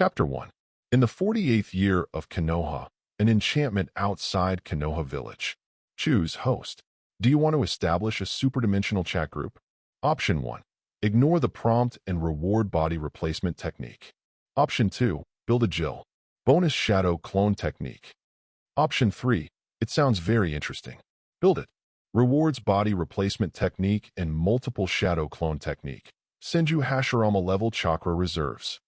Chapter 1. In the 48th year of Konoha, an enchantment outside Konoha village. Choose host. Do you want to establish a superdimensional chat group? Option 1. Ignore the prompt and reward body replacement technique. Option 2. Build a Jill. Bonus shadow clone technique. Option 3. It sounds very interesting. Build it. Rewards body replacement technique and multiple shadow clone technique. Senju Hashirama level chakra reserves.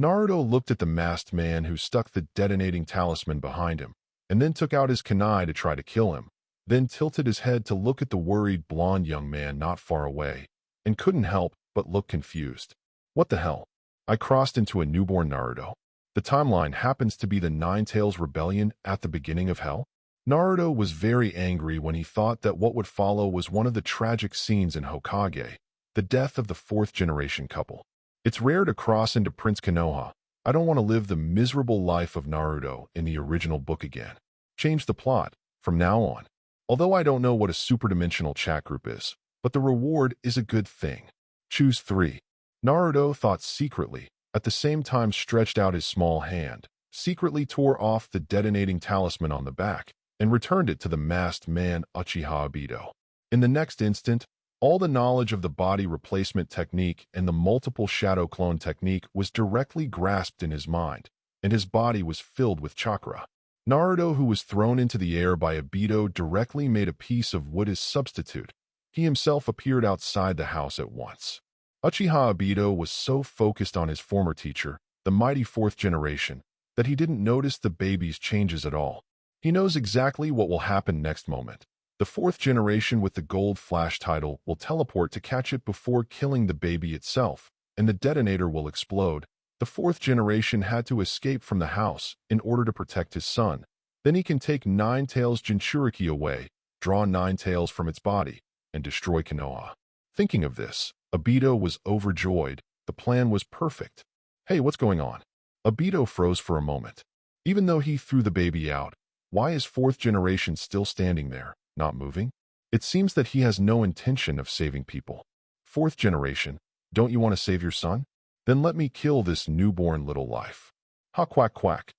Naruto looked at the masked man who stuck the detonating talisman behind him, and then took out his kunai to try to kill him, then tilted his head to look at the worried blonde young man not far away, and couldn't help but look confused. What the hell? I crossed into a newborn Naruto. The timeline happens to be the Nine Tails Rebellion at the beginning of hell? Naruto was very angry when he thought that what would follow was one of the tragic scenes in Hokage, the death of the fourth-generation couple. It's rare to cross into Prince Konoha. I don't want to live the miserable life of Naruto in the original book again. Change the plot from now on. Although I don't know what a superdimensional chat group is, but the reward is a good thing. Choose 3. Naruto thought secretly, at the same time stretched out his small hand, secretly tore off the detonating talisman on the back, and returned it to the masked man Uchiha Obito. In the next instant, all the knowledge of the body replacement technique and the multiple shadow clone technique was directly grasped in his mind, and his body was filled with chakra. Naruto, who was thrown into the air by Obito, directly made a piece of wood his substitute. He himself appeared outside the house at once. Uchiha Obito was so focused on his former teacher, the mighty fourth generation, that he didn't notice the baby's changes at all. He knows exactly what will happen next moment. The fourth generation with the gold flash title will teleport to catch it before killing the baby itself, and the detonator will explode. The fourth generation had to escape from the house in order to protect his son. Then he can take Nine Tails Jinchuriki away, draw Nine Tails from its body, and destroy Konoha. Thinking of this, Obito was overjoyed. The plan was perfect. Hey, what's going on? Obito froze for a moment. Even though he threw the baby out, why is fourth generation still standing there, not moving? It seems that he has no intention of saving people. Fourth generation, don't you want to save your son? Then let me kill this newborn little life. Ha quack quack.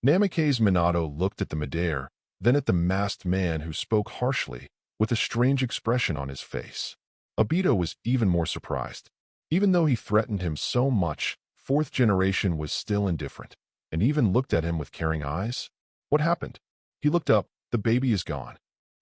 Namikaze Minato looked at the Midair, then at the masked man who spoke harshly, with a strange expression on his face. Obito was even more surprised. Even though he threatened him so much, fourth generation was still indifferent, and even looked at him with caring eyes. What happened? He looked up. The baby is gone.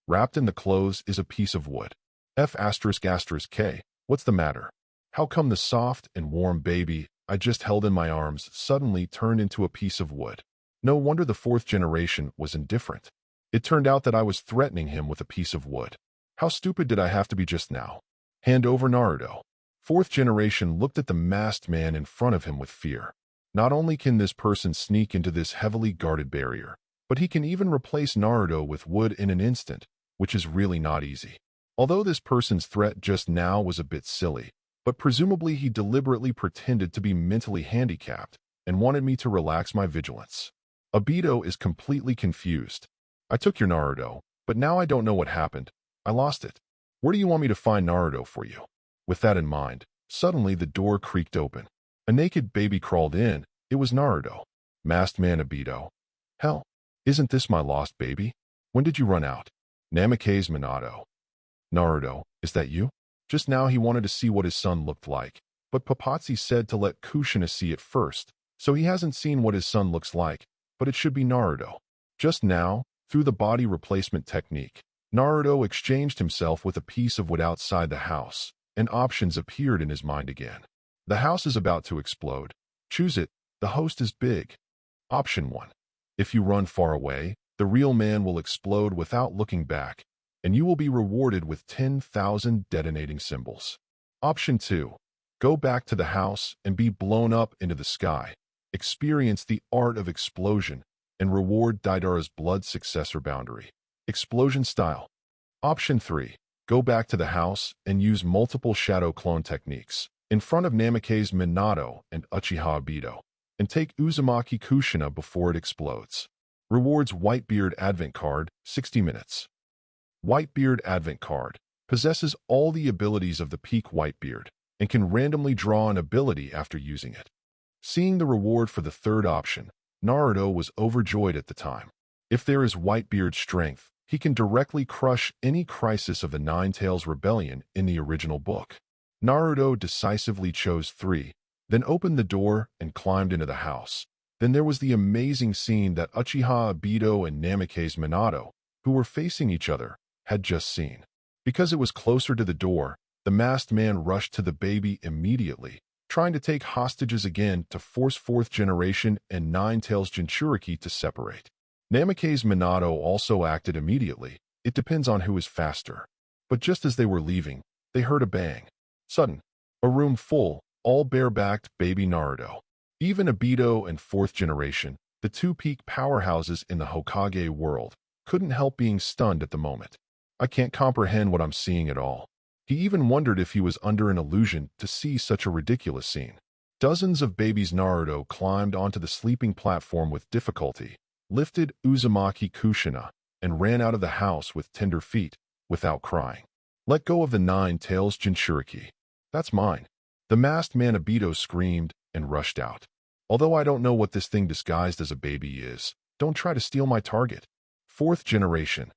Wrapped in the clothes is a piece of wood. F***K. What's the matter? How come the soft and warm baby I just held in my arms suddenly turned into a piece of wood? No wonder the fourth generation was indifferent. It turned out that I was threatening him with a piece of wood. How stupid did I have to be just now? Hand over Naruto. Fourth generation looked at the masked man in front of him with fear. Not only can this person sneak into this heavily guarded barrier, but he can even replace Naruto with wood in an instant, which is really not easy. Although this person's threat just now was a bit silly, but presumably he deliberately pretended to be mentally handicapped and wanted me to relax my vigilance. Obito is completely confused. I took your Naruto, but now I don't know what happened. I lost it. Where do you want me to find Naruto for you? With that in mind, suddenly the door creaked open. A naked baby crawled in. It was Naruto. Masked man Obito. Hell, isn't this my lost baby? When did you run out? Namikaze Minato. Naruto, is that you? Just now he wanted to see what his son looked like, but Paparazzi said to let Kushina see it first, so he hasn't seen what his son looks like, but it should be Naruto. Just now, through the body replacement technique, Naruto exchanged himself with a piece of wood outside the house, and options appeared in his mind again. The house is about to explode. Choose it. The host is big. Option 1. If you run far away, the real man will explode without looking back, and you will be rewarded with 10,000 detonating symbols. Option 2. Go back to the house and be blown up into the sky. Experience the art of explosion and reward Deidara's blood successor boundary. Explosion style. Option 3. Go back to the house and use multiple shadow clone techniques in front of Namikaze Minato and Uchiha Obito, and take Uzumaki Kushina before it explodes. Rewards Whitebeard Advent Card, 60 minutes. Whitebeard Advent Card possesses all the abilities of the peak Whitebeard and can randomly draw an ability after using it. Seeing the reward for the third option, Naruto was overjoyed at the time. If there is Whitebeard's strength, he can directly crush any crisis of the Nine Tails Rebellion in the original book. Naruto decisively chose 3, then opened the door and climbed into the house. Then there was the amazing scene that Uchiha Obito and Namikaze Minato, who were facing each other, had just seen. Because it was closer to the door, the masked man rushed to the baby immediately, trying to take hostages again to force 4th generation and Nine Tails Jinchuriki to separate. Namikaze Minato also acted immediately. It depends on who is faster. But just as they were leaving, they heard a bang. Sudden. A room full, all barebacked baby Naruto. Even Obito and 4th generation, the 2 peak powerhouses in the Hokage world, couldn't help being stunned at the moment. I can't comprehend what I'm seeing at all. He even wondered if he was under an illusion to see such a ridiculous scene. Dozens of babies Naruto climbed onto the sleeping platform with difficulty, lifted Uzumaki Kushina, and ran out of the house with tender feet, without crying. Let go of the Nine Tails Jinchuriki. That's mine. The masked man Obito screamed and rushed out. Although I don't know what this thing disguised as a baby is, don't try to steal my target. 4th generation.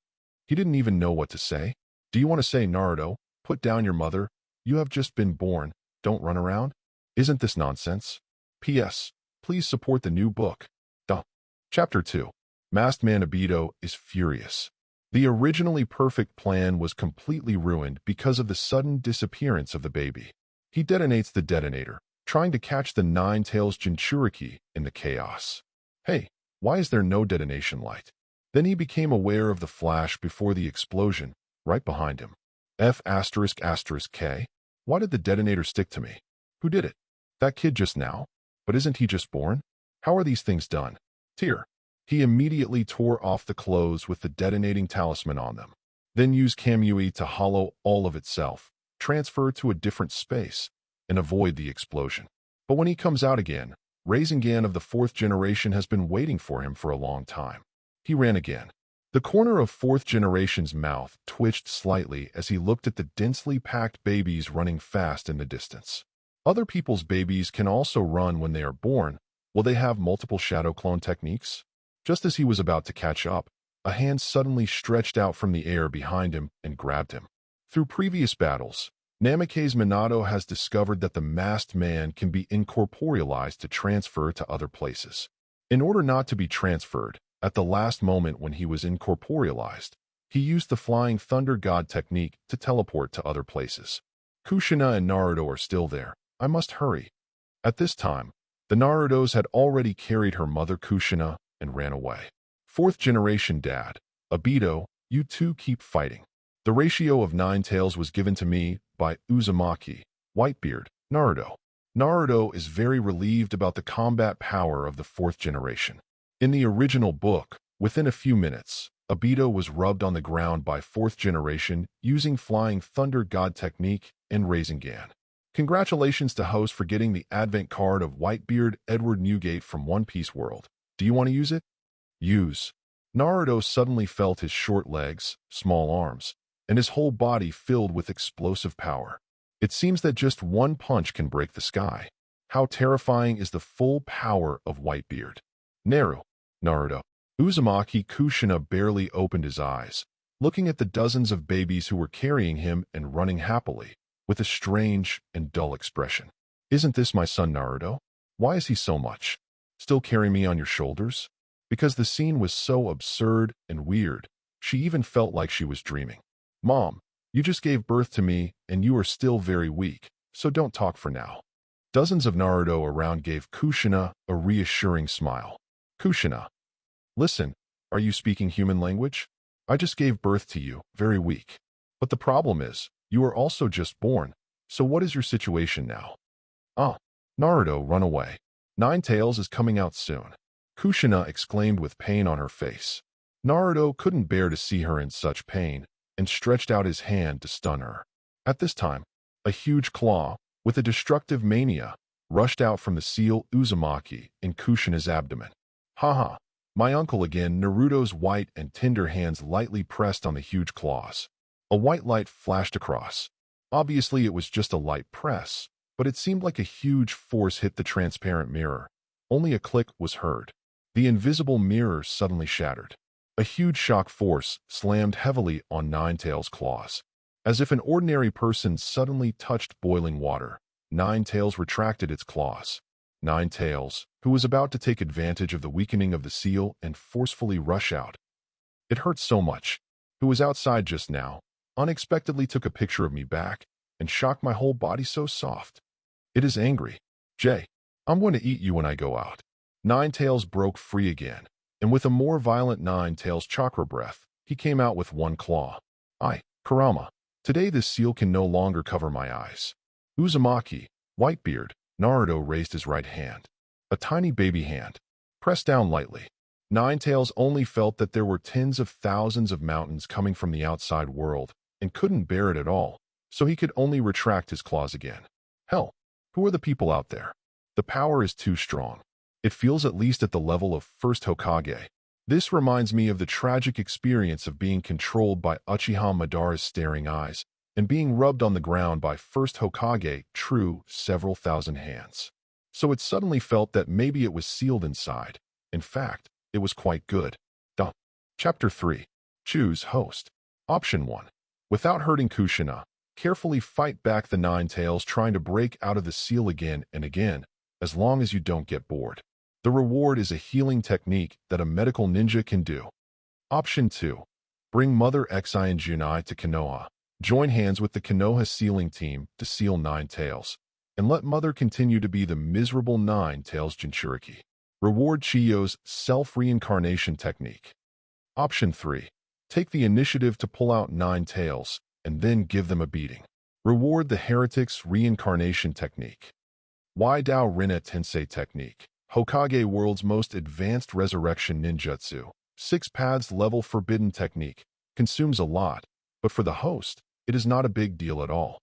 He didn't even know what to say. Do you want to say, Naruto, put down your mother? You have just been born. Don't run around. Isn't this nonsense? P.S. Please support the new book. Chapter 2. Masked Man Obito is furious. The originally perfect plan was completely ruined because of the sudden disappearance of the baby. He detonates the detonator, trying to catch the Nine Tails Jinchuriki in the chaos. Hey, why is there no detonation light? Then he became aware of the flash before the explosion, right behind him. F***K? Why did the detonator stick to me? Who did it? That kid just now? But isn't he just born? How are these things done? Tear. He immediately tore off the clothes with the detonating talisman on them. Then used Kamui to hollow all of itself, transfer to a different space, and avoid the explosion. But when he comes out again, Rasengan of the 4th generation has been waiting for him for a long time. He ran again. The corner of 4th generation's mouth twitched slightly as he looked at the densely packed babies running fast in the distance. Other people's babies can also run when they are born. Will they have multiple shadow clone techniques? Just as he was about to catch up, a hand suddenly stretched out from the air behind him and grabbed him. Through previous battles, Namikaze Minato has discovered that the masked man can be incorporealized to transfer to other places. In order not to be transferred, at the last moment when he was incorporealized, he used the Flying Thunder God technique to teleport to other places. Kushina and Naruto are still there. I must hurry. At this time, the Narutos had already carried her mother Kushina and ran away. 4th generation dad, Obito, you two keep fighting. The ratio of 9 tails was given to me by Uzumaki, Whitebeard, Naruto. Naruto is very relieved about the combat power of the 4th generation. In the original book, within a few minutes, Obito was rubbed on the ground by 4th generation using Flying Thunder God technique and Rasengan. Congratulations to host for getting the Advent Card of Whitebeard Edward Newgate from One Piece World. Do you want to use it? Use. Naruto suddenly felt his short legs, small arms, and his whole body filled with explosive power. It seems that just one punch can break the sky. How terrifying is the full power of Whitebeard. Naruto. Uzumaki Kushina barely opened his eyes, looking at the dozens of babies who were carrying him and running happily, with a strange and dull expression. Isn't this my son Naruto? Why is he so much? Still carry me on your shoulders? Because the scene was so absurd and weird, she even felt like she was dreaming. Mom, you just gave birth to me and you are still very weak, so don't talk for now. Dozens of Naruto around gave Kushina a reassuring smile. Kushina. Listen, are you speaking human language? I just gave birth to you, very weak. But the problem is, you are also just born, so what is your situation now? Naruto, run away. 9 Tails is coming out soon. Kushina exclaimed with pain on her face. Naruto couldn't bear to see her in such pain, and stretched out his hand to stun her. At this time, a huge claw, with a destructive mania, rushed out from the seal Uzumaki in Kushina's abdomen. Haha, my uncle again. Naruto's white and tender hands lightly pressed on the huge claws. A white light flashed across. Obviously it was just a light press, but it seemed like a huge force hit the transparent mirror. Only a click was heard. The invisible mirror suddenly shattered. A huge shock force slammed heavily on Ninetales' claws. As if an ordinary person suddenly touched boiling water, Ninetales retracted its claws. Ninetales, who was about to take advantage of the weakening of the seal and forcefully rush out. It hurt so much. Who was outside just now, unexpectedly took a picture of me back and shocked my whole body so soft. It is angry. Jay, I'm going to eat you when I go out. Ninetales broke free again, and with a more violent Ninetales chakra breath, he came out with one claw. Kurama. Today this seal can no longer cover my eyes. Uzumaki, Whitebeard, Naruto raised his right hand. A tiny baby hand. Pressed down lightly. Ninetales only felt that there were tens of thousands of mountains coming from the outside world, and couldn't bear it at all, so he could only retract his claws again. Hell, who are the people out there? The power is too strong. It feels at least at the level of first Hokage. This reminds me of the tragic experience of being controlled by Uchiha Madara's staring eyes and being rubbed on the ground by first Hokage, true, several thousand hands. So it suddenly felt that maybe it was sealed inside. In fact, it was quite good. Chapter 3. Choose Host. Option 1. Without hurting Kushina, carefully fight back the Ninetales trying to break out of the seal again and again, as long as you don't get bored. The reward is a healing technique that a medical ninja can do. Option 2. Bring Mother Xi and Junai to Konoha. Join hands with the Konoha sealing team to seal Ninetales, and let Mother continue to be the miserable Ninetales Jinchuriki. Reward Chiyo's self-reincarnation technique. Option 3. Take the initiative to pull out Ninetales, and then give them a beating. Reward the Heretic's reincarnation technique. Waidao Rinna Tensei technique. Hokage World's most advanced resurrection ninjutsu. 6 paths level forbidden technique. Consumes a lot, but for the host, it is not a big deal at all.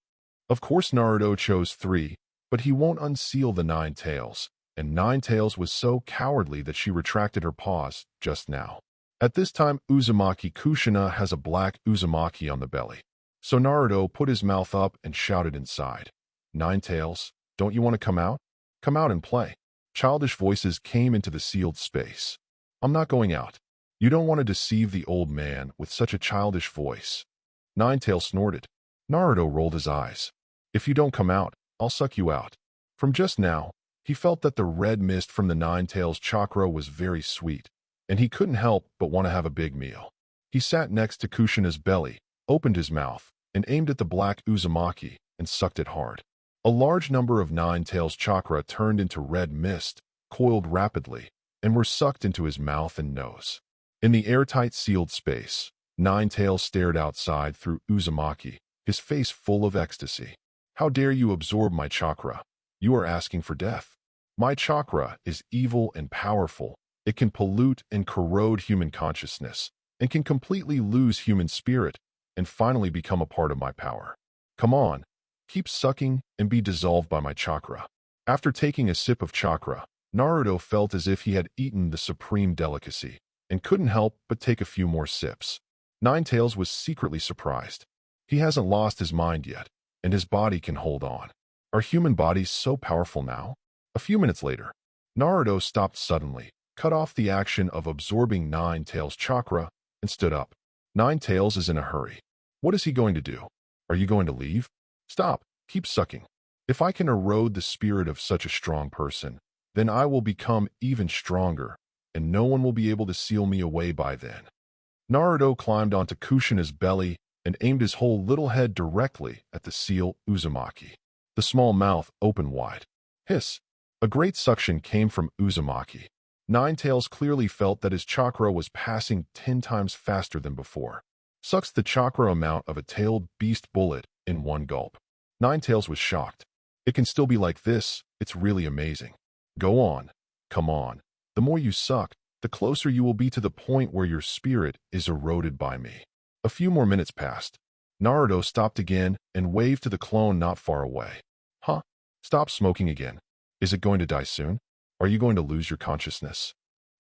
Of course Naruto chose 3, but he won't unseal the Ninetales, and Ninetales was so cowardly that she retracted her paws just now. At this time Uzumaki Kushina has a black Uzumaki on the belly. So Naruto put his mouth up and shouted inside. Ninetales, don't you want to come out? Come out and play. Childish voices came into the sealed space. I'm not going out. You don't want to deceive the old man with such a childish voice. Ninetales snorted. Naruto rolled his eyes. If you don't come out, I'll suck you out. From just now, he felt that the red mist from the Ninetales chakra was very sweet, and he couldn't help but want to have a big meal. He sat next to Kushina's belly, opened his mouth, and aimed at the black Uzumaki, and sucked it hard. A large number of Ninetales chakra turned into red mist, coiled rapidly, and were sucked into his mouth and nose. In the airtight sealed space, Ninetales stared outside through Uzumaki, his face full of ecstasy. How dare you absorb my chakra? You are asking for death. My chakra is evil and powerful. It can pollute and corrode human consciousness, and can completely lose human spirit, and finally become a part of my power. Come on. Keep sucking and be dissolved by my chakra. After taking a sip of chakra, Naruto felt as if he had eaten the supreme delicacy, and couldn't help but take a few more sips. Ninetales was secretly surprised. He hasn't lost his mind yet, and his body can hold on. Are human bodies so powerful now? A few minutes later, Naruto stopped suddenly, cut off the action of absorbing Ninetales' chakra, and stood up. Ninetales is in a hurry. What is he going to do? Are you going to leave? Stop. Keep sucking. If I can erode the spirit of such a strong person, then I will become even stronger, and no one will be able to seal me away by then. Naruto climbed onto Kushina's belly and aimed his whole little head directly at the seal Uzumaki. The small mouth opened wide. Hiss! A great suction came from Uzumaki. Ninetales clearly felt that his chakra was passing 10 times faster than before. Sucks the chakra amount of a tailed beast bullet in one gulp. Ninetales was shocked. It can still be like this. It's really amazing. Go on. Come on. The more you suck, the closer you will be to the point where your spirit is eroded by me. A few more minutes passed. Naruto stopped again and waved to the clone not far away. Huh? Stop smoking again. Is it going to die soon? Are you going to lose your consciousness?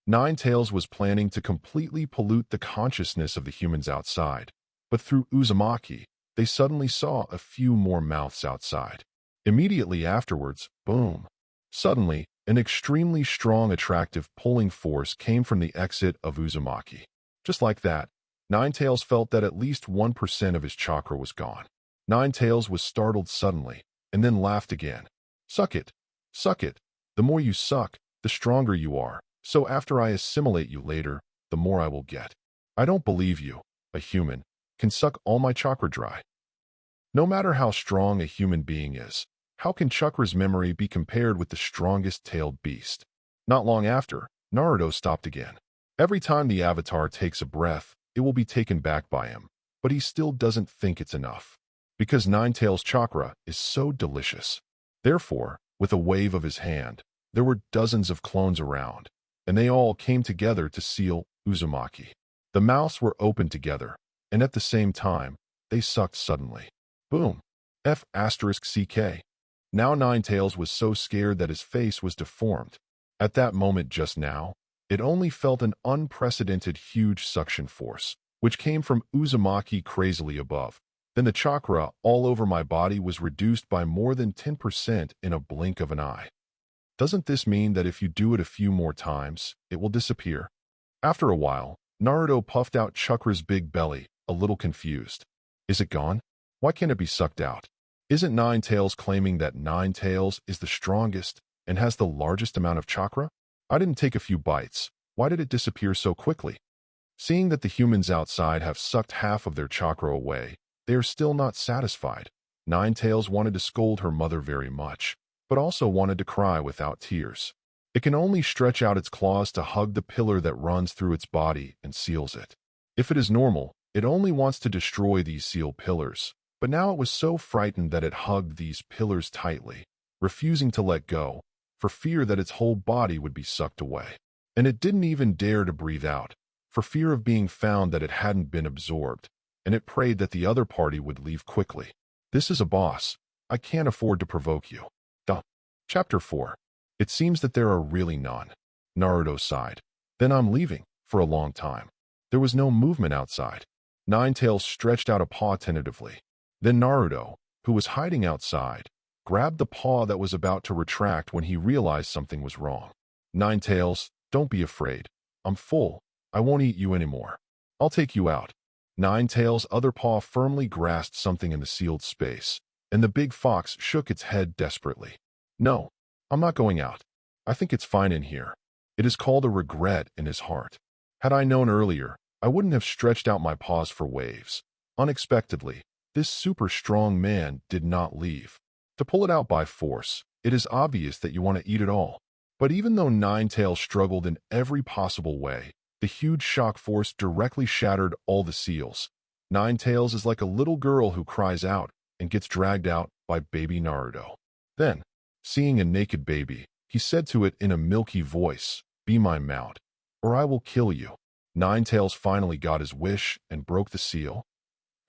Ninetales was planning to completely pollute the consciousness of the humans outside, but through Uzumaki, they suddenly saw a few more mouths outside. Immediately afterwards, boom. Suddenly, an extremely strong attractive pulling force came from the exit of Uzumaki. Just like that, Ninetales felt that at least 1% of his chakra was gone. Ninetales was startled suddenly, and then laughed again. Suck it. Suck it. The more you suck, the stronger you are. So after I assimilate you later, the more I will get. I don't believe you, a human, can suck all my chakra dry. No matter how strong a human being is, how can chakra's memory be compared with the strongest tailed beast? Not long after, Naruto stopped again. Every time the avatar takes a breath, it will be taken back by him, but he still doesn't think it's enough. Because Ninetales' chakra is so delicious. Therefore, with a wave of his hand, there were dozens of clones around, and they all came together to seal Uzumaki. The mouths were open together, and at the same time, they sucked suddenly. Boom. F***CK. Now Ninetales was so scared that his face was deformed. At that moment just now, it only felt an unprecedented huge suction force, which came from Uzumaki crazily above. Then the chakra all over my body was reduced by more than 10% in a blink of an eye. Doesn't this mean that if you do it a few more times, it will disappear? After a while, Naruto puffed out Chakra's big belly, a little confused. Is it gone? Why can't it be sucked out? Isn't Ninetales claiming that Ninetales is the strongest and has the largest amount of chakra? I didn't take a few bites. Why did it disappear so quickly? Seeing that the humans outside have sucked half of their chakra away, they are still not satisfied. Ninetales wanted to scold her mother very much, but also wanted to cry without tears. It can only stretch out its claws to hug the pillar that runs through its body and seals it. If it is normal, it only wants to destroy these sealed pillars, but now it was so frightened that it hugged these pillars tightly, refusing to let go, for fear that its whole body would be sucked away. And it didn't even dare to breathe out, for fear of being found that it hadn't been absorbed, and it prayed that the other party would leave quickly. This is a boss. I can't afford to provoke you. Duh. Chapter 4. It seems that there are really none. Naruto sighed. Then I'm leaving, for a long time. There was no movement outside. Ninetales stretched out a paw tentatively. Then Naruto, who was hiding outside, grabbed the paw that was about to retract when he realized something was wrong. Ninetales, don't be afraid. I'm full. I won't eat you anymore. I'll take you out. Ninetales' other paw firmly grasped something in the sealed space, and the big fox shook its head desperately. No, I'm not going out. I think it's fine in here. It is called a regret in his heart. Had I known earlier, I wouldn't have stretched out my paws for waves. Unexpectedly, this super strong man did not leave. To pull it out by force, it is obvious that you want to eat it all. But even though Ninetales struggled in every possible way, the huge shock force directly shattered all the seals. Ninetales is like a little girl who cries out and gets dragged out by baby Naruto. Then, seeing a naked baby, he said to it in a milky voice, "Be my mount, or I will kill you." Ninetales finally got his wish and broke the seal.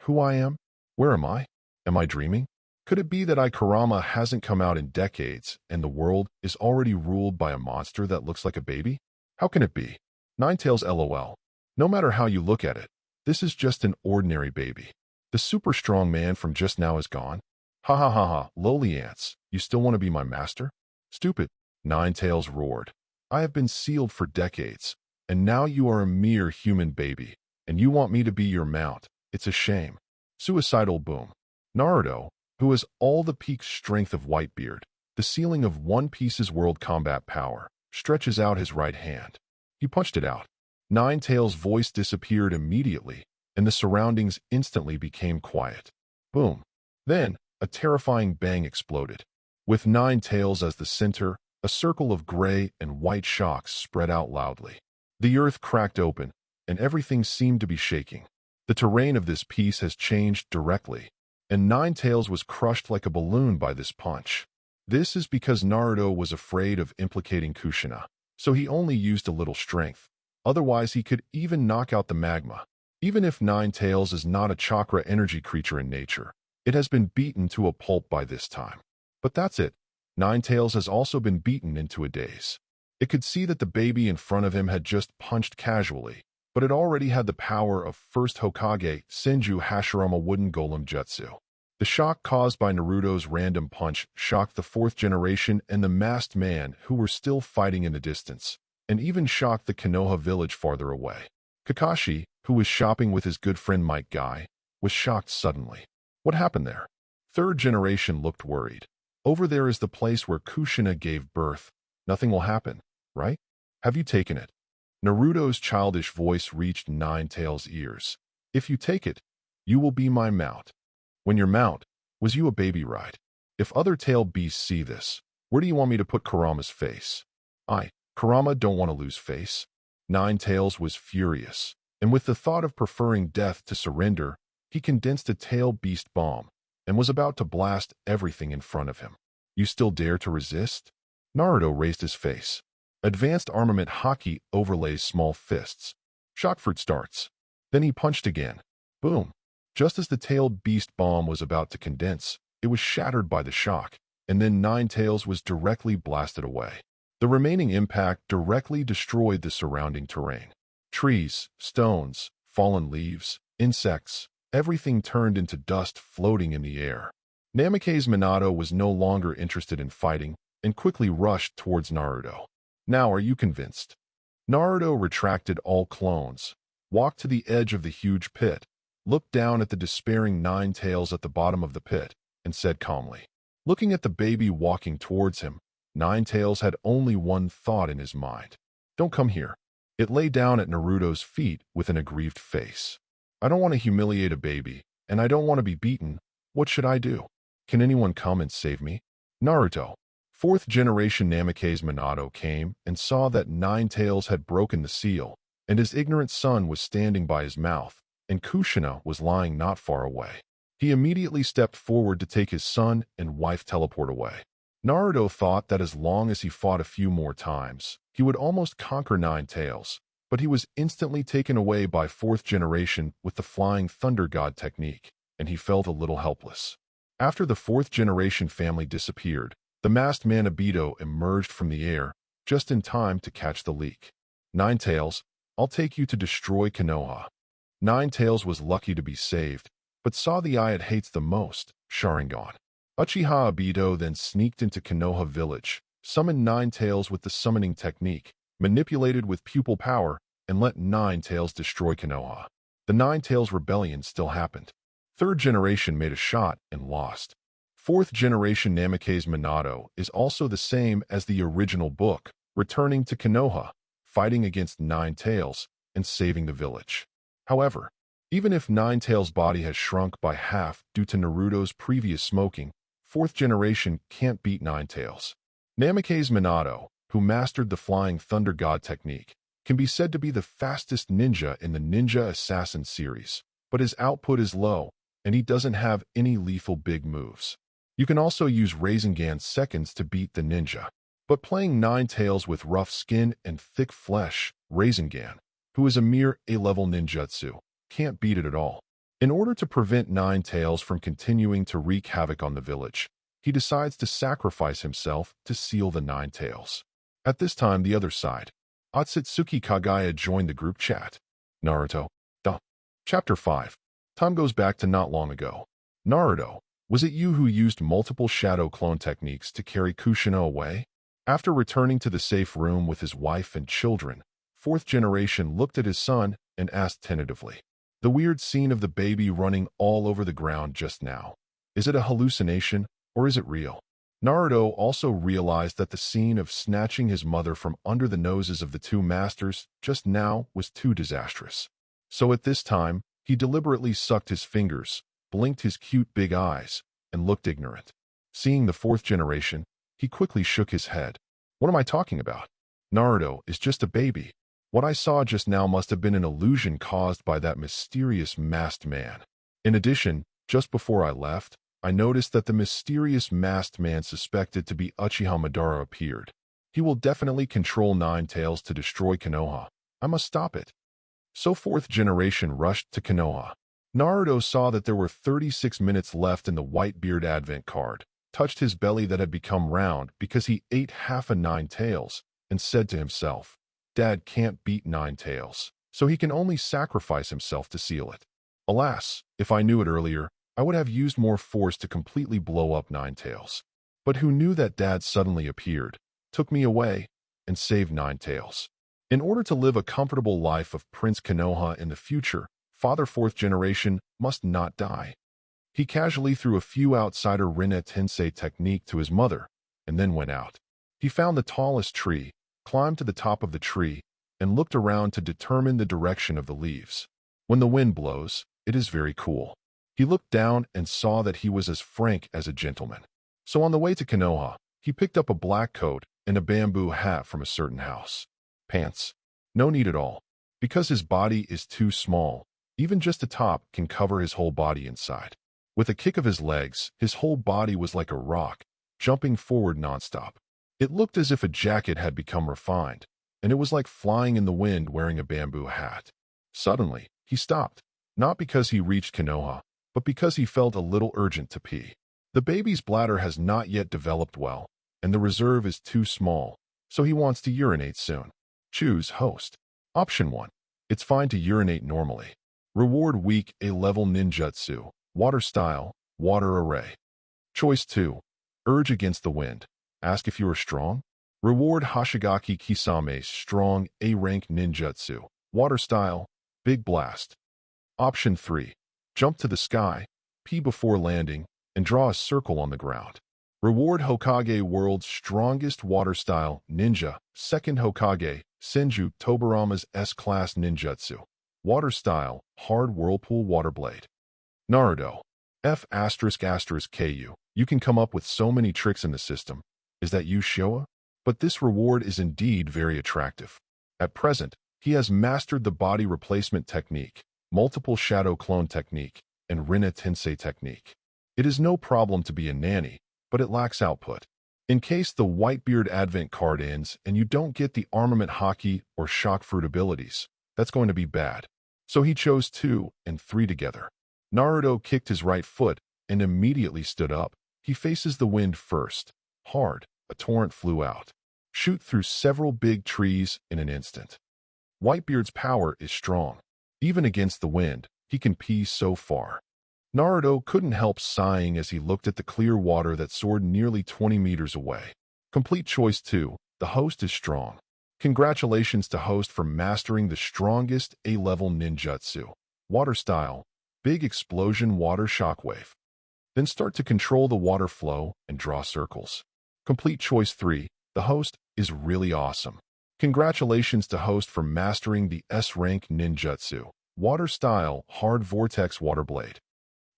Who I am? Where am I? Am I dreaming? Could it be that Kurama hasn't come out in decades and the world is already ruled by a monster that looks like a baby? How can it be? Ninetales LOL. No matter how you look at it, this is just an ordinary baby. The super strong man from just now is gone. Ha ha ha ha, lowly ants, you still want to be my master? Stupid. Ninetales roared. I have been sealed for decades, and now you are a mere human baby, and you want me to be your mount. It's a shame. Suicidal boom. Naruto, who has all the peak strength of Whitebeard, the ceiling of One Piece's world combat power, stretches out his right hand. He punched it out. Ninetales' voice disappeared immediately, and the surroundings instantly became quiet. Boom. Then, a terrifying bang exploded. With Ninetales as the center, a circle of gray and white shocks spread out loudly. The earth cracked open, and everything seemed to be shaking. The terrain of this piece has changed directly, and Ninetales was crushed like a balloon by this punch. This is because Naruto was afraid of implicating Kushina, so he only used a little strength. Otherwise, he could even knock out the magma. Even if Ninetales is not a chakra energy creature in nature, it has been beaten to a pulp by this time. But that's it. Ninetales has also been beaten into a daze. It could see that the baby in front of him had just punched casually, but it already had the power of first Hokage Senju Hashirama wooden golem jutsu. The shock caused by Naruto's random punch shocked the fourth generation and the masked man who were still fighting in the distance, and even shocked the Konoha village farther away. Kakashi, who was shopping with his good friend Mike Guy, was shocked suddenly. What happened there? Third generation looked worried. Over there is the place where Kushina gave birth. Nothing will happen, right? Have you taken it? Naruto's childish voice reached Nine-Tails' ears. If you take it, you will be my mount. When your mount, was you a baby ride? If other tail beasts see this, where do you want me to put Kurama's face? Kurama don't want to lose face. Nine-Tails was furious, and with the thought of preferring death to surrender, he condensed a tail beast bomb and was about to blast everything in front of him. You still dare to resist? Naruto raised his face. Advanced armament Haki overlays small fists. Shock fruit starts. Then he punched again. Boom. Just as the tailed beast bomb was about to condense, it was shattered by the shock, and then Nine-Tails was directly blasted away. The remaining impact directly destroyed the surrounding terrain. Trees, stones, fallen leaves, insects, everything turned into dust floating in the air. Namake's Minato was no longer interested in fighting and quickly rushed towards Naruto. Now are you convinced? Naruto retracted all clones, walked to the edge of the huge pit, looked down at the despairing Nine-Tails at the bottom of the pit, and said calmly. Looking at the baby walking towards him, Nine-Tails had only one thought in his mind. Don't come here. It lay down at Naruto's feet with an aggrieved face. I don't want to humiliate a baby, and I don't want to be beaten. What should I do? Can anyone come and save me? Naruto. Fourth generation Namake's Minato came and saw that Nine-Tails had broken the seal, and his ignorant son was standing by his mouth, and Kushina was lying not far away. He immediately stepped forward to take his son and wife teleport away. Naruto thought that as long as he fought a few more times, he would almost conquer Nine-Tails, but he was instantly taken away by fourth generation with the Flying Thunder God technique, and he felt a little helpless. After the fourth generation family disappeared, the masked man Obito emerged from the air, just in time to catch the leak. Nine-Tails, I'll take you to destroy Konoha. Nine-Tails was lucky to be saved, but saw the eye it hates the most, Sharingan. Uchiha Obito then sneaked into Konoha village, summoned Nine-Tails with the summoning technique, manipulated with pupil power, and let Nine-Tails destroy Konoha. The Nine-Tails rebellion still happened. Third generation made a shot and lost. Fourth generation Namake's Minato is also the same as the original book, returning to Konoha, fighting against Nine-Tails, and saving the village. However, even if Nine-Tails' body has shrunk by half due to Naruto's previous smoking, fourth generation can't beat Nine-Tails. Namake's Minato, who mastered the Flying Thunder God technique, can be said to be the fastest ninja in the Ninja Assassin series, but his output is low, and he doesn't have any lethal big moves. You can also use Rasengan seconds to beat the ninja, but playing Nine-Tails with rough skin and thick flesh, Rasengan, who is a mere A-level ninjutsu, can't beat it at all. In order to prevent Nine-Tails from continuing to wreak havoc on the village, he decides to sacrifice himself to seal the Nine-Tails. At this time, the other side, Akatsuki Kagaya joined the group chat. Naruto. Chapter 5. Time goes back to not long ago. Naruto, was it you who used multiple shadow clone techniques to carry Kushina away? After returning to the safe room with his wife and children, fourth generation looked at his son and asked tentatively. The weird scene of the baby running all over the ground just now. Is it a hallucination or is it real? Naruto also realized that the scene of snatching his mother from under the noses of the two masters just now was too disastrous. So at this time, he deliberately sucked his fingers, blinked his cute big eyes, and looked ignorant. Seeing the fourth generation, he quickly shook his head. What am I talking about? Naruto is just a baby. What I saw just now must have been an illusion caused by that mysterious masked man. In addition, just before I left, I noticed that the mysterious masked man suspected to be Uchiha Madara appeared. He will definitely control Nine-Tails to destroy Konoha. I must stop it. So fourth generation rushed to Konoha. Naruto saw that there were 36 minutes left in the Whitebeard Advent Card, touched his belly that had become round because he ate half a Nine-Tails, and said to himself, Dad can't beat Nine-Tails, so he can only sacrifice himself to seal it. Alas, if I knew it earlier, I would have used more force to completely blow up Ninetales. But who knew that Dad suddenly appeared, took me away, and saved Ninetales? In order to live a comfortable life of Prince Konoha in the future, Father Fourth Generation must not die. He casually threw a few outsider Rinne Tensei technique to his mother, and then went out. He found the tallest tree, climbed to the top of the tree, and looked around to determine the direction of the leaves. When the wind blows, it is very cool. He looked down and saw that he was as frank as a gentleman. So on the way to Konoha, he picked up a black coat and a bamboo hat from a certain house. Pants? No need at all. Because his body is too small, even just the top can cover his whole body inside. With a kick of his legs, his whole body was like a rock, jumping forward nonstop. It looked as if a jacket had become refined, and it was like flying in the wind wearing a bamboo hat. Suddenly, he stopped, not because he reached Konoha, but because he felt a little urgent to pee. The baby's bladder has not yet developed well, and the reserve is too small, so he wants to urinate soon. Choose host. Option 1. It's fine to urinate normally. Reward weak A-level ninjutsu, water style, water array. Choice 2. Urge against the wind. Ask if you are strong. Reward Hoshigaki Kisame strong A-rank ninjutsu, water style, big blast. Option 3. Jump to the sky, pee before landing, and draw a circle on the ground. Reward Hokage world's strongest water style ninja, second Hokage, Senju Tobarama's S-class ninjutsu. Water style, hard whirlpool water blade. Naruto. F***KU. You can come up with so many tricks in the system. Is that you, Showa? But this reward is indeed very attractive. At present, he has mastered the body replacement technique, multiple shadow clone technique, and Rinne Tensei technique. It is no problem to be a nanny, but it lacks output. In case the Whitebeard Advent Card ends and you don't get the armament hockey or shock fruit abilities, that's going to be bad. So he chose 2 and 3 together. Naruto kicked his right foot and immediately stood up. He faces the wind first. Hard, a torrent flew out. Shoot through several big trees in an instant. Whitebeard's power is strong. Even against the wind, he can pee so far. Naruto couldn't help sighing as he looked at the clear water that soared nearly 20 meters away. Complete choice 2. The host is strong. Congratulations to host for mastering the strongest A-level ninjutsu. Water style, big explosion water shockwave. Then start to control the water flow and draw circles. Complete choice 3. The host is really awesome. Congratulations to host for mastering the S-rank ninjutsu. Water style, hard vortex water blade.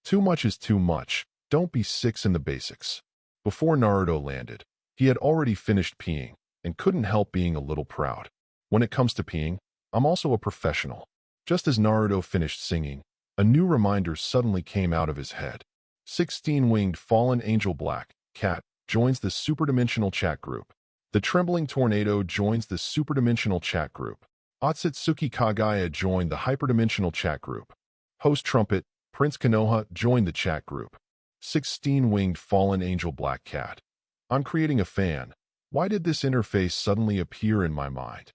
Too much is too much. Don't be 6 in the basics. Before Naruto landed, he had already finished peeing and couldn't help being a little proud. When it comes to peeing, I'm also a professional. Just as Naruto finished singing, a new reminder suddenly came out of his head. 16-winged fallen angel black cat joins the superdimensional chat group. The trembling tornado joins the superdimensional chat group. Akatsuki Kagaya joined the hyperdimensional chat group. Host Trumpet, Prince Konoha joined the chat group. 16-winged fallen angel black cat. I'm creating a fan. Why did this interface suddenly appear in my mind?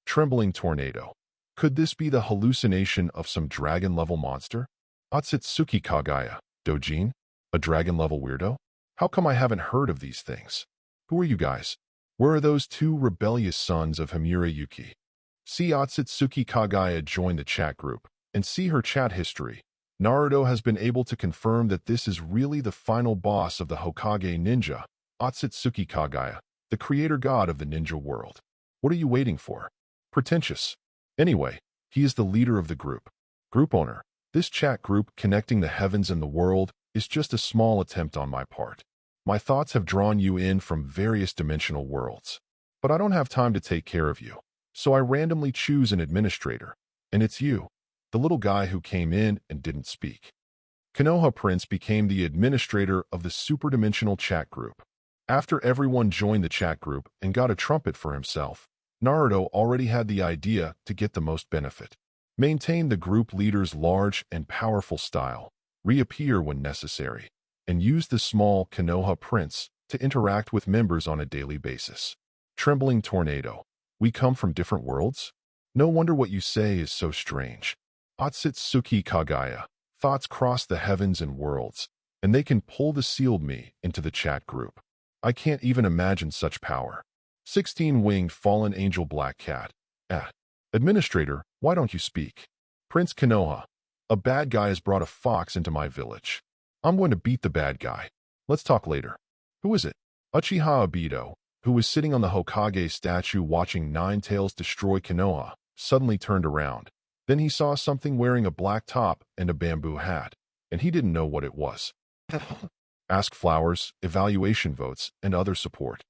Trembling tornado. Could this be the hallucination of some dragon-level monster? Akatsuki Kagaya, Dojin? A dragon-level weirdo? How come I haven't heard of these things? Who are you guys? Where are those 2 rebellious sons of Himura Yuki? See Akatsuki Kagaya join the chat group, and see her chat history. Naruto has been able to confirm that this is really the final boss of the Hokage ninja, Akatsuki Kagaya, the creator god of the ninja world. What are you waiting for? Pretentious. Anyway, he is the leader of the group. Group owner. This chat group connecting the heavens and the world is just a small attempt on my part. My thoughts have drawn you in from various dimensional worlds. But I don't have time to take care of you. So I randomly choose an administrator. And it's you. The little guy who came in and didn't speak. Konoha Prince became the administrator of the superdimensional chat group. After everyone joined the chat group and got a trumpet for himself, Naruto already had the idea to get the most benefit. Maintain the group leader's large and powerful style, reappear when necessary, and use the small Konoha Prince to interact with members on a daily basis. Trembling tornado. We come from different worlds? No wonder what you say is so strange. Akatsuki Kagaya, Thoughts cross the heavens and worlds, and they can pull the sealed me into the chat group. I can't even imagine such power. 16-winged fallen angel black cat. Administrator, why don't you speak? Prince Konoha, a bad guy has brought a fox into my village. I'm going to beat the bad guy. Let's talk later. Who is it? Uchiha Obito, who was sitting on the Hokage statue watching Ninetales destroy Konoha, suddenly turned around. Then he saw something wearing a black top and a bamboo hat, and he didn't know what it was. Ask flowers, evaluation votes, and other support.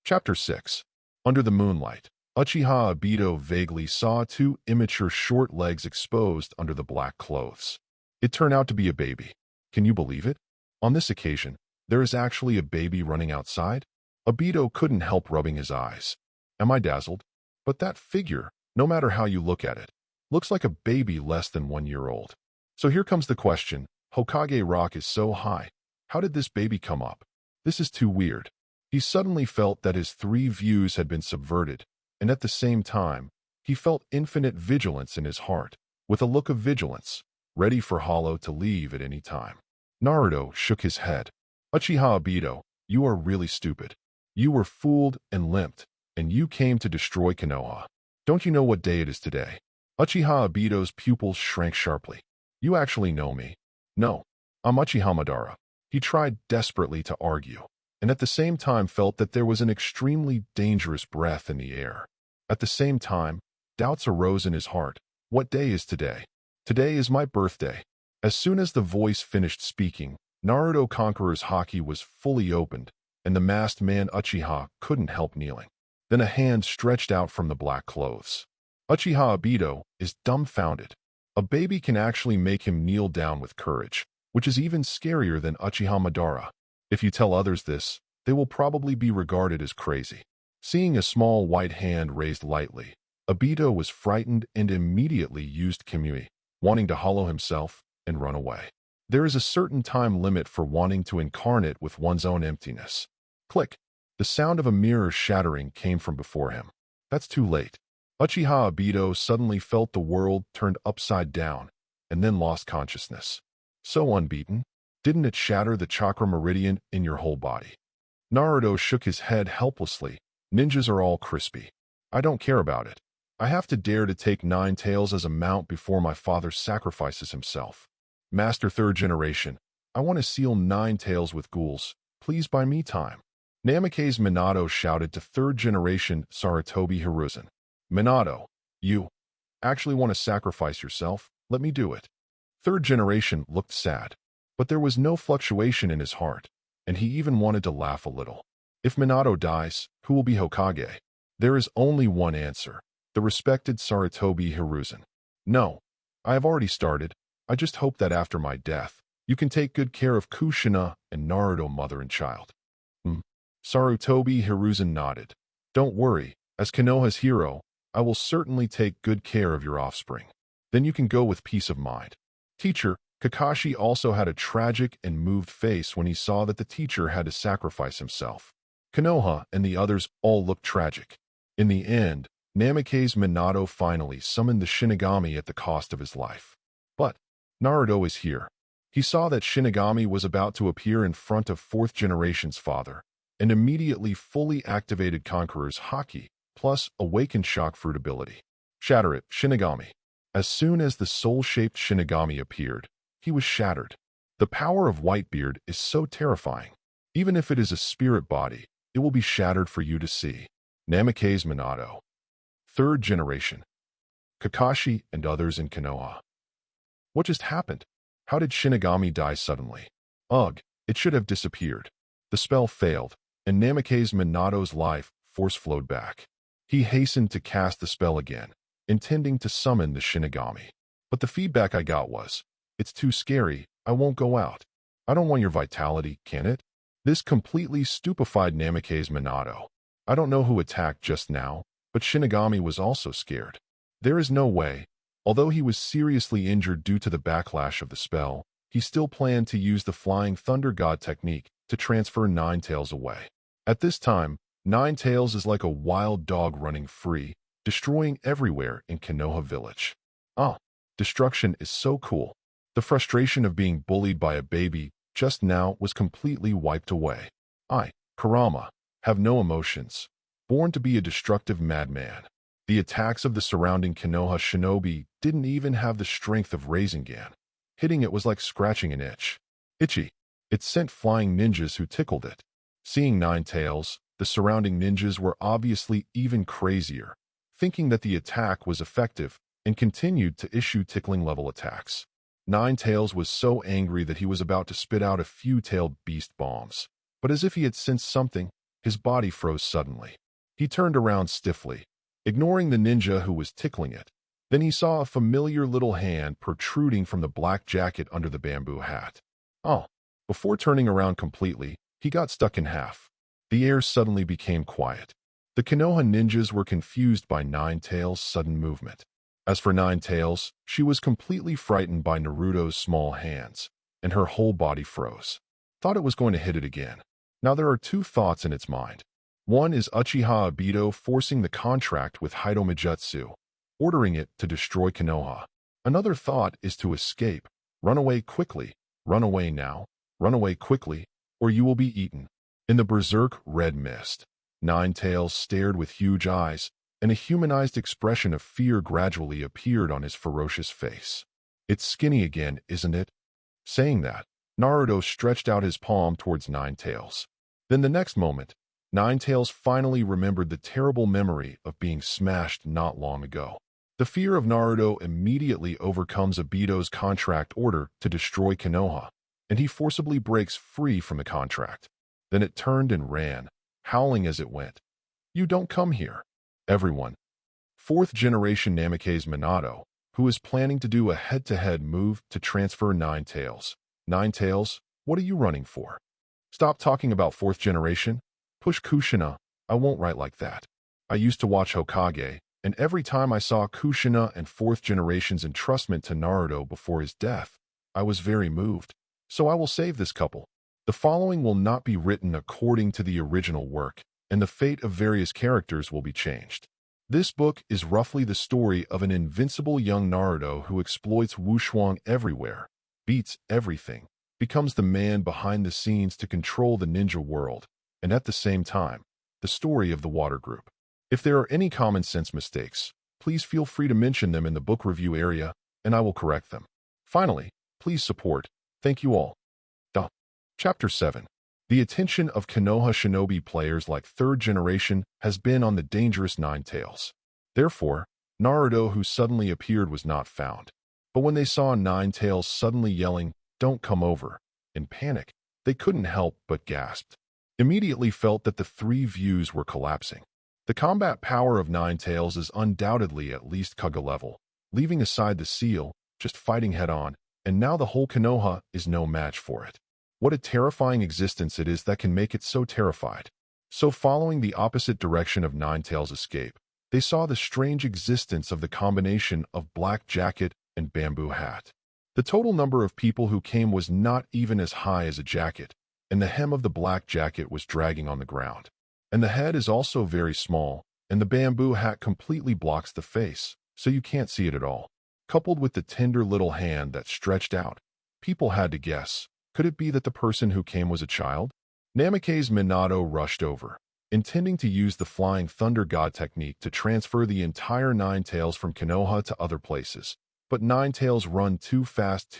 Chapter 6. Under the moonlight, Uchiha Obito vaguely saw two immature short legs exposed under the black clothes. It turned out to be a baby. Can you believe it? On this occasion, there is actually a baby running outside? Obito couldn't help rubbing his eyes. Am I dazzled? But that figure, no matter how you look at it, looks like a baby less than 1 year old. So here comes the question. Hokage Rock is so high. How did this baby come up? This is too weird. He suddenly felt that his 3 views had been subverted, and at the same time, he felt infinite vigilance in his heart, with a look of vigilance, ready for Hollow to leave at any time. Naruto shook his head. Uchiha Obito, you are really stupid. You were fooled and limped, and you came to destroy Konoha. Don't you know what day it is today? Uchiha Obito's pupils shrank sharply. You actually know me. No, I'm Uchiha Madara. He tried desperately to argue, and at the same time felt that there was an extremely dangerous breath in the air. At the same time, doubts arose in his heart. What day is today? Today is my birthday. As soon as the voice finished speaking, Naruto Conqueror's haki was fully opened, and the masked man Uchiha couldn't help kneeling. Then a hand stretched out from the black clothes. Uchiha Obito is dumbfounded. A baby can actually make him kneel down with courage, which is even scarier than Uchiha Madara. If you tell others this, they will probably be regarded as crazy. Seeing a small white hand raised lightly, Obito was frightened and immediately used Kimui, wanting to hollow himself and run away. There is a certain time limit for wanting to incarnate with one's own emptiness. Click. The sound of a mirror shattering came from before him. That's too late. Uchiha Obito suddenly felt the world turned upside down, and then lost consciousness. So unbeaten, didn't it shatter the chakra meridian in your whole body? Naruto shook his head helplessly. Ninjas are all crispy. I don't care about it. I have to dare to take Ninetales as a mount before my father sacrifices himself. Master 3rd generation, I want to seal Ninetales with ghouls. Please buy me time. Namikaze Minato shouted to 3rd generation Sarutobi Hiruzen. Minato, you actually want to sacrifice yourself? Let me do it. 3rd generation looked sad, but there was no fluctuation in his heart, and he even wanted to laugh a little. If Minato dies, who will be Hokage? There is only one answer, the respected Sarutobi Hiruzen. No, I have already started. I just hope that after my death, you can take good care of Kushina and Naruto mother and child. Sarutobi Hiruzen nodded. Don't worry, as Konoha's hero, I will certainly take good care of your offspring. Then you can go with peace of mind. Teacher, Kakashi also had a tragic and moved face when he saw that the teacher had to sacrifice himself. Konoha and the others all looked tragic. In the end, Namikaze Minato finally summoned the Shinigami at the cost of his life. But Naruto is here. He saw that Shinigami was about to appear in front of 4th generation's father, and immediately fully activated Conqueror's haki, plus awakened shock fruit ability. Shatter it, Shinigami. As soon as the soul-shaped Shinigami appeared, he was shattered. The power of Whitebeard is so terrifying. Even if it is a spirit body, it will be shattered for you to see. Namikaze Minato. 3rd generation. Kakashi and others in Konoha. What just happened? How did Shinigami die suddenly? Ugh, it should have disappeared. The spell failed, and Namikaze Minato's life force flowed back. He hastened to cast the spell again, intending to summon the Shinigami. But the feedback I got was, it's too scary, I won't go out. I don't want your vitality, can it? This completely stupefied Namikaze Minato. I don't know who attacked just now, but Shinigami was also scared. There is no way. Although he was seriously injured due to the backlash of the spell, he still planned to use the Flying Thunder God technique to transfer Ninetales away. At this time, Ninetales is like a wild dog running free, destroying everywhere in Konoha Village. Destruction is so cool. The frustration of being bullied by a baby just now was completely wiped away. I, Kurama, have no emotions, born to be a destructive madman. The attacks of the surrounding Konoha shinobi didn't even have the strength of Rasengan. Hitting it was like scratching an itch. Itchy. It sent flying ninjas who tickled it. Seeing Ninetales, the surrounding ninjas were obviously even crazier, thinking that the attack was effective and continued to issue tickling-level attacks. Ninetales was so angry that he was about to spit out a few tailed beast bombs. But as if he had sensed something, his body froze suddenly. He turned around stiffly, ignoring the ninja who was tickling it. Then he saw a familiar little hand protruding from the black jacket under the bamboo hat. Oh! Before turning around completely, he got stuck in half. The air suddenly became quiet. The Konoha ninjas were confused by Ninetales' sudden movement. As for Ninetales, she was completely frightened by Naruto's small hands, and her whole body froze. Thought it was going to hit it again. Now there are two thoughts in its mind. One is Uchiha Obito forcing the contract with Hitome Jutsu, ordering it to destroy Konoha. Another thought is to escape. Run away quickly. Run away now. Run away quickly, or you will be eaten. In the berserk red mist, Ninetales stared with huge eyes, and a humanized expression of fear gradually appeared on his ferocious face. It's skinny again, isn't it? Saying that, Naruto stretched out his palm towards Ninetales. Then the next moment, Ninetales finally remembered the terrible memory of being smashed not long ago. The fear of Naruto immediately overcomes Obito's contract order to destroy Konoha, and he forcibly breaks free from the contract. Then it turned and ran, howling as it went. You don't come here. Everyone. Fourth generation Namikaze Minato, who is planning to do a head-to-head move to transfer Ninetales. Ninetales, what are you running for? Stop talking about fourth generation. Push Kushina. I won't write like that. I used to watch Hokage, and every time I saw Kushina and fourth generation's entrustment to Naruto before his death, I was very moved. So I will save this couple. The following will not be written according to the original work, and the fate of various characters will be changed. This book is roughly the story of an invincible young Naruto who exploits wushuang everywhere, beats everything, becomes the man behind the scenes to control the ninja world, and at the same time, the story of the water group. If there are any common sense mistakes, please feel free to mention them in the book review area, and I will correct them. Finally, please support. Thank you all. Chapter 7. The attention of Konoha shinobi players like third generation has been on the dangerous Ninetales. Therefore, Naruto who suddenly appeared was not found. But when they saw Ninetales suddenly yelling, "Don't come over," in panic, they couldn't help but gasped. Immediately felt that the three views were collapsing. The combat power of Ninetales is undoubtedly at least Kage level, leaving aside the seal, just fighting head-on, and now the whole Konoha is no match for it. What a terrifying existence it is that can make it so terrified. So following the opposite direction of Ninetales' escape, they saw the strange existence of the combination of black jacket and bamboo hat. The total number of people who came was not even as high as a jacket, and the hem of the black jacket was dragging on the ground. And the head is also very small, and the bamboo hat completely blocks the face, so you can't see it at all. Coupled with the tender little hand that stretched out, people had to guess. Could it be that the person who came was a child? Namikaze Minato rushed over, intending to use the Flying Thunder God technique to transfer the entire Ninetales from Konoha to other places. But Ninetales run too fast.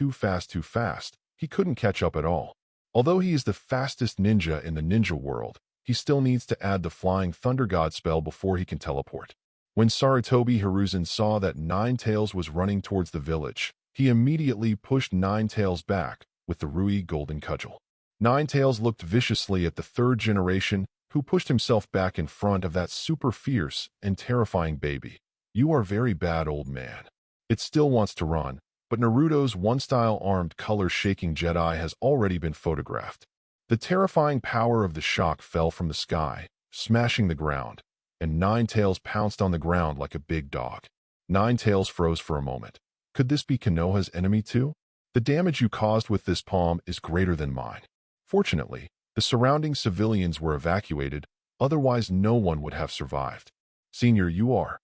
He couldn't catch up at all. Although he is the fastest ninja in the ninja world, he still needs to add the Flying Thunder God spell before he can teleport. When Sarutobi Hiruzen saw that Ninetales was running towards the village, he immediately pushed Ninetales back with the Rui Golden Cudgel. Ninetales looked viciously at the third generation, who pushed himself back in front of that super fierce and terrifying baby. You are very bad, old man. It still wants to run, but Naruto's one-style armed color-shaking Jedi has already been photographed. The terrifying power of the shock fell from the sky, smashing the ground, and Ninetales pounced on the ground like a big dog. Ninetales froze for a moment. Could this be Konoha's enemy too? The damage you caused with this palm is greater than mine. Fortunately, the surrounding civilians were evacuated, otherwise no one would have survived. Senior, you are.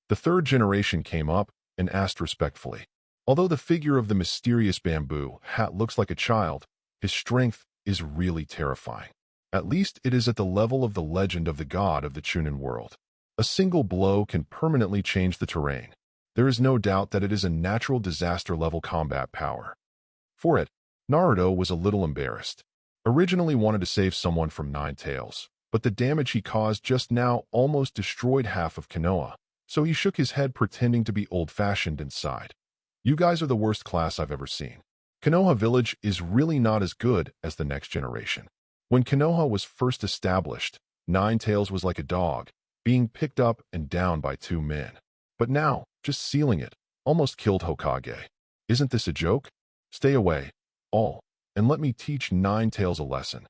The third generation came up and asked respectfully. Although the figure of the mysterious bamboo hat looks like a child, his strength is really terrifying. At least it is at the level of the legend of the god of the Chunin world. A single blow can permanently change the terrain. There is no doubt that it is a natural disaster-level combat power. For it, Naruto was a little embarrassed. Originally wanted to save someone from Nine Tails, but the damage he caused just now almost destroyed half of Konoha, so he shook his head pretending to be old-fashioned and sighed. You guys are the worst class I've ever seen. Konoha Village is really not as good as the next generation. When Konoha was first established, Nine Tails was like a dog, being picked up and down by two men. But now, just sealing it, almost killed Hokage. Isn't this a joke? Stay away, all, and let me teach Nine Tails a lesson.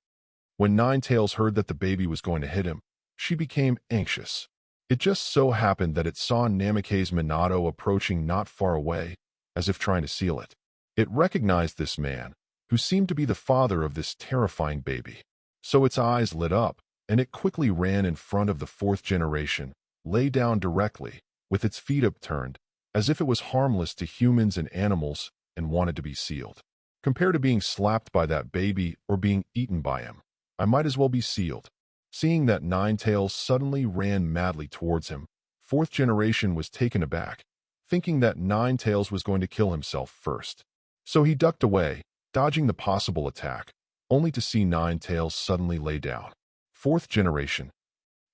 When Nine Tails heard that the baby was going to hit him, she became anxious. It just so happened that it saw Namake's Minato approaching not far away, as if trying to seal it. It recognized this man, who seemed to be the father of this terrifying baby. So its eyes lit up, and it quickly ran in front of the fourth generation, lay down directly, with its feet upturned, as if it was harmless to humans and animals and wanted to be sealed. Compared to being slapped by that baby or being eaten by him, I might as well be sealed. Seeing that Nine Tails suddenly ran madly towards him, fourth generation was taken aback, thinking that Nine Tails was going to kill himself first. So he ducked away, dodging the possible attack, only to see Nine Tails suddenly lay down. Fourth generation.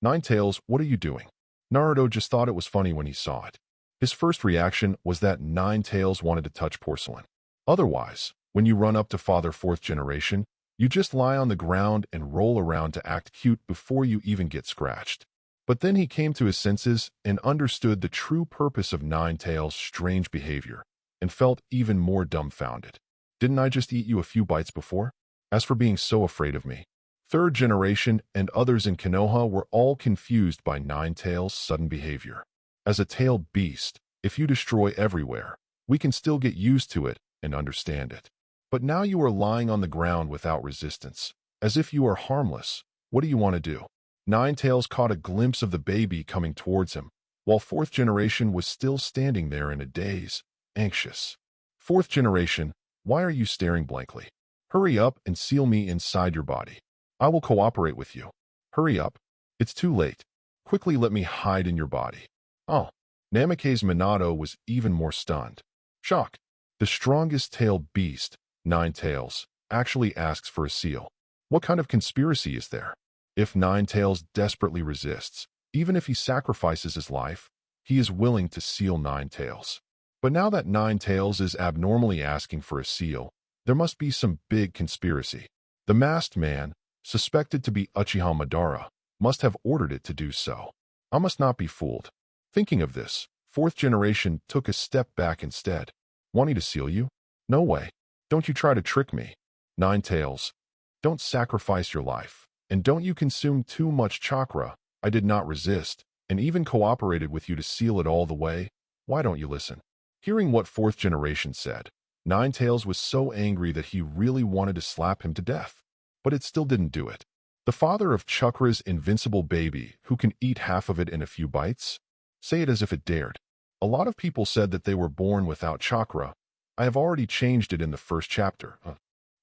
Nine Tails, what are you doing? Naruto just thought it was funny when he saw it. His first reaction was that Nine Tails wanted to touch porcelain. Otherwise, when you run up to Father Fourth Generation, you just lie on the ground and roll around to act cute before you even get scratched. But then he came to his senses and understood the true purpose of Nine Tails' strange behavior, and felt even more dumbfounded. Didn't I just eat you a few bites before? As for being so afraid of me, third generation and others in Konoha were all confused by Nine Tails' sudden behavior. As a tailed beast, if you destroy everywhere, we can still get used to it and understand it. But now you are lying on the ground without resistance, as if you are harmless. What do you want to do? Nine Tails caught a glimpse of the baby coming towards him, while fourth generation was still standing there in a daze, anxious. Fourth generation, why are you staring blankly? Hurry up and seal me inside your body. I will cooperate with you. Hurry up. It's too late. Quickly let me hide in your body. Oh. Namake's Minato was even more stunned. Shock. The strongest tailed beast, Nine Tails, actually asks for a seal. What kind of conspiracy is there? If Nine Tails desperately resists, even if he sacrifices his life, he is willing to seal Nine Tails. But now that Nine Tails is abnormally asking for a seal, there must be some big conspiracy. The masked man, suspected to be Uchiha Madara, must have ordered it to do so. I must not be fooled. Thinking of this, fourth generation took a step back instead. Wanting to seal you? No way. Don't you try to trick me. Nine Tails. Don't sacrifice your life. And don't you consume too much chakra. I did not resist, and even cooperated with you to seal it all the way. Why don't you listen? Hearing what fourth generation said, Nine Tails was so angry that he really wanted to slap him to death. But it still didn't do it. The father of Chakra's invincible baby, who can eat half of it in a few bites? Say it as if it dared. A lot of people said that they were born without chakra. I have already changed it in the first chapter.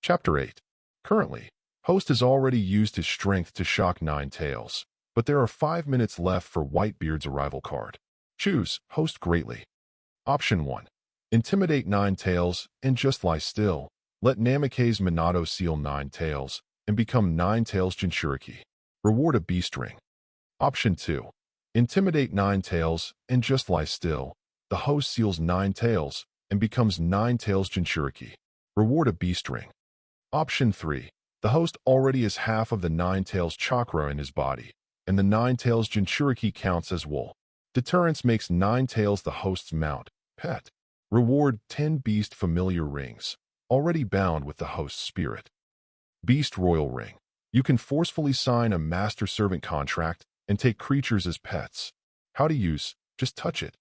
Chapter 8. Currently, Host has already used his strength to shock Nine Tails, but there are 5 minutes left for Whitebeard's arrival card. Choose Host greatly. Option 1. Intimidate Nine Tails and just lie still. Let Namake's Minato seal Nine Tails and become Nine Tails Jinchuriki. Reward a beast ring. Option 2. Intimidate Nine Tails and just lie still. The host seals Nine Tails and becomes Nine Tails Jinchuriki. Reward a beast ring. Option 3. The host already has half of the Nine Tails chakra in his body, and the Nine Tails Jinchuriki counts as wool. Deterrence makes Nine Tails the host's mount, pet. Reward 10 beast familiar rings, already bound with the host's spirit. Beast Royal Ring. You can forcefully sign a master-servant contract and take creatures as pets. How to use? Just touch it.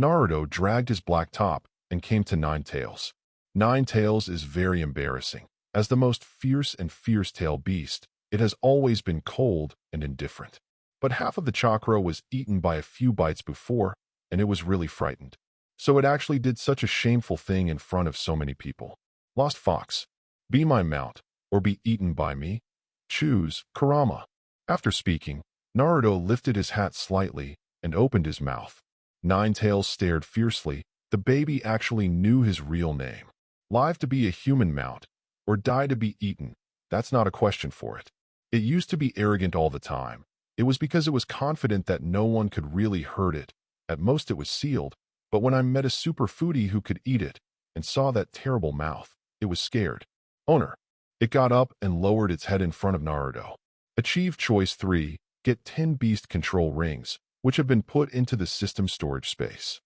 Naruto dragged his black top and came to Nine Tails. Nine Tails is very embarrassing. As the most fierce and fierce-tailed beast, it has always been cold and indifferent. But half of the chakra was eaten by a few bites before, and it was really frightened. So it actually did such a shameful thing in front of so many people. Lost Fox. Be my mount, or be eaten by me? Choose, Kurama. After speaking, Naruto lifted his hat slightly and opened his mouth. Ninetales stared fiercely. The baby actually knew his real name. Live to be a human mount, or die to be eaten, that's not a question for it. It used to be arrogant all the time. It was because it was confident that no one could really hurt it. At most it was sealed, but when I met a super foodie who could eat it and saw that terrible mouth, it was scared. Owner. It got up and lowered its head in front of Naruto. Achieve Choice 3, get 10 Beast Control Rings, which have been put into the system storage space.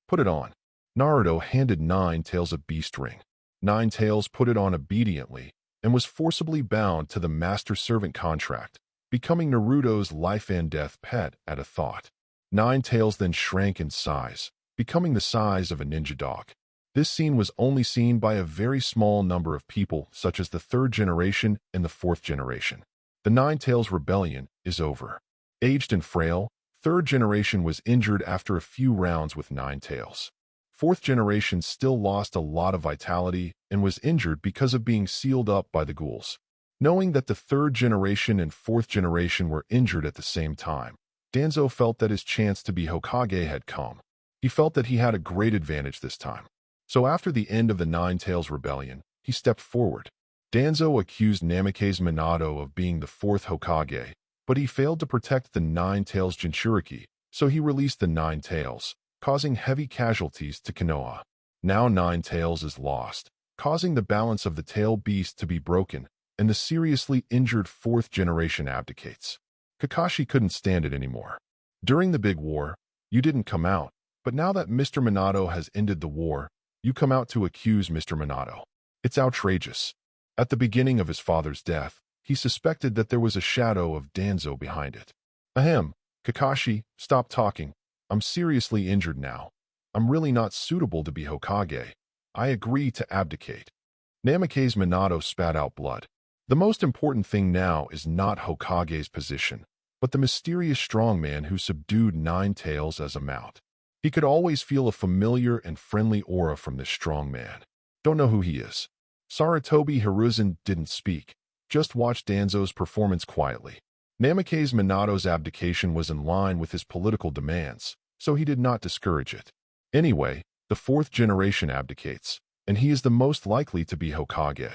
Put it on. Naruto handed Ninetales a beast ring. Ninetales put it on obediently and was forcibly bound to the master-servant contract, becoming Naruto's life and death pet at a thought. Ninetales then shrank in size, becoming the size of a ninja dog. This scene was only seen by a very small number of people, such as the 3rd generation and the 4th generation. The Ninetales rebellion is over. Aged and frail, 3rd generation was injured after a few rounds with Ninetales. 4th generation still lost a lot of vitality and was injured because of being sealed up by the ghouls. Knowing that the 3rd generation and 4th generation were injured at the same time, Danzo felt that his chance to be Hokage had come. He felt that he had a great advantage this time. So after the end of the Ninetales rebellion, he stepped forward. Danzo accused Namake's Minato of being the 4th Hokage, but he failed to protect the Ninetales Jinchuriki, so he released the Ninetales, causing heavy casualties to Konoha. Now Ninetales is lost, causing the balance of the tail beast to be broken, and the seriously injured 4th generation abdicates. Kakashi couldn't stand it anymore. During the big war, you didn't come out, but now that Mr. Minato has ended the war, you come out to accuse Mr. Minato. It's outrageous. At the beginning of his father's death, he suspected that there was a shadow of Danzo behind it. Ahem, Kakashi, stop talking. I'm seriously injured now. I'm really not suitable to be Hokage. I agree to abdicate. Namake's Minato spat out blood. The most important thing now is not Hokage's position, but the mysterious strongman who subdued Ninetales as a mount. He could always feel a familiar and friendly aura from this strong man. Don't know who he is. Sarutobi Hiruzen didn't speak, just watched Danzo's performance quietly. Namake's Minato's abdication was in line with his political demands, so he did not discourage it. Anyway, the 4th generation abdicates, and he is the most likely to be Hokage.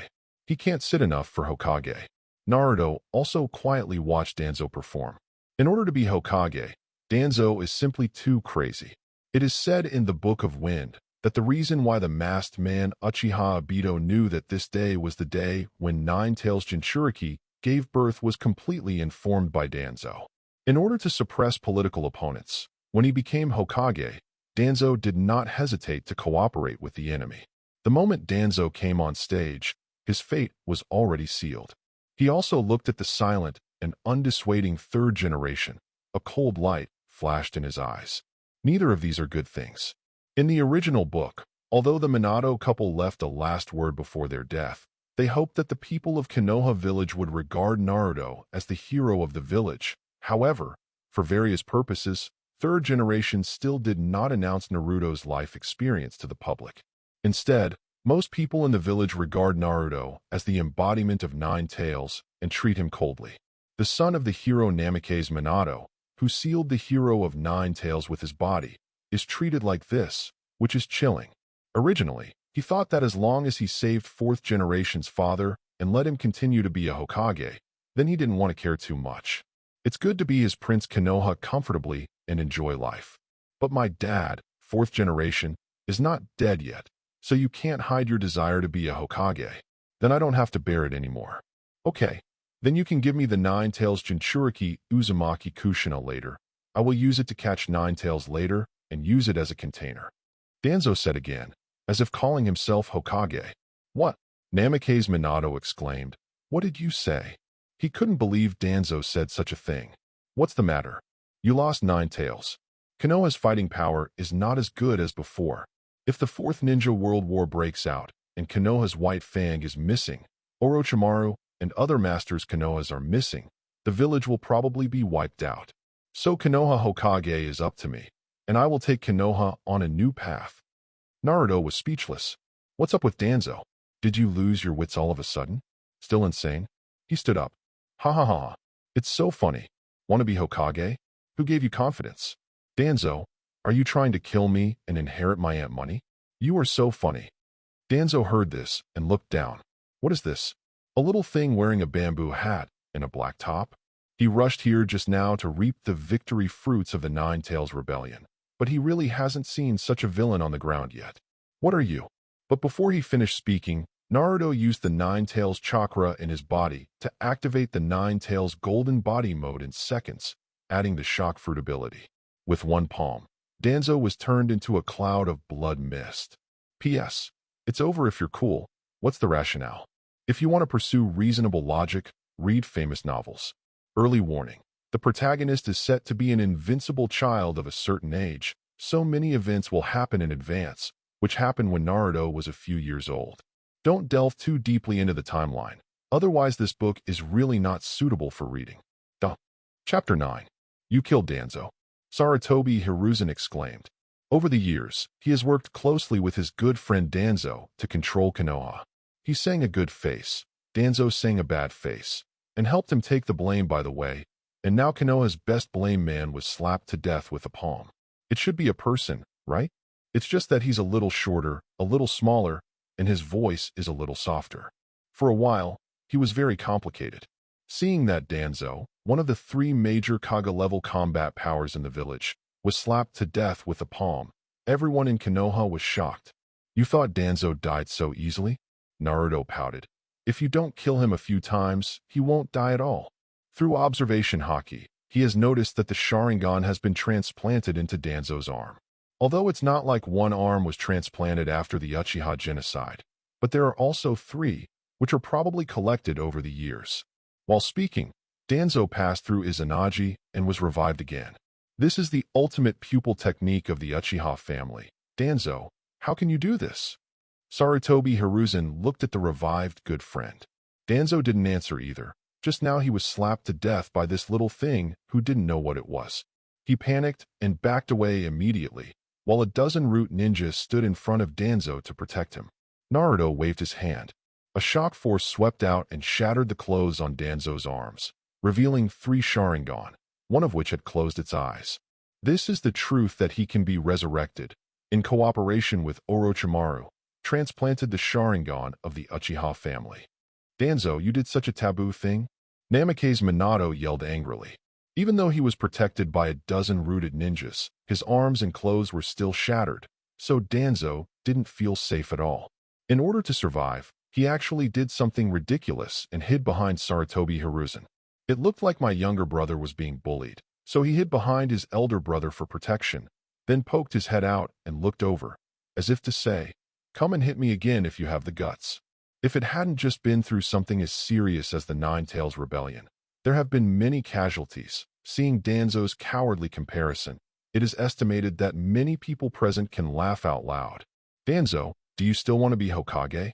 He can't sit enough for Hokage. Naruto also quietly watched Danzo perform. In order to be Hokage, Danzo is simply too crazy. It is said in the Book of Wind that the reason why the masked man Uchiha Obito knew that this day was the day when Ninetales Jinchuriki gave birth was completely informed by Danzo. In order to suppress political opponents, when he became Hokage, Danzo did not hesitate to cooperate with the enemy. The moment Danzo came on stage, his fate was already sealed. He also looked at the silent and undissuading 3rd generation. A cold light flashed in his eyes. Neither of these are good things. In the original book, although the Minato couple left a last word before their death, they hoped that the people of Konoha village would regard Naruto as the hero of the village. However, for various purposes, 3rd generation still did not announce Naruto's life experience to the public. Instead, most people in the village regard Naruto as the embodiment of Ninetales and treat him coldly. The son of the hero Namake's Minato, who sealed the hero of Ninetales with his body, is treated like this, which is chilling. Originally, he thought that as long as he saved 4th generation's father and let him continue to be a Hokage, then he didn't want to care too much. It's good to be his Prince Konoha comfortably and enjoy life. But my dad, 4th generation, is not dead yet, so you can't hide your desire to be a Hokage. Then I don't have to bear it anymore. Okay, then you can give me the Ninetales Jinchuriki Uzumaki Kushina later. I will use it to catch Ninetales later and use it as a container. Danzo said again, as if calling himself Hokage. What? Namake's Minato exclaimed. What did you say? He couldn't believe Danzo said such a thing. What's the matter? You lost Ninetales. Konoha's fighting power is not as good as before. If the 4th Ninja World War breaks out and Konoha's White Fang is missing, Orochimaru and other masters Konohas are missing, the village will probably be wiped out. So Konoha Hokage is up to me, and I will take Konoha on a new path. Naruto was speechless. What's up with Danzo? Did you lose your wits all of a sudden? Still insane? He stood up. Ha ha ha ha. It's so funny. Want to be Hokage? Who gave you confidence? Danzo, are you trying to kill me and inherit my aunt money? You are so funny. Danzo heard this and looked down. What is this? A little thing wearing a bamboo hat and a black top? He rushed here just now to reap the victory fruits of the Nine Tails Rebellion, but he really hasn't seen such a villain on the ground yet. What are you? But before he finished speaking, Naruto used the Nine Tails chakra in his body to activate the Nine Tails Golden Body mode in seconds, adding the shock fruit ability. With one palm, Danzo was turned into a cloud of blood mist. P.S. It's over if you're cool. What's the rationale? If you want to pursue reasonable logic, read famous novels. Early warning. The protagonist is set to be an invincible child of a certain age, so many events will happen in advance, which happened when Naruto was a few years old. Don't delve too deeply into the timeline, otherwise this book is really not suitable for reading. Chapter 9. You killed Danzo. Sarutobi Hiruzen exclaimed. Over the years, he has worked closely with his good friend Danzo to control Konoha. He sang a good face, Danzo sang a bad face, and helped him take the blame by the way, and now Konoha's best blame man was slapped to death with a palm. It should be a person, right? It's just that he's a little shorter, a little smaller, and his voice is a little softer. For a while, he was very complicated. Seeing that Danzo, one of the 3 major Kaga-level combat powers in the village, was slapped to death with a palm, everyone in Konoha was shocked. You thought Danzo died so easily? Naruto pouted. If you don't kill him a few times, he won't die at all. Through observation haki, he has noticed that the Sharingan has been transplanted into Danzo's arm. Although it's not like one arm was transplanted after the Uchiha genocide, but there are also 3, which are probably collected over the years. While speaking, Danzo passed through Izanagi and was revived again. This is the ultimate pupil technique of the Uchiha family. Danzo, how can you do this? Sarutobi Hiruzen looked at the revived good friend. Danzo didn't answer either. Just now he was slapped to death by this little thing who didn't know what it was. He panicked and backed away immediately, while a dozen root ninjas stood in front of Danzo to protect him. Naruto waved his hand. A shock force swept out and shattered the clothes on Danzo's arms, revealing 3 Sharingan, one of which had closed its eyes. This is the truth that he can be resurrected. In cooperation with Orochimaru, transplanted the Sharingan of the Uchiha family. Danzo, you did such a taboo thing? Namake's Minato yelled angrily. Even though he was protected by a dozen rooted ninjas, his arms and clothes were still shattered, so Danzo didn't feel safe at all. In order to survive, he actually did something ridiculous and hid behind Sarutobi Hiruzen. It looked like my younger brother was being bullied, so he hid behind his elder brother for protection, then poked his head out and looked over, as if to say, "Come and hit me again if you have the guts." If it hadn't just been through something as serious as the Nine Tails Rebellion, there have been many casualties. Seeing Danzo's cowardly comparison, it is estimated that many people present can laugh out loud. Danzo, do you still want to be Hokage?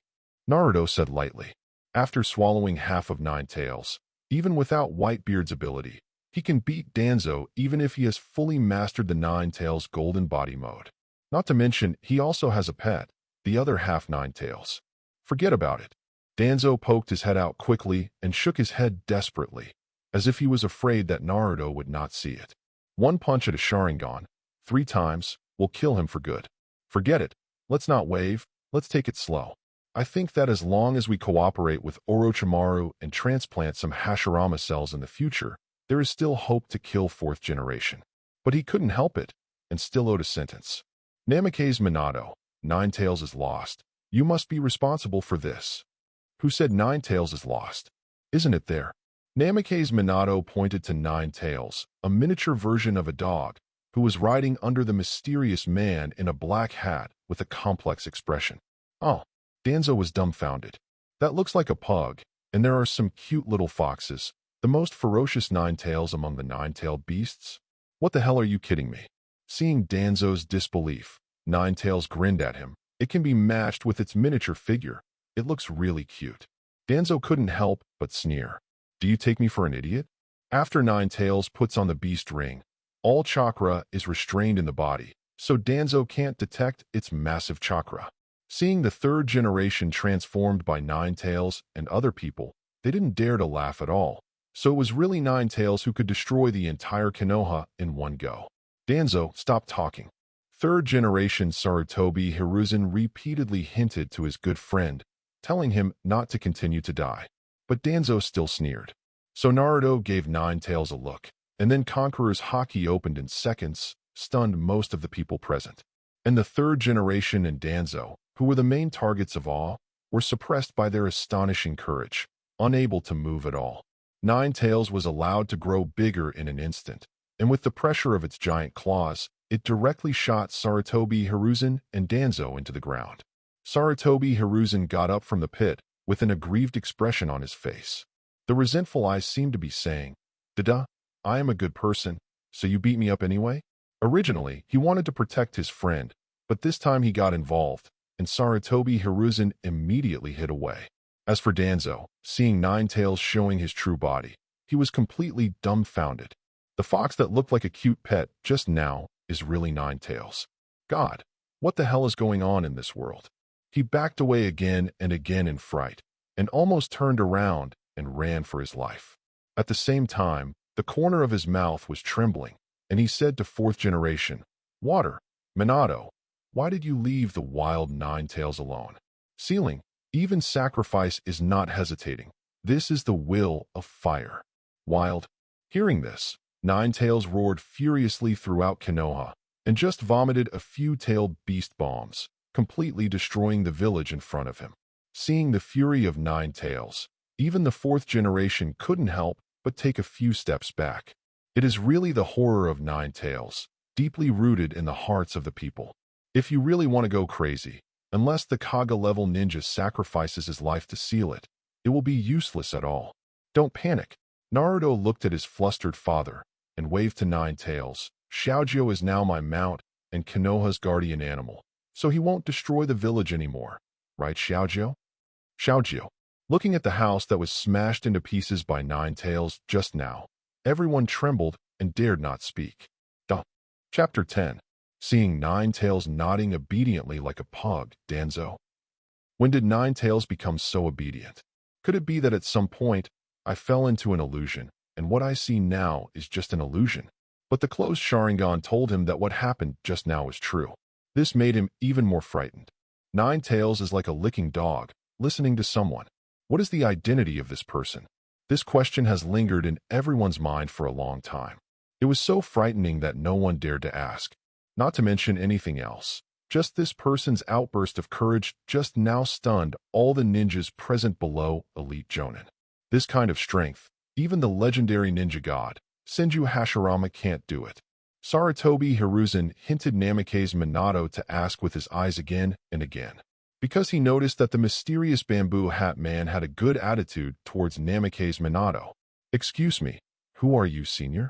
Naruto said lightly. After swallowing half of Nine Tails, even without Whitebeard's ability, he can beat Danzo even if he has fully mastered the Nine Tails Golden Body mode. Not to mention, he also has a pet, the other half Nine Tails. Forget about it. Danzo poked his head out quickly and shook his head desperately, as if he was afraid that Naruto would not see it. One punch at a Sharingan, 3 times, will kill him for good. Forget it. Let's not wave, let's take it slow. I think that as long as we cooperate with Orochimaru and transplant some Hashirama cells in the future, there is still hope to kill 4th generation. But he couldn't help it, and still owed a sentence. Namake's Minato, Nine Tails is lost. You must be responsible for this. Who said Nine Tails is lost? Isn't it there? Namake's Minato pointed to Nine Tails, a miniature version of a dog, who was riding under the mysterious man in a black hat with a complex expression. Oh, Danzo was dumbfounded. That looks like a pug, and there are some cute little foxes, the most ferocious Nine Tails among the nine-tailed beasts. What the hell are you kidding me? Seeing Danzo's disbelief, Nine Tails grinned at him. It can be matched with its miniature figure. It looks really cute. Danzo couldn't help but sneer. Do you take me for an idiot? After Nine Tails puts on the beast ring, all chakra is restrained in the body, so Danzo can't detect its massive chakra. Seeing the third generation transformed by Ninetales and other people, they didn't dare to laugh at all. So it was really Ninetales who could destroy the entire Konoha in one go. Danzo, stop talking. Third generation Sarutobi Hiruzen repeatedly hinted to his good friend, telling him not to continue to die. But Danzo still sneered. So Naruto gave Ninetales a look, and then Conqueror's Haki opened in seconds, stunned most of the people present. And the third generation and Danzo, who were the main targets of awe, were suppressed by their astonishing courage, unable to move at all. Ninetales was allowed to grow bigger in an instant, and with the pressure of its giant claws, it directly shot Sarutobi Hiruzen and Danzo into the ground. Sarutobi Hiruzen got up from the pit, with an aggrieved expression on his face. The resentful eyes seemed to be saying, "Dada, I am a good person, so you beat me up anyway?" Originally, he wanted to protect his friend, but this time he got involved, and Sarutobi Hiruzen immediately hid away. As for Danzo, seeing Ninetales showing his true body, he was completely dumbfounded. The fox that looked like a cute pet just now is really Ninetales. God, what the hell is going on in this world? He backed away again and again in fright, and almost turned around and ran for his life. At the same time, the corner of his mouth was trembling, and he said to fourth generation, "Water, Minato, why did you leave the wild Ninetales alone? Sealing, even sacrifice is not hesitating. This is the will of fire." Wild. Hearing this, Ninetales roared furiously throughout Konoha, and just vomited a few tailed beast bombs, completely destroying the village in front of him. Seeing the fury of Ninetales, even the fourth generation couldn't help but take a few steps back. It is really the horror of Ninetales, deeply rooted in the hearts of the people. If you really want to go crazy, unless the Kaga-level ninja sacrifices his life to seal it, it will be useless at all. Don't panic. Naruto looked at his flustered father and waved to Ninetales. "Xiaojio is now my mount and Konoha's guardian animal, so he won't destroy the village anymore. Right, Xiaojio?" Xiaojio. Looking at the house that was smashed into pieces by Ninetales just now, everyone trembled and dared not speak. Chapter 10. Seeing Ninetales nodding obediently like a pug, Danzo. When did Ninetales become so obedient? Could it be that at some point, I fell into an illusion, and what I see now is just an illusion? But the closed Sharingan told him that what happened just now was true. This made him even more frightened. Ninetales is like a licking dog, listening to someone. What is the identity of this person? This question has lingered in everyone's mind for a long time. It was so frightening that no one dared to ask. Not to mention anything else. Just this person's outburst of courage just now stunned all the ninjas present below Elite Jonin. This kind of strength, even the legendary ninja god, Senju Hashirama can't do it. Sarutobi Hiruzen hinted Namake's Minato to ask with his eyes again and again, because he noticed that the mysterious bamboo hat man had a good attitude towards Namake's Minato. "Excuse me, who are you, senior?"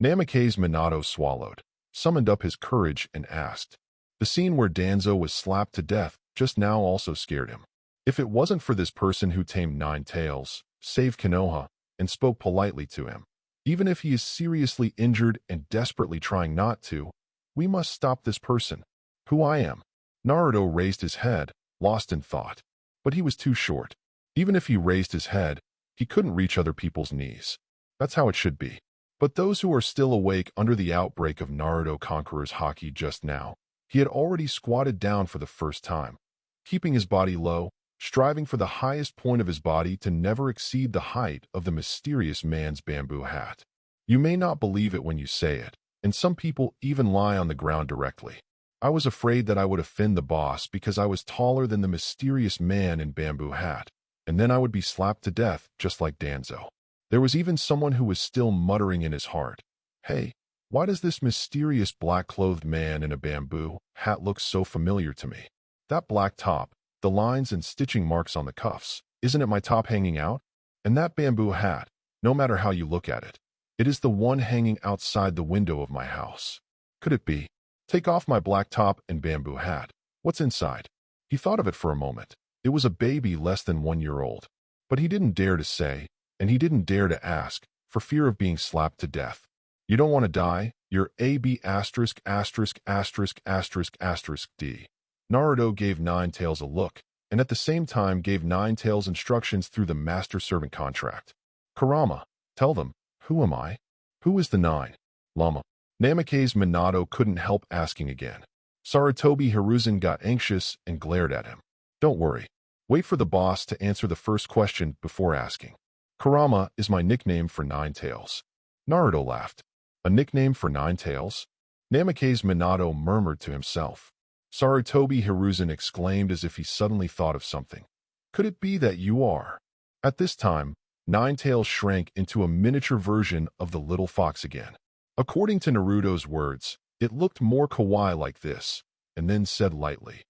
Namake's Minato swallowed, summoned up his courage, and asked. The scene where Danzo was slapped to death just now also scared him. If it wasn't for this person who tamed Ninetales, saved Konoha, and spoke politely to him, even if he is seriously injured and desperately trying not to, we must stop this person. Who I am? Naruto raised his head, lost in thought. But he was too short. Even if he raised his head, he couldn't reach other people's knees. That's how it should be. But those who are still awake under the outbreak of Naruto Conqueror's Haki just now, he had already squatted down for the first time, keeping his body low, striving for the highest point of his body to never exceed the height of the mysterious man's bamboo hat. You may not believe it when you say it, and some people even lie on the ground directly. I was afraid that I would offend the boss because I was taller than the mysterious man in bamboo hat, and then I would be slapped to death just like Danzo. There was even someone who was still muttering in his heart, "Hey, why does this mysterious black-clothed man in a bamboo hat look so familiar to me? That black top, the lines and stitching marks on the cuffs, isn't it my top hanging out? And that bamboo hat, no matter how you look at it, it is the one hanging outside the window of my house. Could it be? Take off my black top and bamboo hat. What's inside?" He thought of it for a moment. It was a baby less than 1 year old. But he didn't dare to say, and he didn't dare to ask, for fear of being slapped to death. "You don't want to die, Your AB asterisk asterisk asterisk asterisk asterisk D. Naruto gave Ninetales a look, and at the same time gave Ninetales instructions through the master-servant contract. Kurama, tell them, who am I? Who is the Nine? Lama. Namikaze Minato couldn't help asking again. Sarutobi Hiruzen got anxious and glared at him. Don't worry. Wait for the boss to answer the first question before asking. Kurama is my nickname for Ninetales. Naruto laughed. A nickname for Ninetales? Namikaze Minato murmured to himself. Sarutobi Hiruzen exclaimed as if he suddenly thought of something. Could it be that you are? At this time, Ninetales shrank into a miniature version of the little fox again. According to Naruto's words, it looked more kawaii like this, and then said lightly,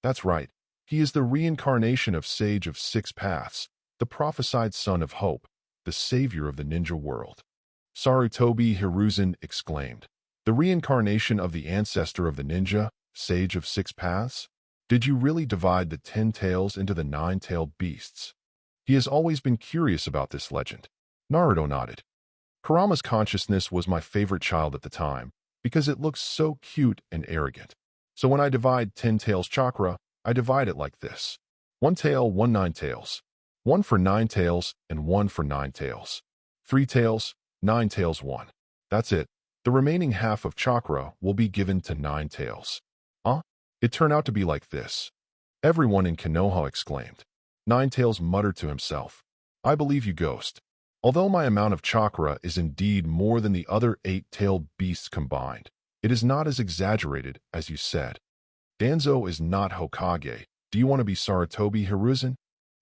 "That's right. He is the reincarnation of Sage of Six Paths, the prophesied son of hope, the savior of the ninja world." Sarutobi Hiruzen exclaimed, "The reincarnation of the ancestor of the ninja, Sage of Six Paths? Did you really divide the 10 tails into the 9-tailed beasts?" He has always been curious about this legend. Naruto nodded. Kurama's consciousness was my favorite child at the time, because it looks so cute and arrogant. So when I divide 10 tails chakra, I divide it like this. 1 tail, 1 9 tails. 1 for 9 tails, and 1 for 9 tails. 3 tails, 9 tails 1. That's it. The remaining half of chakra will be given to 9 tails. It turned out to be like this. Everyone in Konoha exclaimed. Ninetales muttered to himself, "I believe you, Ghost. Although my amount of chakra is indeed more than the other 8-tailed beasts combined, it is not as exaggerated as you said. Danzo is not Hokage. Do you want to be Sarutobi Hiruzen?"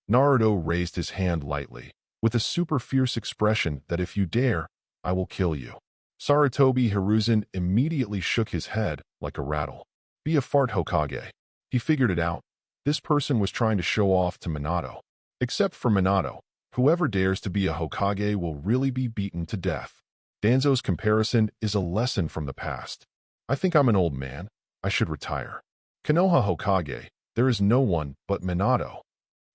Naruto raised his hand lightly, with a super fierce expression that if you dare, I will kill you. Sarutobi Hiruzen immediately shook his head like a rattle. Be a fart, Hokage. He figured it out. This person was trying to show off to Minato. Except for Minato, whoever dares to be a Hokage will really be beaten to death. Danzo's comparison is a lesson from the past. I think I'm an old man. I should retire. Konoha Hokage, there is no one but Minato.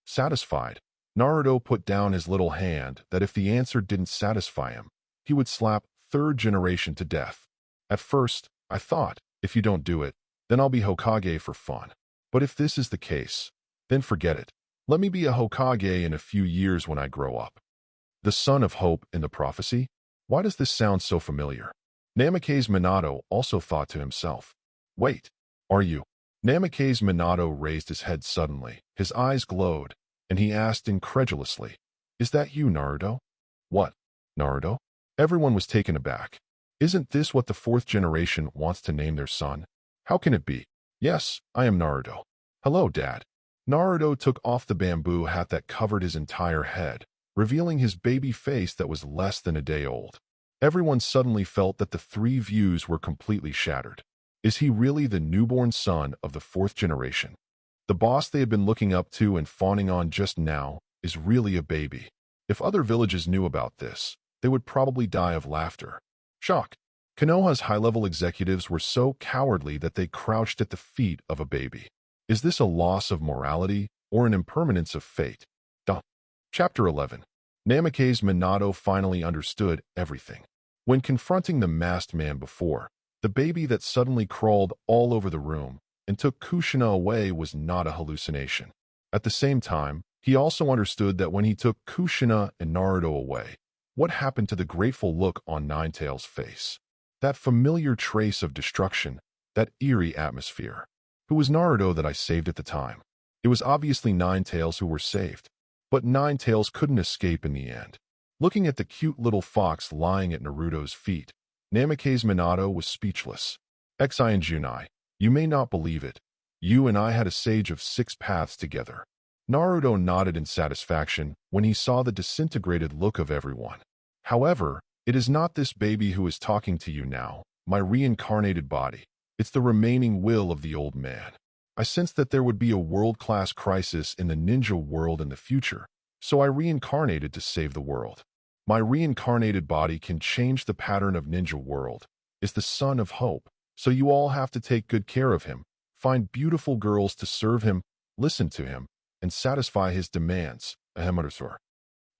Satisfied, Naruto put down his little hand that if the answer didn't satisfy him, he would slap third generation to death. At first, I thought, if you don't do it, then I'll be Hokage for fun. But if this is the case, then forget it. Let me be a Hokage in a few years when I grow up. The son of hope in the prophecy? Why does this sound so familiar? Namikaze Minato also thought to himself. Wait, are you? Namikaze Minato raised his head suddenly. His eyes glowed, and he asked incredulously, "Is that you, Naruto?" What, Naruto? Everyone was taken aback. Isn't this what the 4th generation wants to name their son? How can it be? Yes, I am Naruto. Hello, Dad. Naruto took off the bamboo hat that covered his entire head, revealing his baby face that was less than a day old. Everyone suddenly felt that the 3 views were completely shattered. Is he really the newborn son of the 4th generation? The boss they had been looking up to and fawning on just now is really a baby. If other villages knew about this, they would probably die of laughter. Shock. Konoha's high-level executives were so cowardly that they crouched at the feet of a baby. Is this a loss of morality or an impermanence of fate? Chapter 11. Namikaze Minato finally understood everything. When confronting the masked man before, the baby that suddenly crawled all over the room and took Kushina away was not a hallucination. At the same time, he also understood that when he took Kushina and Naruto away, what happened to the grateful look on Ninetales' face? That familiar trace of destruction, that eerie atmosphere. Who was Naruto that I saved at the time? It was obviously Ninetales who were saved. But Ninetales couldn't escape in the end. Looking at the cute little fox lying at Naruto's feet, Namikaze Minato was speechless. Xi and Junai, you may not believe it. You and I had a Sage of 6 Paths together. Naruto nodded in satisfaction when he saw the disintegrated look of everyone. However, it is not this baby who is talking to you now, my reincarnated body. It's the remaining will of the old man. I sensed that there would be a world-class crisis in the ninja world in the future, so I reincarnated to save the world. My reincarnated body can change the pattern of ninja world. Is the son of hope, so you all have to take good care of him, find beautiful girls to serve him, listen to him, and satisfy his demands.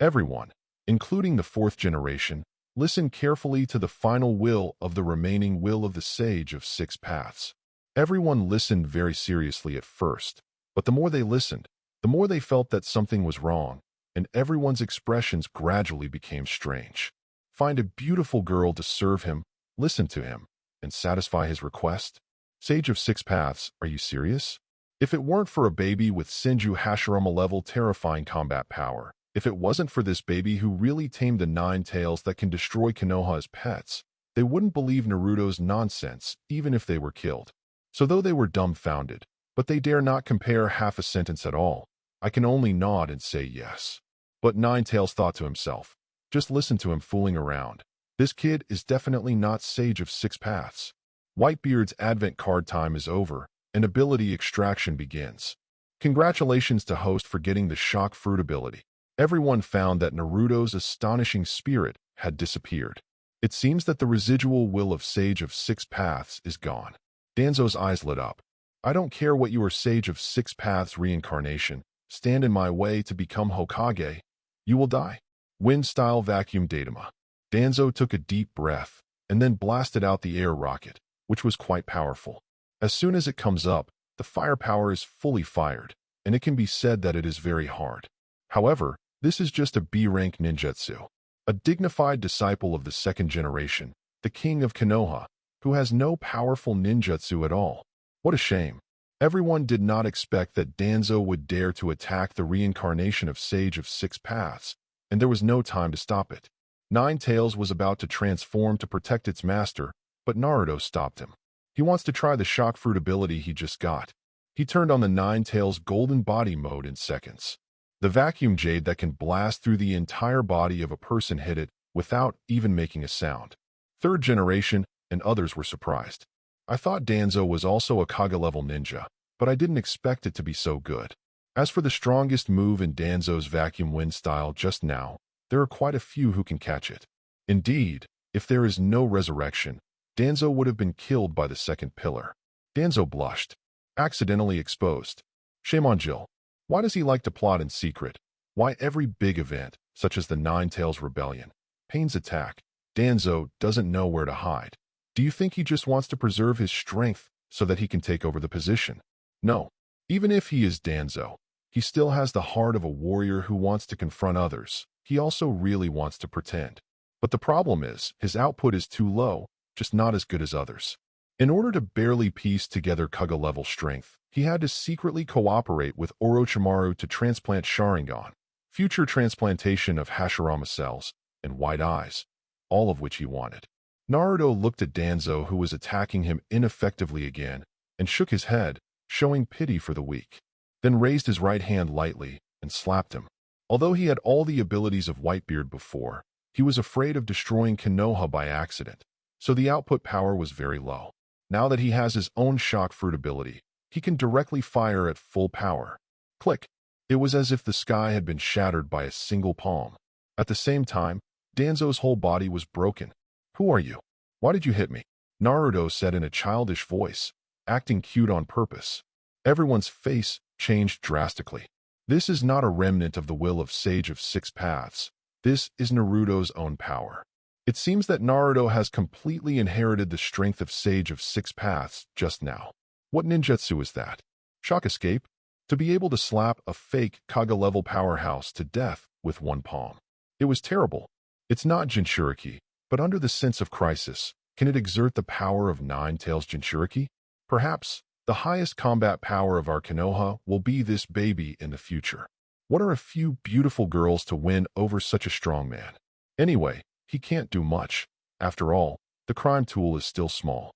Everyone, including the 4th generation, Listen carefully to the final will of the remaining will of the Sage of Six Paths. Everyone listened very seriously at first, but the more they listened, the more they felt that something was wrong, and everyone's expressions gradually became strange. Find a beautiful girl to serve him, listen to him, and satisfy his request? Sage of Six Paths, are you serious? If it weren't for a baby with Senju Hashirama-level terrifying combat power, if it wasn't for this baby who really tamed the nine tails that can destroy Konoha as pets, they wouldn't believe Naruto's nonsense, even if they were killed. So though they were dumbfounded, but they dare not compare half a sentence at all, I can only nod and say yes. But Nine Tails thought to himself, just listen to him fooling around. This kid is definitely not Sage of Six Paths. Whitebeard's Advent Card time is over, and ability extraction begins. Congratulations to host for getting the Shock Fruit ability. Everyone found that Naruto's astonishing spirit had disappeared. It seems that the residual will of Sage of Six Paths is gone. Danzo's eyes lit up. I don't care what your Sage of Six Paths reincarnation, stand in my way to become Hokage. You will die. Wind-style vacuum datama. Danzo took a deep breath, and then blasted out the air rocket, which was quite powerful. As soon as it comes up, the firepower is fully fired, and it can be said that it is very hard. However, this is just a B-rank ninjutsu. A dignified disciple of the second generation, the king of Konoha, who has no powerful ninjutsu at all. What a shame. Everyone did not expect that Danzo would dare to attack the reincarnation of Sage of Six Paths, and there was no time to stop it. Nine Tails was about to transform to protect its master, but Naruto stopped him. He wants to try the Shock Fruit ability he just got. He turned on the Nine Tails Golden Body mode in seconds. The vacuum jade that can blast through the entire body of a person hit it without even making a sound. Third generation, and others were surprised. I thought Danzo was also a Kage-level ninja, but I didn't expect it to be so good. As for the strongest move in Danzo's vacuum wind style just now, there are quite a few who can catch it. Indeed, if there is no resurrection, Danzo would have been killed by the second pillar. Danzo blushed. Accidentally exposed. Shame on Jill. Why does he like to plot in secret? Why every big event, such as the Nine Tails Rebellion, Pain's attack, Danzo doesn't know where to hide? Do you think he just wants to preserve his strength so that he can take over the position? No. Even if he is Danzo, he still has the heart of a warrior who wants to confront others. He also really wants to pretend. But the problem is, his output is too low, just not as good as others. In order to barely piece together Kage-level strength, he had to secretly cooperate with Orochimaru to transplant Sharingan, future transplantation of Hashirama cells, and white eyes, all of which he wanted. Naruto looked at Danzo, who was attacking him ineffectively again, and shook his head, showing pity for the weak. Then raised his right hand lightly and slapped him. Although he had all the abilities of Whitebeard before, he was afraid of destroying Konoha by accident, so the output power was very low. Now that he has his own Shock Fruit ability, he can directly fire at full power. Click! It was as if the sky had been shattered by a single palm. At the same time, Danzo's whole body was broken. Who are you? Why did you hit me? Naruto said in a childish voice, acting cute on purpose. Everyone's face changed drastically. This is not a remnant of the will of Sage of Six Paths. This is Naruto's own power. It seems that Naruto has completely inherited the strength of Sage of Six Paths just now. What ninjutsu is that? Shock escape? To be able to slap a fake Kage-level powerhouse to death with one palm. It was terrible. It's not Jinchuriki, but under the sense of crisis, can it exert the power of Nine Tails Jinchuriki? Perhaps the highest combat power of our Konoha will be this baby in the future. What are a few beautiful girls to win over such a strong man? Anyway, he can't do much. After all, the crime tool is still small.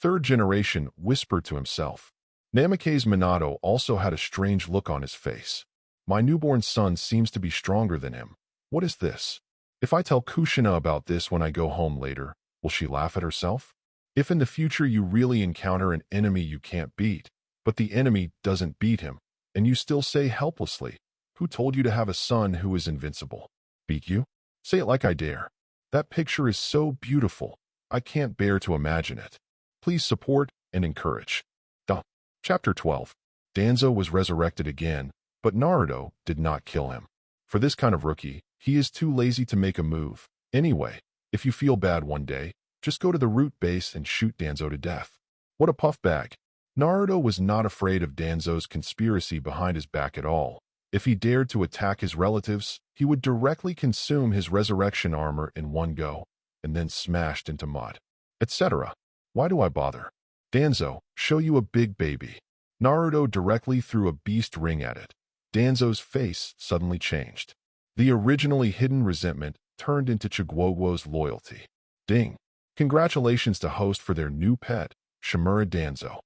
Third generation whispered to himself. Namake's Minato also had a strange look on his face. My newborn son seems to be stronger than him. What is this? If I tell Kushina about this when I go home later, will she laugh at herself? If in the future you really encounter an enemy you can't beat, but the enemy doesn't beat him, and you still say helplessly, who told you to have a son who is invincible? Beat you? Say it like I dare. That picture is so beautiful, I can't bear to imagine it. Please support and encourage. Chapter 12. Danzo was resurrected again, but Naruto did not kill him. For this kind of rookie, he is too lazy to make a move. Anyway, If you feel bad one day, just go to the root base and shoot Danzo to death. What a puff bag. Naruto was not afraid of Danzo's conspiracy behind his back at all. If he dared to attack his relatives, he would directly consume his resurrection armor in one go, and then smashed into mud, etc. Why do I bother? Danzo, show you a big baby. Naruto directly threw a beast ring at it. Danzo's face suddenly changed. The originally hidden resentment turned into Chiguoguo's loyalty. Ding! Congratulations to host for their new pet, Shimura Danzo.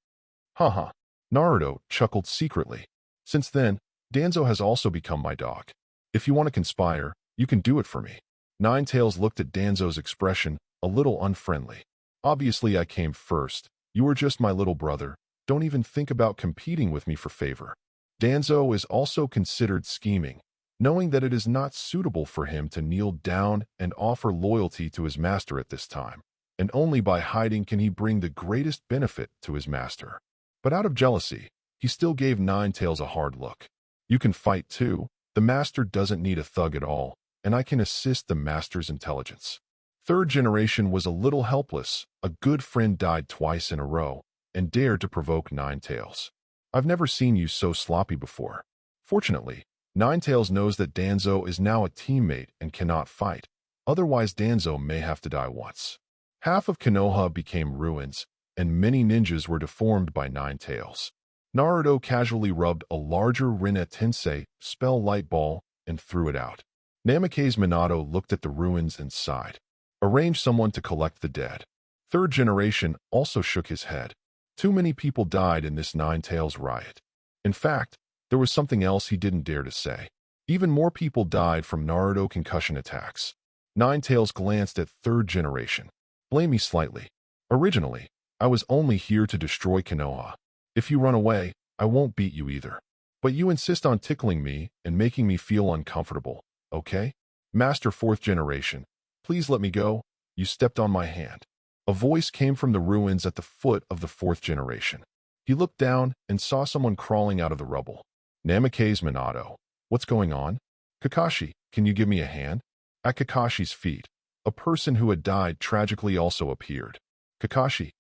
Haha. Naruto chuckled secretly. Since then, Danzo has also become my dog. If you want to conspire, you can do it for me. Ninetales looked at Danzo's expression, a little unfriendly. Obviously I came first. You are just my little brother. Don't even think about competing with me for favor. Danzo is also considered scheming, knowing that it is not suitable for him to kneel down and offer loyalty to his master at this time, and only by hiding can he bring the greatest benefit to his master. But out of jealousy, he still gave Ninetales a hard look. You can fight too. The master doesn't need a thug at all, and I can assist the master's intelligence. Third generation was a little helpless. A good friend died twice in a row and dared to provoke Ninetales. I've never seen you so sloppy before. Fortunately, Ninetales knows that Danzo is now a teammate and cannot fight. Otherwise, Danzo may have to die once. Half of Konoha became ruins, and many ninjas were deformed by Ninetales. Naruto casually rubbed a larger Rinne Tensei spell light ball and threw it out. Namake's Minato looked at the ruins and sighed. Arrange someone to collect the dead. Third generation also shook his head. Too many people died in this Ninetales riot. In fact, there was something else he didn't dare to say. Even more people died from Naruto concussion attacks. Ninetales glanced at third generation. Blame me slightly. Originally, I was only here to destroy Konoha. If you run away, I won't beat you either. But you insist on tickling me and making me feel uncomfortable, okay? Master fourth generation, please let me go. You stepped on my hand. A voice came from the ruins at the foot of the fourth generation. He looked down and saw someone crawling out of the rubble. Namake's Minato. What's going on? Kakashi, can you give me a hand? At Kakashi's feet, a person who had died tragically also appeared. Kakashi.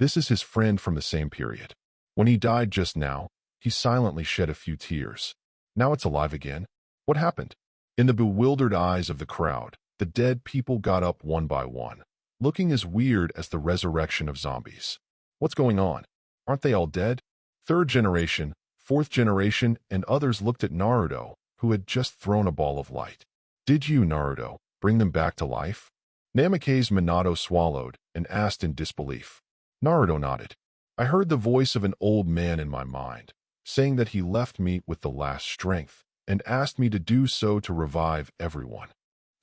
This is his friend from the same period. When he died just now, he silently shed a few tears. Now it's alive again. What happened? In the bewildered eyes of the crowd, the dead people got up one by one, looking as weird as the resurrection of zombies. What's going on? Aren't they all dead? Third generation, fourth generation, and others looked at Naruto, who had just thrown a ball of light. Did you, Naruto, bring them back to life? Namake's Minato swallowed and asked in disbelief. Naruto nodded. I heard the voice of an old man in my mind, saying that he left me with the last strength and asked me to do so to revive everyone.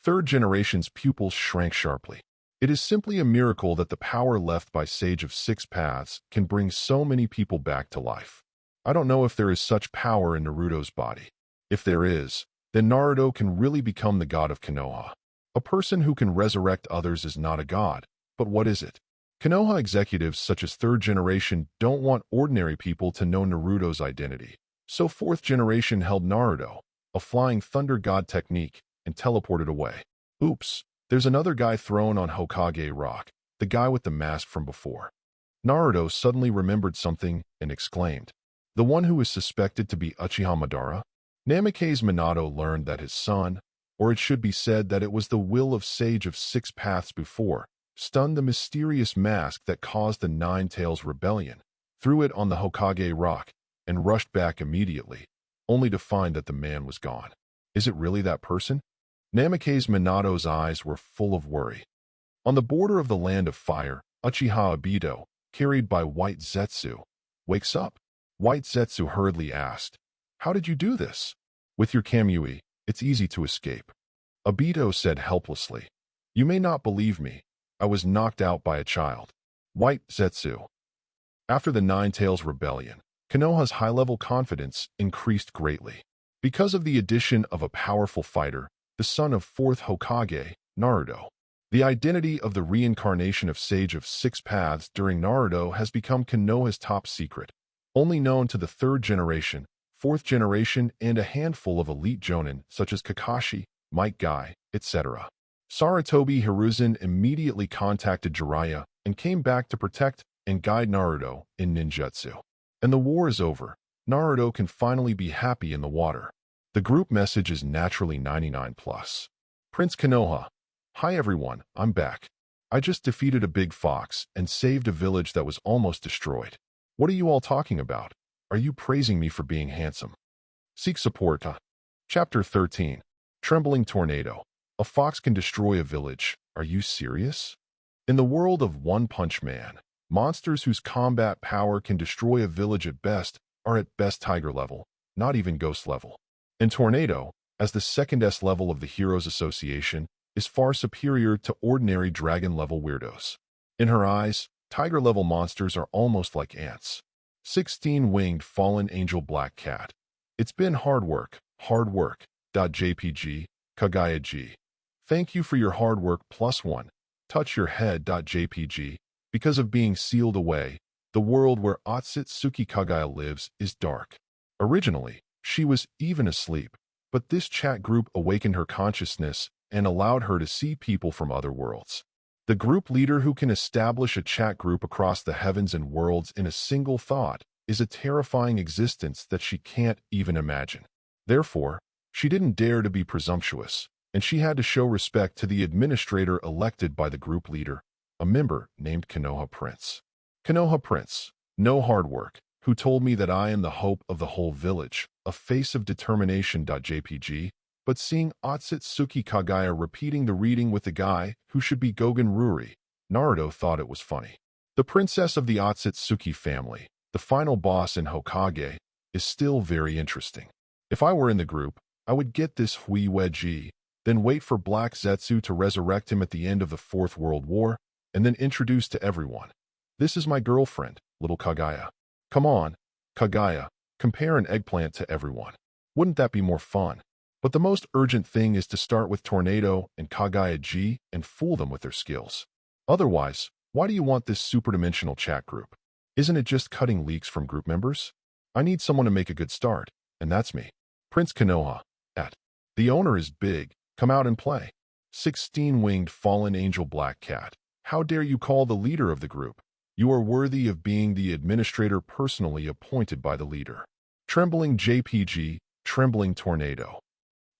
Third generation's pupils shrank sharply. It is simply a miracle that the power left by Sage of Six Paths can bring so many people back to life. I don't know if there is such power in Naruto's body. If there is, then Naruto can really become the god of Konoha. A person who can resurrect others is not a god, but what is it? Konoha executives such as third generation don't want ordinary people to know Naruto's identity. So fourth generation held Naruto, a flying thunder god technique, and teleported away. Oops, there's another guy thrown on Hokage Rock, the guy with the mask from before. Naruto suddenly remembered something and exclaimed, the one who is suspected to be Uchiha Madara? Namake's Minato learned that his son, or it should be said that it was the will of Sage of Six Paths before, stunned the mysterious mask that caused the Ninetales rebellion, threw it on the Hokage Rock, and rushed back immediately, only to find that the man was gone. Is it really that person? Namake's Minato's eyes were full of worry. On the border of the land of fire, Uchiha Obito, carried by White Zetsu, wakes up. White Zetsu hurriedly asked, how did you do this? With your Kamui, it's easy to escape. Obito said helplessly, you may not believe me. I was knocked out by a child. White Zetsu. After the Ninetales rebellion, Konoha's high-level confidence increased greatly. Because of the addition of a powerful fighter, the son of fourth Hokage, Naruto. The identity of the reincarnation of Sage of Six Paths during Naruto has become Konoha's top secret, only known to the third generation, fourth generation, and a handful of elite jonin such as Kakashi, Might Guy, etc. Sarutobi Hiruzen immediately contacted Jiraiya and came back to protect and guide Naruto in ninjutsu. And the war is over. Naruto can finally be happy in the water. The group message is naturally 99+. Prince Konoha. Hi everyone, I'm back. I just defeated a big fox and saved a village that was almost destroyed. What are you all talking about? Are you praising me for being handsome? Seek support. Chapter 13. Trembling Tornado. A fox can destroy a village. Are you serious? In the world of One Punch Man, monsters whose combat power can destroy a village at best are at best tiger level, not even ghost level. And Tornado, as the second S level of the Heroes Association, is far superior to ordinary dragon-level weirdos. In her eyes, tiger-level monsters are almost like ants. 16-winged fallen angel black cat. It's been hard work. JPG, Kagaya G. Thank you for your hard work +1. Touch your head. JPG. Because of being sealed away, the world where Akatsuki Kagaya lives is dark. Originally, she was even asleep, but this chat group awakened her consciousness and allowed her to see people from other worlds. The group leader who can establish a chat group across the heavens and worlds in a single thought is a terrifying existence that she can't even imagine. Therefore, she didn't dare to be presumptuous, and she had to show respect to the administrator elected by the group leader, a member named Konoha Prince. Konoha Prince, no hard work, who told me that I am the hope of the whole village, a face of determination. JPG, but seeing Akatsuki Kagaya repeating the reading with the guy who should be Gogen Ruri, Naruto thought it was funny. The princess of the Akatsuki family, the final boss in Hokage, is still very interesting. If I were in the group, I would get this Hui Wedgie, then wait for Black Zetsu to resurrect him at the end of the Fourth World War, and then introduce to everyone. This is my girlfriend, little Kagaya. Come on, Kagaya, compare an eggplant to everyone. Wouldn't that be more fun? But the most urgent thing is to start with Tornado and Kagaya G and fool them with their skills. Otherwise, why do you want this superdimensional chat group? Isn't it just cutting leaks from group members? I need someone to make a good start, and that's me. Prince Konoha. The owner is big. Come out and play. 16-winged fallen angel black cat. How dare you call the leader of the group? You are worthy of being the administrator personally appointed by the leader. Trembling JPG, trembling tornado.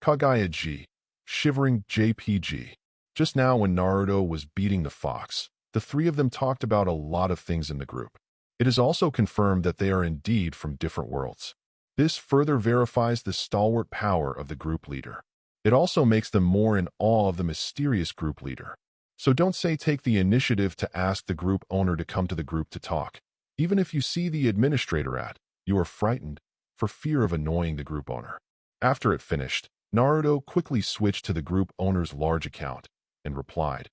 Kagaya G, shivering JPG. Just now when Naruto was beating the fox, the three of them talked about a lot of things in the group. It is also confirmed that they are indeed from different worlds. This further verifies the stalwart power of the group leader. It also makes them more in awe of the mysterious group leader. So don't say take the initiative to ask the group owner to come to the group to talk. Even if you see the administrator you are frightened for fear of annoying the group owner. After it finished, Naruto quickly switched to the group owner's large account and replied,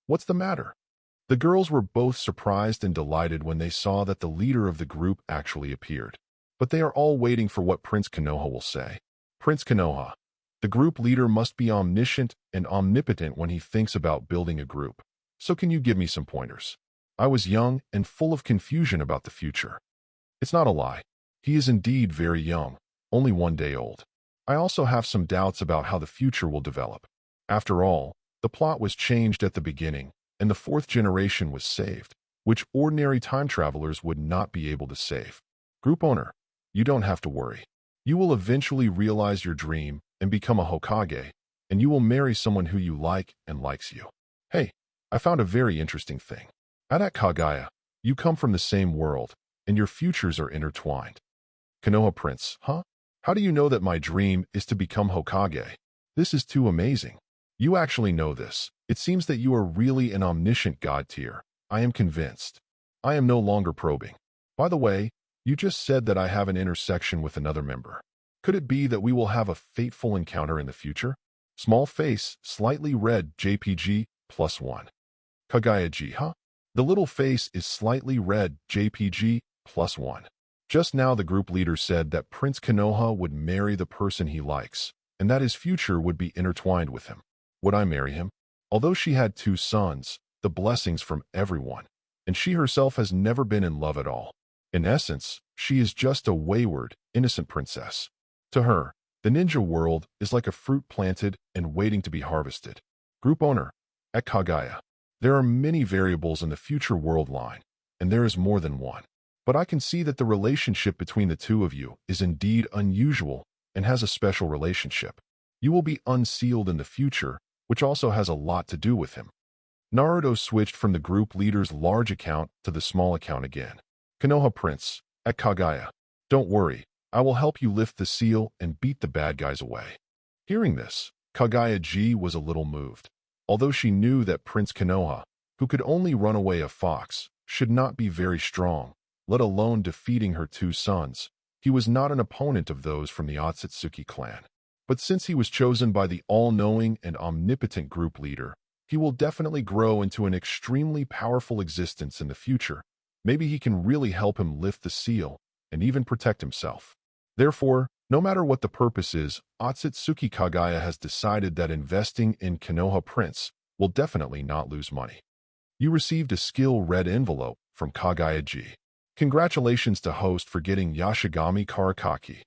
"What's the matter?" The girls were both surprised and delighted when they saw that the leader of the group actually appeared. But they are all waiting for what Prince Konoha will say. Prince Konoha. The group leader must be omniscient and omnipotent when he thinks about building a group. So can you give me some pointers? I was young and full of confusion about the future. It's not a lie. He is indeed very young, only 1 day old. I also have some doubts about how the future will develop. After all, the plot was changed at the beginning, and the 4th generation was saved, which ordinary time travelers would not be able to save. Group owner, you don't have to worry. You will eventually realize your dream and become a Hokage, and you will marry someone who you like and likes you. Hey, I found a very interesting thing. At Kagaya, you come from the same world, and your futures are intertwined. Konoha Prince, huh? How do you know that my dream is to become Hokage? This is too amazing. You actually know this. It seems that you are really an omniscient god tier. I am convinced. I am no longer probing. By the way, you just said that I have an intersection with another member. Could it be that we will have a fateful encounter in the future? Small face, slightly red, JPG, +1. Kagaya G, huh? The little face is slightly red, JPG, +1. Just now the group leader said that Prince Konoha would marry the person he likes, and that his future would be intertwined with him. Would I marry him? Although she had 2 sons, the blessings from everyone, and she herself has never been in love at all. In essence, she is just a wayward, innocent princess. To her, the ninja world is like a fruit planted and waiting to be harvested. Group owner, at Kagaya. There are many variables in the future world line, and there is more than one. But I can see that the relationship between the two of you is indeed unusual and has a special relationship. You will be unsealed in the future, which also has a lot to do with him. Naruto switched from the group leader's large account to the small account again. Konoha Prince, at Kagaya. Don't worry, I will help you lift the seal and beat the bad guys away. Hearing this, Kagaya was a little moved. Although she knew that Prince Konoha, who could only run away a fox, should not be very strong, let alone defeating her two sons, he was not an opponent of those from the Akatsuki clan. But since he was chosen by the all-knowing and omnipotent group leader, he will definitely grow into an extremely powerful existence in the future. Maybe he can really help him lift the seal and even protect himself. Therefore, no matter what the purpose is, Akatsuki Kagaya has decided that investing in Konoha Prince will definitely not lose money. You received a skill red envelope from Kagaya. Congratulations to host for getting Yashigami Karakaki.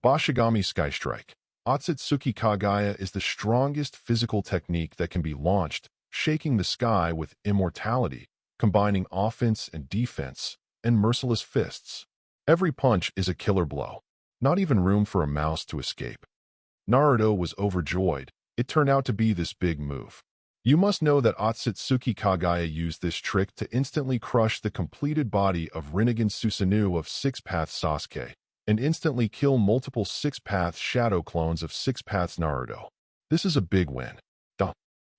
Bashigami Sky Strike. Akatsuki Kagaya is the strongest physical technique that can be launched, shaking the sky with immortality, combining offense and defense, and merciless fists. Every punch is a killer blow. Not even room for a mouse to escape. Naruto was overjoyed. It turned out to be this big move. You must know that Akatsuki Kagaya used this trick to instantly crush the completed body of Rinnegan Susanoo of Six Paths Sasuke, and instantly kill multiple Six Paths Shadow clones of Six Paths Naruto. This is a big win.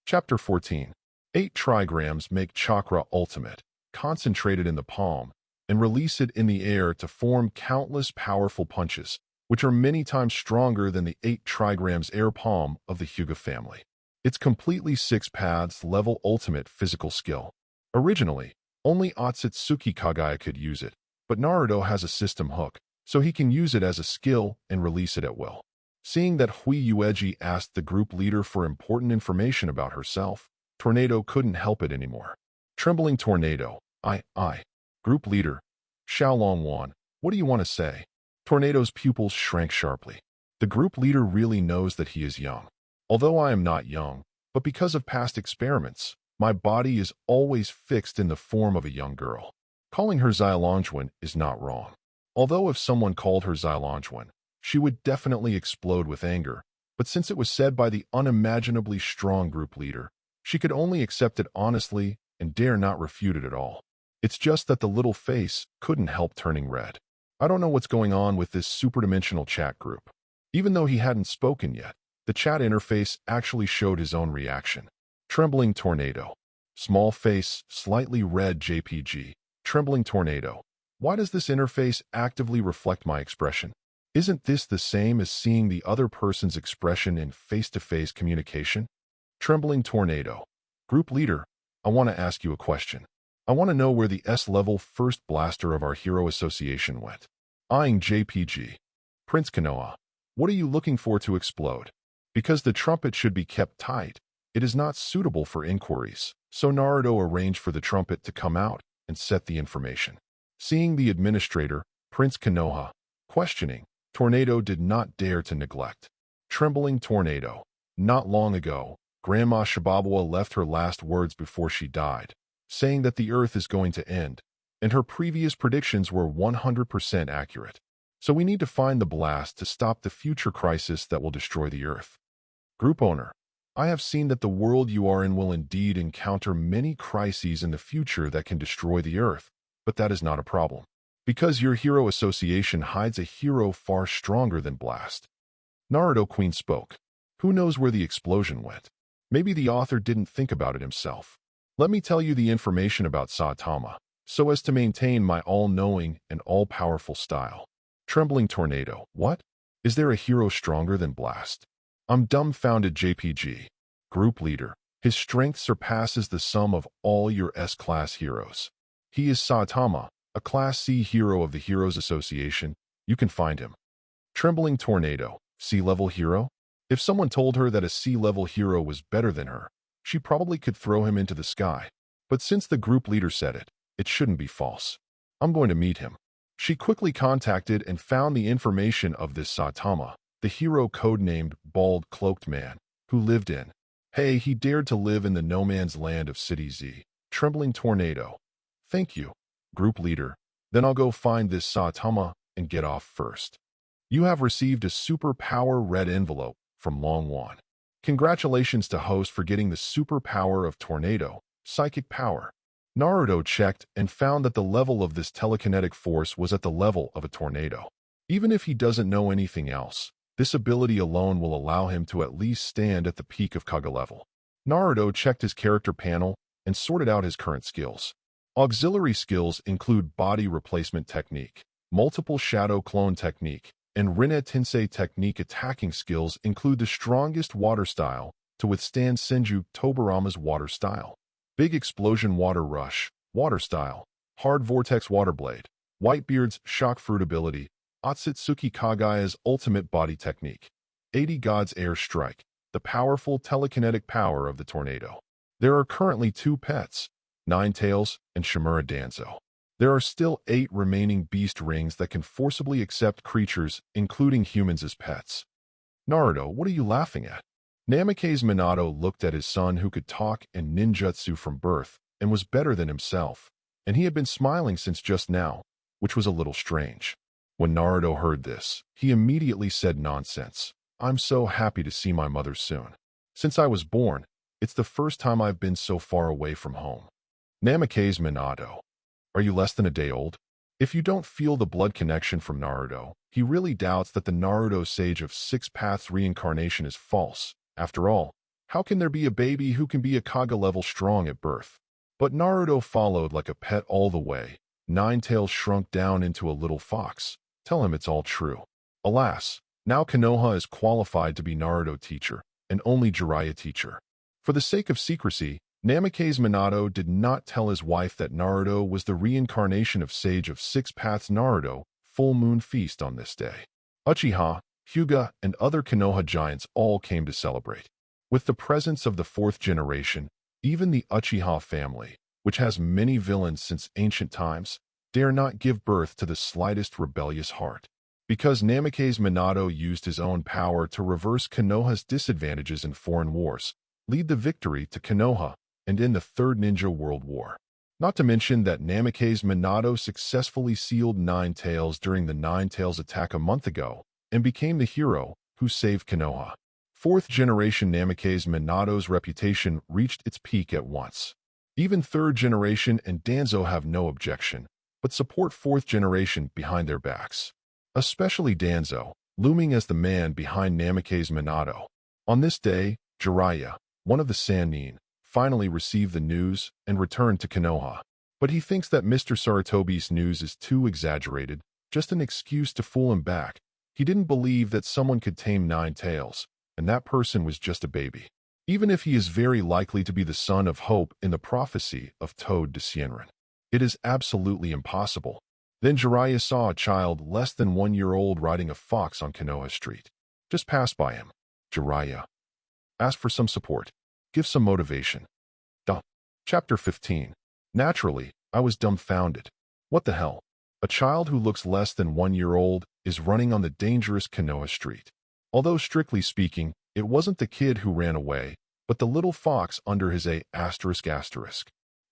Chapter 14. 8 trigrams make chakra ultimate, concentrated in the palm, and release it in the air to form countless powerful punches, which are many times stronger than the 8 trigrams air palm of the Hyuga family. It's completely Six Paths level ultimate physical skill. Originally, only Akatsuki Kagaya could use it, but Naruto has a system hook, so he can use it as a skill and release it at will. Seeing that Hui Yueji asked the group leader for important information about herself, Tornado couldn't help it anymore. Trembling Tornado, Group leader, Xiaolong Wan, what do you want to say? Tornado's pupils shrank sharply. The group leader really knows that he is young. Although I am not young, but because of past experiments, my body is always fixed in the form of a young girl. Calling her Xiaolongjuan is not wrong. Although if someone called her Xiaolongjuan, she would definitely explode with anger, but since it was said by the unimaginably strong group leader, she could only accept it honestly and dare not refute it at all. It's just that the little face couldn't help turning red. I don't know what's going on with this superdimensional chat group. Even though he hadn't spoken yet, the chat interface actually showed his own reaction. Trembling Tornado. Small face, slightly red JPG. Trembling Tornado. Why does this interface actively reflect my expression? Isn't this the same as seeing the other person's expression in face-to-face communication? Trembling Tornado. Group leader, I want to ask you a question. I want to know where the S-level first blaster of our hero association went. Eyeing JPG. Prince Konoha, what are you looking for to explode? Because the trumpet should be kept tight, it is not suitable for inquiries, so Naruto arranged for the trumpet to come out and set the information. Seeing the administrator, Prince Konoha, questioning, Tornado did not dare to neglect. Trembling Tornado. Not long ago, Grandma Shibabawa left her last words before she died, saying that the Earth is going to end, and her previous predictions were 100% accurate. So we need to find the blast to stop the future crisis that will destroy the Earth. Group owner, I have seen that the world you are in will indeed encounter many crises in the future that can destroy the Earth, but that is not a problem, because your hero association hides a hero far stronger than Blast. Naruto Queen spoke. Who knows where the explosion went? Maybe the author didn't think about it himself. Let me tell you the information about Saitama, so as to maintain my all-knowing and all-powerful style. Trembling Tornado. What? Is there a hero stronger than Blast? I'm dumbfounded JPG. Group leader. His strength surpasses the sum of all your S-class heroes. He is Saitama, a Class C hero of the Heroes Association. You can find him. Trembling Tornado. C-level hero? If someone told her that a C-level hero was better than her, she probably could throw him into the sky. But since the group leader said it, it shouldn't be false. I'm going to meet him. She quickly contacted and found the information of this Saitama, the hero codenamed Bald Cloaked Man, who lived in Hey, he dared to live in the no man's land of City Z. Trembling tornado. Thank you, group leader. Then I'll go find this Saitama and get off first. You have received a superpower red envelope from Longwan. Congratulations to host for getting the superpower of tornado, psychic power. Naruto checked and found that the level of this telekinetic force was at the level of a tornado. Even if he doesn't know anything else, this ability alone will allow him to at least stand at the peak of Kage level. Naruto checked his character panel and sorted out his current skills. Auxiliary skills include body replacement technique, multiple shadow clone technique, and Rinne Tensei technique. Attacking skills include the strongest water style to withstand Senju Tobirama's water style, big explosion water rush, water style, hard vortex water blade, Whitebeard's shock fruit ability, Otsutsuki Kagaya's ultimate body technique, 80 God's air strike, the powerful telekinetic power of the tornado. There are currently 2 pets, Ninetales and Shimura Danzo. There are still 8 remaining beast rings that can forcibly accept creatures, including humans, as pets. Naruto, what are you laughing at? Namake's Minato looked at his son who could talk and ninjutsu from birth and was better than himself, and he had been smiling since just now, which was a little strange. When Naruto heard this, he immediately said, nonsense. I'm so happy to see my mother soon. Since I was born, it's the first time I've been so far away from home. Namake's Minato. Are you less than a day old? If you don't feel the blood connection from Naruto, he really doubts that the Naruto Sage of 6 Paths reincarnation is false. After all, how can there be a baby who can be a Kage level strong at birth? But Naruto followed like a pet all the way. Ninetales shrunk down into a little fox. Tell him it's all true. Alas, now Konoha is qualified to be Naruto teacher, and only Jiraiya teacher. For the sake of secrecy, Namake's Minato did not tell his wife that Naruto was the reincarnation of Sage of 6 Paths Naruto. Full moon feast on this day. Uchiha, Hyuga, and other Konoha giants all came to celebrate. With the presence of the 4th generation, even the Uchiha family, which has many villains since ancient times, dare not give birth to the slightest rebellious heart. Because Namake's Minato used his own power to reverse Konoha's disadvantages in foreign wars, lead the victory to Konoha, and in the 3rd Ninja World War. Not to mention that Namake's Minato successfully sealed Ninetales during the Ninetales attack a month ago, and became the hero who saved Konoha. 4th generation Namake's Minato's reputation reached its peak at once. Even 3rd generation and Danzo have no objection, but support 4th generation behind their backs. Especially Danzo, looming as the man behind Namake's Minato. On this day, Jiraiya, one of the Sannin, finally received the news and returned to Konoha. But he thinks that Mr. Sarutobi's news is too exaggerated, just an excuse to fool him back. He didn't believe that someone could tame Ninetales, and that person was just a baby. Even if he is very likely to be the son of Hope in the prophecy of Toad de Sienren. It is absolutely impossible. Then Jiraiya saw a child less than 1 year old riding a fox on Konoha Street. Just pass by him. Jiraiya. Ask for some support. Give some motivation. Chapter 15. Naturally, I was dumbfounded. What the hell? A child who looks less than 1 year old is running on the dangerous Konoha Street. Although strictly speaking, it wasn't the kid who ran away, but the little fox under his A****.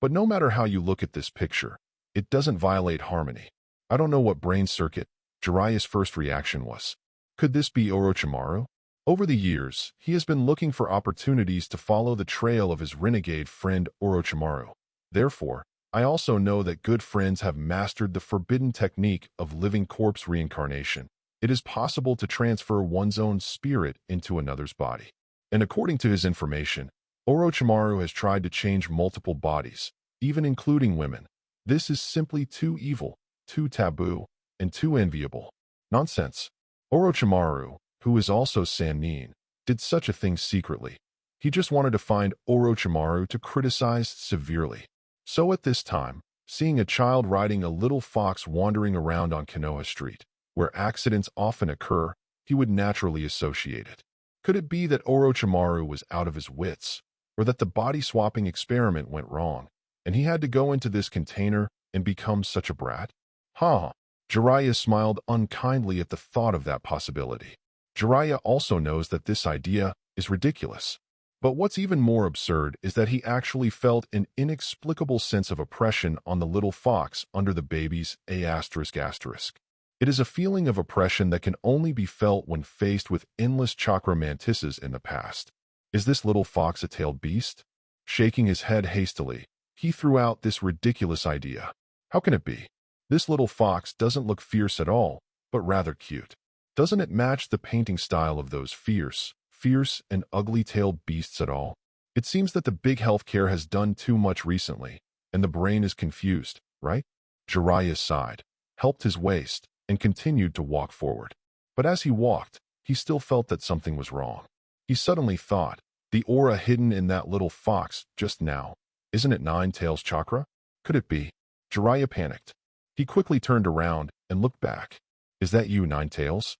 But no matter how you look at this picture, it doesn't violate harmony. I don't know what brain circuit Jiraiya's first reaction was. Could this be Orochimaru? Over the years, he has been looking for opportunities to follow the trail of his renegade friend Orochimaru. Therefore, I also know that good friends have mastered the forbidden technique of living corpse reincarnation. It is possible to transfer one's own spirit into another's body. And according to his information, Orochimaru has tried to change multiple bodies, even including women. This is simply too evil, too taboo, and too enviable. Nonsense. Orochimaru, who is also Sannin, did such a thing secretly. He just wanted to find Orochimaru to criticize severely. So at this time, seeing a child riding a little fox wandering around on Konoha Street, where accidents often occur, he would naturally associate it. Could it be that Orochimaru was out of his wits, or that the body-swapping experiment went wrong, and he had to go into this container and become such a brat? Jiraiya smiled unkindly at the thought of that possibility. Jiraiya also knows that this idea is ridiculous. But what's even more absurd is that he actually felt an inexplicable sense of oppression on the little fox under the baby's ***. It is a feeling of oppression that can only be felt when faced with endless chakra mantises in the past. Is this little fox a tailed beast? Shaking his head hastily, he threw out this ridiculous idea. How can it be? This little fox doesn't look fierce at all, but rather cute. Doesn't it match the painting style of those fierce and ugly-tailed beasts at all? It seems that the big healthcare has done too much recently, and the brain is confused, right? Jiraiya sighed, helped his waist, and continued to walk forward. But as he walked, he still felt that something was wrong. He suddenly thought, the aura hidden in that little fox just now, isn't it Nine Tails chakra? Could it be? Jiraiya panicked. He quickly turned around and looked back. Is that you, Nine Tails?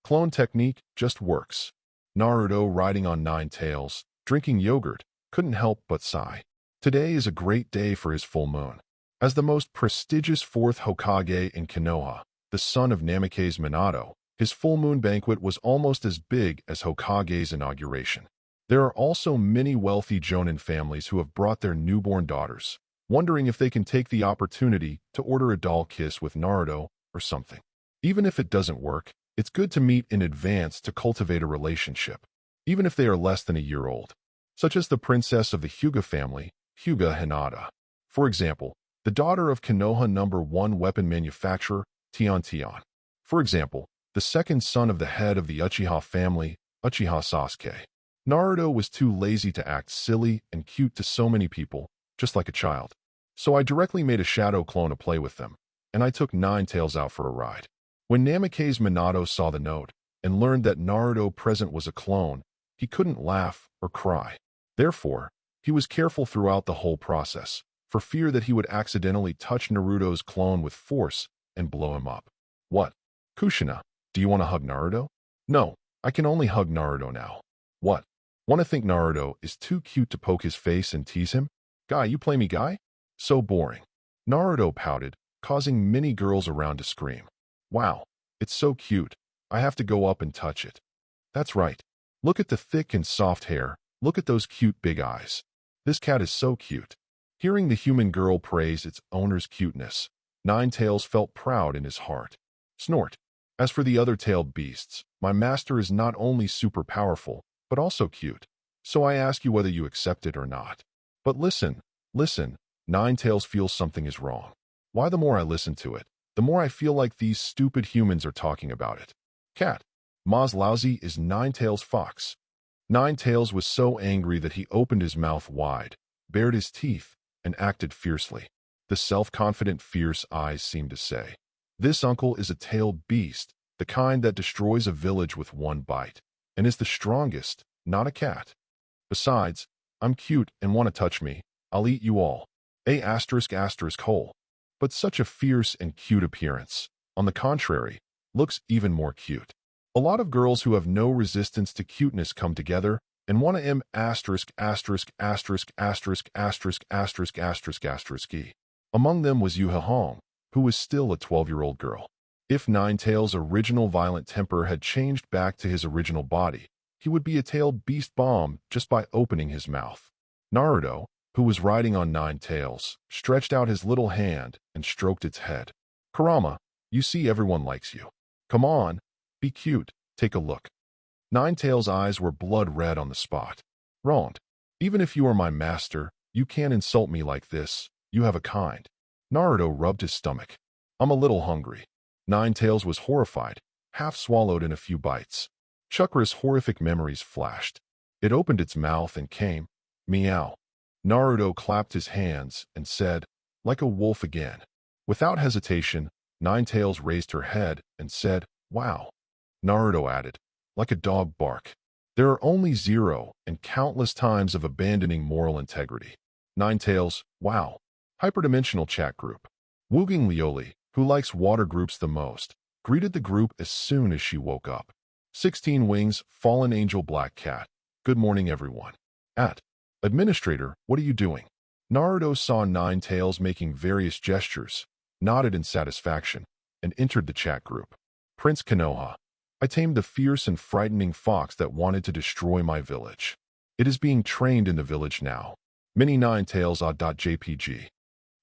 Clone technique just works. Naruto, riding on Nine Tails, drinking yogurt, couldn't help but sigh. Today is a great day for his full moon. As the most prestigious fourth Hokage in Konoha, the son of Namikaze Minato, his full moon banquet was almost as big as Hokage's inauguration. There are also many wealthy Jonin families who have brought their newborn daughters, wondering if they can take the opportunity to order a doll kiss with Naruto or something. Even if it doesn't work, it's good to meet in advance to cultivate a relationship, even if they are less than a year old, such as the princess of the Hyuga family, Hyuga Hinata. For example, the daughter of Konoha #1 weapon manufacturer, Tian. For example, the second son of the head of the Uchiha family, Uchiha Sasuke. Naruto was too lazy to act silly and cute to so many people, just like a child. So I directly made a shadow clone to play with them, and I took Nine Tails out for a ride. When Namikaze Minato saw the note and learned that Naruto present was a clone, he couldn't laugh or cry. Therefore, he was careful throughout the whole process, for fear that he would accidentally touch Naruto's clone with force and blow him up. What? Kushina, do you want to hug Naruto? No, I can only hug Naruto now. What? Want to think Naruto is too cute to poke his face and tease him? Guy, you play me guy? So boring. Naruto pouted, causing many girls around to scream. Wow, it's so cute. I have to go up and touch it. That's right. Look at the thick and soft hair. Look at those cute big eyes. This cat is so cute. Hearing the human girl praise its owner's cuteness, Nine Tails felt proud in his heart. Snort. As for the other tailed beasts, my master is not only super powerful, but also cute. So I ask you whether you accept it or not. But listen. Nine Tails feels something is wrong. Why the more I listen to it, the more I feel like these stupid humans are talking about it. Cat. Maz Lousy is Nine Tails fox. Nine Tails was so angry that he opened his mouth wide, bared his teeth, and acted fiercely. The self-confident, fierce eyes seemed to say, this uncle is a tailed beast, the kind that destroys a village with one bite, and is the strongest, not a cat. Besides, I'm cute and want to touch me. I'll eat you all. ****. But such a fierce and cute appearance, on the contrary, looks even more cute. A lot of girls who have no resistance to cuteness come together and want to *****************************. Among them was Yu Hong, who was still a 12-year-old girl. If Nine Tails' original violent temper had changed back to his original body, he would be a tailed beast bomb just by opening his mouth. Naruto, who was riding on Nine Tails, stretched out his little hand and stroked its head. Kurama, you see everyone likes you. Come on, be cute, take a look. Nine Tails' eyes were blood red on the spot. Wronged. Even if you are my master, you can't insult me like this, you have a kind. Naruto rubbed his stomach. I'm a little hungry. Nine Tails was horrified, half swallowed in a few bites. Chakra's horrific memories flashed. It opened its mouth and came, meow. Naruto clapped his hands and said, like a wolf again. Without hesitation, Nine Tails raised her head and said, wow. Naruto added, like a dog bark. There are only 0 and countless times of abandoning moral integrity. Nine Tails, wow. Hyperdimensional chat group. Wooging Lioli, who likes water groups the most, greeted the group as soon as she woke up. 16 Wings, Fallen Angel Black Cat. Good morning, everyone. Administrator, what are you doing? Naruto saw Nine Tails making various gestures, nodded in satisfaction, and entered the chat group. Prince Konoha. I tamed the fierce and frightening fox that wanted to destroy my village. It is being trained in the village now. Mini Ninetales.jpg.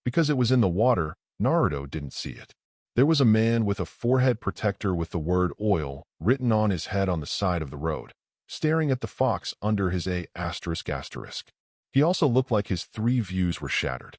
Because it was in the water, Naruto didn't see it. There was a man with a forehead protector with the word oil written on his head on the side of the road, staring at the fox under his A****. He also looked like his 3 views were shattered.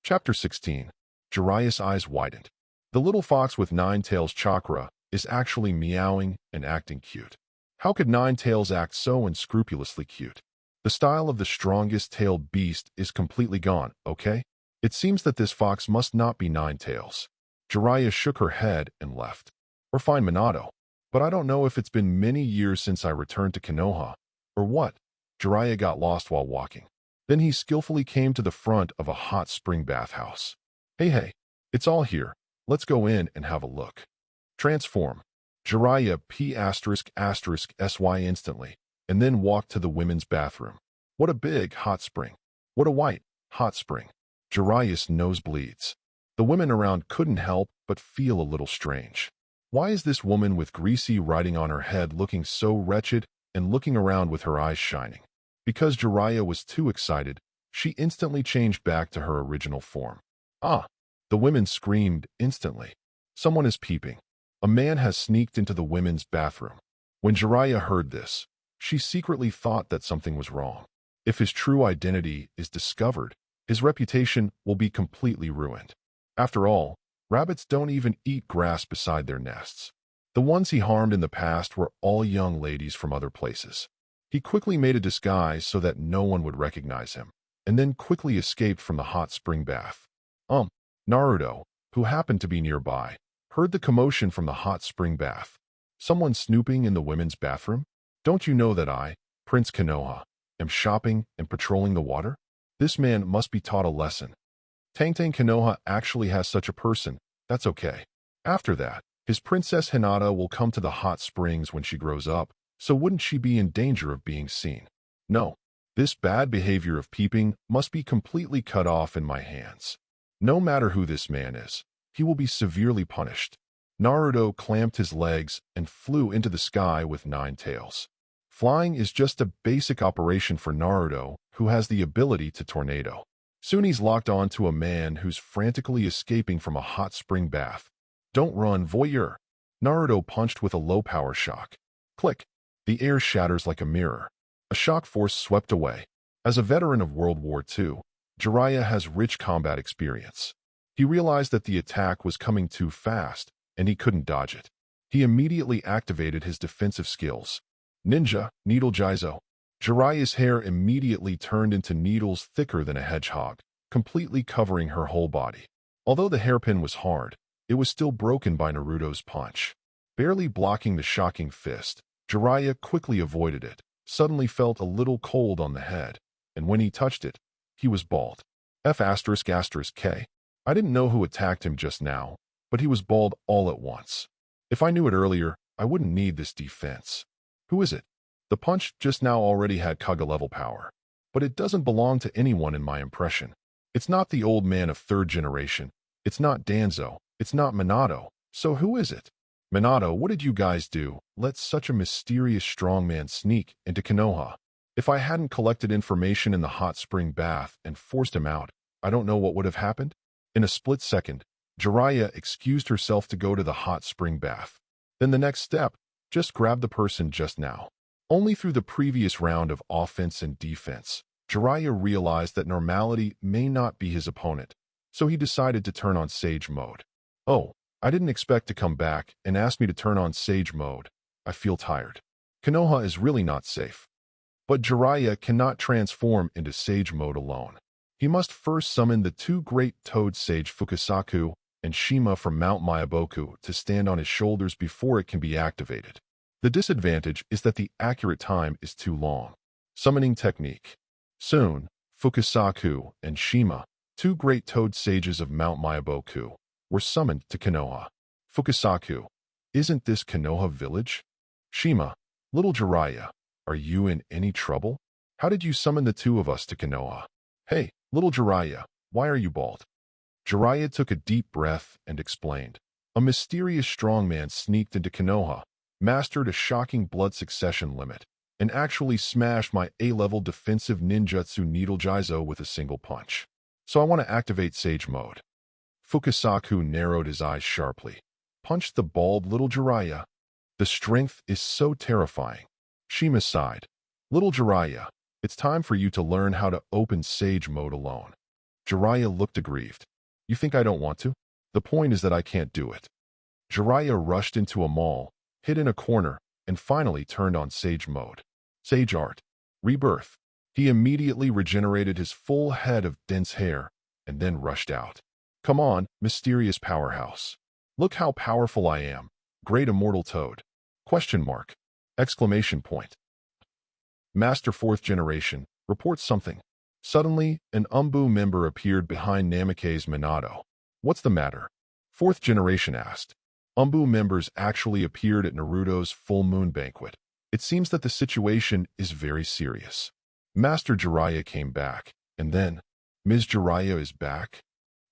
Chapter 16. Jiraiya's eyes widened. The little fox with 9 tails chakra is actually meowing and acting cute. How could 9 tails act so unscrupulously cute? The style of the strongest-tailed beast is completely gone, okay? It seems that this fox must not be 9 tails. Jiraiya shook her head and left. Or find Minato. But I don't know if it's been many years since I returned to Konoha, or what. Jiraiya got lost while walking. Then he skillfully came to the front of a hot spring bathhouse. Hey, it's all here. Let's go in and have a look. Transform. Jiraiya P****sy instantly, and then walked to the women's bathroom. What a big hot spring. What a white hot spring. Jiraiya's nose bleeds. The women around couldn't help but feel a little strange. Why is this woman with greasy writing on her head looking so wretched and looking around with her eyes shining? Because Jiraiya was too excited, she instantly changed back to her original form. Ah! The women screamed instantly. Someone is peeping. A man has sneaked into the women's bathroom. When Jiraiya heard this, she secretly thought that something was wrong. If his true identity is discovered, his reputation will be completely ruined. After all, rabbits don't even eat grass beside their nests. The ones he harmed in the past were all young ladies from other places. He quickly made a disguise so that no one would recognize him, and then quickly escaped from the hot spring bath. Naruto, who happened to be nearby, heard the commotion from the hot spring bath. Someone snooping in the women's bathroom? Don't you know that I, Prince Konoha, am shopping and patrolling the water? This man must be taught a lesson. Tangtang Konoha actually has such a person. That's okay. After that, his Princess Hinata will come to the hot springs when she grows up, so wouldn't she be in danger of being seen? No. This bad behavior of peeping must be completely cut off in my hands. No matter who this man is, he will be severely punished. Naruto clamped his legs and flew into the sky with 9 tails. Flying is just a basic operation for Naruto, who has the ability to tornado. Soon he's locked on to a man who's frantically escaping from a hot spring bath. Don't run, voyeur. Naruto punched with a low-power shock. Click. The air shatters like a mirror. A shock force swept away. As a veteran of World War II, Jiraiya has rich combat experience. He realized that the attack was coming too fast, and he couldn't dodge it. He immediately activated his defensive skills. Ninja, Needle Jizo. Jiraiya's hair immediately turned into needles thicker than a hedgehog, completely covering her whole body. Although the hairpin was hard, it was still broken by Naruto's punch. Barely blocking the shocking fist, Jiraiya quickly avoided it, suddenly felt a little cold on the head, and when he touched it, he was bald. F***K. I didn't know who attacked him just now, but he was bald all at once. If I knew it earlier, I wouldn't need this defense. Who is it? The punch just now already had Kage-level power, but it doesn't belong to anyone in my impression. It's not the old man of 3rd generation. It's not Danzo. It's not Minato. So who is it? Minato, what did you guys do? Let such a mysterious strongman sneak into Konoha. If I hadn't collected information in the hot spring bath and forced him out, I don't know what would have happened. In a split second, Jiraiya excused herself to go to the hot spring bath. Then the next step, just grab the person just now. Only through the previous round of offense and defense, Jiraiya realized that normality may not be his opponent, so he decided to turn on Sage Mode. Oh, I didn't expect to come back and ask me to turn on Sage Mode. I feel tired. Konoha is really not safe. But Jiraiya cannot transform into Sage Mode alone. He must first summon the 2 great toad sage Fukasaku and Shima from Mount Myaboku to stand on his shoulders before it can be activated. The disadvantage is that the accurate time is too long. Summoning technique. Soon, Fukasaku and Shima, 2 great toad sages of Mount Myaboku, were summoned to Konoha. Fukasaku, isn't this Konoha village? Shima, little Jiraiya, are you in any trouble? How did you summon the 2 of us to Konoha? Hey, little Jiraiya, why are you bald? Jiraiya took a deep breath and explained. A mysterious strongman sneaked into Konoha, mastered a shocking blood succession limit, and actually smashed my A-level defensive ninjutsu Needle Jizo with a single punch. So I want to activate Sage Mode. Fukasaku narrowed his eyes sharply. Punched the bald little Jiraiya. The strength is so terrifying. Shima sighed. Little Jiraiya, it's time for you to learn how to open Sage Mode alone. Jiraiya looked aggrieved. You think I don't want to? The point is that I can't do it. Jiraiya rushed into a mall, hid in a corner, and finally turned on Sage Mode. Sage Art. Rebirth. He immediately regenerated his full head of dense hair, and then rushed out. Come on, mysterious powerhouse. Look how powerful I am. Great immortal toad. Question mark. Exclamation point. Master 4th Generation reports something. Suddenly, an Umbu member appeared behind Namikaze Minato. What's the matter? 4th Generation asked. Umbu members actually appeared at Naruto's full moon banquet. It seems that the situation is very serious. Master Jiraiya came back, and then, Ms. Jiraiya is back?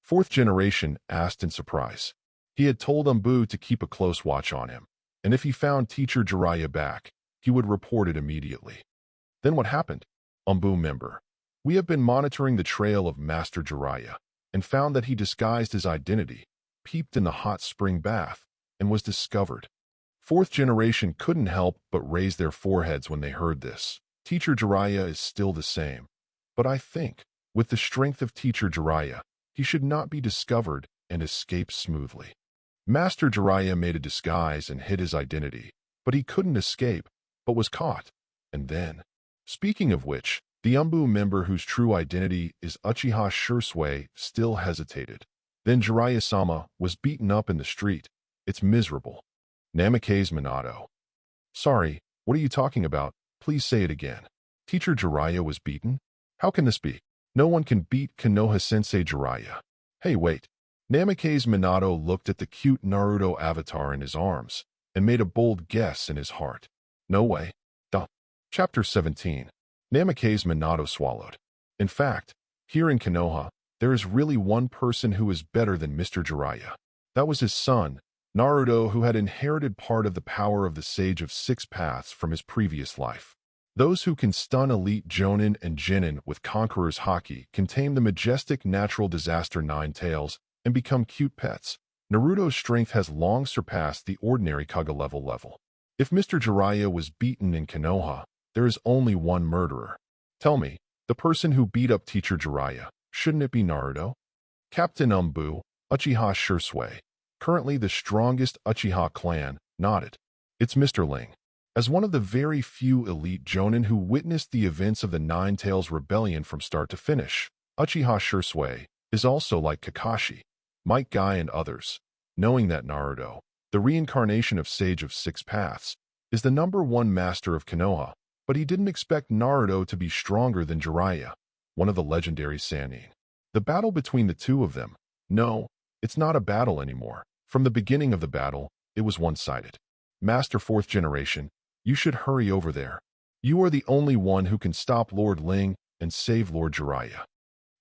4th Generation asked in surprise. He had told Umbu to keep a close watch on him, and if he found Teacher Jiraiya back, he would report it immediately. Then what happened? Umbu member. We have been monitoring the trail of Master Jiraiya, and found that he disguised his identity, peeped in the hot spring bath, and was discovered. 4th Generation couldn't help but raise their foreheads when they heard this. Teacher Jiraiya is still the same, but I think, with the strength of Teacher Jiraiya, he should not be discovered and escape smoothly. Master Jiraiya made a disguise and hid his identity, but he couldn't escape, but was caught. And then, speaking of which, the Umbu member whose true identity is Uchiha Shursui still hesitated. Then Jiraiya-sama was beaten up in the street. It's miserable. Namikaze Minato. Sorry, what are you talking about? Please say it again. Teacher Jiraiya was beaten? How can this be? No one can beat Konoha-sensei Jiraiya. Hey, wait. Namikaze Minato looked at the cute Naruto avatar in his arms and made a bold guess in his heart. No way. Duh. Chapter 17. Namikaze Minato swallowed. In fact, here in Konoha, there is really one person who is better than Mr. Jiraiya. That was his son, Naruto, who had inherited part of the power of the Sage of Six Paths from his previous life. Those who can stun elite Jonin and Genin with Conqueror's Haki can tame the majestic natural disaster Nine Tails and become cute pets. Naruto's strength has long surpassed the ordinary Kaga level. If Mr. Jiraiya was beaten in Konoha, there is only one murderer. Tell me, the person who beat up Teacher Jiraiya, shouldn't it be Naruto? Captain Umbu, Uchiha Shursui, currently the strongest Uchiha clan, nodded. It's Mr. Ling. As one of the very few elite Jonin who witnessed the events of the Nine Tails Rebellion from start to finish, Uchiha Shursui is also like Kakashi, Might Guy and others, knowing that Naruto, the reincarnation of Sage of Six Paths, is the #1 master of Konoha, but he didn't expect Naruto to be stronger than Jiraiya, one of the legendary Sannin. The battle between the two of them, no, it's not a battle anymore. From the beginning of the battle, it was one-sided. Master 4th Generation, you should hurry over there. You are the only one who can stop Lord Ling and save Lord Jiraiya.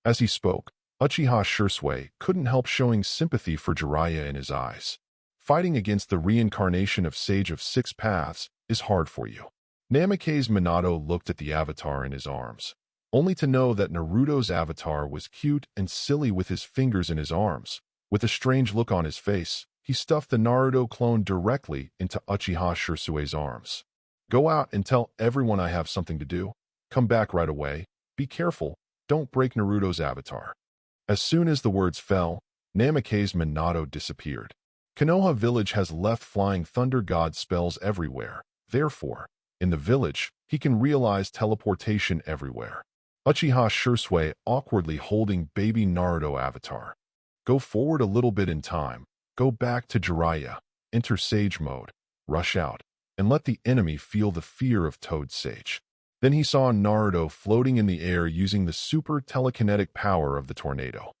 As he spoke, Uchiha Shursui couldn't help showing sympathy for Jiraiya in his eyes. Fighting against the reincarnation of Sage of Six Paths is hard for you. Namikaze Minato looked at the avatar in his arms, only to know that Naruto's avatar was cute and silly with his fingers in his arms. With a strange look on his face, he stuffed the Naruto clone directly into Uchiha Shursui's arms. Go out and tell everyone I have something to do. Come back right away. Be careful, don't break Naruto's avatar. As soon as the words fell, Namikaze Minato disappeared. Konoha village has left flying thunder god spells everywhere. Therefore, in the village, he can realize teleportation everywhere. Uchiha Shursui awkwardly holding baby Naruto avatar. Go forward a little bit in time. Go back to Jiraiya. Enter Sage Mode. Rush out. And let the enemy feel the fear of Toad Sage. Then he saw Naruto floating in the air using the super telekinetic power of the tornado.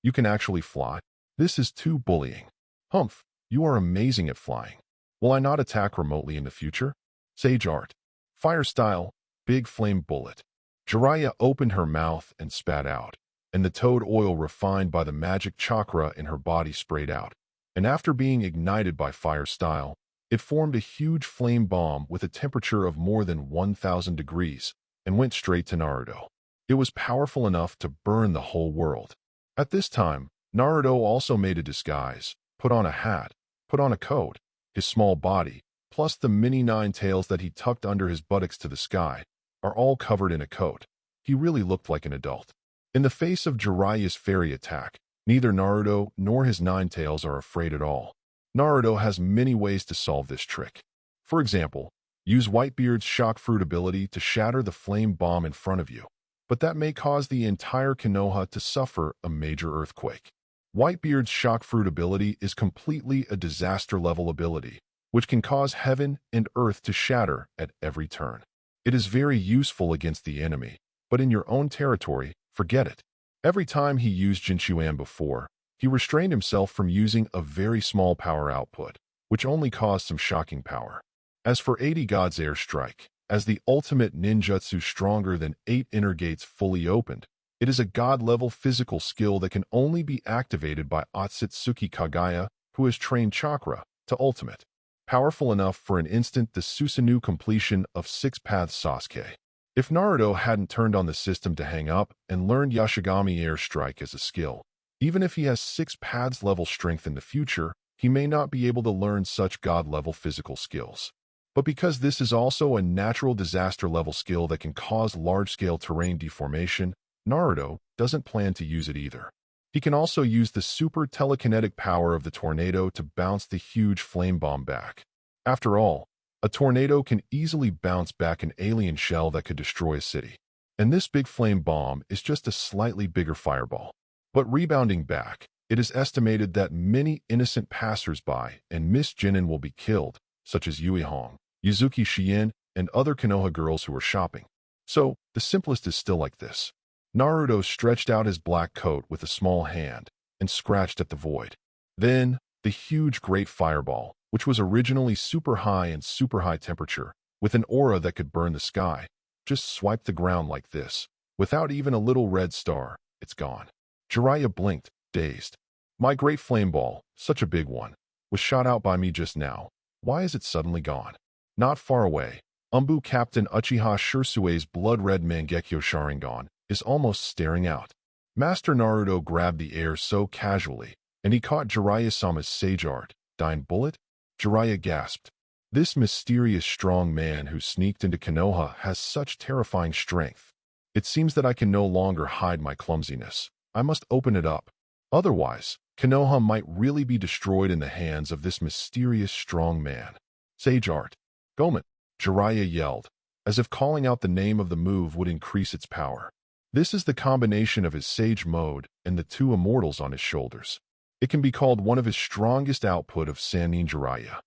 You can actually fly? This is too bullying. Humph, you are amazing at flying. Will I not attack remotely in the future? Sage Art. Fire Style. Big Flame Bullet. Jiraiya opened her mouth and spat out, and the toad oil refined by the magic chakra in her body sprayed out. And after being ignited by Fire Style, It formed a huge flame bomb with a temperature of more than 1,000 degrees and went straight to Naruto. It was powerful enough to burn the whole world. At this time, Naruto also made a disguise, put on a hat, put on a coat, his small body, plus the mini nine tails that he tucked under his buttocks to the sky, are all covered in a coat. He really looked like an adult. In the face of Jiraiya's fairy attack, neither Naruto nor his nine tails are afraid at all. Naruto has many ways to solve this trick. For example, use Whitebeard's shock fruit ability to shatter the flame bomb in front of you, but that may cause the entire Konoha to suffer a major earthquake. Whitebeard's shock fruit ability is completely a disaster-level ability, which can cause heaven and earth to shatter at every turn. It is very useful against the enemy, but in your own territory, forget it. Every time he used Jinshuan before, he restrained himself from using a very small power output, which only caused some shocking power. As for 80 God's Air Strike, as the ultimate ninjutsu stronger than 8 inner gates fully opened, it is a god-level physical skill that can only be activated by Akatsuki Kagaya, who has trained chakra, to ultimate. Powerful enough for an instant the Susanoo completion of 6 Paths Sasuke. If Naruto hadn't turned on the system to hang up and learned Yashigami Air Strike as a skill, even if he has 6 Paths level strength in the future, he may not be able to learn such god-level physical skills. But because this is also a natural disaster-level skill that can cause large-scale terrain deformation, Naruto doesn't plan to use it either. He can also use the super telekinetic power of the tornado to bounce the huge flame bomb back. After all, a tornado can easily bounce back an alien shell that could destroy a city. And this big flame bomb is just a slightly bigger fireball. But rebounding back, it is estimated that many innocent passers-by and Miss Jinin will be killed, such as Yui Hong, Yuzuki Shien, and other Konoha girls who are shopping. So, the simplest is still like this. Naruto stretched out his black coat with a small hand and scratched at the void. Then, the huge great fireball, which was originally super high and super high temperature, with an aura that could burn the sky, just swiped the ground like this. Without even a little red star, it's gone. Jiraiya blinked, dazed. My great flame ball, such a big one, was shot out by me just now. Why is it suddenly gone? Not far away, Umbu Captain Uchiha Shirsue's blood-red Mangekyo Sharingan is almost staring out. Master Naruto grabbed the air so casually, and he caught Jiraiya-sama's sage art. Dying bullet? Jiraiya gasped. This mysterious strong man who sneaked into Konoha has such terrifying strength. It seems that I can no longer hide my clumsiness. I must open it up. Otherwise, Konoha might really be destroyed in the hands of this mysterious strong man. Sage art. Gomen, Jiraiya yelled, as if calling out the name of the move would increase its power. This is the combination of his sage mode and the 2 immortals on his shoulders. It can be called one of his strongest output of Sannin Jiraiya.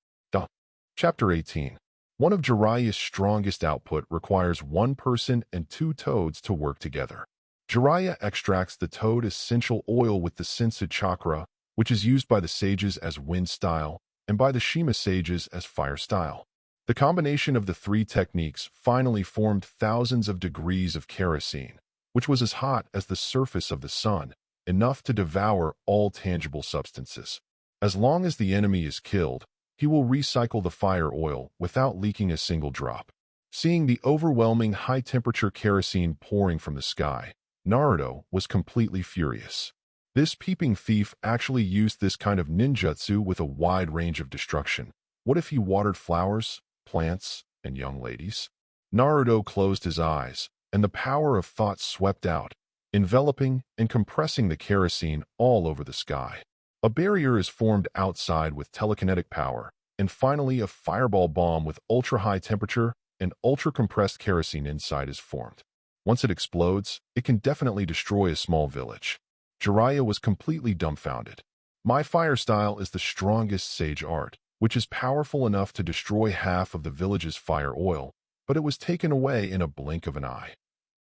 Chapter 18. One of Jiraiya's strongest output requires 1 person and 2 toads to work together. Jiraiya extracts the toad essential oil with the Sensu chakra, which is used by the sages as wind style and by the Shima sages as fire style. The combination of the 3 techniques finally formed thousands of degrees of kerosene, which was as hot as the surface of the sun, enough to devour all tangible substances. As long as the enemy is killed, he will recycle the fire oil without leaking a single drop. Seeing the overwhelming high-temperature kerosene pouring from the sky, Naruto was completely furious. This peeping thief actually used this kind of ninjutsu with a wide range of destruction. What if he watered flowers, plants, and young ladies? Naruto closed his eyes, and the power of thought swept out, enveloping and compressing the kerosene all over the sky. A barrier is formed outside with telekinetic power, and finally a fireball bomb with ultra-high temperature and ultra-compressed kerosene inside is formed. Once it explodes, it can definitely destroy a small village. Jiraiya was completely dumbfounded. My fire style is the strongest sage art, which is powerful enough to destroy half of the village's fire oil, but it was taken away in a blink of an eye.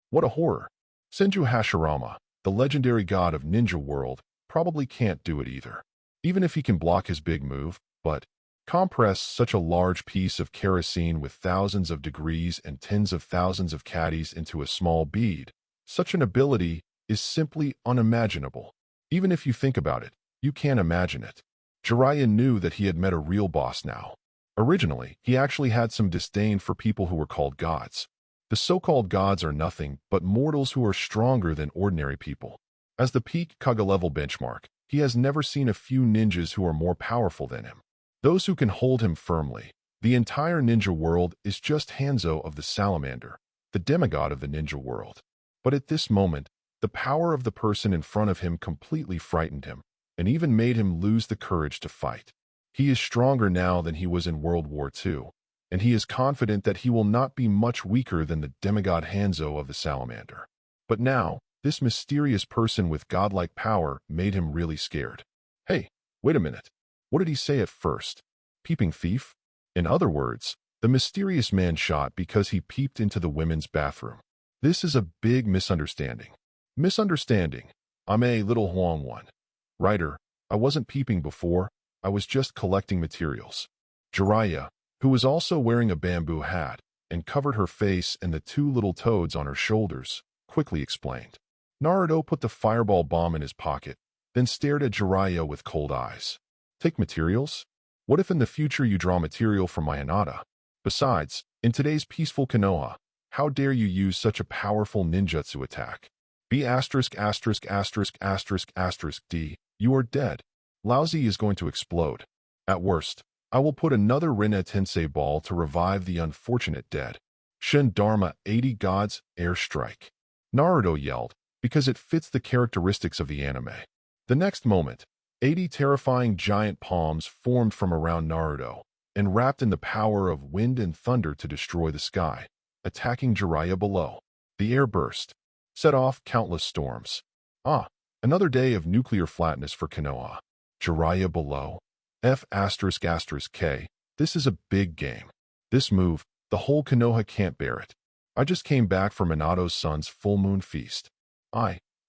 What a horror! Senju Hashirama, the legendary god of ninja world, probably can't do it either. Even if he can block his big move, but compress such a large piece of kerosene with thousands of degrees and tens of thousands of caddies into a small bead, such an ability is simply unimaginable. Even if you think about it, you can't imagine it. Jiraiya knew that he had met a real boss now. Originally, he actually had some disdain for people who were called gods. The so-called gods are nothing but mortals who are stronger than ordinary people. As the peak Kage level benchmark, he has never seen a few ninjas who are more powerful than him. Those who can hold him firmly. The entire ninja world is just Hanzo of the Salamander, the demigod of the ninja world. But at this moment, the power of the person in front of him completely frightened him, and even made him lose the courage to fight. He is stronger now than he was in World War II, and he is confident that he will not be much weaker than the demigod Hanzo of the Salamander. But now, this mysterious person with godlike power made him really scared. Hey, wait a minute. What did he say at first? Peeping thief? In other words, the mysterious man shot because he peeped into the women's bathroom. This is a big misunderstanding. Misunderstanding. I'm a little Huang one. Writer, I wasn't peeping before, I was just collecting materials. Jiraiya, who was also wearing a bamboo hat and covered her face and the two little toads on her shoulders, quickly explained. Naruto put the fireball bomb in his pocket, then stared at Jiraiya with cold eyes. Take materials? What if in the future you draw material from my Hinata? Besides, in today's peaceful Konoha, how dare you use such a powerful ninjutsu attack? B****************** D. You are dead. Laozi is going to explode. At worst, I will put another Rinne Tensei ball to revive the unfortunate dead. Shin Dharma 80 Gods Air Strike. Naruto yelled, because it fits the characteristics of the anime. The next moment, 80 terrifying giant palms formed from around Naruto and wrapped in the power of wind and thunder to destroy the sky, attacking Jiraiya below. The air burst, set off countless storms. Another day of nuclear flatness for Konoha. Jiraiya below. F***K. This is a big game. This move, the whole Konoha can't bear it. I just came back from Minato's son's full moon feast.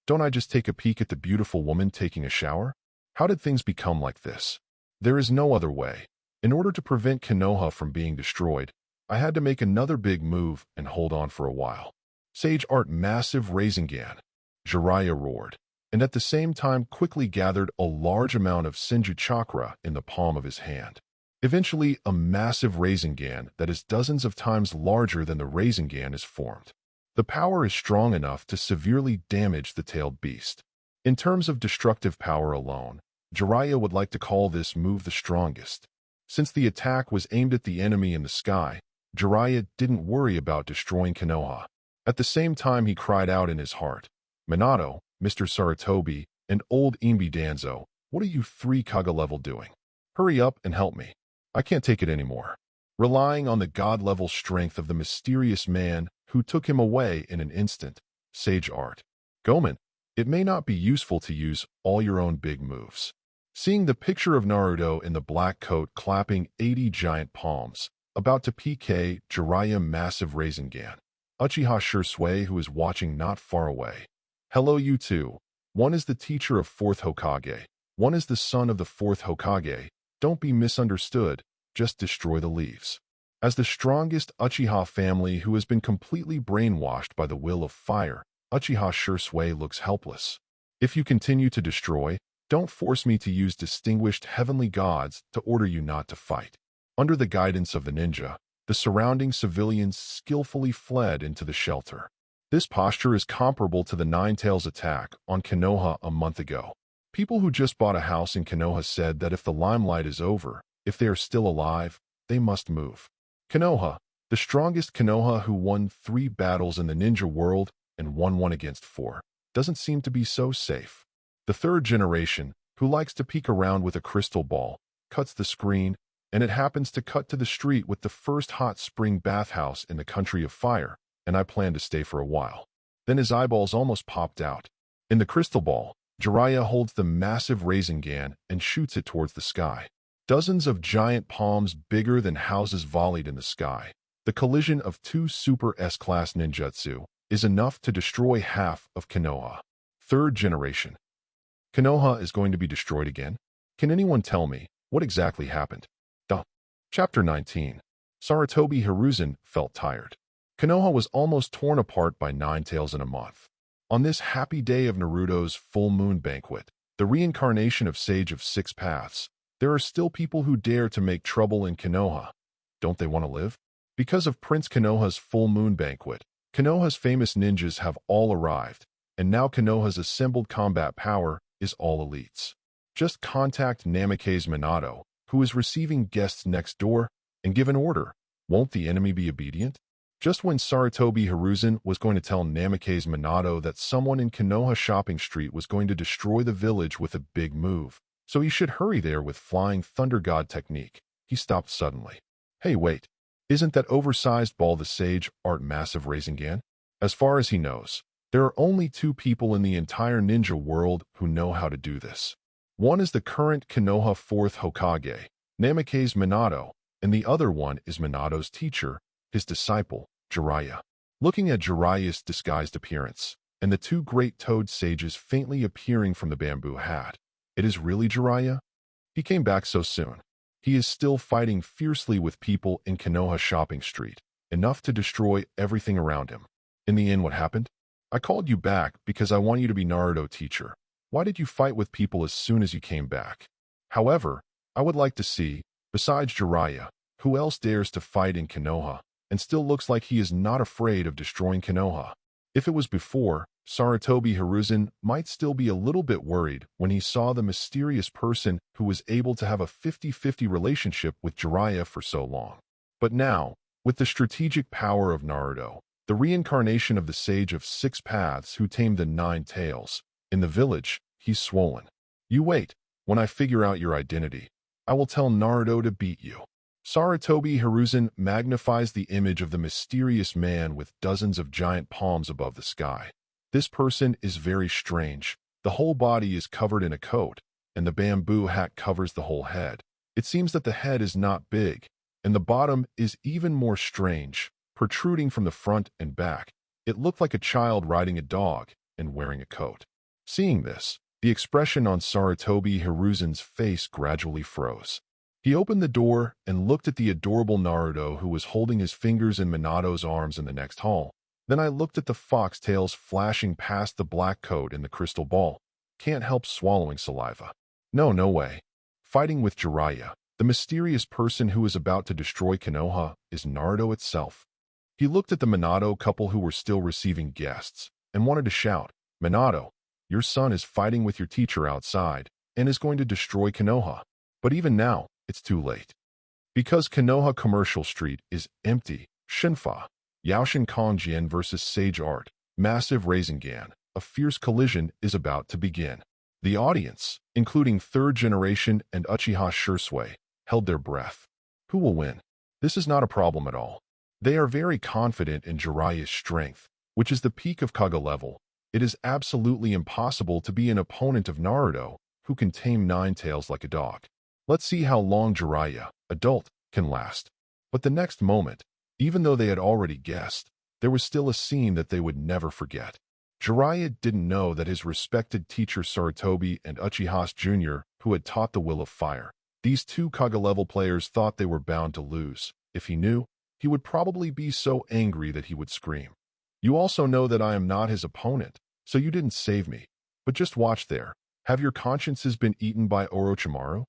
Don't I just take a peek at the beautiful woman taking a shower? How did things become like this? There is no other way. In order to prevent Konoha from being destroyed, I had to make another big move and hold on for a while. Sage Art Massive Rasengan. Jiraiya roared, and at the same time quickly gathered a large amount of Senju chakra in the palm of his hand. Eventually, a massive Rasengan that is dozens of times larger than the Rasengan is formed. The power is strong enough to severely damage the tailed beast. In terms of destructive power alone, Jiraiya would like to call this move the strongest. Since the attack was aimed at the enemy in the sky, Jiraiya didn't worry about destroying Konoha. At the same time, he cried out in his heart, Minato, Mr. Sarutobi, and old Imbi Danzo, what are you 3 Kage level doing? Hurry up and help me. I can't take it anymore. Relying on the god-level strength of the mysterious man who took him away in an instant, Sage Art. Gomen, it may not be useful to use all your own big moves. Seeing the picture of Naruto in the black coat clapping 80 giant palms, about to PK Jiraiya massive Rasengan, Uchiha Shursui, who is watching not far away. Hello you two. One is the teacher of 4th Hokage. One is the son of the 4th Hokage. Don't be misunderstood. Just destroy the leaves. As the strongest Uchiha family who has been completely brainwashed by the will of fire, Uchiha Shursui looks helpless. If you continue to destroy, don't force me to use distinguished heavenly gods to order you not to fight. Under the guidance of the ninja, the surrounding civilians skillfully fled into the shelter. This posture is comparable to the Ninetales attack on Konoha a month ago. People who just bought a house in Konoha said that if the limelight is over, if they are still alive, they must move. Konoha, the strongest Konoha who won 3 battles in the ninja world and won 1 against 4, doesn't seem to be so safe. The 3rd generation, who likes to peek around with a crystal ball, cuts the screen, and it happens to cut to the street with the first hot spring bathhouse in the country of fire, and I plan to stay for a while. Then his eyeballs almost popped out. In the crystal ball, Jiraiya holds the massive Rasengan and shoots it towards the sky. Dozens of giant palms bigger than houses volleyed in the sky. The collision of 2 super S-class ninjutsu is enough to destroy half of Konoha. 3rd generation. Konoha is going to be destroyed again? Can anyone tell me what exactly happened? Chapter 19. Sarutobi Hiruzen felt tired. Konoha was almost torn apart by Ninetales in a month. On this happy day of Naruto's full moon banquet, the reincarnation of Sage of 6 Paths, There are still people who dare to make trouble in Konoha. Don't they want to live? Because of Prince Konoha's full moon banquet, Konoha's famous ninjas have all arrived, and now Konoha's assembled combat power is all elites. Just contact Namake's Minato, who is receiving guests next door, and give an order. Won't the enemy be obedient? Just when Sarutobi Hiruzen was going to tell Namake's Minato that someone in Konoha Shopping Street was going to destroy the village with a big move, so he should hurry there with Flying Thunder God technique, he stopped suddenly. Hey, wait. Isn't that oversized ball the Sage Art Massive Rasengan? As far as he knows, there are only two people in the entire ninja world who know how to do this. One is the current Konoha 4th Hokage, Namake's Minato, and the other one is Minato's teacher, his disciple, Jiraiya. Looking at Jiraiya's disguised appearance, and the two great toad sages faintly appearing from the bamboo hat, it is really Jiraiya? He came back so soon. He is still fighting fiercely with people in Konoha Shopping Street, enough to destroy everything around him. In the end, what happened? I called you back because I want you to be Naruto teacher. Why did you fight with people as soon as you came back? However, I would like to see, besides Jiraiya, who else dares to fight in Konoha, and still looks like he is not afraid of destroying Konoha. If it was before, Sarutobi Hiruzen might still be a little bit worried when he saw the mysterious person who was able to have a 50-50 relationship with Jiraiya for so long. But now, with the strategic power of Naruto, the reincarnation of the Sage of Six Paths who tamed the Nine Tails, in the village, he's swollen. You wait, when I figure out your identity, I will tell Naruto to beat you. Sarutobi Hiruzen magnifies the image of the mysterious man with dozens of giant palms above the sky. This person is very strange. The whole body is covered in a coat, and the bamboo hat covers the whole head. It seems that the head is not big, and the bottom is even more strange, protruding from the front and back. It looked like a child riding a dog and wearing a coat. Seeing this, the expression on Sarutobi Hiruzen's face gradually froze. He opened the door and looked at the adorable Naruto who was holding his fingers in Minato's arms in the next hall. Then I looked at the foxtails flashing past the black coat and the crystal ball. Can't help swallowing saliva. No way. Fighting with Jiraiya, the mysterious person who is about to destroy Konoha, is Naruto itself. He looked at the Minato couple who were still receiving guests, and wanted to shout, Minato, your son is fighting with your teacher outside, and is going to destroy Konoha. But even now, it's too late. Because Konoha Commercial Street is empty, Shinfa, Yaoshin Kanjian versus Sage Art, Massive Rasengan, a fierce collision is about to begin. The audience, including Third Generation and Uchiha Shursui, held their breath. Who will win? This is not a problem at all. They are very confident in Jiraiya's strength, which is the peak of Kage level. It is absolutely impossible to be an opponent of Naruto, who can tame Nine Tails like a dog. Let's see how long Jiraiya, adult, can last. But the next moment, even though they had already guessed, there was still a scene that they would never forget. Jiraiya didn't know that his respected teacher Sarutobi and Uchiha Jr., who had taught the Will of Fire, these two Kage-level players thought they were bound to lose. If he knew, he would probably be so angry that he would scream. You also know that I am not his opponent, so you didn't save me. But just watch there. Have your consciences been eaten by Orochimaru?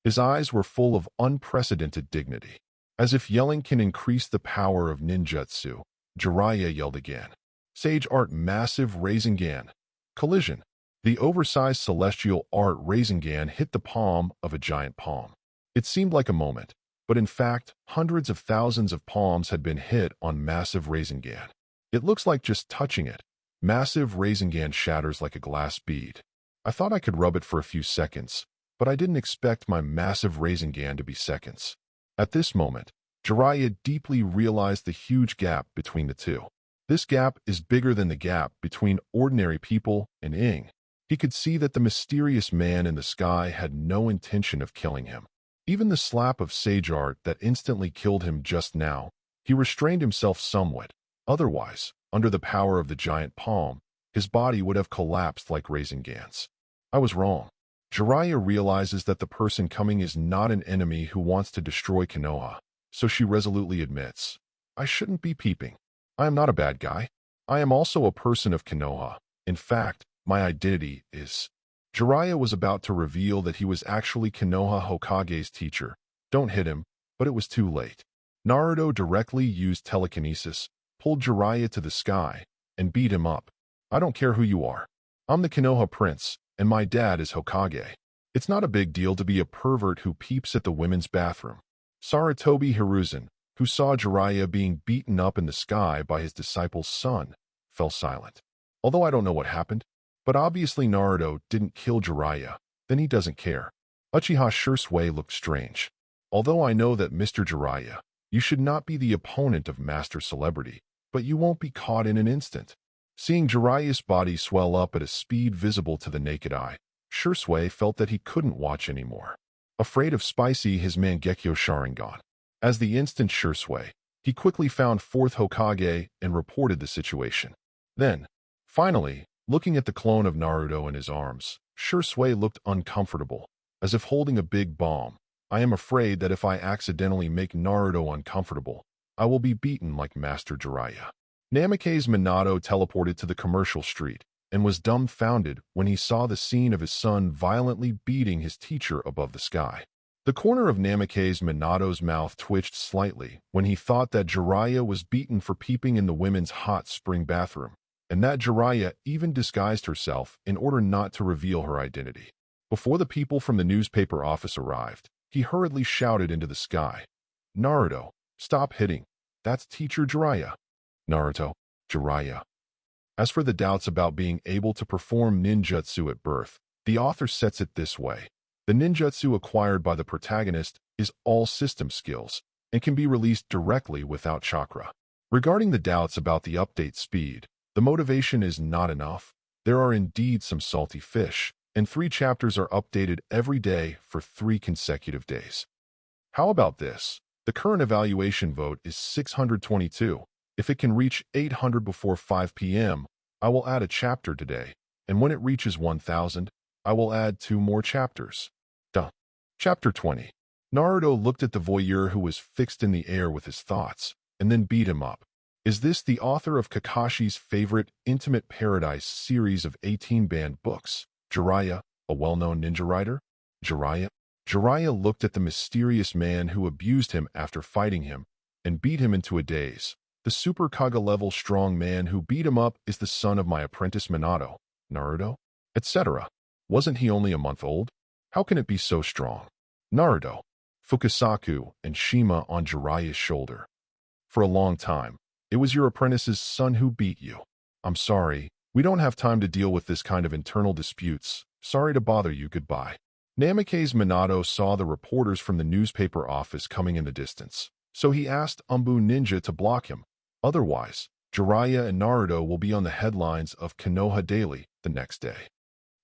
His eyes were full of unprecedented dignity. As if yelling can increase the power of ninjutsu, Jiraiya yelled again. Sage Art Massive Rasengan. Collision. The oversized celestial art Rasengan hit the palm of a giant palm. It seemed like a moment, but in fact, hundreds of thousands of palms had been hit on Massive Rasengan. It looks like just touching it. Massive Rasengan shatters like a glass bead. I thought I could rub it for a few seconds, but I didn't expect my Massive Rasengan to be seconds. At this moment, Jiraiya deeply realized the huge gap between the two. This gap is bigger than the gap between ordinary people and Ing. He could see that the mysterious man in the sky had no intention of killing him. Even the slap of Sage Art that instantly killed him just now, he restrained himself somewhat. Otherwise, under the power of the giant palm, his body would have collapsed like Rasengans. I was wrong. Jiraiya realizes that the person coming is not an enemy who wants to destroy Konoha, so she resolutely admits, I shouldn't be peeping. I am not a bad guy. I am also a person of Konoha. In fact, my identity is... Jiraiya was about to reveal that he was actually Konoha Hokage's teacher. Don't hit him, but it was too late. Naruto directly used telekinesis, pulled Jiraiya to the sky, and beat him up. I don't care who you are. I'm the Konoha prince, and my dad is Hokage. It's not a big deal to be a pervert who peeps at the women's bathroom. Sarutobi Hiruzen, who saw Jiraiya being beaten up in the sky by his disciple's son, fell silent. Although I don't know what happened, but obviously Naruto didn't kill Jiraiya, then he doesn't care. Uchiha Shursui looked strange. Although I know that Mr. Jiraiya, you should not be the opponent of Master Celebrity, but you won't be caught in an instant. Seeing Jiraiya's body swell up at a speed visible to the naked eye, Shursui felt that he couldn't watch anymore. Afraid of Spicy his Mangekyo Sharingan. As the instant Shursui, he quickly found fourth Hokage and reported the situation. Then, finally, looking at the clone of Naruto in his arms, Shursui looked uncomfortable, as if holding a big bomb. I am afraid that if I accidentally make Naruto uncomfortable, I will be beaten like Master Jiraiya. Namake's Minato teleported to the commercial street and was dumbfounded when he saw the scene of his son violently beating his teacher above the sky. The corner of Namake's Minato's mouth twitched slightly when he thought that Jiraiya was beaten for peeping in the women's hot spring bathroom, and that Jiraiya even disguised herself in order not to reveal her identity. Before the people from the newspaper office arrived, he hurriedly shouted into the sky, "Naruto, stop hitting. That's Teacher Jiraiya." Naruto, Jiraiya. As for the doubts about being able to perform ninjutsu at birth, the author sets it this way. The ninjutsu acquired by the protagonist is all system skills and can be released directly without chakra. Regarding the doubts about the update speed, the motivation is not enough. There are indeed some salty fish, and 3 chapters are updated every day for 3 consecutive days. How about this? The current evaluation vote is 622. If it can reach 800 before 5 p.m., I will add a chapter today, and when it reaches 1,000, I will add 2 more chapters. Chapter 20. Naruto looked at the voyeur who was fixed in the air with his thoughts, and then beat him up. Is this the author of Kakashi's favorite Intimate Paradise series of 18-banned books, Jiraiya, a well-known ninja writer? Jiraiya? Jiraiya looked at the mysterious man who abused him after fighting him and beat him into a daze. The Super Kage-level strong man who beat him up is the son of my apprentice Minato, Naruto, etc. Wasn't he only a month old? How can it be so strong? Naruto, Fukasaku, and Shima on Jiraiya's shoulder. For a long time, it was your apprentice's son who beat you. I'm sorry, we don't have time to deal with this kind of internal disputes. Sorry to bother you, goodbye. Namake's Minato saw the reporters from the newspaper office coming in the distance, so he asked Umbu Ninja to block him. Otherwise, Jiraiya and Naruto will be on the headlines of Konoha Daily the next day.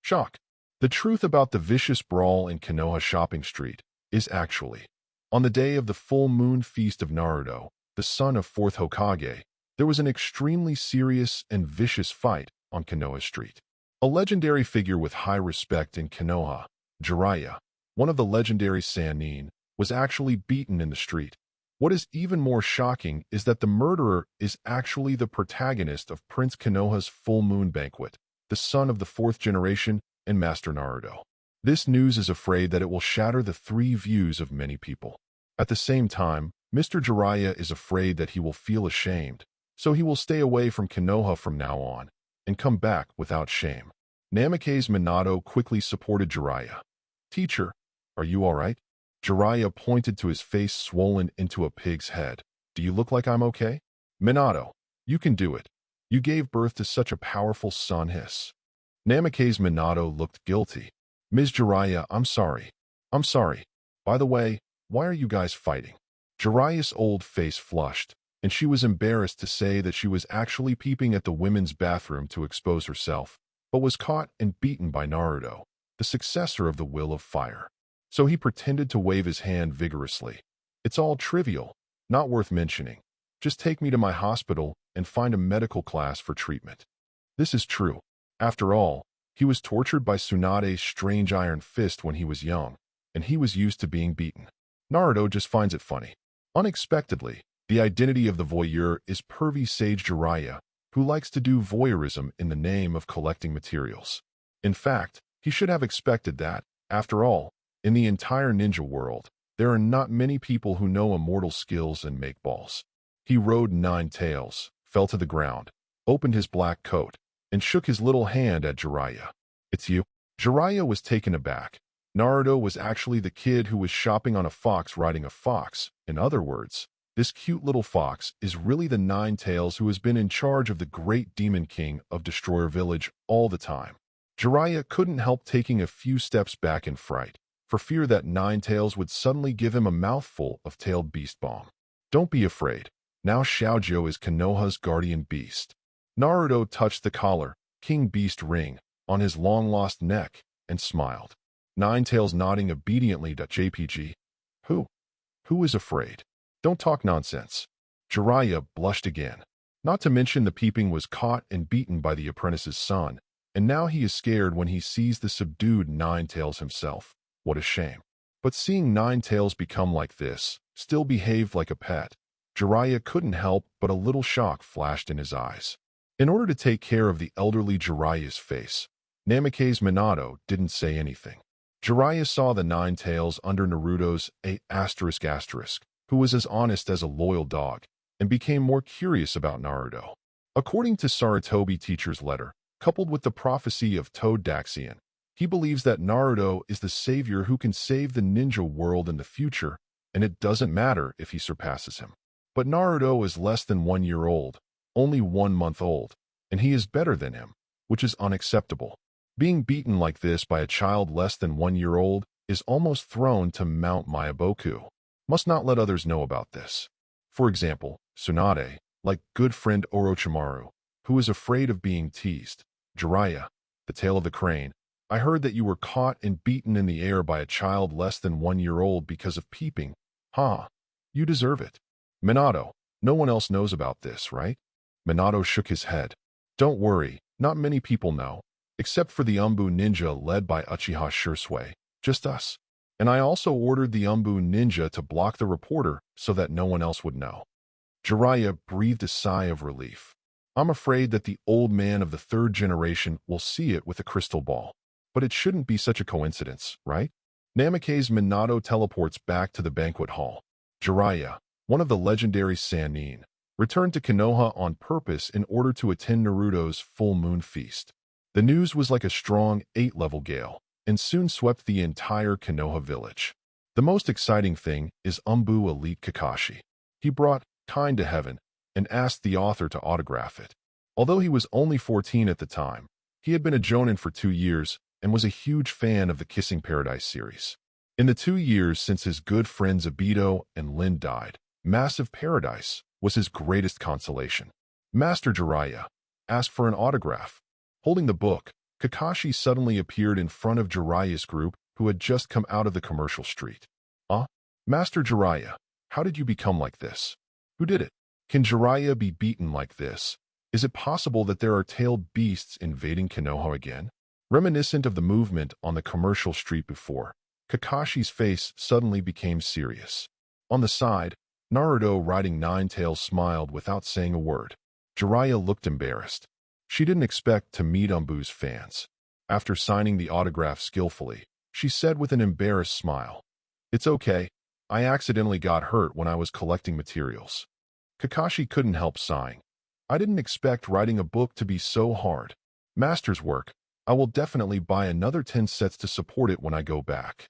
Shock. The truth about the vicious brawl in Konoha Shopping Street is actually, on the day of the full moon feast of Naruto, the son of 4th Hokage, there was an extremely serious and vicious fight on Konoha Street. A legendary figure with high respect in Konoha, Jiraiya, one of the legendary Sannin, was actually beaten in the street. What is even more shocking is that the murderer is actually the protagonist of Prince Konoha's full moon banquet, the son of the 4th generation and Master Naruto. This news is afraid that it will shatter the 3 views of many people. At the same time, Mr. Jiraiya is afraid that he will feel ashamed, so he will stay away from Konoha from now on and come back without shame. Namake's Minato quickly supported Jiraiya. Teacher, are you all right? Jiraiya pointed to his face swollen into a pig's head. Do you look like I'm okay? Minato, you can do it. You gave birth to such a powerful son. Hiss. Namake's Minato looked guilty. Ms. Jiraiya, I'm sorry. I'm sorry. By the way, why are you guys fighting? Jiraiya's old face flushed, and she was embarrassed to say that she was actually peeping at the women's bathroom to expose herself, but was caught and beaten by Naruto, the successor of the Will of Fire. So he pretended to wave his hand vigorously. It's all trivial, not worth mentioning. Just take me to my hospital and find a medical class for treatment. This is true. After all, he was tortured by Tsunade's strange iron fist when he was young, and he was used to being beaten. Naruto just finds it funny. Unexpectedly, the identity of the voyeur is pervy sage Jiraiya, who likes to do voyeurism in the name of collecting materials. In fact, he He should have expected that. After all, in the entire ninja world, there are not many people who know immortal skills and make balls. He rode 9 tails, fell to the ground, opened his black coat, and shook his little hand at Jiraiya. "It's you?" Jiraiya was taken aback. Naruto was actually the kid who was shopping on a fox riding a fox. In other words, this cute little fox is really the 9 tails who has been in charge of the great demon king of Destroyer Village all the time. Jiraiya couldn't help taking a few steps back in fright, for fear that 9 tails would suddenly give him a mouthful of tailed beast bomb. "Don't be afraid. Now Xiaojiu is Konoha's guardian beast." Naruto touched the collar, King Beast ring, on his long-lost neck, and smiled. 9 tails nodding obediently to JPG. Who is afraid? Don't talk nonsense." Jiraiya blushed again. Not to mention the peeping was caught and beaten by the apprentice's son, and now he is scared when he sees the subdued 9 tails himself. What a shame. But seeing 9 tails become like this, still behaved like a pet, Jiraiya couldn't help but a little shock flashed in his eyes. In order to take care of the elderly Jiraiya's face, Namikaze Minato didn't say anything. Jiraiya saw the 9 tails under Naruto's ***, who was as honest as a loyal dog, and became more curious about Naruto. According to Sarutobi teacher's letter, coupled with the prophecy of Toad Daxian, he believes that Naruto is the savior who can save the ninja world in the future, and it doesn't matter if he surpasses him. But Naruto is less than 1 year old, only 1 month old, and he is better than him, which is unacceptable. Being beaten like this by a child less than 1 year old is almost thrown to Mount Mayaboku. Must not let others know about this. For example, Tsunade, like good friend Orochimaru, who is afraid of being teased. Jiraiya, the tail of the crane, I heard that you were caught and beaten in the air by a child less than 1 year old because of peeping. You deserve it. Minato, no one else knows about this, right? Minato shook his head. Don't worry, not many people know, except for the Umbu ninja led by Uchiha Shursui, just us. And I also ordered the Umbu ninja to block the reporter so that no one else would know. Jiraiya breathed a sigh of relief. I'm afraid that the old man of the 3rd generation will see it with a crystal ball. But it shouldn't be such a coincidence, right? Namikaze Minato teleports back to the banquet hall. Jiraiya, one of the legendary Sannin, returned to Konoha on purpose in order to attend Naruto's full moon feast. The news was like a strong 8-level gale, and soon swept the entire Konoha village. The most exciting thing is Umbu Elite Kakashi. He brought Kind to Heaven and asked the author to autograph it. Although he was only 14 at the time, he had been a jonin for 2 years and was a huge fan of the Kissing Paradise series. In the 2 years since his good friends Obito and Lin died, Massive Paradise was his greatest consolation. Master Jiraiya asked for an autograph. Holding the book, Kakashi suddenly appeared in front of Jiraiya's group, who had just come out of the commercial street. Master Jiraiya, how did you become like this? Who did it? Can Jiraiya be beaten like this? Is it possible that there are tailed beasts invading Konoha again? Reminiscent of the movement on the commercial street before, Kakashi's face suddenly became serious. On the side, Naruto riding 9 tails smiled without saying a word. Jiraiya looked embarrassed. She didn't expect to meet Umbu's fans. After signing the autograph skillfully, she said with an embarrassed smile, "It's okay. I accidentally got hurt when I was collecting materials." Kakashi couldn't help sighing. I didn't expect writing a book to be so hard. Master's work. I will definitely buy another 10 sets to support it when I go back.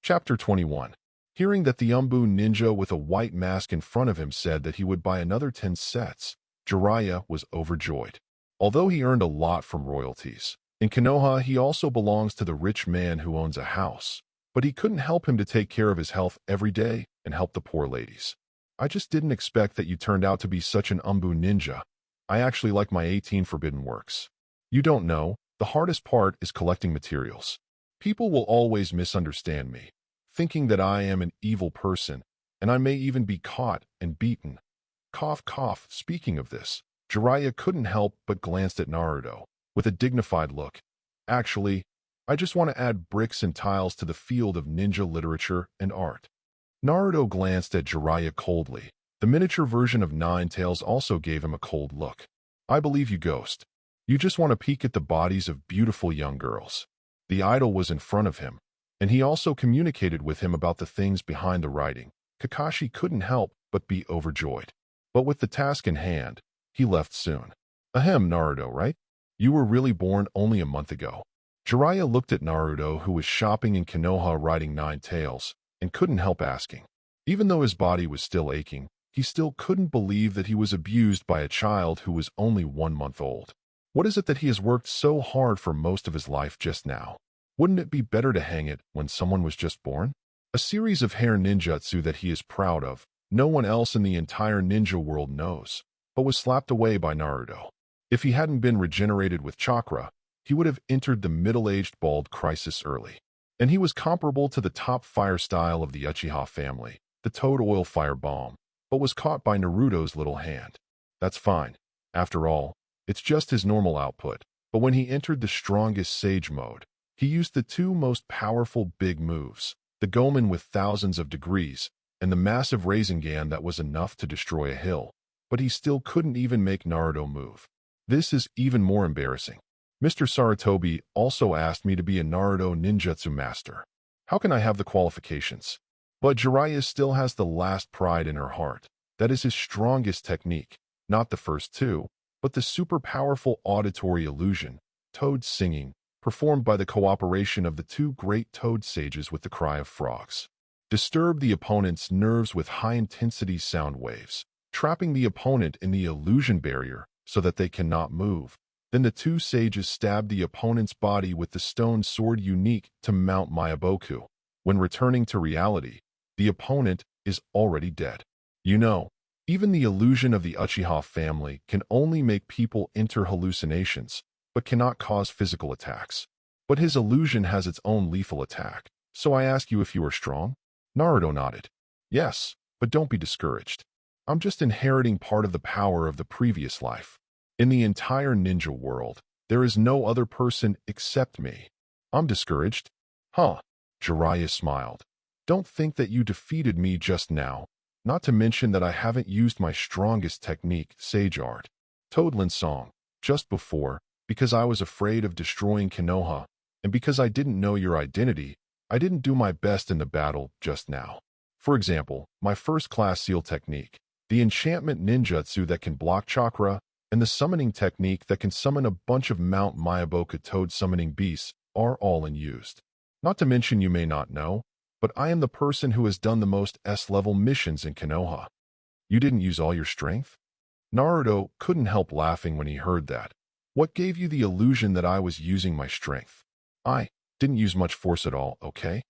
Chapter 21. Hearing that the Umbu ninja with a white mask in front of him said that he would buy another 10 sets, Jiraiya was overjoyed. Although he earned a lot from royalties, in Konoha he also belongs to the rich man who owns a house, but he couldn't help him to take care of his health every day and help the poor ladies. I just didn't expect that you turned out to be such an Umbu ninja. I actually like my 18 forbidden works. You don't know, the hardest part is collecting materials. People will always misunderstand me, thinking that I am an evil person, and I may even be caught and beaten. Cough, cough. Speaking of this, Jiraiya couldn't help but glanced at Naruto, with a dignified look. Actually, I just want to add bricks and tiles to the field of ninja literature and art. Naruto glanced at Jiraiya coldly. The miniature version of 9 Tails also gave him a cold look. I believe you, Ghost. You just want to peek at the bodies of beautiful young girls. The idol was in front of him, and he also communicated with him about the things behind the writing. Kakashi couldn't help but be overjoyed. But with the task in hand, he left soon. Ahem, Naruto, right? You were really born only a month ago. Jiraiya looked at Naruto, who was shopping in Konoha riding 9 tails, and couldn't help asking. Even though his body was still aching, he still couldn't believe that he was abused by a child who was only 1 month old. What is it that he has worked so hard for most of his life just now? Wouldn't it be better to hang it when someone was just born? A series of hair ninjutsu that he is proud of, no one else in the entire ninja world knows, but was slapped away by Naruto. If he hadn't been regenerated with chakra, he would have entered the middle-aged bald crisis early. And he was comparable to the top fire style of the Uchiha family, the Toad Oil Fire Bomb, but was caught by Naruto's little hand. That's fine. After all, it's just his normal output. But when he entered the strongest Sage mode, he used the 2 most powerful big moves, the Gomen with thousands of degrees, and the massive Rasengan that was enough to destroy a hill. But he still couldn't even make Naruto move. This is even more embarrassing. Mr. Sarutobi also asked me to be a Naruto ninjutsu master. How can I have the qualifications? But Jiraiya still has the last pride in her heart. That is his strongest technique, not the first 2, but the super powerful auditory illusion, Toad singing, performed by the cooperation of the 2 great Toad sages with the cry of frogs. Disturb the opponent's nerves with high-intensity sound waves, trapping the opponent in the illusion barrier so that they cannot move. Then the 2 sages stab the opponent's body with the stone sword unique to Mount Myaboku. When returning to reality, the opponent is already dead. You know, even the illusion of the Uchiha family can only make people enter hallucinations, but cannot cause physical attacks. But his illusion has its own lethal attack. So I ask you if you are strong? Naruto nodded. Yes, but don't be discouraged. I'm just inheriting part of the power of the previous life. In the entire ninja world, there is no other person except me. I'm discouraged? Huh? Jiraiya smiled. Don't think that you defeated me just now, not to mention that I haven't used my strongest technique, Sage Art. Toadland Song, just before, because I was afraid of destroying Konoha, and because I didn't know your identity, I didn't do my best in the battle just now. For example, my first class seal technique, the enchantment ninjutsu that can block chakra, and the summoning technique that can summon a bunch of Mount Myaboku Toad summoning beasts are all in used. Not to mention you may not know, but I am the person who has done the most S-level missions in Konoha. You didn't use all your strength? Naruto couldn't help laughing when he heard that. What gave you the illusion that I was using my strength? I didn't use much force at all, okay?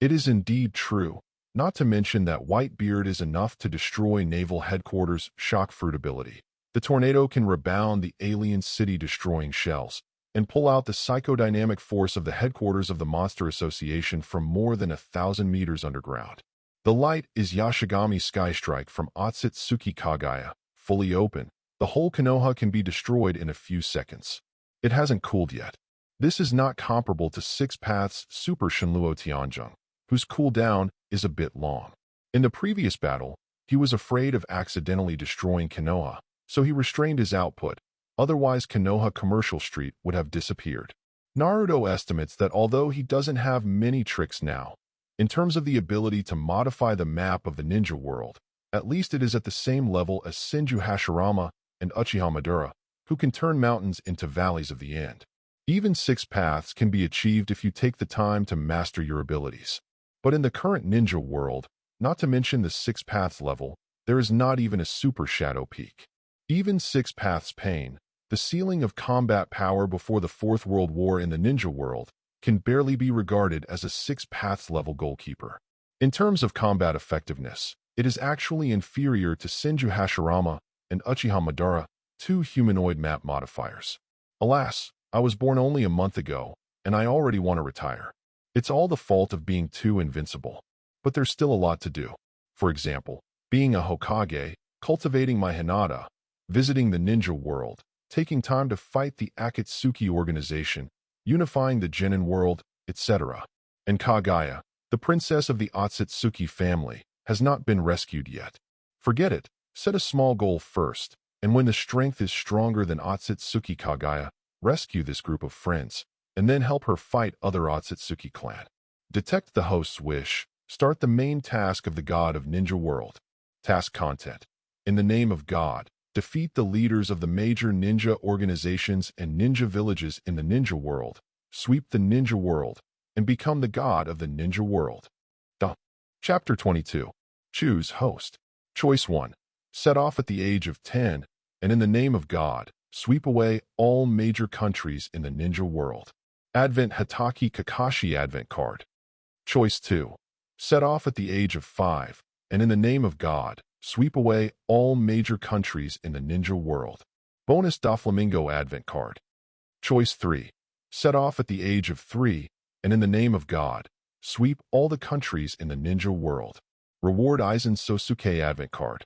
It is indeed true, not to mention that Whitebeard is enough to destroy Naval Headquarters' shock fruit ability. The tornado can rebound the alien city destroying shells, and pull out the psychodynamic force of the headquarters of the Monster Association from more than 1,000 meters underground. The light is Yashigami Sky Strike from Akatsuki Kagaya, fully open. The whole Konoha can be destroyed in a few seconds. It hasn't cooled yet. This is not comparable to Six Paths Super Shinluo Tianjung, whose cooldown is a bit long. In the previous battle, he was afraid of accidentally destroying Konoha, so he restrained his output. Otherwise, Konoha Commercial Street would have disappeared. Naruto estimates that although he doesn't have many tricks now, in terms of the ability to modify the map of the ninja world, at least it is at the same level as Senju Hashirama and Uchiha Madara, who can turn mountains into valleys of the end. Even 6 paths can be achieved if you take the time to master your abilities. But in the current ninja world, not to mention the 6 paths level, there is not even a super shadow peak. Even 6 paths pain, the ceiling of combat power before the Fourth World War in the ninja world, can barely be regarded as a 6 paths level goalkeeper. In terms of combat effectiveness, it is actually inferior to Senju Hashirama and Uchiha Madara, 2 humanoid map modifiers. Alas, I was born only a month ago, and I already want to retire. It's all the fault of being too invincible. But there's still a lot to do. For example, being a Hokage, cultivating my Hinata, visiting the ninja world, taking time to fight the Akatsuki organization, unifying the Genin world, etc. And Kagaya, the princess of the Akatsuki family, has not been rescued yet. Forget it. Set a small goal first, and when the strength is stronger than Akatsuki Kagaya, rescue this group of friends. and then help her fight other Akatsuki clan. Detect the host's wish. Start the main task of the God of Ninja World. Task content. In the name of God, defeat the leaders of the major ninja organizations and ninja villages in the ninja world. Sweep the ninja world and become the God of the ninja world. Chapter 22. Choose host. Choice 1. Set off at the age of 10, and in the name of God, sweep away all major countries in the ninja world. Advent Hatake Kakashi Advent Card. Choice 2. Set off at the age of 5, and in the name of God, sweep away all major countries in the ninja world. Bonus Doflamingo Advent Card. Choice 3. Set off at the age of 3, and in the name of God, sweep all the countries in the ninja world. Reward Aizen Sosuke Advent Card.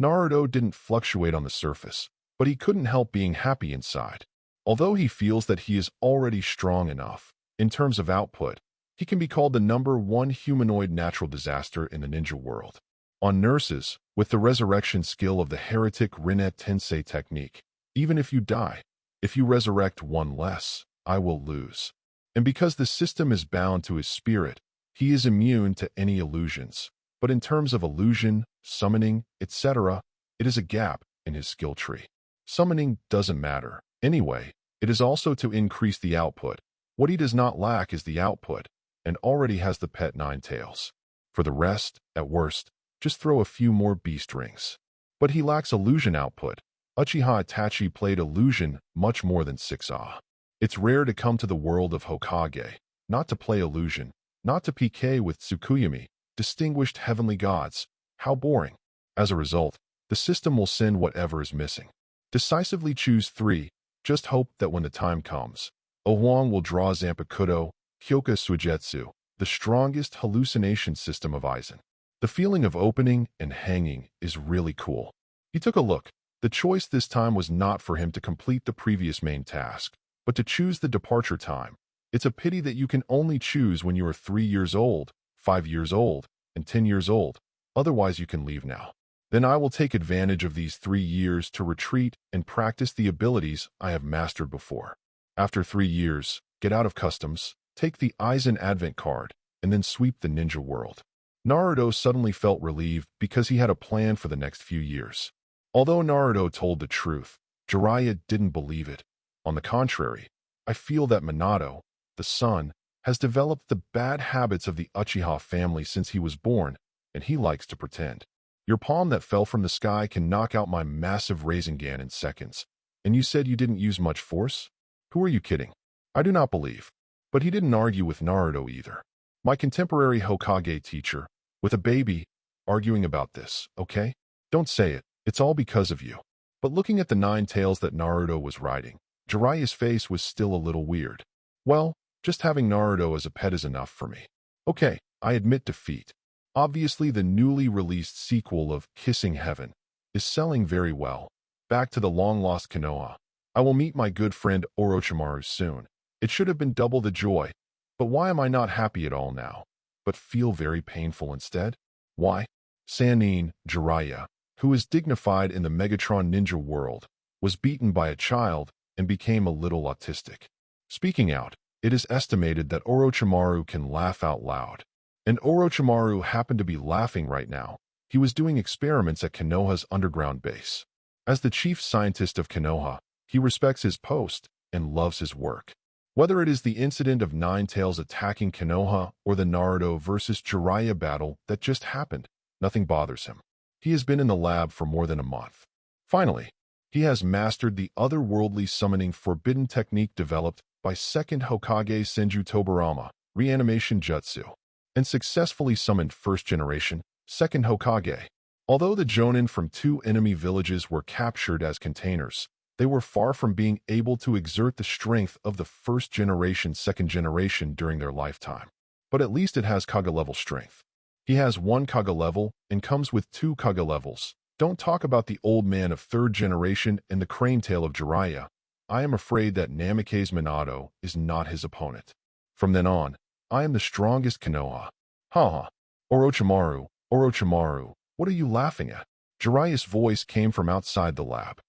Naruto didn't fluctuate on the surface, but he couldn't help being happy inside. Although he feels that he is already strong enough, in terms of output, he can be called the #1 humanoid natural disaster in the ninja world. On nurses, with the resurrection skill of the heretic Rinne Tensei technique, even if you die, if you resurrect one less, I will lose. And because the system is bound to his spirit, he is immune to any illusions. But in terms of illusion, summoning, etc., it is a gap in his skill tree. Summoning doesn't matter. Anyway, it is also to increase the output. What he does not lack is the output, and already has the pet 9 tails. For the rest, at worst, just throw a few more beast rings. But he lacks illusion output. Uchiha Itachi played illusion much more than 6A. It's rare to come to the world of Hokage, not to play illusion, not to PK with Tsukuyomi, distinguished heavenly gods. How boring. As a result, the system will send whatever is missing. Decisively choose 3, just hope that when the time comes, Ohuang will draw Zanpakuto, Hyoka Suigetsu, the strongest hallucination system of Aizen. The feeling of opening and hanging is really cool. He took a look. The choice this time was not for him to complete the previous main task, but to choose the departure time. It's a pity that you can only choose when you are 3 years old, 5 years old, and 10 years old. Otherwise, you can leave now. Then I will take advantage of these 3 years to retreat and practice the abilities I have mastered before. After 3 years, get out of customs, take the Aizen Advent Card, and then sweep the ninja world. Naruto suddenly felt relieved because he had a plan for the next few years. Although Naruto told the truth, Jiraiya didn't believe it. On the contrary, I feel that Minato, the son, has developed the bad habits of the Uchiha family since he was born, and he likes to pretend. Your palm that fell from the sky can knock out my massive Rasengan in seconds, and you said you didn't use much force? Who are you kidding? I do not believe. But he didn't argue with Naruto either. My contemporary Hokage teacher, with a baby, arguing about this, okay? Don't say it. It's all because of you. But looking at the 9 tails that Naruto was riding, Jiraiya's face was still a little weird. Well, just having Naruto as a pet is enough for me. Okay, I admit defeat. Obviously, the newly released sequel of Kissing Heaven is selling very well. Back to the long-lost Konoha. I will meet my good friend Orochimaru soon. It should have been double the joy. But why am I not happy at all now, but feel very painful instead? Why? Sannin, Jiraiya, who is dignified in the Megatron ninja world, was beaten by a child and became a little autistic. Speaking out, it is estimated that Orochimaru can laugh out loud. And Orochimaru happened to be laughing right now. He was doing experiments at Konoha's underground base. As the chief scientist of Konoha, he respects his post and loves his work. Whether it is the incident of 9 tails attacking Konoha or the Naruto versus Jiraiya battle that just happened, nothing bothers him. He has been in the lab for more than a month. Finally, he has mastered the otherworldly summoning forbidden technique developed by second Hokage Senju Tobirama, reanimation jutsu, and successfully summoned first generation, second Hokage. Although the Jonin from 2 enemy villages were captured as containers, they were far from being able to exert the strength of the first generation, second generation during their lifetime. But at least it has Kage level strength. He has 1 Kage level and comes with 2 Kage levels. Don't talk about the old man of 3rd generation and the crane tail of Jiraiya. I am afraid that Namikaze Minato is not his opponent. From then on, I am the strongest Konoha. Ha! Orochimaru, Orochimaru, what are you laughing at? Jiraiya's voice came from outside the lab.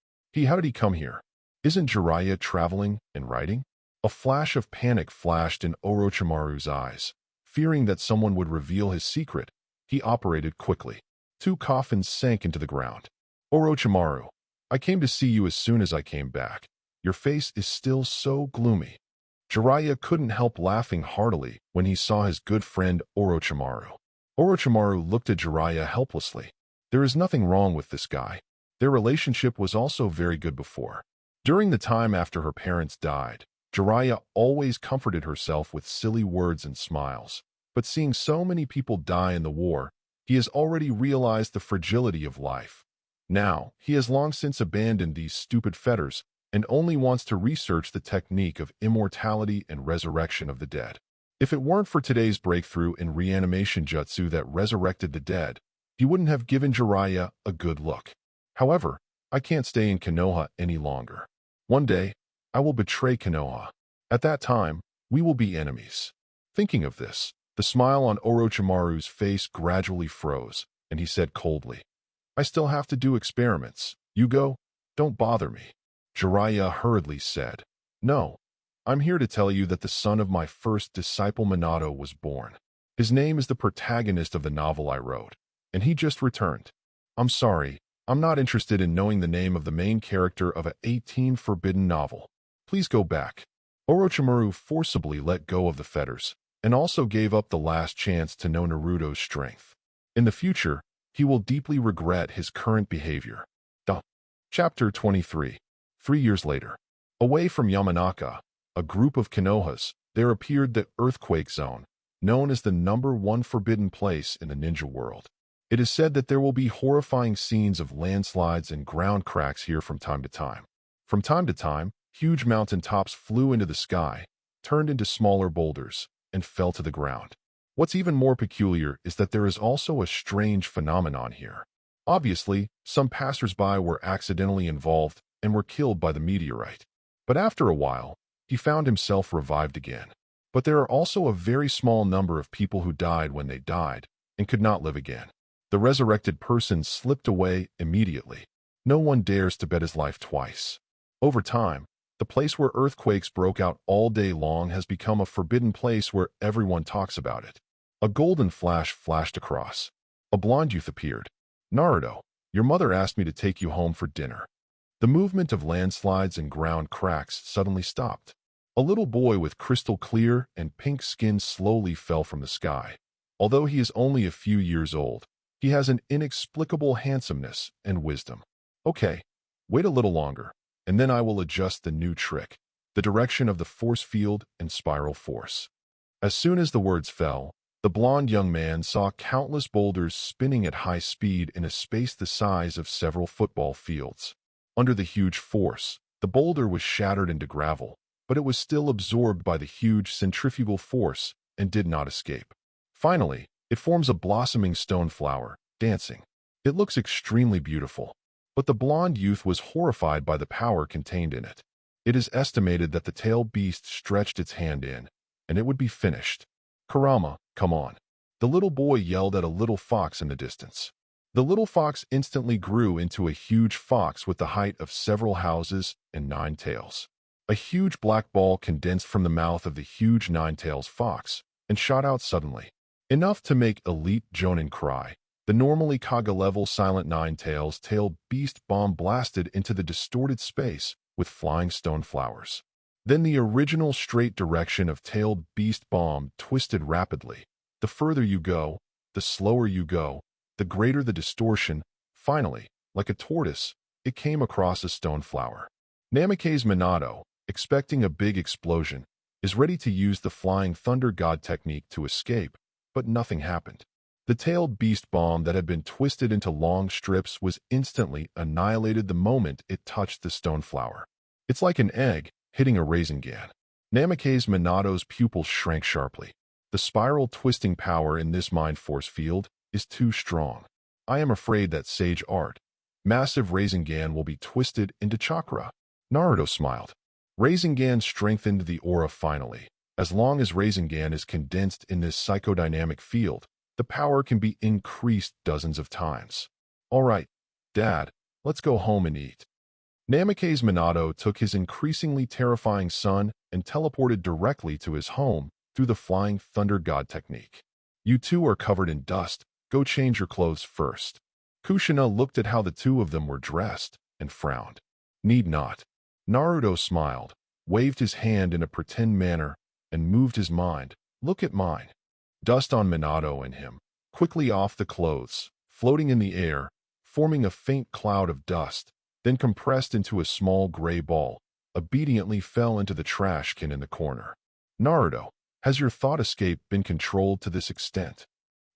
How did he come here? Isn't Jiraiya traveling and riding? A flash of panic flashed in Orochimaru's eyes. Fearing that someone would reveal his secret, he operated quickly. 2 coffins sank into the ground. Orochimaru, I came to see you as soon as I came back. Your face is still so gloomy. Jiraiya couldn't help laughing heartily when he saw his good friend Orochimaru. Orochimaru looked at Jiraiya helplessly. There is nothing wrong with this guy. Their relationship was also very good before. During the time after her parents died, Jiraiya always comforted herself with silly words and smiles. But seeing so many people die in the war, he has already realized the fragility of life. Now, he has long since abandoned these stupid fetters and only wants to research the technique of immortality and resurrection of the dead. If it weren't for today's breakthrough in reanimation jutsu that resurrected the dead, he wouldn't have given Jiraiya a good look. However, I can't stay in Konoha any longer. One day, I will betray Konoha. At that time, we will be enemies. Thinking of this, the smile on Orochimaru's face gradually froze, and he said coldly, I still have to do experiments. You go, don't bother me. Jiraiya hurriedly said, No, I'm here to tell you that the son of my first disciple Minato was born. His name is the protagonist of the novel I wrote, and he just returned. I'm sorry, I'm not interested in knowing the name of the main character of a 18 forbidden novel. Please go back. Orochimaru forcibly let go of the fetters, and also gave up the last chance to know Naruto's strength. In the future, he will deeply regret his current behavior. Chapter 23. 3 years later. Away from Yamanaka, a group of Konohas, there appeared the Earthquake Zone, known as the #1 forbidden place in the ninja world. It is said that there will be horrifying scenes of landslides and ground cracks here from time to time. From time to time, huge mountain tops flew into the sky, turned into smaller boulders, and fell to the ground. What's even more peculiar is that there is also a strange phenomenon here. Obviously, some passers-by were accidentally involved and were killed by the meteorite. But after a while, he found himself revived again. But there are also a very small number of people who died when they died and could not live again. The resurrected person slipped away immediately. No one dares to bet his life twice. Over time, the place where earthquakes broke out all day long has become a forbidden place where everyone talks about it. A golden flash flashed across. A blonde youth appeared. Naruto, your mother asked me to take you home for dinner. The movement of landslides and ground cracks suddenly stopped. A little boy with crystal clear and pink skin slowly fell from the sky. Although he is only a few years old, he has an inexplicable handsomeness and wisdom. Okay, wait a little longer, and then I will adjust the new trick, the direction of the force field and spiral force. As soon as the words fell, the blond young man saw countless boulders spinning at high speed in a space the size of several football fields. Under the huge force, the boulder was shattered into gravel, but it was still absorbed by the huge centrifugal force and did not escape. Finally, it forms a blossoming stone flower, dancing. It looks extremely beautiful, but the blond youth was horrified by the power contained in it. It is estimated that the tailed beast stretched its hand in, and it would be finished. Kurama, come on. The little boy yelled at a little fox in the distance. The little fox instantly grew into a huge fox with the height of several houses and 9 tails. A huge black ball condensed from the mouth of the huge 9-tails fox and shot out suddenly. Enough to make elite Jonin cry. The normally Kaga-level silent 9-tails tailed beast bomb blasted into the distorted space with flying stone flowers. Then the original straight direction of tailed beast bomb twisted rapidly. The further you go, the slower you go, the greater the distortion. Finally, like a tortoise, it came across a stone flower. Namake's Minato, expecting a big explosion, is ready to use the flying thunder god technique to escape, but nothing happened. The tailed beast bomb that had been twisted into long strips was instantly annihilated the moment it touched the stone flower. It's like an egg hitting a raisin gan. Namake's Minato's pupils shrank sharply. The spiral twisting power in this mind force field is too strong. I am afraid that sage art, massive Rasengan, will be twisted into chakra. Naruto smiled. Rasengan strengthened the aura finally. As long as Rasengan is condensed in this psychodynamic field, the power can be increased dozens of times. All right, Dad, let's go home and eat. Namake's Minato took his increasingly terrifying son and teleported directly to his home through the Flying Thunder God technique. You two are covered in dust. Go change your clothes first. Kushina looked at how the two of them were dressed and frowned. Need not. Naruto smiled, waved his hand in a pretend manner, and moved his mind. Look at mine. Dust on Minato and him, quickly off the clothes, floating in the air, forming a faint cloud of dust, then compressed into a small gray ball, obediently fell into the trash can in the corner. Naruto, has your thought escape been controlled to this extent?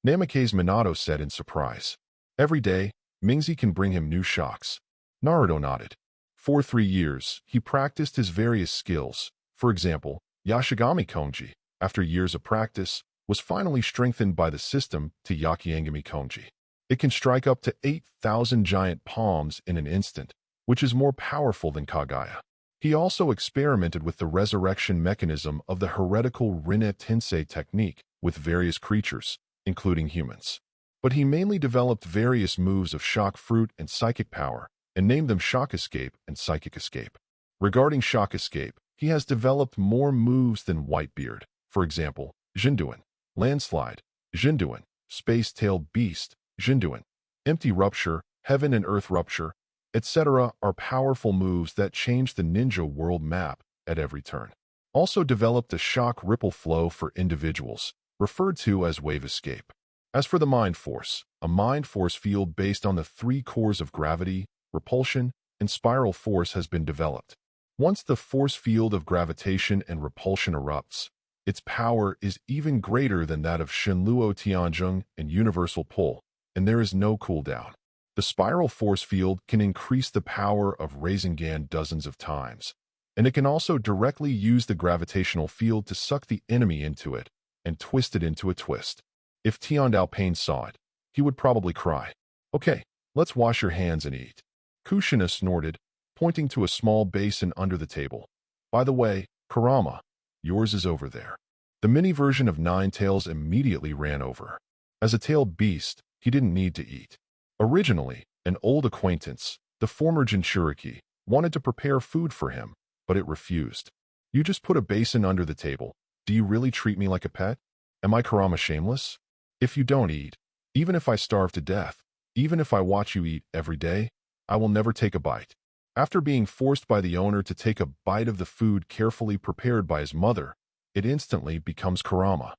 Namake's Minato said in surprise. Every day, Mingzi can bring him new shocks. Naruto nodded. For 3 years, he practiced his various skills. For example, Yashigami Konji, after years of practice, was finally strengthened by the system to Yakiengami Konji. It can strike up to 8,000 giant palms in an instant, which is more powerful than Kagaya. He also experimented with the resurrection mechanism of the heretical Rinne Tensei technique with various creatures, including humans. But he mainly developed various moves of shock fruit and psychic power, and named them Shock Escape and Psychic Escape. Regarding Shock Escape, he has developed more moves than Whitebeard. For example, Jinduin, Landslide, Jinduin, Space-Tailed Beast, Jinduin, Empty Rupture, Heaven and Earth Rupture, etc. are powerful moves that change the ninja world map at every turn. Also developed a shock ripple flow for individuals, referred to as Wave Escape. As for the Mind Force, a Mind Force field based on the 3 cores of gravity, repulsion, and spiral force has been developed. Once the force field of gravitation and repulsion erupts, its power is even greater than that of Shinluo Tianzhong and Universal Pull, and there is no cooldown. The spiral force field can increase the power of Rasengan dozens of times, and it can also directly use the gravitational field to suck the enemy into it and twist it into a twist. If Tiandao Pain saw it, he would probably cry. Okay, let's wash your hands and eat. Kushina snorted, pointing to a small basin under the table. By the way, Kurama, yours is over there. The mini version of Ninetales immediately ran over. As a tailed beast, he didn't need to eat. Originally, an old acquaintance, the former Jinchuriki, wanted to prepare food for him, but it refused. You just put a basin under the table. Do you really treat me like a pet? Am I Kurama shameless? If you don't eat, even if I starve to death, even if I watch you eat every day, I will never take a bite. After being forced by the owner to take a bite of the food carefully prepared by his mother, it instantly becomes Kurama.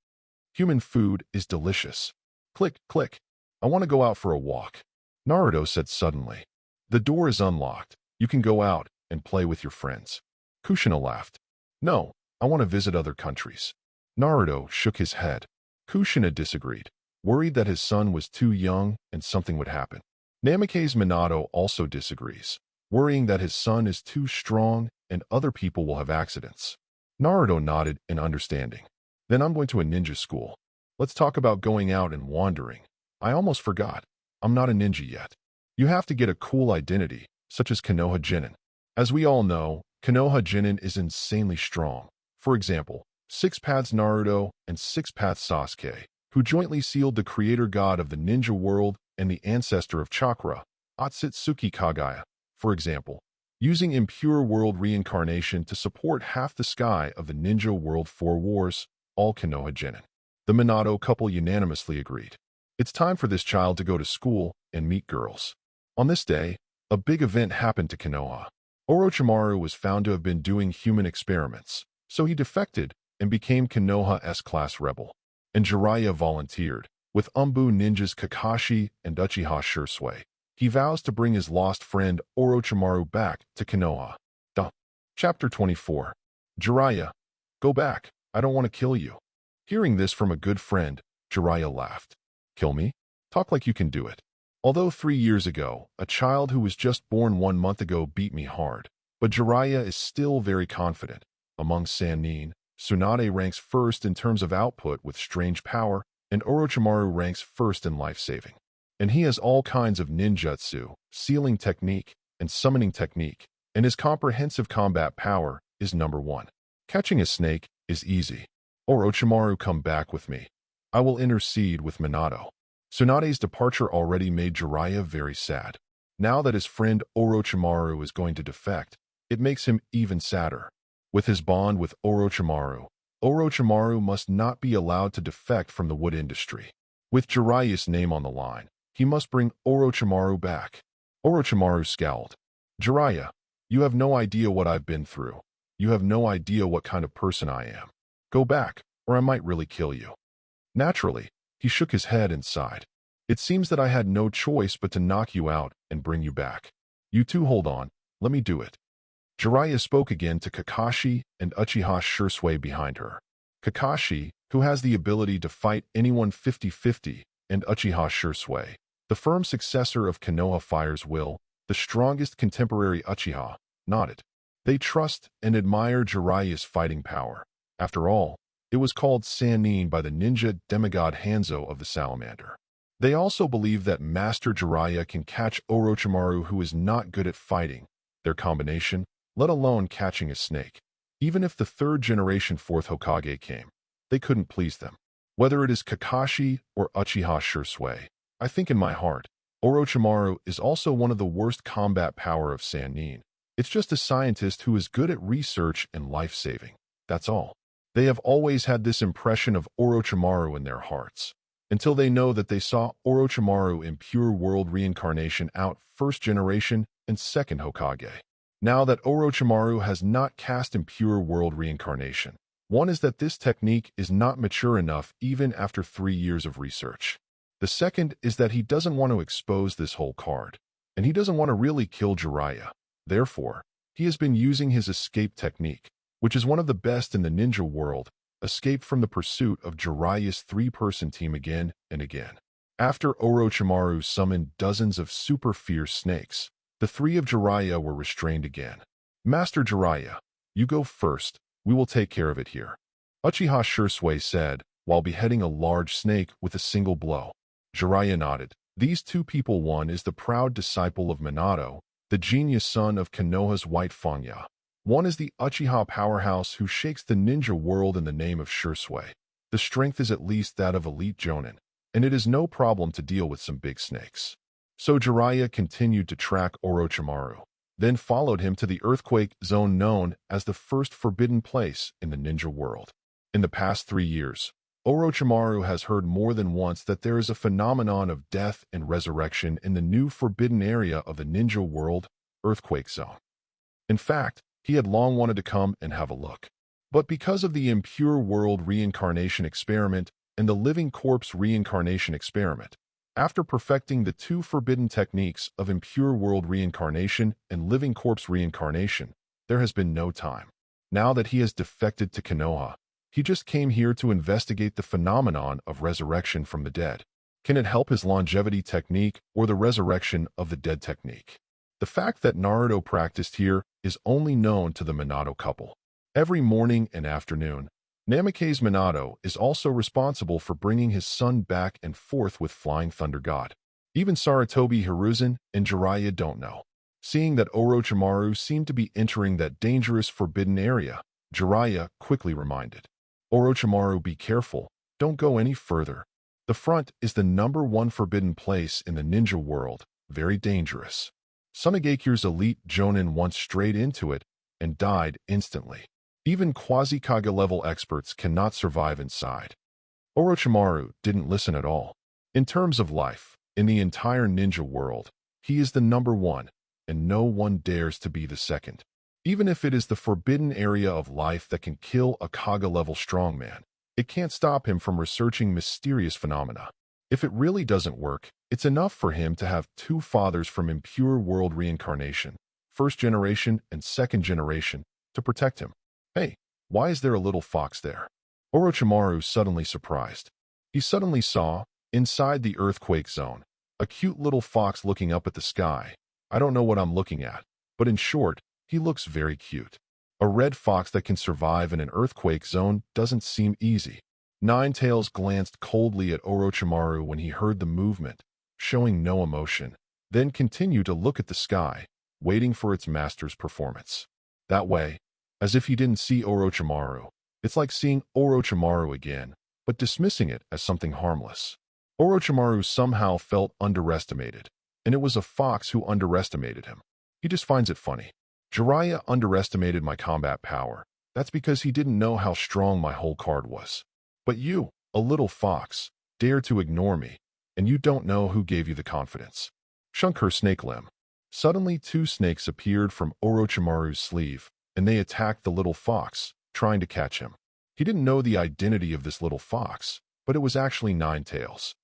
Human food is delicious. Click, click. I want to go out for a walk. Naruto said suddenly. The door is unlocked. You can go out and play with your friends. Kushina laughed. No, I want to visit other countries. Naruto shook his head. Kushina disagreed, worried that his son was too young and something would happen. Namake's Minato also disagrees, worrying that his son is too strong and other people will have accidents. Naruto nodded in understanding. Then I'm going to a ninja school. Let's talk about going out and wandering. I almost forgot. I'm not a ninja yet. You have to get a cool identity, such as Konoha Genin. As we all know, Konoha Genin is insanely strong. For example, Six Paths Naruto and Six Paths Sasuke, who jointly sealed the creator god of the ninja world and the ancestor of chakra, Akatsuki Kagaya, for example, using impure world reincarnation to support half the sky of the ninja world 4 wars, all Konoha Genin. The Minato couple unanimously agreed. It's time for this child to go to school and meet girls. On this day, a big event happened to Konoha. Orochimaru was found to have been doing human experiments, so he defected and became Konoha S-Class Rebel. And Jiraiya volunteered, with Umbu ninjas Kakashi and Uchiha Shursui. He vows to bring his lost friend Orochimaru back to Konoha. Chapter 24. Jiraiya, go back. I don't want to kill you. Hearing this from a good friend, Jiraiya laughed. Kill me? Talk like you can do it. Although 3 years ago, a child who was just born 1 month ago beat me hard, but Jiraiya is still very confident. Among Sannin, Tsunade ranks first in terms of output with strange power, and Orochimaru ranks first in life-saving. And he has all kinds of ninjutsu, sealing technique, and summoning technique, and his comprehensive combat power is number 1. Catching a snake is easy. Orochimaru, come back with me. I will intercede with Minato. Tsunade's departure already made Jiraiya very sad. Now that his friend Orochimaru is going to defect, it makes him even sadder. With his bond with Orochimaru, Orochimaru must not be allowed to defect from the wood industry. With Jiraiya's name on the line, he must bring Orochimaru back. Orochimaru scowled. Jiraiya, you have no idea what I've been through. You have no idea what kind of person I am. Go back, or I might really kill you. Naturally, he shook his head and sighed. It seems that I had no choice but to knock you out and bring you back. You two hold on, let me do it. Jiraiya spoke again to Kakashi and Uchiha Shursui behind her. Kakashi, who has the ability to fight anyone 50-50, and Uchiha Shursui, the firm successor of Konoha Fire's will, the strongest contemporary Uchiha, nodded. They trust and admire Jiraiya's fighting power. After all, it was called Sannin by the ninja demigod Hanzo of the Salamander. They also believe that Master Jiraiya can catch Orochimaru, who is not good at fighting. Their combination, let alone catching a snake. Even if the third-generation fourth Hokage came, they couldn't please them. Whether it is Kakashi or Uchiha Shursui, I think in my heart, Orochimaru is also one of the worst combat power of Sannin. It's just a scientist who is good at research and life-saving. That's all. They have always had this impression of Orochimaru in their hearts, until they know that they saw Orochimaru in pure world reincarnation out first generation and second Hokage. Now that Orochimaru has not cast impure world reincarnation, one is that this technique is not mature enough even after 3 years of research. The second is that he doesn't want to expose this whole card, and he doesn't want to really kill Jiraiya. Therefore, he has been using his escape technique, which is one of the best in the ninja world, escape from the pursuit of Jiraiya's 3-person team again and again. After Orochimaru summoned dozens of super fierce snakes, the 3 of Jiraiya were restrained again. Master Jiraiya, you go first, we will take care of it here. Uchiha Shursui said, while beheading a large snake with a single blow. Jiraiya nodded. These 2 people, one is the proud disciple of Minato, the genius son of Konoha's White Fangya. One is the Uchiha powerhouse who shakes the ninja world in the name of Shursui. The strength is at least that of elite jonin, and it is no problem to deal with some big snakes. So Jiraiya continued to track Orochimaru, then followed him to the earthquake zone known as the first forbidden place in the ninja world. In the past 3 years, Orochimaru has heard more than once that there is a phenomenon of death and resurrection in the new forbidden area of the ninja world, earthquake zone. In fact, he had long wanted to come and have a look. But because of the impure world reincarnation experiment and the living corpse reincarnation experiment, after perfecting the 2 forbidden techniques of impure world reincarnation and living corpse reincarnation, there has been no time. Now that he has defected to Konoha, he just came here to investigate the phenomenon of resurrection from the dead. Can it help his longevity technique or the resurrection of the dead technique? The fact that Naruto practiced here is only known to the Minato couple. Every morning and afternoon, Namake's Minato is also responsible for bringing his son back and forth with Flying Thunder God. Even Sarutobi Hiruzen and Jiraiya don't know. Seeing that Orochimaru seemed to be entering that dangerous forbidden area, Jiraiya quickly reminded. Orochimaru, be careful, don't go any further. The front is the #1 forbidden place in the ninja world, very dangerous. Sunagakure's elite jonin once strayed into it and died instantly. Even quasi-Kage level experts cannot survive inside. Orochimaru didn't listen at all. In terms of life, in the entire ninja world, he is the #1, and no one dares to be the second. Even if it is the forbidden area of life that can kill a Kage-level strongman, it can't stop him from researching mysterious phenomena. If it really doesn't work, it's enough for him to have 2 fathers from impure world reincarnation, first generation and second generation, to protect him. Hey, why is there a little fox there? Orochimaru suddenly surprised. He suddenly saw, inside the earthquake zone, a cute little fox looking up at the sky. I don't know what I'm looking at, but in short, he looks very cute. A red fox that can survive in an earthquake zone doesn't seem easy. Ninetales glanced coldly at Orochimaru when he heard the movement, showing no emotion, then continued to look at the sky, waiting for its master's performance. That way, as if he didn't see Orochimaru, it's like seeing Orochimaru again, but dismissing it as something harmless. Orochimaru somehow felt underestimated. and it was a fox who underestimated him. He just finds it funny. Jiraiya underestimated my combat power. That's because he didn't know how strong my whole card was. But you, a little fox, dare to ignore me, and you don't know who gave you the confidence. Shunker Snake Limb. Suddenly 2 snakes appeared from Orochimaru's sleeve, and they attacked the little fox, trying to catch him. He didn't know the identity of this little fox, but it was actually Nine Tails.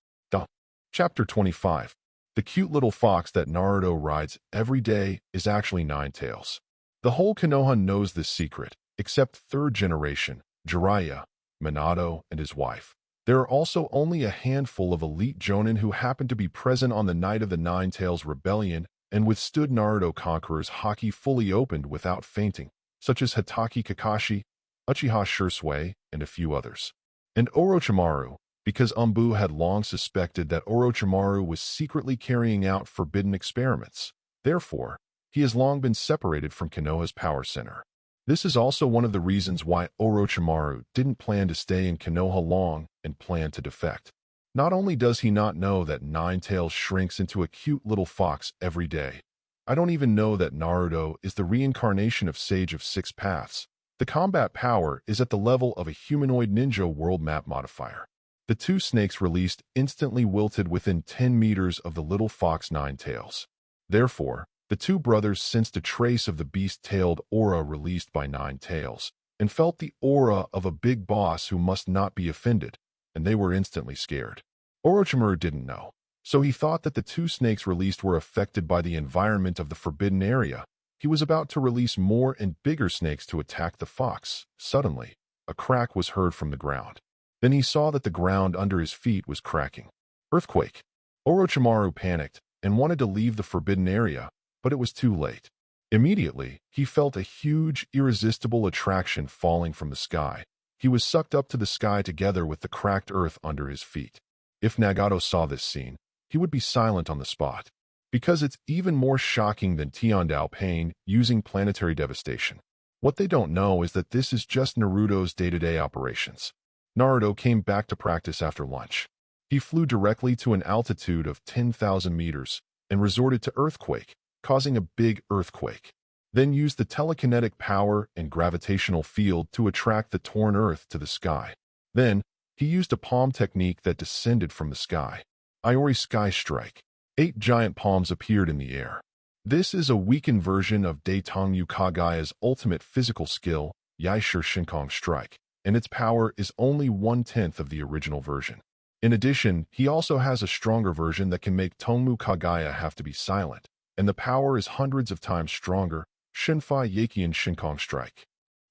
Chapter 25. The cute little fox that Naruto rides every day is actually Nine Tails. The whole Konoha knows this secret, except 3rd generation, Jiraiya, Minato, and his wife. There are also only a handful of elite jonin who happened to be present on the night of the Nine Tails Rebellion and withstood Naruto Conqueror's haki fully opened without fainting, such as Hatake Kakashi, Uchiha Shursui, and a few others. And Orochimaru, because Umbu had long suspected that Orochimaru was secretly carrying out forbidden experiments. Therefore, he has long been separated from Konoha's power center. This is also one of the reasons why Orochimaru didn't plan to stay in Konoha long and planned to defect. Not only does he not know that Nine Tails shrinks into a cute little fox every day, I don't even know that Naruto is the reincarnation of Sage of 6 Paths. The combat power is at the level of a humanoid ninja world map modifier. The 2 snakes released instantly wilted within 10 meters of the little fox Nine Tails. Therefore, the 2 brothers sensed a trace of the beast-tailed aura released by Nine Tails, and felt the aura of a big boss who must not be offended, and they were instantly scared. Orochimaru didn't know, so he thought that the 2 snakes released were affected by the environment of the forbidden area. He was about to release more and bigger snakes to attack the fox. Suddenly, a crack was heard from the ground. Then he saw that the ground under his feet was cracking. Earthquake! Orochimaru panicked and wanted to leave the forbidden area, but it was too late. Immediately, he felt a huge, irresistible attraction falling from the sky. He was sucked up to the sky together with the cracked earth under his feet. If Nagato saw this scene, he would be silent on the spot, because it's even more shocking than Tiandao Pain using planetary devastation. What they don't know is that this is just Naruto's day-to-day operations. Naruto came back to practice after lunch. He flew directly to an altitude of 10,000 meters and resorted to earthquake, causing a big earthquake. Then used the telekinetic power and gravitational field to attract the torn earth to the sky. Then, he used a palm technique that descended from the sky. Iori Sky Strike. 8 giant palms appeared in the air. This is a weakened version of Daitongyu Kagaya's ultimate physical skill, Yaishir Shinkong Strike, and its power is only 1/10 of the original version. In addition, he also has a stronger version that can make Tongmu Kagaya have to be silent, and the power is hundreds of times stronger, Shinfai Yakian Shinkong Strike.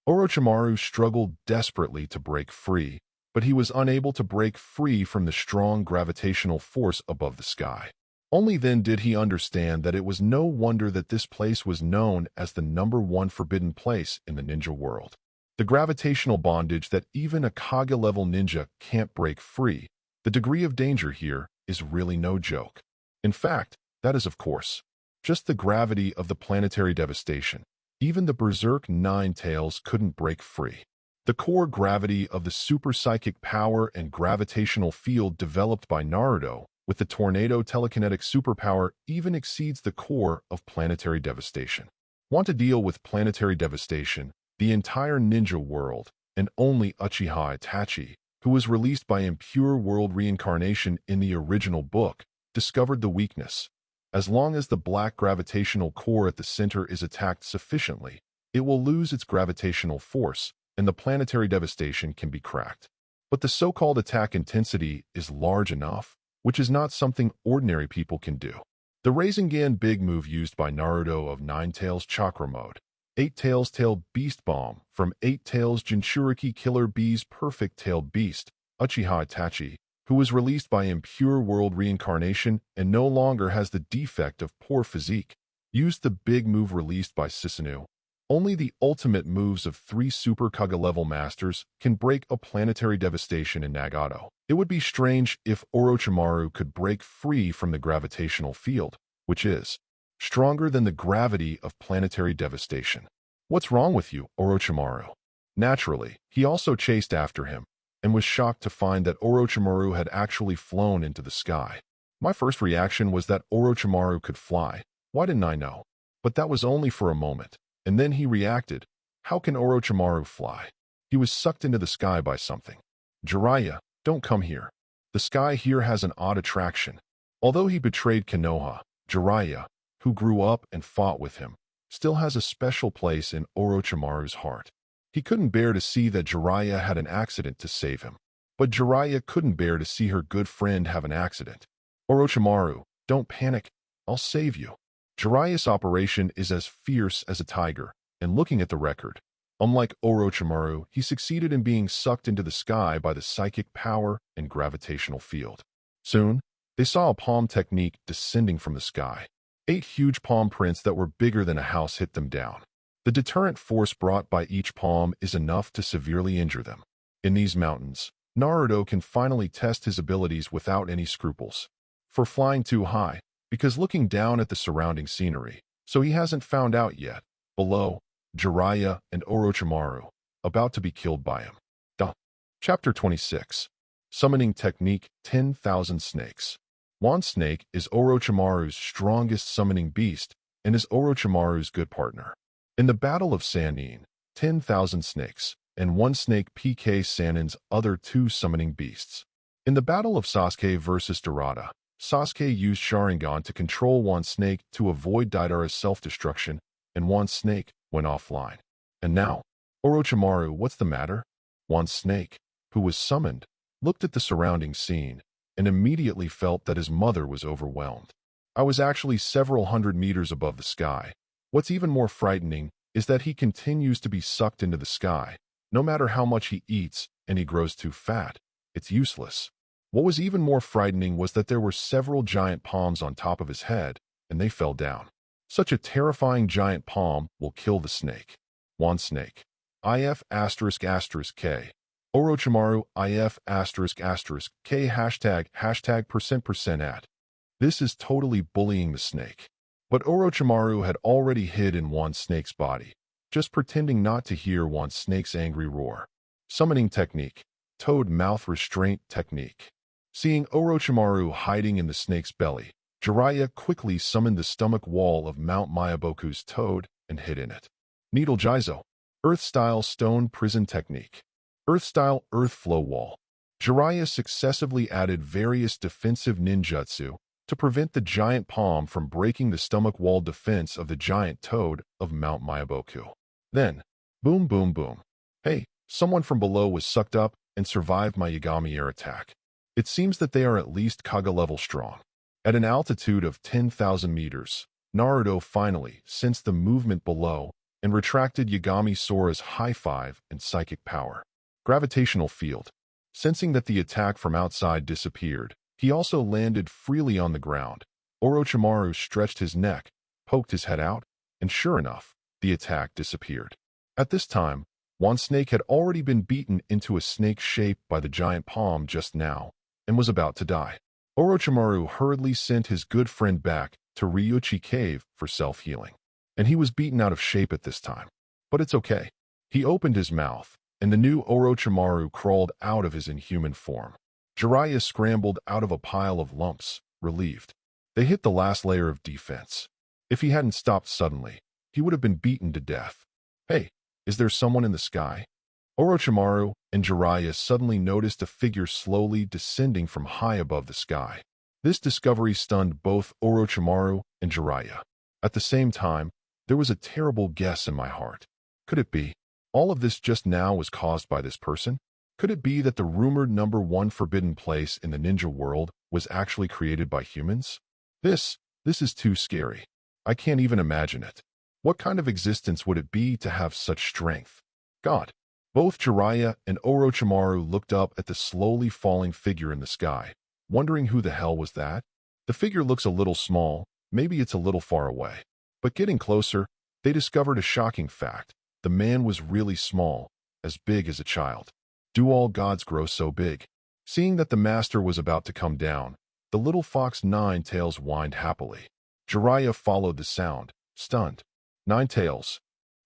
Orochimaru struggled desperately to break free, but he was unable to break free from the strong gravitational force above the sky. Only then did he understand that it was no wonder that this place was known as the #1 forbidden place in the ninja world. The gravitational bondage that even a Kage-level ninja can't break free, the degree of danger here is really no joke. In fact, that is of course just the gravity of the planetary devastation. Even the Berserk Nine Tails couldn't break free. The core gravity of the super psychic power and gravitational field developed by Naruto with the tornado telekinetic superpower even exceeds the core of planetary devastation. Want to deal with planetary devastation, the entire ninja world, and only Uchiha Itachi, who was released by Impure World Reincarnation in the original book, discovered the weakness. As long as the black gravitational core at the center is attacked sufficiently, it will lose its gravitational force, and the planetary devastation can be cracked. But the so-called attack intensity is large enough, which is not something ordinary people can do. The Rasengan big move used by Naruto of Nine Tails Chakra Mode, 8 Tails Tailed Beast Bomb from 8 Tails Jinchuriki Killer Bee's Perfect Tailed Beast, Uchiha Itachi, who was released by Impure World Reincarnation and no longer has the defect of poor physique, used the big move released by Susanoo. Only the ultimate moves of 3 Super Kage-level masters can break a planetary devastation in Nagato. It would be strange if Orochimaru could break free from the gravitational field, which is stronger than the gravity of planetary devastation. What's wrong with you, Orochimaru? Naturally, he also chased after him, and was shocked to find that Orochimaru had actually flown into the sky. My first reaction was that Orochimaru could fly. Why didn't I know? But that was only for a moment. And then he reacted. How can Orochimaru fly? He was sucked into the sky by something. Jiraiya, don't come here. The sky here has an odd attraction. Although he betrayed Konoha, Jiraiya, who grew up and fought with him, still has a special place in Orochimaru's heart. He couldn't bear to see that Jiraiya had an accident to save him. But Jiraiya couldn't bear to see her good friend have an accident. Orochimaru, don't panic. I'll save you. Jiraiya's operation is as fierce as a tiger, and looking at the record, unlike Orochimaru, he succeeded in being sucked into the sky by the psychic power and gravitational field. Soon, they saw a palm technique descending from the sky. 8 huge palm prints that were bigger than a house hit them down. The deterrent force brought by each palm is enough to severely injure them. In these mountains, Naruto can finally test his abilities without any scruples. For flying too high, because looking down at the surrounding scenery, so he hasn't found out yet. Below, Jiraiya and Orochimaru, about to be killed by him. Chapter 26. Summoning Technique 10,000 Snakes. One snake is Orochimaru's strongest summoning beast and is Orochimaru's good partner. In the Battle of Sannin, 10,000 snakes, and one snake PK Sannin's other 2 summoning beasts. In the Battle of Sasuke vs. Deidara, Sasuke used Sharingan to control one snake to avoid Deidara's self-destruction, and one snake went offline. And now, Orochimaru, what's the matter? One snake, who was summoned, looked at the surrounding scene, and immediately felt that his mother was overwhelmed. I was actually several hundred meters above the sky. What's even more frightening is that he continues to be sucked into the sky. No matter how much he eats and he grows too fat, it's useless. What was even more frightening was that there were several giant palms on top of his head, and they fell down. Such a terrifying giant palm will kill the snake. One snake. IF *** K. Orochimaru IF *** K #% at. This is totally bullying the snake. But Orochimaru had already hid in one snake's body, just pretending not to hear one snake's angry roar. Summoning Technique. Toad Mouth Restraint Technique. Seeing Orochimaru hiding in the snake's belly, Jiraiya quickly summoned the stomach wall of Mount Myaboku's toad and hid in it. Needle Jizo. Earth-Style Stone Prison Technique. Earth-Style Earth Flow Wall. Jiraiya successively added various defensive ninjutsu to prevent the giant palm from breaking the stomach wall defense of the giant toad of Mount Myaboku. Then, boom boom boom. Hey, someone from below was sucked up and survived my Yagami air attack. It seems that they are at least Kaga level strong. At an altitude of 10,000 meters, Naruto finally sensed the movement below and retracted Yagami Sora's high five and psychic power. Gravitational field. Sensing that the attack from outside disappeared, he also landed freely on the ground. Orochimaru stretched his neck, poked his head out, and sure enough, the attack disappeared. At this time, one snake had already been beaten into a snake shape by the giant palm just now, and was about to die. Orochimaru hurriedly sent his good friend back to Ryuchi Cave for self-healing. And he was beaten out of shape at this time. But it's okay. He opened his mouth, and the new Orochimaru crawled out of his inhuman form. Jiraiya scrambled out of a pile of lumps, relieved. They hit the last layer of defense. If he hadn't stopped suddenly, he would have been beaten to death. Hey, is there someone in the sky? Orochimaru and Jiraiya suddenly noticed a figure slowly descending from high above the sky. This discovery stunned both Orochimaru and Jiraiya. At the same time, there was a terrible guess in my heart. Could it be? All of this just now was caused by this person? Could it be that the rumored #1 forbidden place in the ninja world was actually created by humans? This is too scary. I can't even imagine it. What kind of existence would it be to have such strength? God. Both Jiraiya and Orochimaru looked up at the slowly falling figure in the sky, wondering who the hell was that? The figure looks a little small, maybe it's a little far away. But getting closer, they discovered a shocking fact. The man was really small, as big as a child. Do all gods grow so big? Seeing that the master was about to come down, the little fox Nine Tails whined happily. Jiraiya followed the sound, stunned. Nine Tails.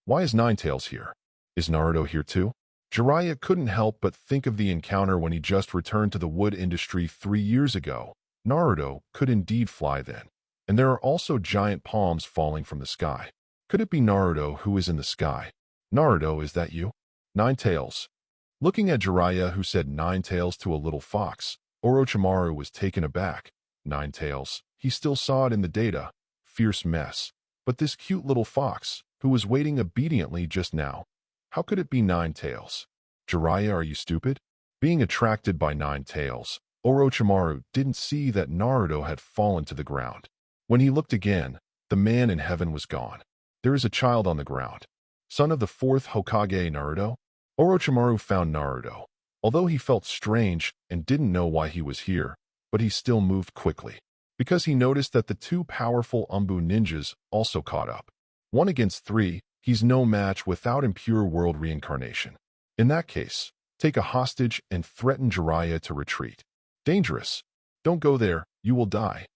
Why is Nine Tails here? Is Naruto here too? Jiraiya couldn't help but think of the encounter when he just returned to the wood industry 3 years ago, Naruto could indeed fly then. And there are also giant palms falling from the sky. Could it be Naruto who is in the sky? Naruto, is that you? Nine Tails. Looking at Jiraiya, who said Nine Tails to a little fox, Orochimaru was taken aback. Nine Tails. He still saw it in the data. Fierce mess. But this cute little fox, who was waiting obediently just now. How could it be Nine Tails? Jiraiya, are you stupid? Being attracted by Nine Tails, Orochimaru didn't see that Naruto had fallen to the ground. When he looked again, the man in heaven was gone. There is a child on the ground. Son of the fourth Hokage, Naruto? Orochimaru found Naruto. Although he felt strange and didn't know why he was here, but he still moved quickly. Because he noticed that the two powerful Umbu ninjas also caught up. 1 against 3, he's no match without impure world reincarnation. In that case, take a hostage and threaten Jiraiya to retreat. Dangerous. Don't go there, you will die.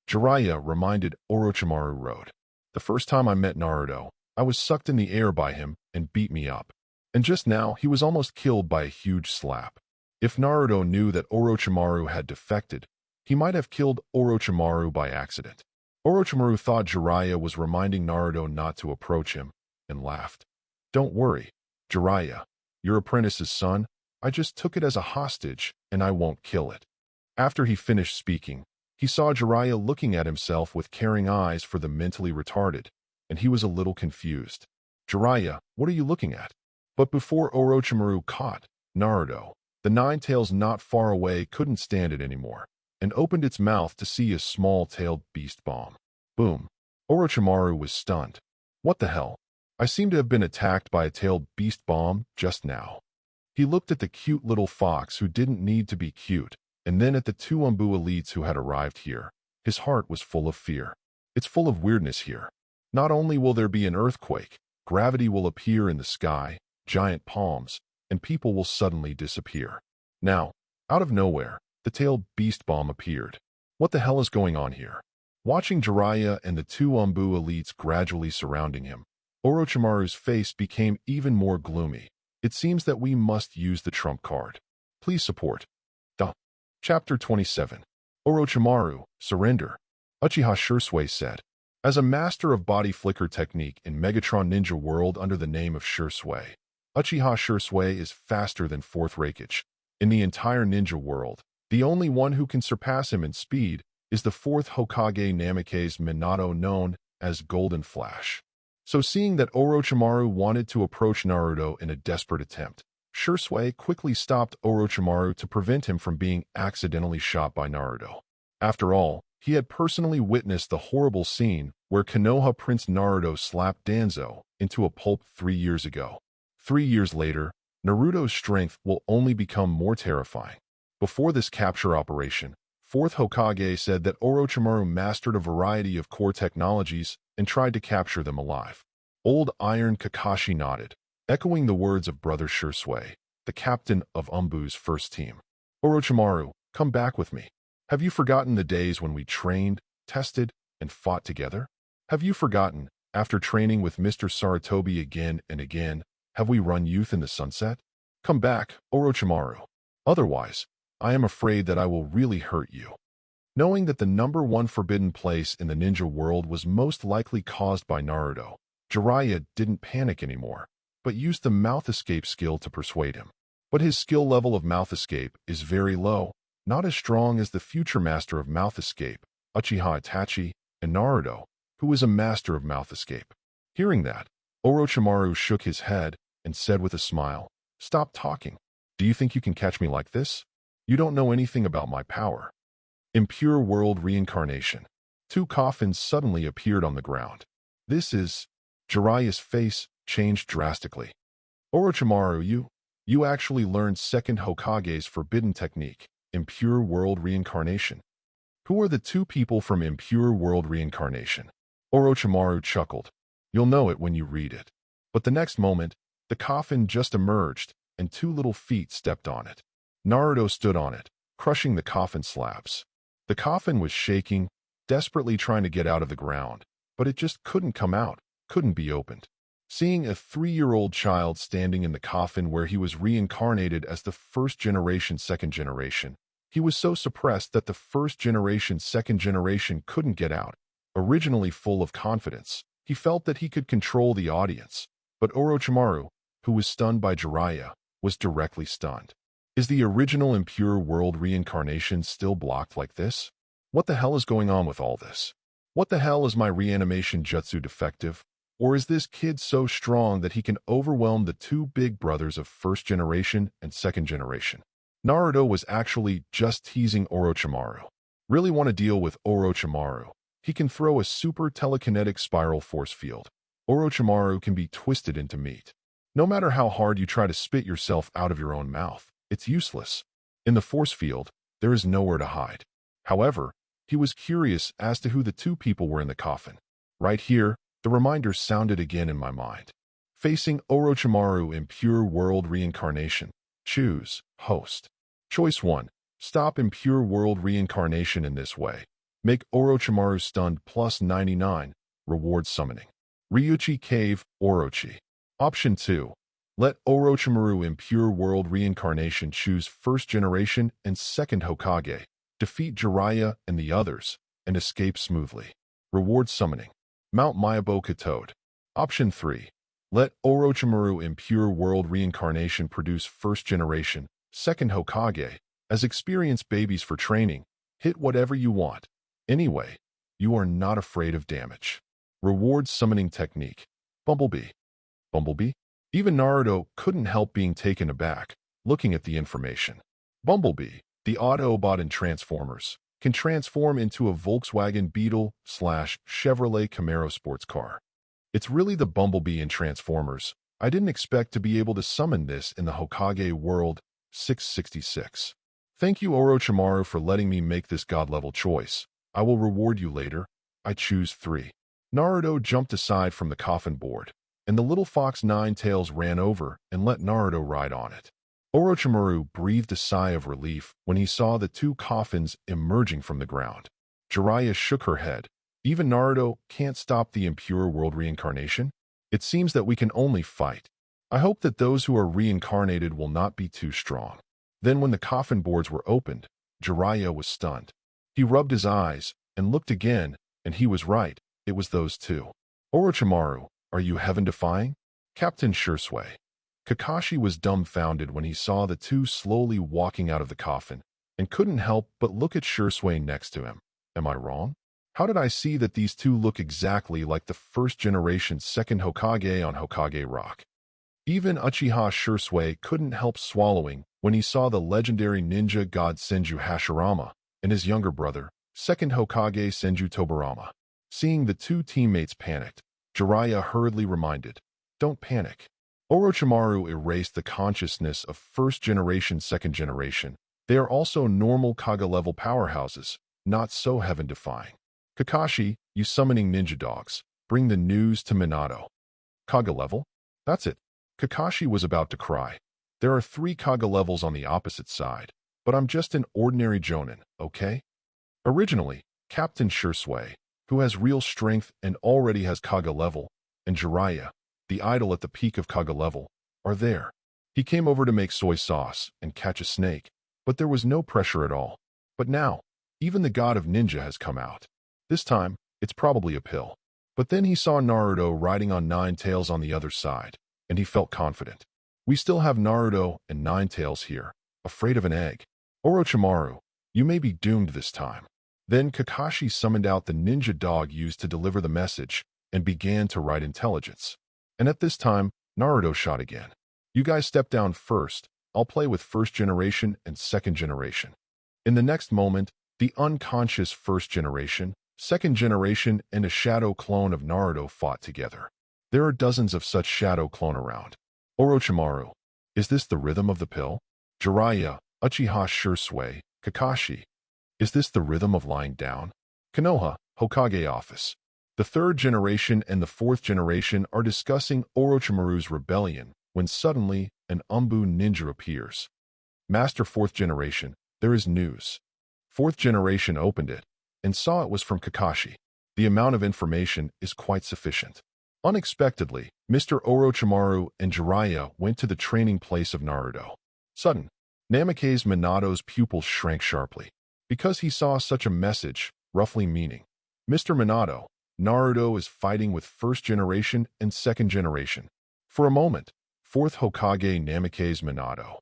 Jiraiya reminded Orochimaru Road. The first time I met Naruto, I was sucked in the air by him and beat me up. And just now, he was almost killed by a huge slap. If Naruto knew that Orochimaru had defected, he might have killed Orochimaru by accident. Orochimaru thought Jiraiya was reminding Naruto not to approach him, and laughed. Don't worry, Jiraiya, your apprentice's son, I just took it as a hostage, and I won't kill it. After he finished speaking, he saw Jiraiya looking at himself with caring eyes for the mentally retarded, and he was a little confused. Jiraiya, what are you looking at? But before Orochimaru caught Naruto, the Nine Tails not far away couldn't stand it anymore, and opened its mouth to see a small-tailed beast bomb. Boom. Orochimaru was stunned. What the hell? I seem to have been attacked by a tailed beast bomb just now. He looked at the cute little fox who didn't need to be cute, and then at the two Umbu elites who had arrived here. His heart was full of fear. It's full of weirdness here. Not only will there be an earthquake, gravity will appear in the sky, giant palms, and people will suddenly disappear. Now, out of nowhere, the tailed beast bomb appeared. What the hell is going on here? Watching Jiraiya and the two Umbu elites gradually surrounding him, Orochimaru's face became even more gloomy. It seems that we must use the trump card. Please support. Chapter 27. Orochimaru, surrender. Uchiha Shursui said. As a master of body flicker technique in Megatron Ninja World under the name of Shursui, Uchiha Shursui is faster than fourth Hokage. In the entire ninja world, the only one who can surpass him in speed is the fourth Hokage Namake's Minato known as Golden Flash. So seeing that Orochimaru wanted to approach Naruto in a desperate attempt, Shursui quickly stopped Orochimaru to prevent him from being accidentally shot by Naruto. After all, he had personally witnessed the horrible scene where Konoha Prince Naruto slapped Danzo into a pulp 3 years ago. 3 years later, Naruto's strength will only become more terrifying. Before this capture operation, 4th Hokage said that Orochimaru mastered a variety of core technologies and tried to capture them alive. Old Iron Kakashi nodded, echoing the words of Brother Shursui, the captain of Umbu's first team. Orochimaru, come back with me. Have you forgotten the days when we trained, tested, and fought together? Have you forgotten, after training with Mr. Sarutobi again and again, have we run youth in the sunset? Come back, Orochimaru. Otherwise, I am afraid that I will really hurt you. Knowing that the #1 forbidden place in the ninja world was most likely caused by Naruto, Jiraiya didn't panic anymore, but used the mouth escape skill to persuade him. But his skill level of mouth escape is very low, not as strong as the future master of mouth escape, Uchiha Itachi, and Naruto, who is a master of mouth escape. Hearing that, Orochimaru shook his head and said with a smile, "Stop talking. Do you think you can catch me like this? You don't know anything about my power." Impure world reincarnation. 2 coffins suddenly appeared on the ground. This is... Jiraiya's face changed drastically. Orochimaru, you actually learned 2nd Hokage's forbidden technique, impure world reincarnation. Who are the 2 people from impure world reincarnation? Orochimaru chuckled. You'll know it when you read it. But the next moment, the coffin just emerged, and 2 little feet stepped on it. Naruto stood on it, crushing the coffin slabs. The coffin was shaking, desperately trying to get out of the ground, but it just couldn't come out, couldn't be opened. Seeing a 3-year-old child standing in the coffin where he was reincarnated as the 1st generation, 2nd generation, He was so suppressed that the first generation, second generation couldn't get out. Originally full of confidence, he felt that he could control the audience. But Orochimaru, who was stunned by Jiraiya, was directly stunned. Is the original impure world reincarnation still blocked like this? What the hell is going on with all this? What the hell is my reanimation jutsu defective? Or is this kid so strong that he can overwhelm the two big brothers of first generation and second generation? Naruto was actually just teasing Orochimaru. Really want to deal with Orochimaru. He can throw a super telekinetic spiral force field. Orochimaru can be twisted into meat. No matter how hard you try to spit yourself out of your own mouth, it's useless. In the force field, there is nowhere to hide. However, he was curious as to who the two people were in the coffin. Right here, the reminder sounded again in my mind. Facing Orochimaru in pure world reincarnation. Choose host. Choice 1. Stop impure world reincarnation in this way. Make Orochimaru stunned plus 99. Reward summoning. Ryuchi Cave, Orochi. Option 2. Let Orochimaru in pure world reincarnation choose first generation and second Hokage. Defeat Jiraiya and the others, and escape smoothly. Reward summoning. Mount Myaboka Toad. Option 3. Let Orochimaru in pure world reincarnation produce first generation, second Hokage, as experienced babies for training. Hit whatever you want. Anyway, you are not afraid of damage. Reward summoning technique. Bumblebee. Bumblebee? Even Naruto couldn't help being taken aback, looking at the information. Bumblebee, the Autobot in Transformers, can transform into a Volkswagen Beetle / Chevrolet Camaro sports car. It's really the Bumblebee in Transformers. I didn't expect to be able to summon this in the Hokage world. 666. Thank you, Orochimaru, for letting me make this god-level choice. I will reward you later. I choose 3. Naruto jumped aside from the coffin board, and the little fox Nine-Tails ran over and let Naruto ride on it. Orochimaru breathed a sigh of relief when he saw the two coffins emerging from the ground. Jiraiya shook her head. Even Naruto can't stop the impure world reincarnation? It seems that we can only fight. I hope that those who are reincarnated will not be too strong. Then when the coffin boards were opened, Jiraiya was stunned. He rubbed his eyes and looked again, and he was right. It was those two. Orochimaru, are you heaven-defying? Captain Shursui. Kakashi was dumbfounded when he saw the two slowly walking out of the coffin, and couldn't help but look at Shursui next to him. Am I wrong? How did I see that these two look exactly like the first-generation second Hokage on Hokage Rock? Even Uchiha Shursui couldn't help swallowing when he saw the legendary ninja god Senju Hashirama and his younger brother, second Hokage Senju Tobirama. Seeing the two teammates panicked, Jiraiya hurriedly reminded, "Don't panic." Orochimaru erased the consciousness of first generation, second generation. They are also normal Kage-level powerhouses, not so heaven-defying. Kakashi, you summoning ninja dogs. Bring the news to Minato. Kage-level? That's it. Kakashi was about to cry. There are 3 Kage levels on the opposite side, but I'm just an ordinary Jonin, okay? Originally, Captain Shursui, who has real strength and already has Kage level, and Jiraiya, the idol at the peak of Kage level, are there. He came over to make soy sauce and catch a snake, but there was no pressure at all. But now, even the god of ninja has come out. This time, it's probably a pill. But then he saw Naruto riding on Nine-Tails on the other side, and he felt confident. We still have Naruto and Nine-Tails here, afraid of an egg. Orochimaru, you may be doomed this time. Then Kakashi summoned out the ninja dog used to deliver the message and began to write intelligence. And at this time, Naruto shot again. You guys step down first. I'll play with first generation and second generation. In the next moment, the unconscious first generation, second generation, and a shadow clone of Naruto fought together. There are dozens of such shadow clone around. Orochimaru, is this the rhythm of the pill? Jiraiya, Uchiha Shursui, Kakashi, is this the rhythm of lying down? Konoha, Hokage office. The third generation and the fourth generation are discussing Orochimaru's rebellion when suddenly an Umbu ninja appears. Master fourth generation, there is news. Fourth generation opened it and saw it was from Kakashi. The amount of information is quite sufficient. Unexpectedly, Mr. Orochimaru and Jiraiya went to the training place of Naruto. Sudden, Namikaze Minato's pupils shrank sharply, because he saw such a message, roughly meaning, Mr. Minato, Naruto is fighting with first generation and second generation. For a moment, fourth Hokage Namikaze Minato.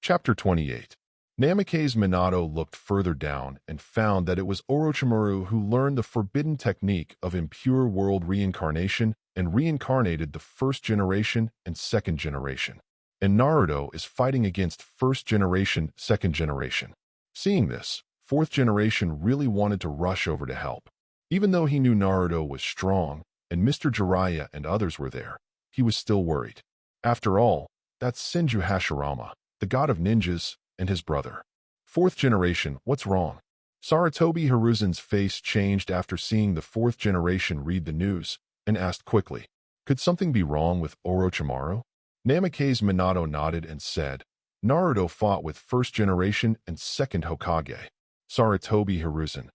Chapter 28. Namikaze Minato looked further down and found that it was Orochimaru who learned the forbidden technique of impure world reincarnation and reincarnated the first generation and second generation. And Naruto is fighting against first generation, second generation. Seeing this, fourth generation really wanted to rush over to help. Even though he knew Naruto was strong and Mr. Jiraiya and others were there, he was still worried. After all, that's Senju Hashirama, the god of ninjas, and his brother. Fourth generation, what's wrong? Sarutobi Hiruzen's face changed after seeing the fourth generation read the news and asked quickly, could something be wrong with Orochimaru? Namikaze Minato nodded and said, Naruto fought with first generation and second Hokage. Sarutobi Hiruzen.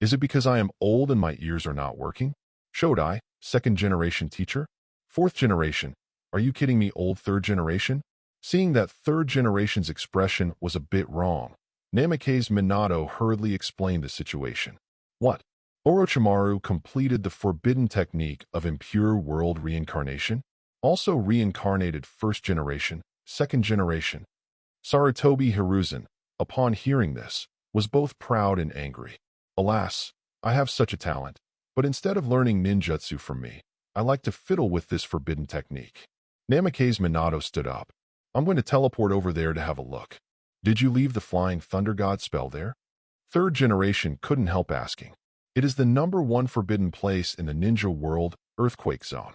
Is it because I am old and my ears are not working? Shodai, second generation teacher? Fourth generation, are you kidding me, old third generation? Seeing that third generation's expression was a bit wrong, Namikaze Minato hurriedly explained the situation. What? Orochimaru completed the forbidden technique of impure world reincarnation? Also reincarnated first generation, second generation. Sarutobi Hiruzen, upon hearing this, was both proud and angry. Alas, I have such a talent, but instead of learning ninjutsu from me, I like to fiddle with this forbidden technique. Namikaze Minato stood up. I'm going to teleport over there to have a look. Did you leave the Flying Thunder God spell there? Third generation couldn't help asking. It is the #1 forbidden place in the ninja world, Earthquake Zone.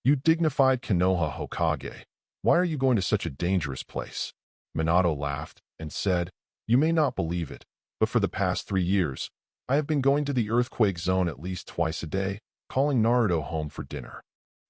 You dignified Konoha Hokage, why are you going to such a dangerous place? Minato laughed and said, you may not believe it, but for the past 3 years, I have been going to the Earthquake Zone at least twice a day, calling Naruto home for dinner,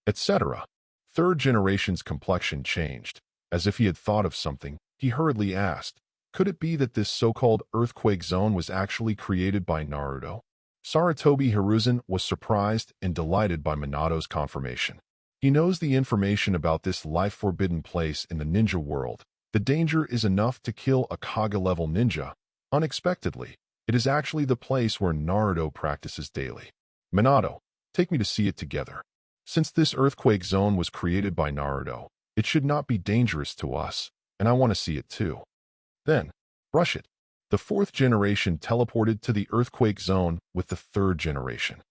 etc. Third generation's complexion changed. As if he had thought of something, he hurriedly asked, could it be that this so-called Earthquake Zone was actually created by Naruto? Sarutobi Hiruzen was surprised and delighted by Minato's confirmation. He knows the information about this life-forbidden place in the ninja world. The danger is enough to kill a Kage-level ninja. Unexpectedly, it is actually the place where Naruto practices daily. Minato, take me to see it together. Since this Earthquake Zone was created by Naruto, it should not be dangerous to us, and I want to see it too. Then, rush it. The fourth generation teleported to the Earthquake Zone with the third generation.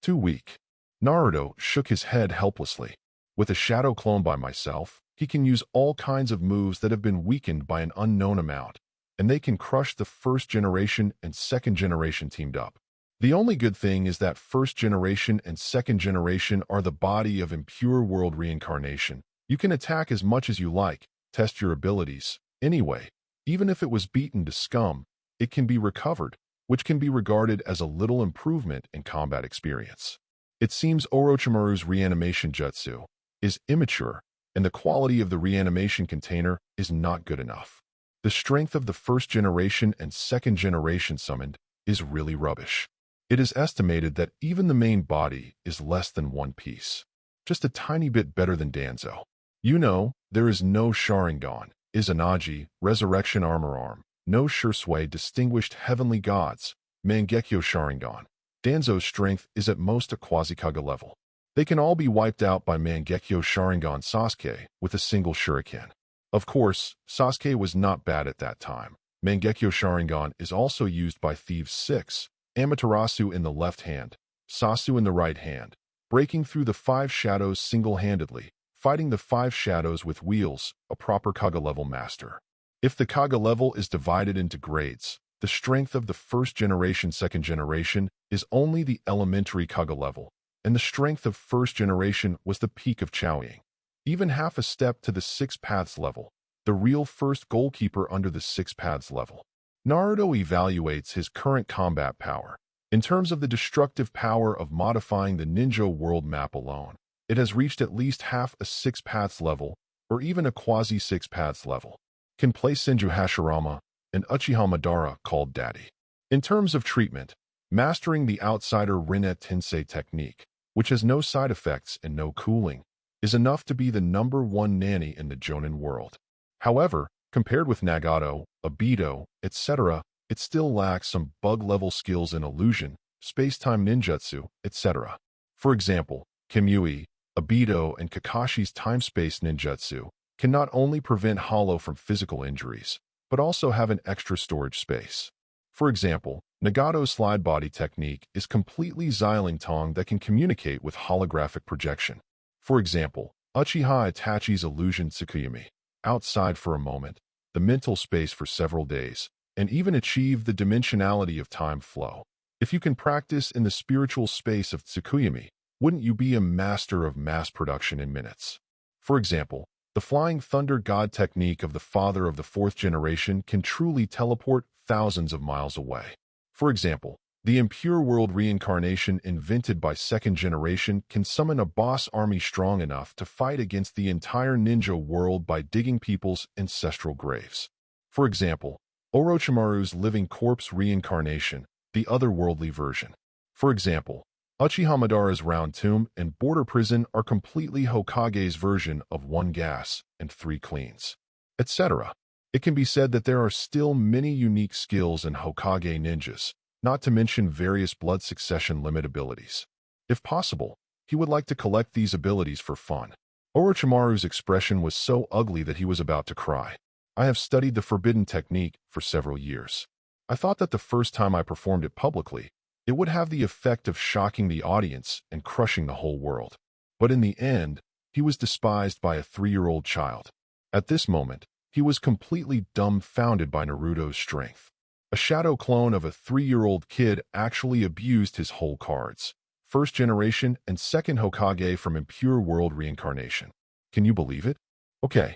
Too weak. Naruto shook his head helplessly. With a shadow clone by myself, he can use all kinds of moves that have been weakened by an unknown amount, and they can crush the first generation and second generation teamed up. The only good thing is that first generation and second generation are the body of impure world reincarnation. You can attack as much as you like, test your abilities. Anyway, even if it was beaten to scum, it can be recovered, which can be regarded as a little improvement in combat experience. It seems Orochimaru's reanimation jutsu is immature, and the quality of the reanimation container is not good enough. The strength of the first generation and second generation summoned is really rubbish. It is estimated that even the main body is less than 1 piece. Just a tiny bit better than Danzo. You know, there is no Sharingan, Izanagi, Resurrection Armor Arm, no Shursui Distinguished Heavenly Gods, Mangekyo Sharingan. Danzo's strength is at most a Quasi-Kage level. They can all be wiped out by Mangekyo Sharingan Sasuke with a single shuriken. Of course, Sasuke was not bad at that time. Mangekyo Sharingan is also used by Thieves 6, Amaterasu in the left hand, Sasu in the right hand, breaking through the 5 shadows single-handedly, fighting the 5 shadows with wheels, a proper Kage level master. If the Kage level is divided into grades, the strength of the first generation, second generation is only the elementary Kage level, and the strength of first generation was the peak of Chaoying. Even half a step to the 6 paths level, the real first goalkeeper under the 6 paths level. Naruto evaluates his current combat power. In terms of the destructive power of modifying the ninja world map alone, it has reached at least half a 6 paths level, or even a quasi 6 paths level. Can play Senju Hashirama and Uchiha Madara called Daddy. In terms of treatment, mastering the outsider Rinne Tensei technique, which has no side effects and no cooling, is enough to be the #1 nanny in the Jonin world. However, Compared with Nagato, Obito, etc., it still lacks some bug-level skills in illusion, space-time ninjutsu, etc. For example, Kimui, Obito, and Kakashi's time-space ninjutsu can not only prevent Hollow from physical injuries, but also have an extra storage space. For example, Nagato's slide body technique is completely Xiling Tong that can communicate with holographic projection. For example, Uchiha Itachi's illusion Tsukuyami, outside for a moment, the mental space for several days, and even achieve the dimensionality of time flow. If you can practice in the spiritual space of Tsukuyami, wouldn't you be a master of mass production in minutes? For example, the Flying Thunder God technique of the father of the fourth generation can truly teleport thousands of miles away. For example, the Impure World reincarnation invented by second generation can summon a boss army strong enough to fight against the entire ninja world by digging people's ancestral graves. For example, Orochimaru's living corpse reincarnation, the otherworldly version. For example, Uchiha Madara's round tomb and border prison are completely Hokage's version of 1 gas and 3 cleans, etc. It can be said that there are still many unique skills in Hokage ninjas, not to mention various blood succession limit abilities. If possible, he would like to collect these abilities for fun. Orochimaru's expression was so ugly that he was about to cry. I have studied the forbidden technique for several years. I thought that the first time I performed it publicly, it would have the effect of shocking the audience and crushing the whole world. But in the end, he was despised by a 3-year-old child. At this moment, he was completely dumbfounded by Naruto's strength. A shadow clone of a 3-year-old kid actually abused his whole cards. First generation and second Hokage from Impure World reincarnation. Can you believe it? Okay,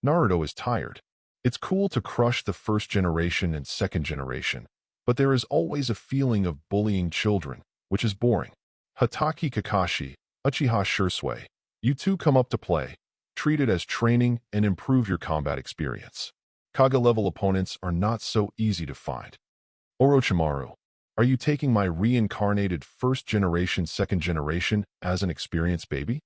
Naruto is tired. It's cool to crush the first generation and second generation, but there is always a feeling of bullying children, which is boring. Hatake Kakashi, Uchiha Shursui, you two come up to play. Treat it as training and improve your combat experience. Kage-level opponents are not so easy to find. Orochimaru, are you taking my reincarnated first generation, second generation as an experienced baby?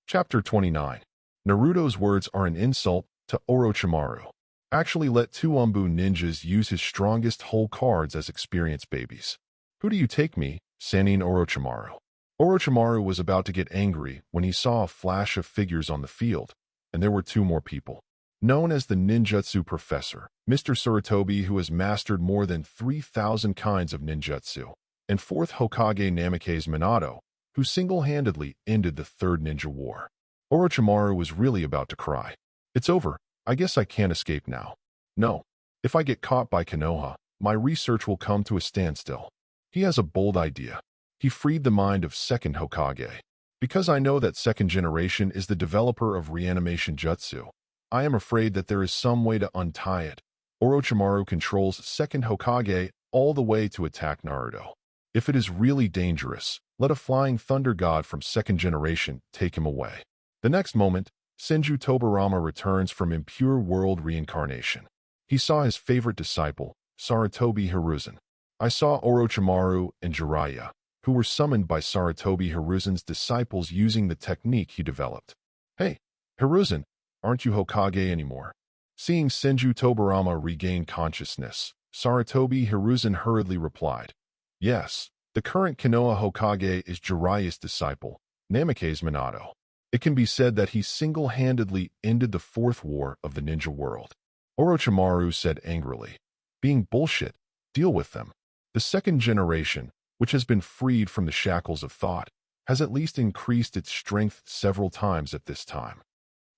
Chapter 29. Naruto's words are an insult to Orochimaru. Actually let 2 Umbu ninjas use his strongest whole cards as experienced babies. Who do you take me, Sanin Orochimaru? Orochimaru was about to get angry when he saw a flash of figures on the field, and there were 2 more people. Known as the ninjutsu professor, Mr. Sarutobi, who has mastered more than 3,000 kinds of ninjutsu, and 4th Hokage Namikaze Minato, who single-handedly ended the 3rd ninja war. Orochimaru was really about to cry. It's over. I guess I can't escape now. No. If I get caught by Konoha, my research will come to a standstill. He has a bold idea. He freed the mind of 2nd Hokage. Because I know that 2nd generation is the developer of reanimation jutsu, I am afraid that there is some way to untie it. Orochimaru controls 2nd Hokage all the way to attack Naruto. If it is really dangerous, let a Flying Thunder God from 2nd generation take him away. The next moment, Senju Tobirama returns from Impure World reincarnation. He saw his favorite disciple, Sarutobi Hiruzen. I saw Orochimaru and Jiraiya, who were summoned by Sarutobi Hiruzen's disciples using the technique he developed. Hey, Hiruzen, aren't you Hokage anymore? Seeing Senju Tobirama regain consciousness, Sarutobi Hiruzen hurriedly replied, Yes, the current Konoha Hokage is Jiraiya's disciple, Namikaze Minato. It can be said that he single-handedly ended the 4th war of the ninja world. Orochimaru said angrily, Being bullshit, deal with them. The 2nd generation, which has been freed from the shackles of thought, has at least increased its strength several times at this time.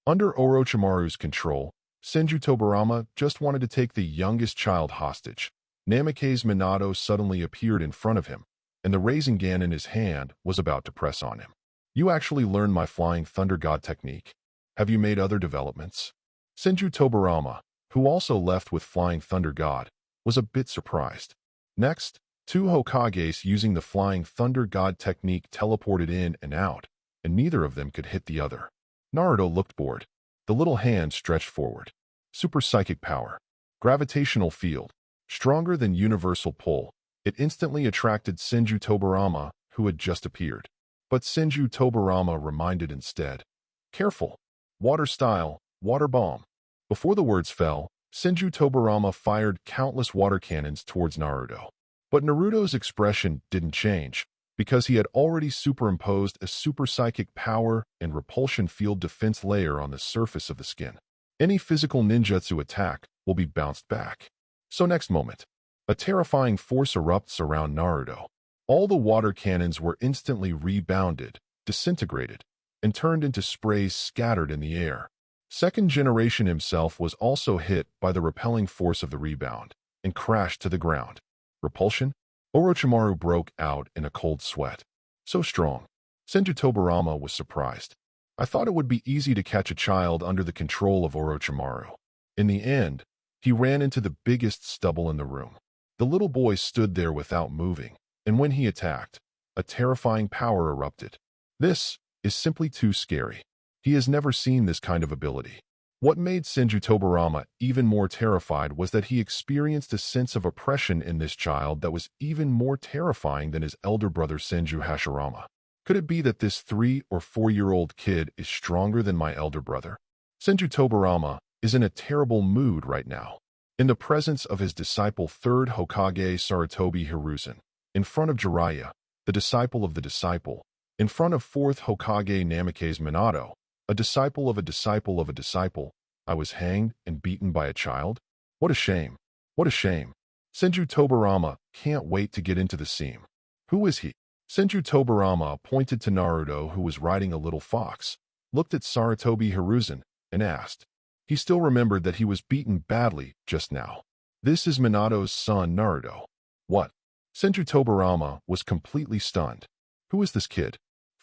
Under Orochimaru's control, Senju Tobirama just wanted to take the youngest child hostage. Namikaze Minato suddenly appeared in front of him, and the Rasengan in his hand was about to press on him. You actually learned my Flying Thunder God technique. Have you made other developments? Senju Tobirama, who also left with Flying Thunder God, was a bit surprised. Next, 2 Hokages using the Flying Thunder God technique teleported in and out, and neither of them could hit the other. Naruto looked bored. The little hand stretched forward. Super psychic power. Gravitational field. Stronger than universal pull. It instantly attracted Senju Tobirama, who had just appeared. But Senju Tobirama reminded instead. Careful. Water style, water bomb. Before the words fell, Senju Tobirama fired countless water cannons towards Naruto. But Naruto's expression didn't change, because he had already superimposed a super psychic power and repulsion field defense layer on the surface of the skin. Any physical ninjutsu attack will be bounced back. So next moment, a terrifying force erupts around Naruto. All the water cannons were instantly rebounded, disintegrated, and turned into sprays scattered in the air. Second generation himself was also hit by the repelling force of the rebound and crashed to the ground. Repulsion? Orochimaru broke out in a cold sweat. So strong. Senju Tobirama was surprised. I thought it would be easy to catch a child under the control of Orochimaru. In the end, he ran into the biggest stubble in the room. The little boy stood there without moving, and when he attacked, a terrifying power erupted. This is simply too scary. He has never seen this kind of ability. What made Senju Tobirama even more terrified was that he experienced a sense of oppression in this child that was even more terrifying than his elder brother Senju Hashirama. Could it be that this 3- or 4-year-old kid is stronger than my elder brother? Senju Tobirama is in a terrible mood right now. In the presence of his disciple 3rd Hokage Sarutobi Hiruzen, in front of Jiraiya, the disciple of the disciple, in front of 4th Hokage Namikaze Minato, a disciple of a disciple of a disciple, I was hanged and beaten by a child? What a shame. What a shame. Senju Tobirama can't wait to get into the scene. Who is he? Senju Tobirama pointed to Naruto, who was riding a little fox, looked at Sarutobi Hiruzen, and asked. He still remembered that he was beaten badly just now. This is Minato's son Naruto. What? Senju Tobirama was completely stunned. Who is this kid?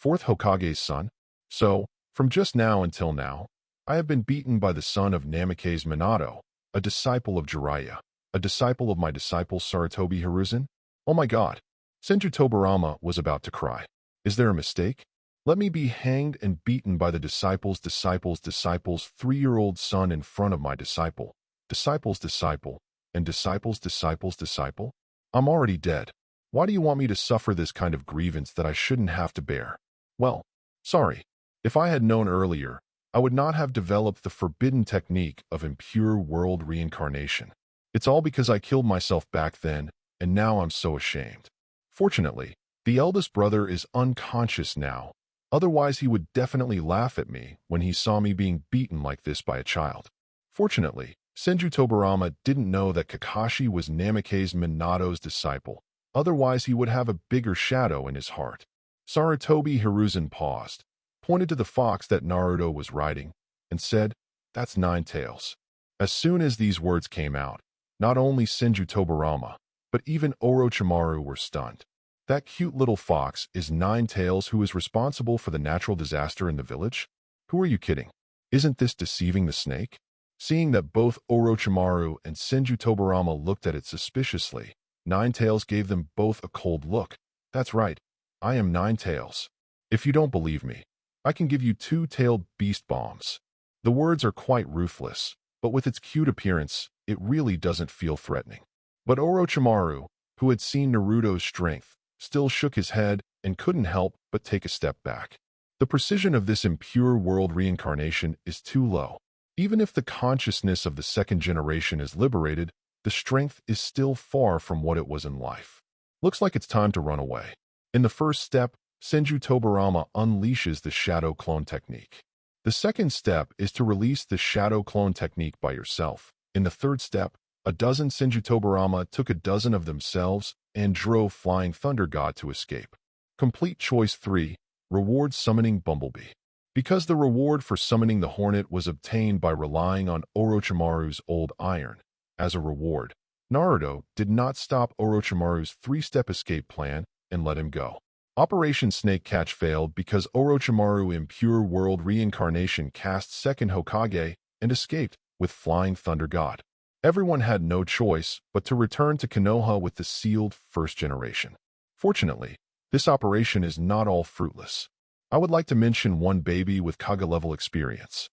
4th Hokage's son? So, from just now until now, I have been beaten by the son of Namikaze Minato, a disciple of Jiraiya, a disciple of my disciple Sarutobi Hiruzen? Oh my god! Senju Tobirama was about to cry. Is there a mistake? Let me be hanged and beaten by the disciple's 3-year-old son in front of my disciple's disciple, and disciple's disciple? I'm already dead. Why do you want me to suffer this kind of grievance that I shouldn't have to bear? Well, sorry. If I had known earlier, I would not have developed the forbidden technique of impure world reincarnation. It's all because I killed myself back then, and now I'm so ashamed. Fortunately, the eldest brother is unconscious now. Otherwise, he would definitely laugh at me when he saw me being beaten like this by a child. Fortunately, Senju Tobirama didn't know that Kakashi was Namikaze Minato's disciple. Otherwise, he would have a bigger shadow in his heart. Sarutobi Hiruzen paused, pointed to the fox that Naruto was riding, and said, "That's Nine Tails." As soon as these words came out, not only Senju Tobirama, but even Orochimaru were stunned. That cute little fox is Nine Tails, who is responsible for the natural disaster in the village? Who are you kidding? Isn't this deceiving the snake? Seeing that both Orochimaru and Senju Tobirama looked at it suspiciously, Nine Tails gave them both a cold look. That's right, I am Nine Tails. If you don't believe me, I can give you 2-tailed beast bombs. The words are quite ruthless, but with its cute appearance, it really doesn't feel threatening. But Orochimaru, who had seen Naruto's strength, still shook his head and couldn't help but take a step back. The precision of this impure world reincarnation is too low. Even if the consciousness of the second generation is liberated, the strength is still far from what it was in life. Looks like it's time to run away. In the first step, Senju Tobirama unleashes the Shadow Clone Technique. The second step is to release the Shadow Clone Technique by yourself. In the third step, a dozen Senju Tobirama took a dozen of themselves and drove Flying Thunder God to escape. Complete Choice 3, Reward Summoning Bumblebee. Because the reward for summoning the Hornet was obtained by relying on Orochimaru's old iron. As a reward, Naruto did not stop Orochimaru's 3-step escape plan and let him go. Operation Snake Catch failed because Orochimaru Impure World Reincarnation cast second Hokage and escaped with Flying Thunder God. Everyone had no choice but to return to Konoha with the sealed first generation. Fortunately, this operation is not all fruitless. I would like to mention one baby with Kage-level experience.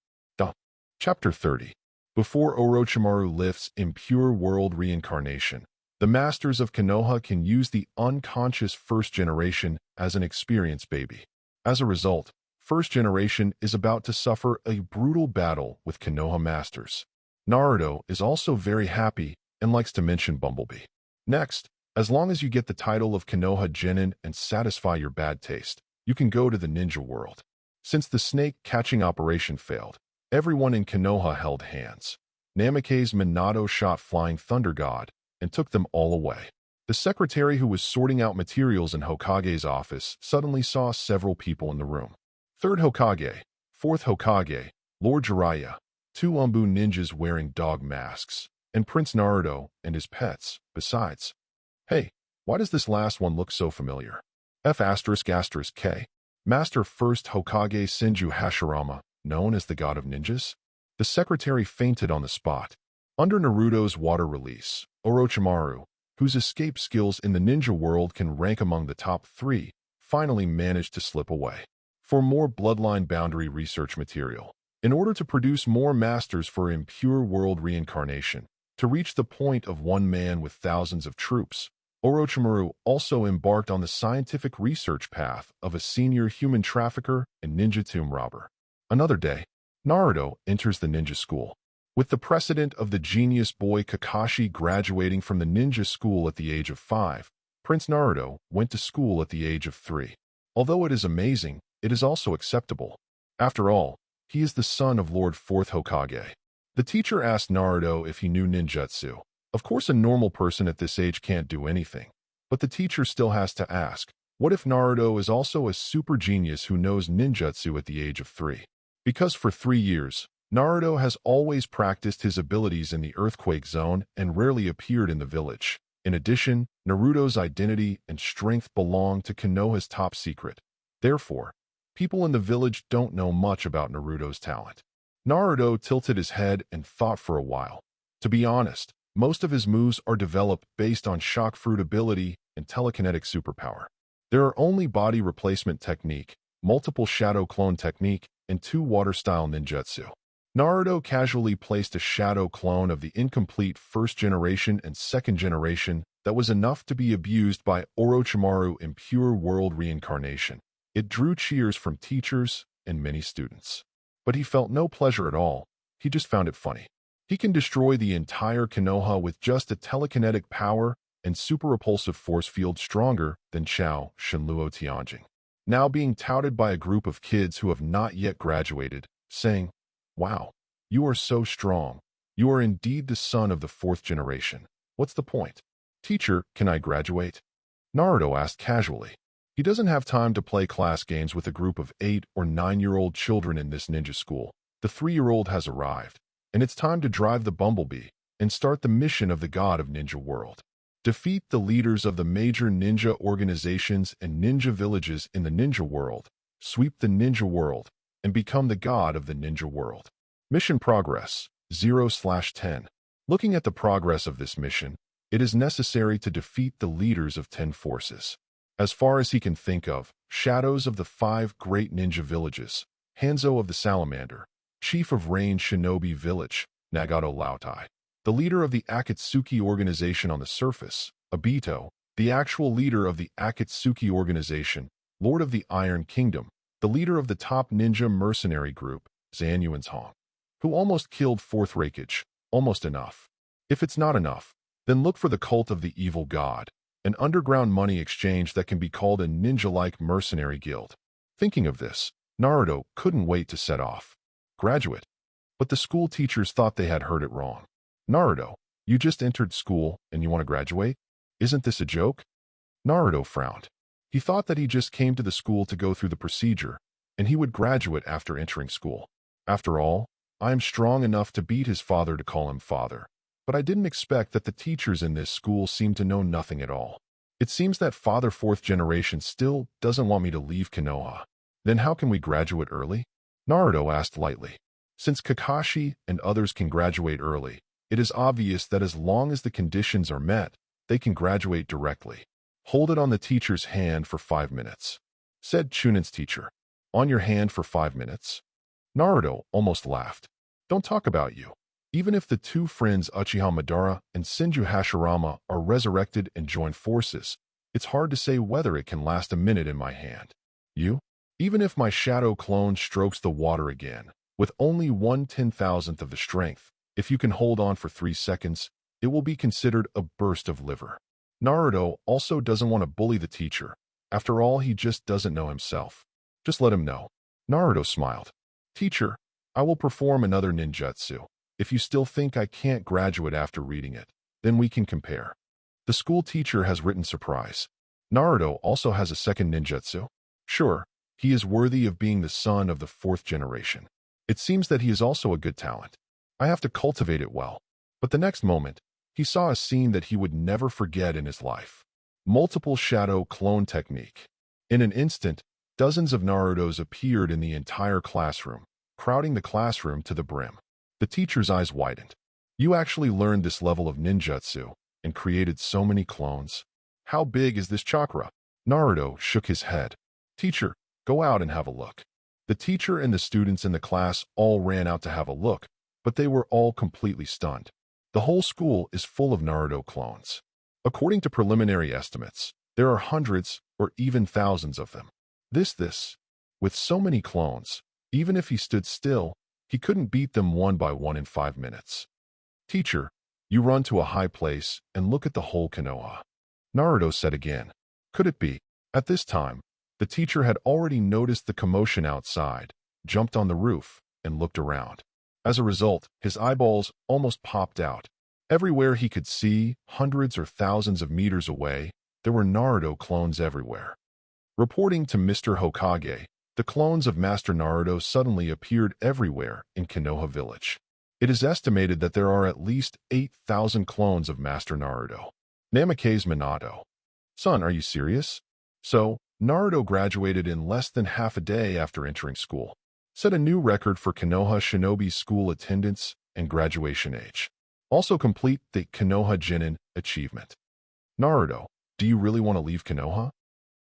Chapter 30. Before Orochimaru lifts Impure World Reincarnation, the Masters of Konoha can use the unconscious first generation as an experienced baby. As a result, first generation is about to suffer a brutal battle with Konoha Masters. Naruto is also very happy and likes to mention Bumblebee. Next, as long as you get the title of Konoha Genin and satisfy your bad taste, you can go to the ninja world. Since the snake-catching operation failed, everyone in Konoha held hands. Namake's Minato shot Flying Thunder God and took them all away. The secretary who was sorting out materials in Hokage's office suddenly saw several people in the room. Third Hokage, fourth Hokage, Lord Jiraiya, two Umbu ninjas wearing dog masks, and Prince Naruto and his pets, besides. Hey, why does this last one look so familiar? F***K. Master First Hokage Senju Hashirama, known as the God of Ninjas? The secretary fainted on the spot. Under Naruto's water release, Orochimaru, whose escape skills in the ninja world can rank among the top 3, finally managed to slip away. For more bloodline boundary research material, in order to produce more masters for impure world reincarnation, to reach the point of one man with thousands of troops, Orochimaru also embarked on the scientific research path of a senior human trafficker and ninja tomb robber. Another day, Naruto enters the ninja school. With the precedent of the genius boy Kakashi graduating from the ninja school at the age of 5, Prince Naruto went to school at the age of 3. Although it is amazing, it is also acceptable. After all, he is the son of Lord Fourth Hokage. The teacher asked Naruto if he knew ninjutsu. Of course, a normal person at this age can't do anything. But the teacher still has to ask, what if Naruto is also a super genius who knows ninjutsu at the age of 3? Because for 3 years, Naruto has always practiced his abilities in the earthquake zone and rarely appeared in the village. In addition, Naruto's identity and strength belong to Konoha's top secret. Therefore, people in the village don't know much about Naruto's talent. Naruto tilted his head and thought for a while. To be honest, most of his moves are developed based on shock fruit ability and telekinetic superpower. There are only body replacement technique, multiple shadow clone technique, and 2 water-style ninjutsu. Naruto casually placed a shadow clone of the incomplete first generation and second generation that was enough to be abused by Orochimaru in pure world reincarnation. It drew cheers from teachers and many students. But he felt no pleasure at all. He just found it funny. He can destroy the entire Konoha with just a telekinetic power and super repulsive force field stronger than Chao Shenluo Tianjing. Now being touted by a group of kids who have not yet graduated, saying, "Wow, you are so strong. You are indeed the son of the 4th generation. What's the point?" "Teacher, can I graduate?" Naruto asked casually. He doesn't have time to play class games with a group of 8 or 9-year-old children in this ninja school. The 3-year-old has arrived, and it's time to drive the Bumblebee and start the mission of the God of Ninja World. Defeat the leaders of the major ninja organizations and ninja villages in the ninja world, sweep the ninja world, and become the god of the ninja world. Mission progress, 0/10. Looking at the progress of this mission, it is necessary to defeat the leaders of 10 forces. As far as he can think of, shadows of the 5 great ninja villages, Hanzo of the Salamander, chief of Rain Shinobi Village, Nagato Lautai, the leader of the Akatsuki organization on the surface, Obito, the actual leader of the Akatsuki organization, Lord of the Iron Kingdom, the leader of the top ninja mercenary group, Zanyuan's Hong, who almost killed 4th Raikage, almost enough. If it's not enough, then look for the cult of the evil god, an underground money exchange that can be called a ninja-like mercenary guild. Thinking of this, Naruto couldn't wait to set off. Graduate. But the school teachers thought they had heard it wrong. Naruto, you just entered school and you want to graduate? Isn't this a joke? Naruto frowned. He thought that he just came to the school to go through the procedure, and he would graduate after entering school. After all, I am strong enough to beat his father to call him father. But I didn't expect that the teachers in this school seem to know nothing at all. It seems that Father 4th generation still doesn't want me to leave Konoha. Then how can we graduate early? Naruto asked lightly. Since Kakashi and others can graduate early, it is obvious that as long as the conditions are met, they can graduate directly. Hold it on the teacher's hand for 5 minutes, said Chunon's teacher. On your hand for 5 minutes? Naruto almost laughed. Don't talk about you. Even if the 2 friends Uchiha Madara and Senju Hashirama are resurrected and join forces, it's hard to say whether it can last a minute in my hand. You? Even if my shadow clone strokes the water again, with only 1/10,000th of the strength, If you can hold on for 3 seconds, it will be considered a burst of liver. Naruto also doesn't want to bully the teacher. After all, he just doesn't know himself. Just let him know. Naruto smiled. Teacher, I will perform another ninjutsu. If you still think I can't graduate after reading it, then we can compare. The school teacher has written surprise. Naruto also has a second ninjutsu. Sure, he is worthy of being the son of the 4th generation. It seems that he is also a good talent. I have to cultivate it well. But the next moment, he saw a scene that he would never forget in his life. Multiple shadow clone technique. In an instant, dozens of Narutos appeared in the entire classroom, crowding the classroom to the brim. The teacher's eyes widened. You actually learned this level of ninjutsu and created so many clones. How big is this chakra? Naruto shook his head. Teacher, go out and have a look. The teacher and the students in the class all ran out to have a look, but they were all completely stunned. The whole school is full of Naruto clones. According to preliminary estimates, there are hundreds or even thousands of them. With so many clones, even if he stood still, he couldn't beat them one by one in 5 minutes. Teacher, you run to a high place and look at the whole Konoha. Naruto said again. Could it be? At this time, the teacher had already noticed the commotion outside, jumped on the roof, and looked around. As a result, his eyeballs almost popped out. Everywhere he could see, hundreds or thousands of meters away, there were Naruto clones everywhere. Reporting to Mr. Hokage, the clones of Master Naruto suddenly appeared everywhere in Konoha village. It is estimated that there are at least 8,000 clones of Master Naruto. Namikaze Minato. Son, are you serious? So, Naruto graduated in less than half a day after entering school. Set a new record for Konoha Shinobi school attendance and graduation age. Also complete the Konoha Genin achievement. Naruto, do you really want to leave Konoha?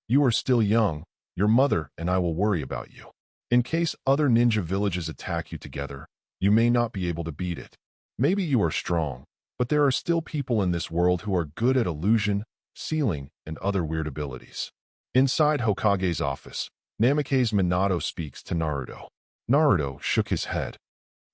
You are still young. Your mother and I will worry about you. In case other ninja villages attack you together, you may not be able to beat it. Maybe you are strong, but there are still people in this world who are good at illusion, sealing, and other weird abilities. Inside Hokage's office, Namikaze Minato speaks to Naruto. Naruto shook his head.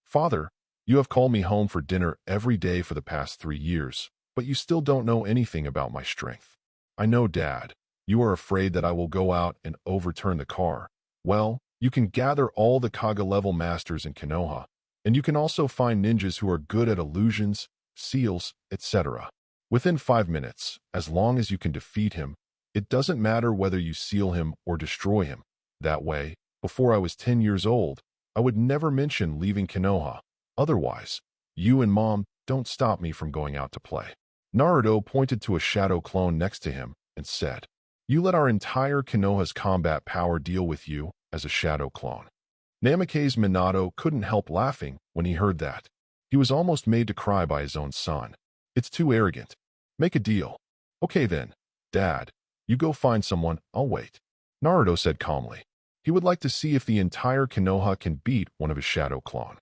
Father, you have called me home for dinner every day for the past 3 years, but you still don't know anything about my strength. I know, Dad. You are afraid that I will go out and overturn the car. Well, you can gather all the Kage-level masters in Konoha, and you can also find ninjas who are good at illusions, seals, etc. Within 5 minutes, as long as you can defeat him, it doesn't matter whether you seal him or destroy him. That way, before I was 10 years old, I would never mention leaving Konoha. Otherwise, you and Mom don't stop me from going out to play. Naruto pointed to a shadow clone next to him and said, You let our entire Konoha's combat power deal with you as a shadow clone. Namikaze Minato couldn't help laughing when he heard that. He was almost made to cry by his own son. It's too arrogant. Make a deal. Okay then, Dad. You go find someone, I'll wait. Naruto said calmly. He would like to see if the entire Konoha can beat one of his shadow clone.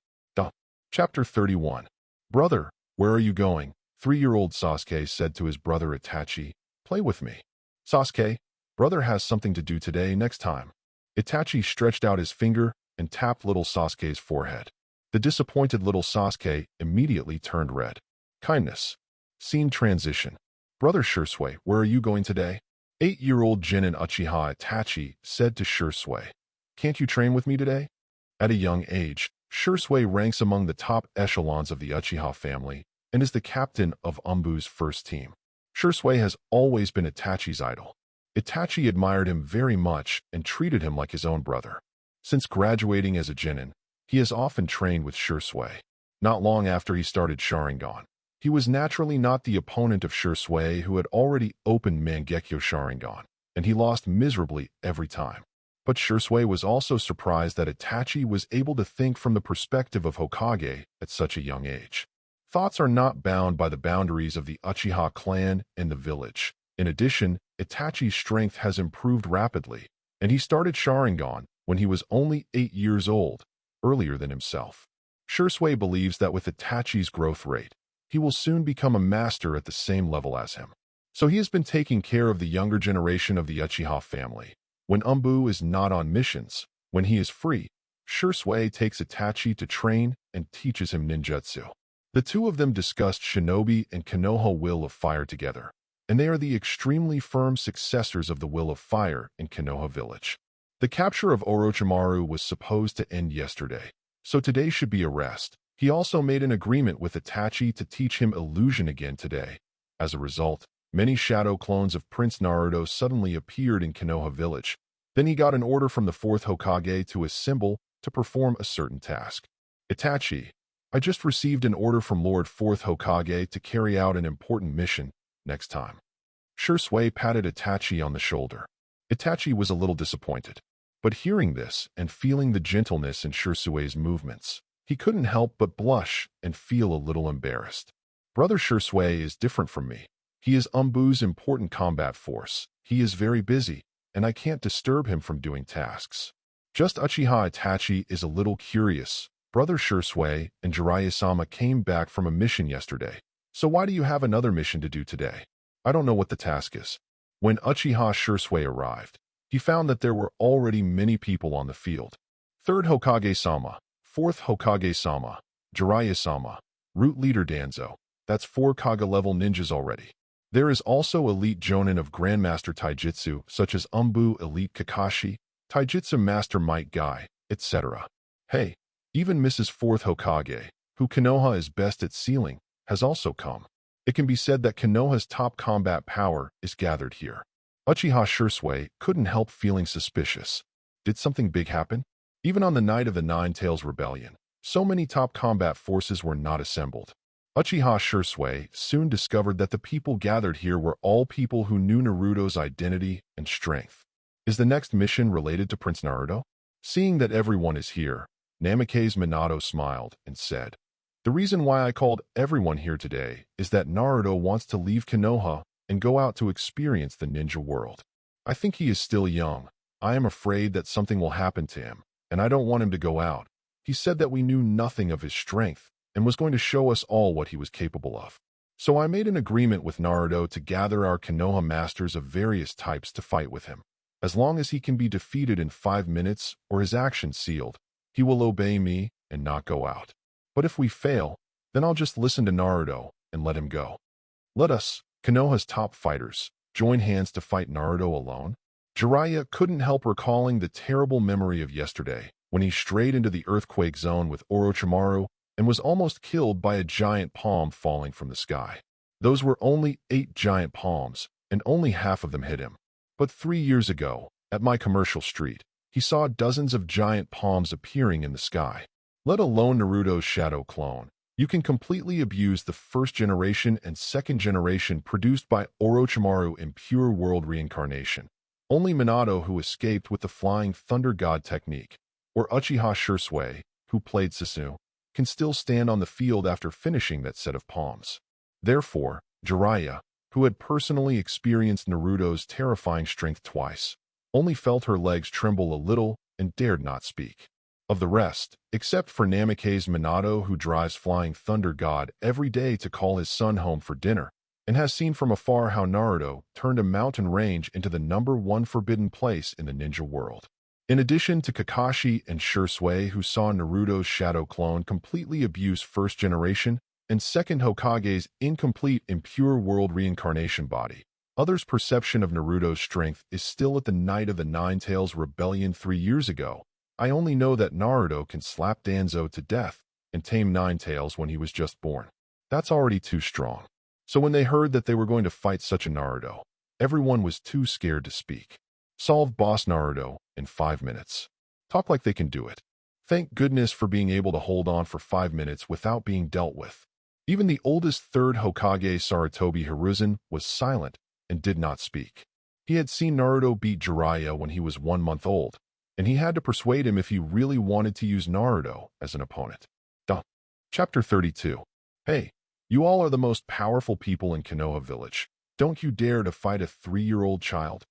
Chapter 31. Brother, where are you going? 3-year-old Sasuke said to his brother Itachi. Play with me. Sasuke, brother has something to do today next time. Itachi stretched out his finger and tapped little Sasuke's forehead. The disappointed little Sasuke immediately turned red. Kindness. Scene transition. Brother Shisui, where are you going today? 8-year-old Genin Uchiha Itachi said to Shisui. Can't you train with me today? At a young age, Shisui ranks among the top echelons of the Uchiha family and is the captain of Umbu's first team. Shisui has always been Itachi's idol. Itachi admired him very much and treated him like his own brother. Since graduating as a Genin, he has often trained with Shisui. Not long after he started Sharingan, he was naturally not the opponent of Shisui, who had already opened Mangekyo Sharingan, and he lost miserably every time. But Shisui was also surprised that Itachi was able to think from the perspective of Hokage at such a young age. Thoughts are not bound by the boundaries of the Uchiha clan and the village. In addition, Itachi's strength has improved rapidly, and he started Sharingan when he was only 8 years old, earlier than himself. Shisui believes that with Itachi's growth rate, he will soon become a master at the same level as him. So he has been taking care of the younger generation of the Uchiha family. When Umbu is not on missions, when he is free, Shisui takes Itachi to train and teaches him ninjutsu. The two of them discussed Shinobi and Konoha Will of Fire together, and they are the extremely firm successors of the Will of Fire in Konoha Village. The capture of Orochimaru was supposed to end yesterday, so today should be a rest. He also made an agreement with Itachi to teach him illusion again today. As a result, many shadow clones of Prince Naruto suddenly appeared in Konoha Village. Then he got an order from the 4th Hokage to assemble to perform a certain task. Itachi, I just received an order from Lord 4th Hokage to carry out an important mission next time. Shursui patted Itachi on the shoulder. Itachi was a little disappointed, but hearing this and feeling the gentleness in Shursui's movements, he couldn't help but blush and feel a little embarrassed. Brother Shursui is different from me. He is Umbu's important combat force. He is very busy, and I can't disturb him from doing tasks. Just Uchiha Itachi is a little curious. Brother Shursui and Jiraiya-sama came back from a mission yesterday, so why do you have another mission to do today? I don't know what the task is. When Uchiha Shursui arrived, he found that there were already many people on the field. 3rd Hokage-sama, 4th Hokage-sama, Jiraiya-sama, Root Leader Danzo. That's 4 Kaga-level ninjas already. There is also elite jonin of Grandmaster Taijutsu, such as Umbu Elite Kakashi, Taijutsu Master Might Guy, etc. Hey, even Mrs. 4th Hokage, who Konoha is best at sealing, has also come. It can be said that Konoha's top combat power is gathered here. Uchiha Shursui couldn't help feeling suspicious. Did something big happen? Even on the night of the Nine-Tails Rebellion, so many top combat forces were not assembled. Uchiha Shursui soon discovered that the people gathered here were all people who knew Naruto's identity and strength. Is the next mission related to Prince Naruto? Seeing that everyone is here, Namikaze Minato smiled and said, "The reason why I called everyone here today is that Naruto wants to leave Konoha and go out to experience the ninja world. I think he is still young. I am afraid that something will happen to him, and I don't want him to go out. He said that we knew nothing of his strength and was going to show us all what he was capable of. So I made an agreement with Naruto to gather our Konoha masters of various types to fight with him. As long as he can be defeated in 5 minutes or his action sealed, he will obey me and not go out. But if we fail, then I'll just listen to Naruto and let him go. Let us, Konoha's top fighters, join hands to fight Naruto alone." Jiraiya couldn't help recalling the terrible memory of yesterday when he strayed into the earthquake zone with Orochimaru and was almost killed by a giant palm falling from the sky. Those were only 8 giant palms, and only half of them hit him. But 3 years ago, at my commercial street, he saw dozens of giant palms appearing in the sky. Let alone Naruto's shadow clone, you can completely abuse the 1st generation and 2nd generation produced by Orochimaru in pure world reincarnation. Only Minato, who escaped with the Flying Thunder God technique, or Uchiha Shursui, who played Zetsu, can still stand on the field after finishing that set of palms. Therefore, Jiraiya, who had personally experienced Naruto's terrifying strength twice, only felt her legs tremble a little and dared not speak. Of the rest, except for Namikaze Minato, who drives Flying Thunder God every day to call his son home for dinner, and has seen from afar how Naruto turned a mountain range into the #1 forbidden place in the ninja world. In addition to Kakashi and Shursui, who saw Naruto's shadow clone completely abuse 1st generation and 2nd Hokage's incomplete impure world reincarnation body, others' perception of Naruto's strength is still at the night of the Nine-Tails Rebellion 3 years ago. I only know that Naruto can slap Danzo to death and tame Nine-Tails when he was just born. That's already too strong. So when they heard that they were going to fight such a Naruto, everyone was too scared to speak. Solve boss Naruto in 5 minutes. Talk like they can do it. Thank goodness for being able to hold on for 5 minutes without being dealt with. Even the oldest 3rd Hokage, Sarutobi Hiruzen, was silent and did not speak. He had seen Naruto beat Jiraiya when he was 1 month old, and he had to persuade him if he really wanted to use Naruto as an opponent. Chapter 32. Hey, you all are the most powerful people in Konoha Village. Don't you dare to fight a 3-year-old child.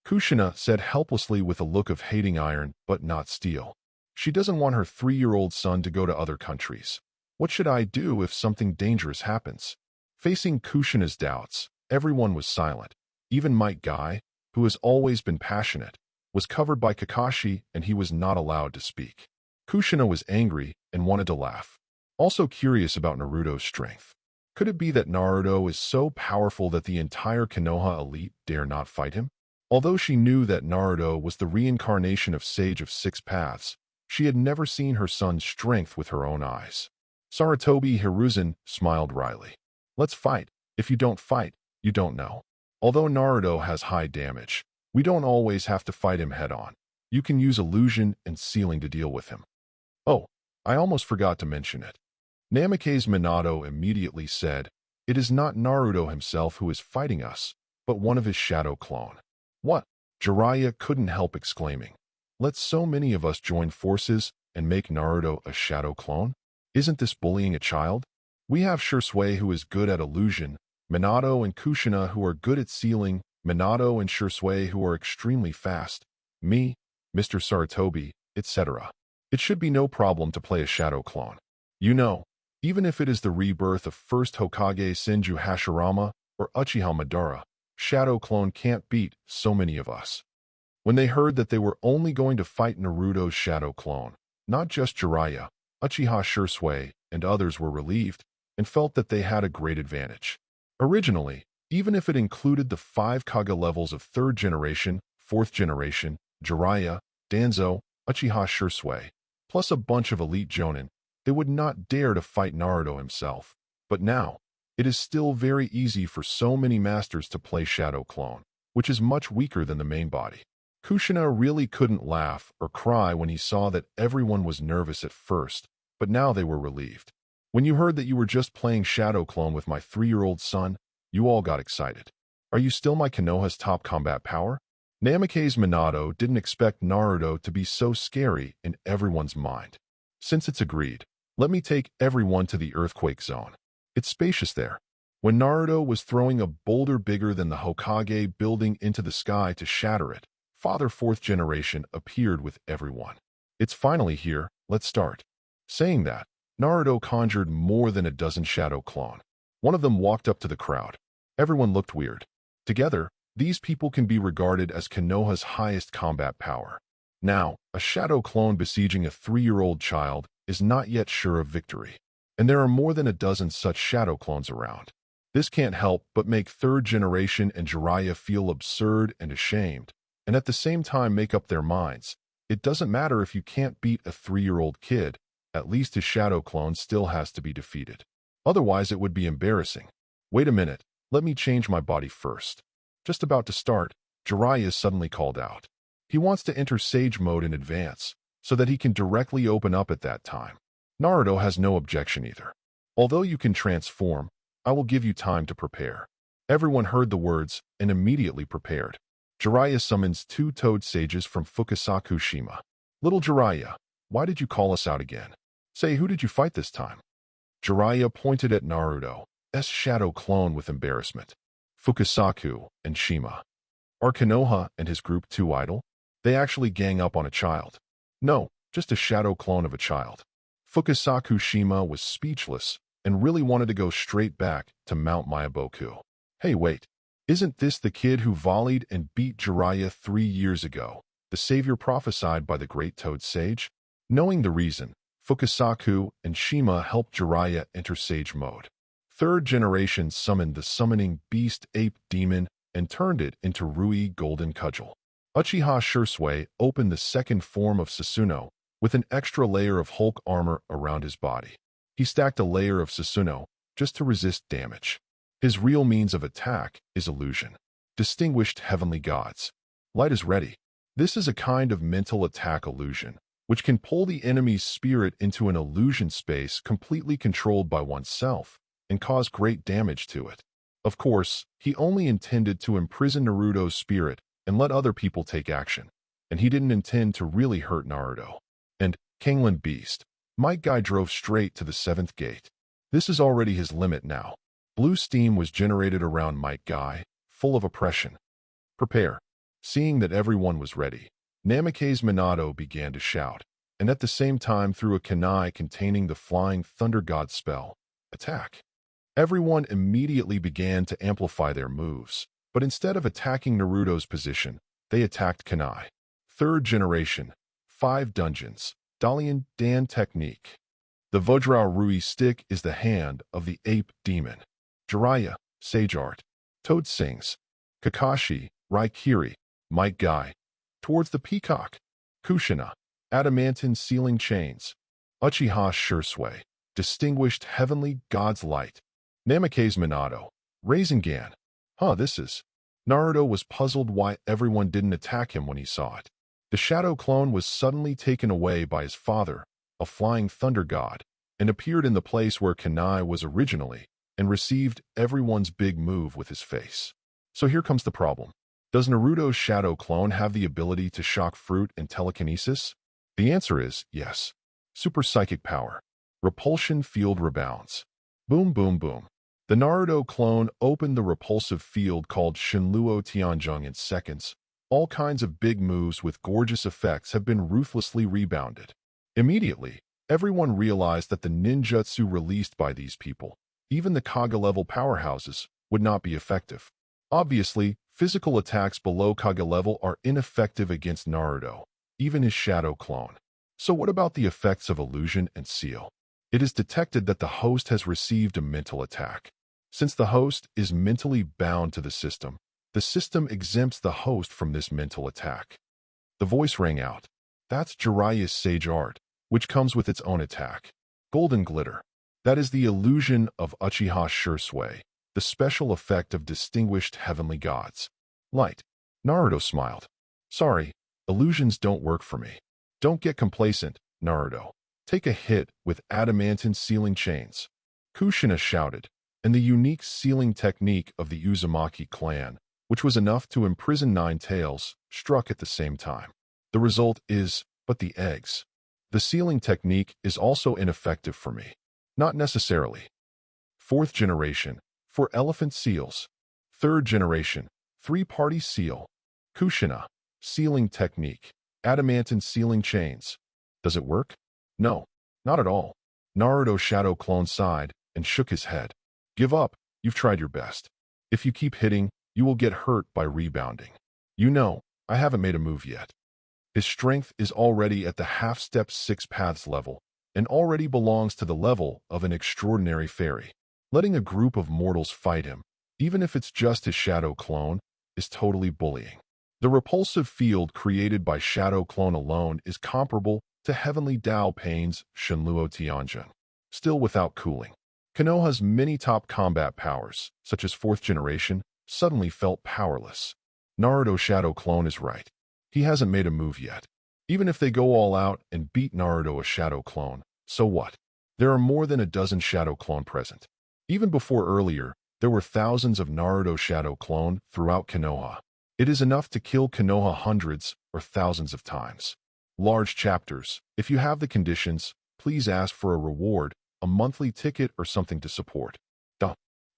Kushina said helplessly with a look of hating iron but not steel. She doesn't want her 3-year-old son to go to other countries. What should I do if something dangerous happens? Facing Kushina's doubts, everyone was silent. Even Might Guy, who has always been passionate, was covered by Kakashi and he was not allowed to speak. Kushina was angry and wanted to laugh. Also curious about Naruto's strength. Could it be that Naruto is so powerful that the entire Konoha elite dare not fight him? Although she knew that Naruto was the reincarnation of Sage of Six Paths, she had never seen her son's strength with her own eyes. Sarutobi Hiruzen smiled wryly. Let's fight. If you don't fight, you don't know. Although Naruto has high damage, we don't always have to fight him head-on. You can use illusion and sealing to deal with him. Oh, I almost forgot to mention it. Namake's Minato immediately said, "It is not Naruto himself who is fighting us, but one of his shadow clone." What? Jiraiya couldn't help exclaiming. Let so many of us join forces and make Naruto a shadow clone? Isn't this bullying a child? We have Shursui who is good at illusion, Minato and Kushina who are good at sealing, Minato and Shursui who are extremely fast, me, Mr. Sarutobi, etc. It should be no problem to play a shadow clone. You know, even if it is the rebirth of first Hokage Senju Hashirama or Uchiha Madara, shadow clone can't beat so many of us. When they heard that they were only going to fight Naruto's shadow clone, not just Jiraiya, Uchiha Shursui, and others were relieved and felt that they had a great advantage. Originally, even if it included the 5 Kage levels of 3rd generation, 4th generation, Jiraiya, Danzo, Uchiha Shursui, plus a bunch of elite jonin, they would not dare to fight Naruto himself. But now, it is still very easy for so many masters to play Shadow Clone, which is much weaker than the main body. Kushina really couldn't laugh or cry when he saw that everyone was nervous at first, but now they were relieved. When you heard that you were just playing Shadow Clone with my 3-year-old son, you all got excited. Are you still my Konoha's top combat power? Namake's Minato didn't expect Naruto to be so scary in everyone's mind. Since it's agreed, let me take everyone to the earthquake zone. It's spacious there. When Naruto was throwing a boulder bigger than the Hokage building into the sky to shatter it, Father 4th generation appeared with everyone. It's finally here, let's start. Saying that, Naruto conjured more than a dozen shadow clone. One of them walked up to the crowd. Everyone looked weird. Together, these people can be regarded as Konoha's highest combat power. Now, a shadow clone besieging a 3-year-old child is not yet sure of victory. And there are more than a dozen such shadow clones around. This can't help but make 3rd generation and Jiraiya feel absurd and ashamed, and at the same time make up their minds. It doesn't matter if you can't beat a 3-year-old kid, at least his shadow clone still has to be defeated. Otherwise it would be embarrassing. Wait a minute, let me change my body first. Just about to start, Jiraiya suddenly called out. He wants to enter Sage mode in advance, so that he can directly open up at that time. Naruto has no objection either. Although you can transform, I will give you time to prepare. Everyone heard the words and immediately prepared. Jiraiya summons 2 toad sages from Fukasaku Shima. Little Jiraiya, why did you call us out again? Say, who did you fight this time? Jiraiya pointed at Naruto's shadow clone with embarrassment. Fukasaku and Shima. Are Konoha and his group too idle? They actually gang up on a child. No, just a shadow clone of a child. Fukasaku Shima was speechless and really wanted to go straight back to Mount Myaboku. Hey wait, isn't this the kid who volleyed and beat Jiraiya 3 years ago, the savior prophesied by the great Toad Sage? Knowing the reason, Fukasaku and Shima helped Jiraiya enter Sage mode. 3rd generation summoned the summoning beast ape demon and turned it into Rui Golden Cudgel. Uchiha Shursui opened the 2nd form of Susanoo with an extra layer of Hulk armor around his body. He stacked a layer of Susanoo just to resist damage. His real means of attack is illusion. Distinguished heavenly gods. Light is ready. This is a kind of mental attack illusion, which can pull the enemy's spirit into an illusion space completely controlled by oneself and cause great damage to it. Of course, he only intended to imprison Naruto's spirit and let other people take action, and he didn't intend to really hurt Naruto. And, Kanglen Beast, Might Guy drove straight to the 7th gate. This is already his limit now. Blue steam was generated around Might Guy, full of oppression. Prepare. Seeing that everyone was ready, Namake's Minato began to shout, and at the same time threw a kunai containing the Flying Thunder God spell. Attack. Everyone immediately began to amplify their moves, but instead of attacking Naruto's position, they attacked kunai. 3rd generation, 5 dungeons, Dalian Dan technique. The Vajra stick is the hand of the ape demon. Jiraiya, Sage Art. Toad sings. Kakashi, Raikiri, Might Guy. Towards the peacock. Kushina, adamantine sealing chains. Uchiha Shursui, distinguished heavenly god's light. Namake's Minato, Rasengan. This is... Naruto was puzzled why everyone didn't attack him when he saw it. The shadow clone was suddenly taken away by his father, a flying thunder god, and appeared in the place where Kunai was originally, and received everyone's big move with his face. So here comes the problem. Does Naruto's shadow clone have the ability to shock fruit and telekinesis? The answer is yes. Super psychic power. Repulsion field rebounds. Boom, boom, boom. The Naruto clone opened the repulsive field called Shinluo Tianzhong in seconds. All kinds of big moves with gorgeous effects have been ruthlessly rebounded. Immediately, everyone realized that the ninjutsu released by these people, even the Kage-level powerhouses, would not be effective. Obviously, physical attacks below Kage level are ineffective against Naruto, even his shadow clone. So what about the effects of illusion and seal? It is detected that the host has received a mental attack. Since the host is mentally bound to the system exempts the host from this mental attack. The voice rang out. That's Jiraiya's Sage Art, which comes with its own attack. Golden Glitter. That is the illusion of Uchiha Shursui, the special effect of distinguished heavenly gods. Light. Naruto smiled. Sorry, illusions don't work for me. Don't get complacent, Naruto. Take a hit with adamantine sealing chains. Kushina shouted, and the unique sealing technique of the Uzumaki clan, which was enough to imprison 9 tails, struck at the same time. The result is, but the eggs. The sealing technique is also ineffective for me. Not necessarily. 4th generation, for elephant seals. 3rd generation, 3-party seal. Kushina, sealing technique. Adamantine sealing chains. Does it work? No, not at all. Naruto shadow clone sighed and shook his head. Give up, you've tried your best. If you keep hitting, you will get hurt by rebounding. You know, I haven't made a move yet. His strength is already at the half-step 6 paths level, and already belongs to the level of an extraordinary fairy. Letting a group of mortals fight him, even if it's just his shadow clone, is totally bullying. The repulsive field created by shadow clone alone is comparable to Heavenly Dao Pain's Shinluo Tianjin, still without cooling. Konoha's many top combat powers, such as 4th generation, suddenly felt powerless. Naruto's shadow clone is right. He hasn't made a move yet. Even if they go all out and beat Naruto a shadow clone, so what? There are more than a dozen shadow clone present. Even before earlier, there were thousands of Naruto shadow clone throughout Konoha. It is enough to kill Konoha hundreds or thousands of times. Large chapters. If you have the conditions, please ask for a reward, a monthly ticket or something to support.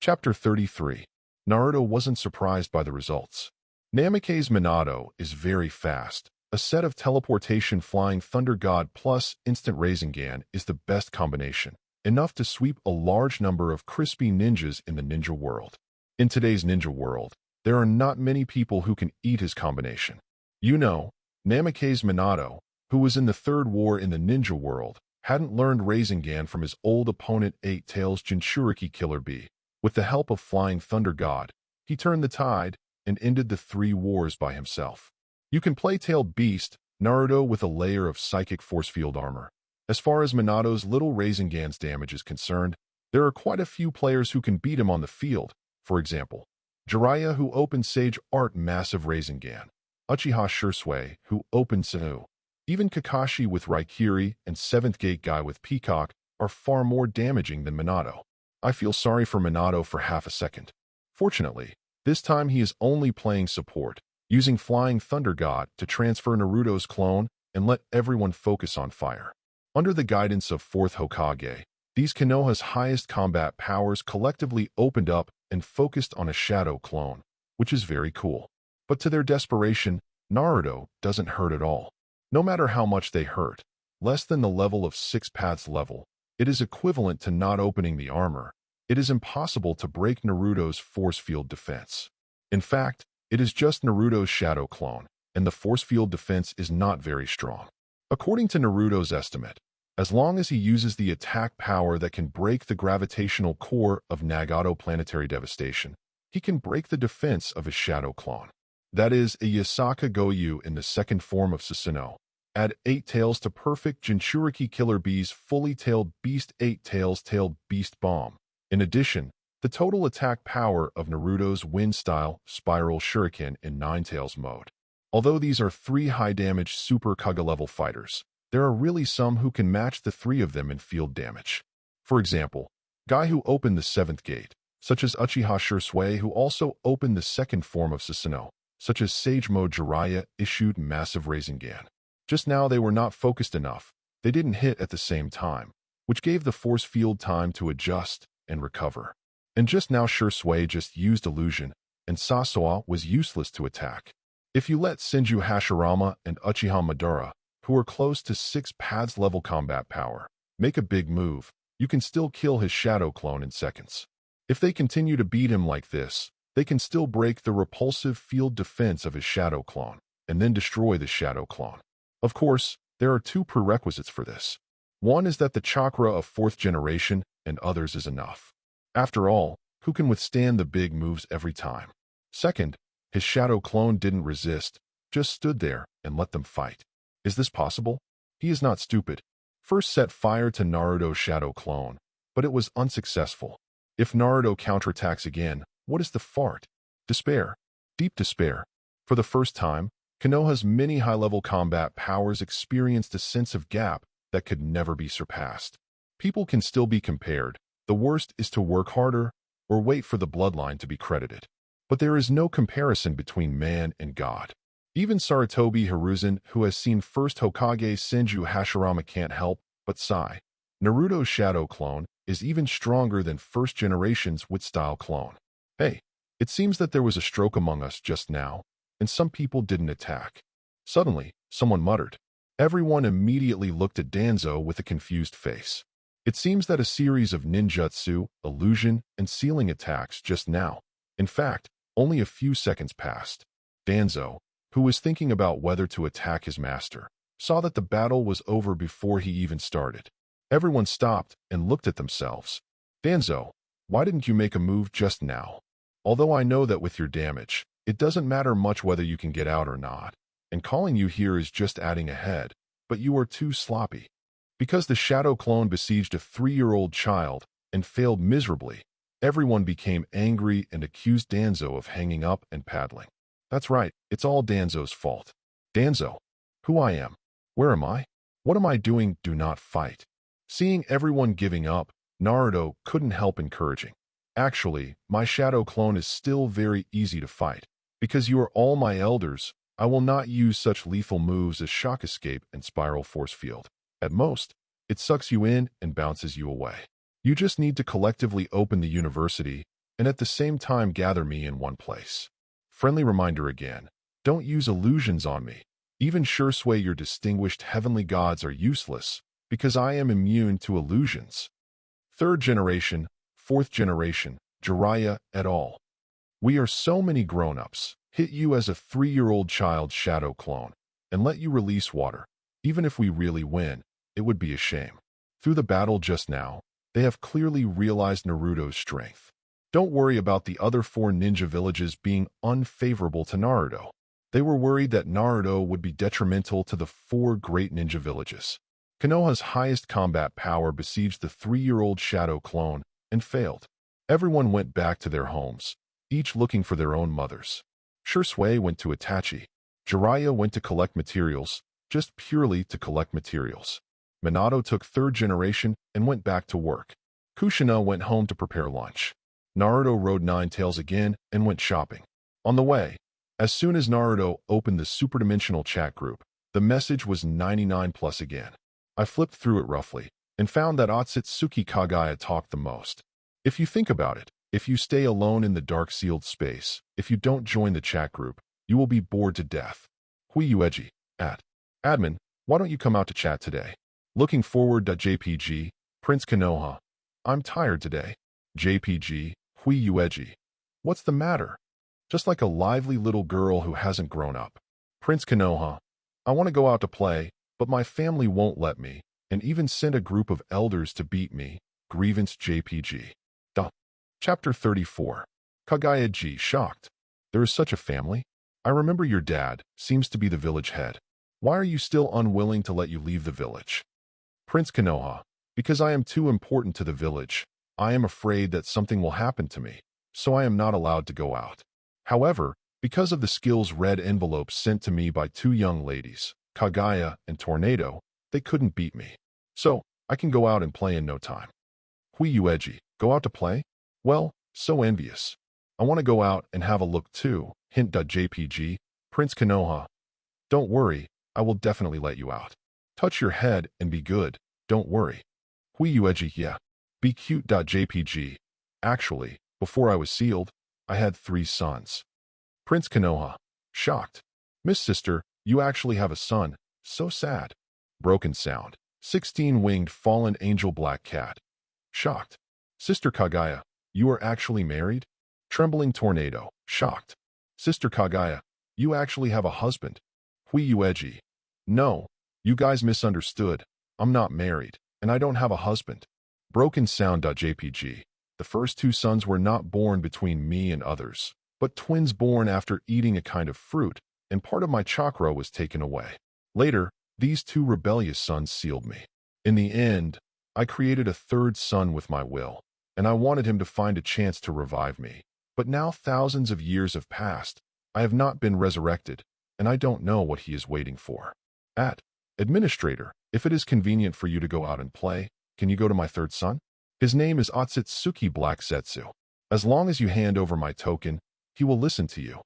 Chapter 33. Naruto wasn't surprised by the results. Namake's Minato is very fast. A set of teleportation flying thunder god plus instant Rasengan is the best combination, enough to sweep a large number of crispy ninjas in the ninja world. In today's ninja world, there are not many people who can eat his combination. You know, Namake's Minato, who was in the 3rd war in the ninja world, hadn't learned Rasengan from his old opponent 8 Tails Jinchuriki Killer Bee. With the help of Flying Thunder God, he turned the tide and ended the 3 wars by himself. You can play Tail Beast, Naruto with a layer of psychic force field armor. As far as Minato's little Rasengan's damage is concerned, there are quite a few players who can beat him on the field. For example, Jiraiya, who opened Sage Art massive Rasengan. Uchiha Shursui, who opened Sanu. Even Kakashi with Raikiri and 7th Gate Guy with Peacock are far more damaging than Minato. I feel sorry for Minato for half a second. Fortunately, this time he is only playing support, using Flying Thunder God to transfer Naruto's clone and let everyone focus on fire. Under the guidance of 4th Hokage, these Konoha's highest combat powers collectively opened up and focused on a shadow clone, which is very cool. But to their desperation, Naruto doesn't hurt at all. No matter how much they hurt, less than the level of 6 paths level, it is equivalent to not opening the armor. It is impossible to break Naruto's force field defense. In fact, it is just Naruto's shadow clone, and the force field defense is not very strong. According to Naruto's estimate, As long as he uses the attack power that can break the gravitational core of Nagato planetary devastation, he can break the defense of his shadow clone. That is, a Yasaka Goyu in the second form of Susanoo. Add 8 tails to perfect Jinchuriki Killer Bee's fully tailed beast 8 tails tailed beast bomb. In addition, the total attack power of Naruto's wind-style spiral shuriken in 9 tails mode. Although these are 3 high-damage Super Kaga-level fighters, there are really some who can match the 3 of them in field damage. For example, Guy who opened the 7th gate, such as Uchiha Shursui who also opened the second form of Susanoo, such as Sage Mode Jiraiya issued massive Rasengan. Just now they were not focused enough, they didn't hit at the same time, which gave the force field time to adjust and recover. And just now Shursui just used illusion, and Sasao was useless to attack. If you let Senju Hashirama and Uchiha Madara, who are close to 6 paths level combat power, make a big move, you can still kill his shadow clone in seconds. If they continue to beat him like this, they can still break the repulsive field defense of his shadow clone, and then destroy the shadow clone. Of course, there are 2 prerequisites for this. One is that the chakra of 4th generation and others is enough. After all, who can withstand the big moves every time? Second, his shadow clone didn't resist, just stood there and let them fight. Is this possible? He is not stupid. First set fire to Naruto's shadow clone, but it was unsuccessful. If Naruto counterattacks again, what is the fart? Despair. Deep despair. For the first time, Konoha's many high-level combat powers experienced a sense of gap that could never be surpassed. People can still be compared. The worst is to work harder or wait for the bloodline to be credited. But there is no comparison between man and God. Even Sarutobi Hiruzen, who has seen first Hokage Senju Hashirama, can't help but sigh. Naruto's shadow clone is even stronger than first generation's Wit-style clone. Hey, it seems that there was a stroke among us just now, and some people didn't attack. Suddenly, someone muttered. Everyone immediately looked at Danzo with a confused face. It seems that a series of ninjutsu, illusion, and sealing attacks just now. In fact, only a few seconds passed. Danzo, who was thinking about whether to attack his master, saw that the battle was over before he even started. Everyone stopped and looked at themselves. Danzo, why didn't you make a move just now? Although I know that with your damage, it doesn't matter much whether you can get out or not, and calling you here is just adding ahead, but you are too sloppy. Because the shadow clone besieged a 3-year-old child and failed miserably, everyone became angry and accused Danzo of hanging up and paddling. That's right, it's all Danzo's fault. Danzo, who I am? Where am I? What am I doing? Do not fight. Seeing everyone giving up, Naruto couldn't help encouraging. Actually, my shadow clone is still very easy to fight. Because you are all my elders, I will not use such lethal moves as Shock Escape and Spiral Force Field. At most, it sucks you in and bounces you away. You just need to collectively open the university and at the same time gather me in one place. Friendly reminder again, don't use illusions on me. Even Shursui, your distinguished heavenly gods are useless because I am immune to illusions. 3rd generation, 4th generation, Jiraiya et al. We are so many grown-ups, hit you as a 3-year-old child's shadow clone, and let you release water. Even if we really win, it would be a shame. Through the battle just now, they have clearly realized Naruto's strength. Don't worry about the other 4 ninja villages being unfavorable to Naruto. They were worried that Naruto would be detrimental to the 4 great ninja villages. Konoha's highest combat power besieged the 3-year-old shadow clone and failed. Everyone went back to their homes, each looking for their own mothers. Shursui went to Itachi. Jiraiya went to collect materials, just purely to collect materials. Minato took 3rd generation and went back to work. Kushina went home to prepare lunch. Naruto rode 9 tails again and went shopping. On the way, as soon as Naruto opened the superdimensional chat group, the message was 99+ again. I flipped through it roughly and found that Akatsuki Kagaya talked the most. If you think about it, if you stay alone in the dark sealed space, if you don't join the chat group, you will be bored to death. Hui Yueji, Admin, why don't you come out to chat today? Looking forward. JPG, Prince Konoha. I'm tired today. JPG, Hui Yueji. What's the matter? Just like a lively little girl who hasn't grown up. Prince Konoha. I want to go out to play, but my family won't let me, and even sent a group of elders to beat me. Grievance JPG. Duh. Chapter 34. Kagaya shocked. There is such a family? I remember your dad seems to be the village head. Why are you still unwilling to let you leave the village? Prince Konoha. Because I am too important to the village. I am afraid that something will happen to me, so I am not allowed to go out. However, because of the skills red envelopes sent to me by two young ladies, Kagaya and Tornado, they couldn't beat me. So, I can go out and play in no time. Huiyueji, go out to play? Well, so envious. I want to go out and have a look too. Hint.jpg, Prince Konoha. Don't worry, I will definitely let you out. Touch your head and be good, don't worry. Huiyueji, yeah. Be cute.jpg. Actually, before I was sealed, I had 3 sons. Prince Konoha. Shocked. Miss Sister, you actually have a son. So sad. Broken sound. 16-winged fallen angel black cat. Shocked. Sister Kagaya, you are actually married? Trembling tornado. Shocked. Sister Kagaya, you actually have a husband. Huiyueji. No, you guys misunderstood. I'm not married, and I don't have a husband. Broken sound.jpg. The first 2 sons were not born between me and others, but twins born after eating a kind of fruit, and part of my chakra was taken away. Later, these 2 rebellious sons sealed me. In the end, I created a 3rd son with my will, and I wanted him to find a chance to revive me. But now thousands of years have passed. I have not been resurrected, and I don't know what he is waiting for. Administrator, if it is convenient for you to go out and play, can you go to my 3rd son? His name is Akatsuki Black Zetsu. As long as you hand over my token, he will listen to you.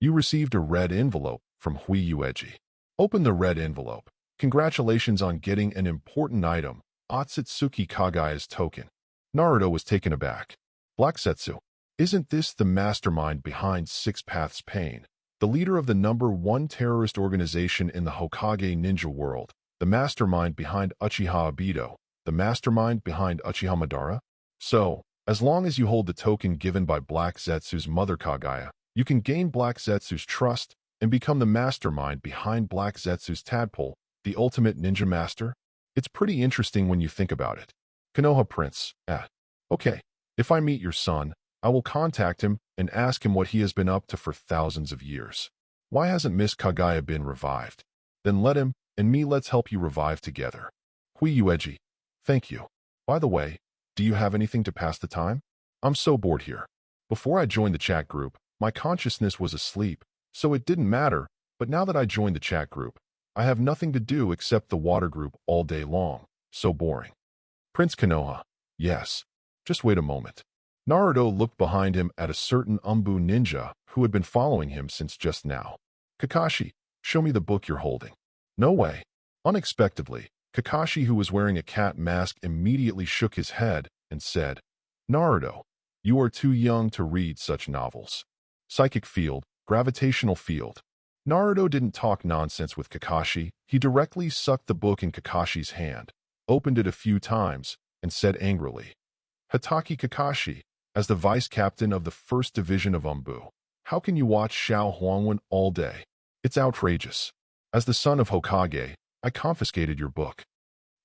You received a red envelope from Huiyueji. Open the red envelope. Congratulations on getting an important item, Akatsuki Kagaya's token. Naruto was taken aback. Black Zetsu. Isn't this the mastermind behind 6 Paths Pain? The leader of the #1 terrorist organization in the Hokage ninja world, the mastermind behind Uchiha Obito, the mastermind behind Uchiha Madara? So, as long as you hold the token given by Black Zetsu's mother Kagaya, you can gain Black Zetsu's trust and become the mastermind behind Black Zetsu's tadpole, the ultimate ninja master? It's pretty interesting when you think about it. Konoha Prince. Okay, if I meet your son, I will contact him and ask him what he has been up to for thousands of years. Why hasn't Miss Kagaya been revived? Then let him and me let's help you revive together. Huiyueji. Thank you. By the way, do you have anything to pass the time? I'm so bored here. Before I joined the chat group, my consciousness was asleep, so it didn't matter, but now that I joined the chat group, I have nothing to do except the water group all day long. So boring. Prince Konoha. Yes. Just wait a moment. Naruto looked behind him at a certain Umbu ninja who had been following him since just now. Kakashi, show me the book you're holding. No way. Unexpectedly, Kakashi, who was wearing a cat mask, immediately shook his head and said, Naruto, you are too young to read such novels. Psychic field, gravitational field. Naruto didn't talk nonsense with Kakashi. He directly sucked the book in Kakashi's hand, opened it a few times, and said angrily, Hatake Kakashi, as the vice captain of the 1st Division of Umbu, how can you watch Xiao Huangwen all day? It's outrageous. As the son of Hokage, I confiscated your book.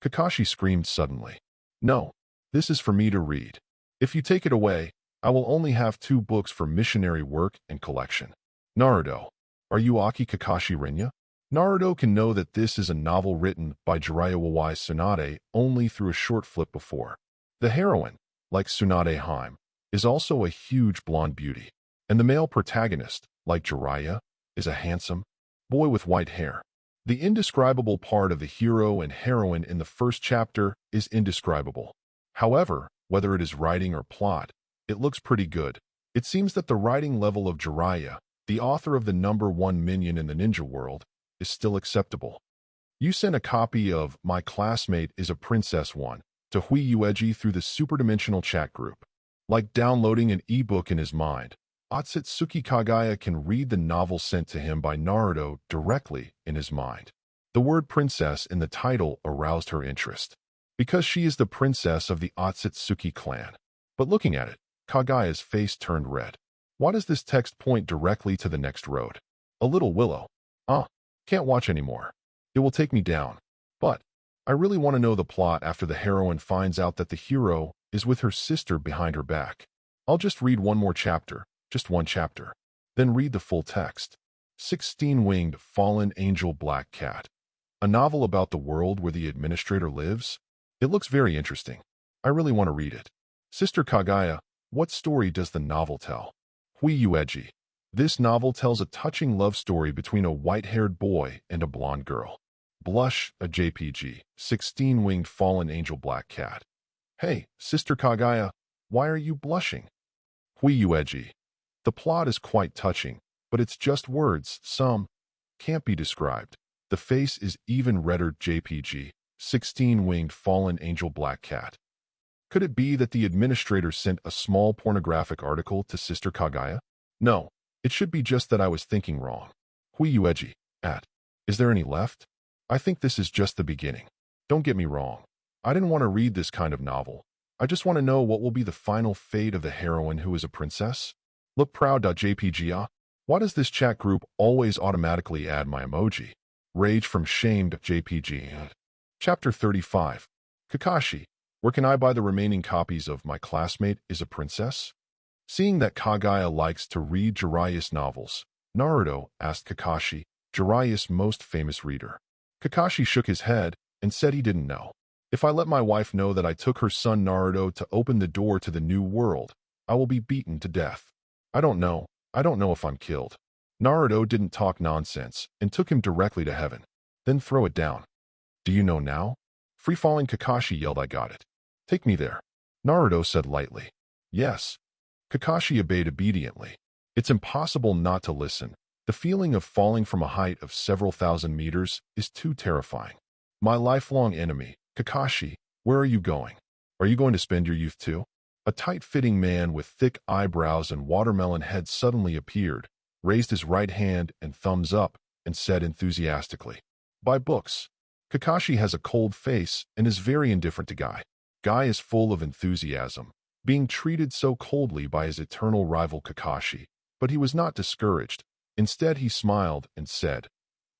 Kakashi screamed suddenly. No, this is for me to read. If you take it away, I will only have 2 books for missionary work and collection. Naruto, are you Aki Kakashi Rinya? Naruto can know that this is a novel written by Jiraiya Tsunade only through a short flip before. The heroine, like Tsunade Haim, is also a huge blonde beauty, and the male protagonist, like Jiraiya, is a handsome boy with white hair. The indescribable part of the hero and heroine in the 1st chapter is indescribable. However, whether it is writing or plot, it looks pretty good. It seems that the writing level of Jiraiya, the author of the #1 minion in the ninja world, is still acceptable. You sent a copy of My Classmate is a Princess 1 to Huiyueji through the superdimensional chat group. Like downloading an ebook in his mind, Akatsuki Kagaya can read the novel sent to him by Naruto directly in his mind. The word princess in the title aroused her interest, because she is the princess of the Akatsuki clan. But looking at it, Kagaya's face turned red. Why does this text point directly to the next road? A little willow. Can't watch anymore. It will take me down. But I really want to know the plot after the heroine finds out that the hero is with her sister behind her back. I'll just read one more chapter, just one chapter. Then read the full text. 16-Winged Fallen Angel Black Cat. A novel about the world where the administrator lives? It looks very interesting. I really want to read it. Sister Kaguya, what story does the novel tell? Huiyueji. This novel tells a touching love story between a white-haired boy and a blonde girl. Blush, a JPG. 16-Winged Fallen Angel Black Cat. Hey, Sister Kaguya, why are you blushing? Huiyueji. The plot is quite touching, but it's just words, some can't be described. The face is even redder. JPG. 16-Winged Fallen Angel Black Cat. Could it be that the administrator sent a small pornographic article to Sister Kaguya? No, it should be just that I was thinking wrong. Huiyueji. Is there any left? I think this is just the beginning. Don't get me wrong. I didn't want to read this kind of novel. I just want to know what will be the final fate of the heroine who is a princess. Look proud. JPG. Why does this chat group always automatically add my emoji? Rage from Shamed. JPG. Chapter 35. Kakashi. Where can I buy the remaining copies of My Classmate is a Princess? Seeing that Kaguya likes to read Jiraiya's novels, Naruto asked Kakashi, Jiraiya's most famous reader. Kakashi shook his head and said he didn't know. If I let my wife know that I took her son Naruto to open the door to the new world, I will be beaten to death. I don't know if I'm killed. Naruto didn't talk nonsense and took him directly to heaven. Then throw it down. Do you know now? Free-falling Kakashi yelled, I got it. Take me there. Naruto said lightly. Yes. Kakashi obeyed obediently. It's impossible not to listen. The feeling of falling from a height of several thousand meters is too terrifying. My lifelong enemy, Kakashi, where are you going? Are you going to spend your youth too? A tight-fitting man with thick eyebrows and watermelon head suddenly appeared, raised his right hand and thumbs up, and said enthusiastically, Buy books. Kakashi has a cold face and is very indifferent to Guy. Guy is full of enthusiasm, being treated so coldly by his eternal rival Kakashi, but he was not discouraged. Instead, he smiled and said,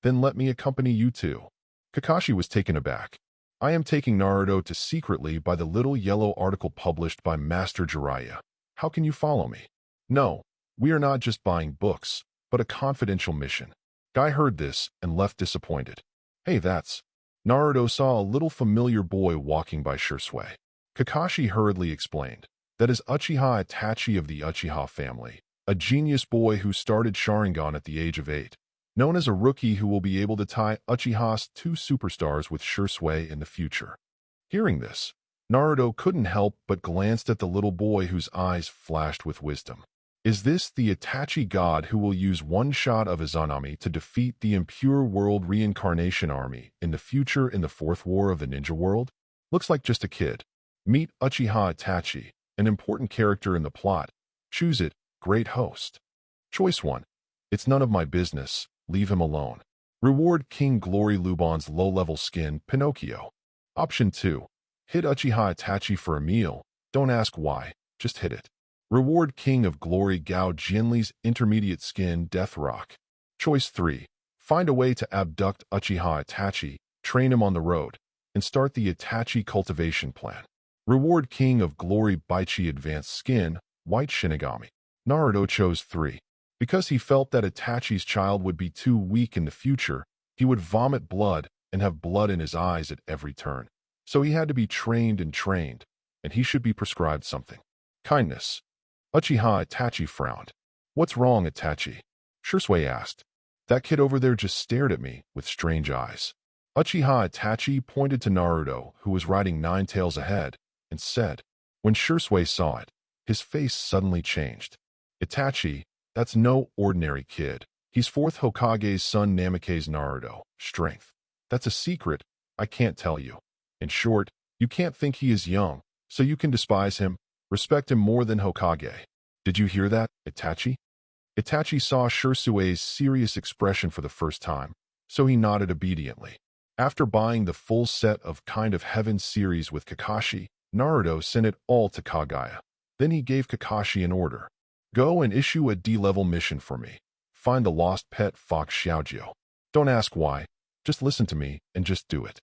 Then let me accompany you too. Kakashi was taken aback. I am taking Naruto to secretly buy the little yellow article published by Master Jiraiya. How can you follow me? No, we are not just buying books, but a confidential mission. Guy heard this and left disappointed. Hey, that's... Naruto saw a little familiar boy walking by Shisui. Kakashi hurriedly explained. That is Uchiha Itachi of the Uchiha family, a genius boy who started Sharingan at the age of 8. Known as a rookie who will be able to tie Uchiha's 2 superstars with Shisui in the future. Hearing this, Naruto couldn't help but glanced at the little boy whose eyes flashed with wisdom. Is this the Itachi god who will use one shot of Izanami to defeat the Impure World Reincarnation Army in the future in the 4th War of the Ninja World? Looks like just a kid. Meet Uchiha Itachi, an important character in the plot. Choose it, great host. Choice 1. It's none of my business, leave him alone. Reward King Glory Luban's low-level skin, Pinocchio. Option 2. Hit Uchiha Itachi for a meal, don't ask why, just hit it. Reward King of Glory Gao Jinli's intermediate skin, Death Rock. Choice 3. Find a way to abduct Uchiha Itachi, train him on the road, and start the Itachi cultivation plan. Reward King of Glory Baichi Advanced Skin, White Shinigami. Naruto chose 3. Because he felt that Itachi's child would be too weak in the future, he would vomit blood and have blood in his eyes at every turn. So he had to be trained, and he should be prescribed something. Kindness. Uchiha Itachi frowned. What's wrong, Itachi? Shisui asked. That kid over there just stared at me with strange eyes. Uchiha Itachi pointed to Naruto, who was riding 9 tails ahead, and said. When Shisui saw it, his face suddenly changed. Itachi, that's no ordinary kid. He's 4th Hokage's son Namake's Naruto. Strength. That's a secret I can't tell you. In short, you can't think he is young, so you can despise him, respect him more than Hokage. Did you hear that, Itachi? Itachi saw Shisui's serious expression for the first time, so he nodded obediently. After buying the full set of Kind of Heaven series with Kakashi, Naruto sent it all to Kaguya. Then he gave Kakashi an order. Go and issue a D-level mission for me. Find the lost pet fox Xiaojiu. Don't ask why, just listen to me and just do it.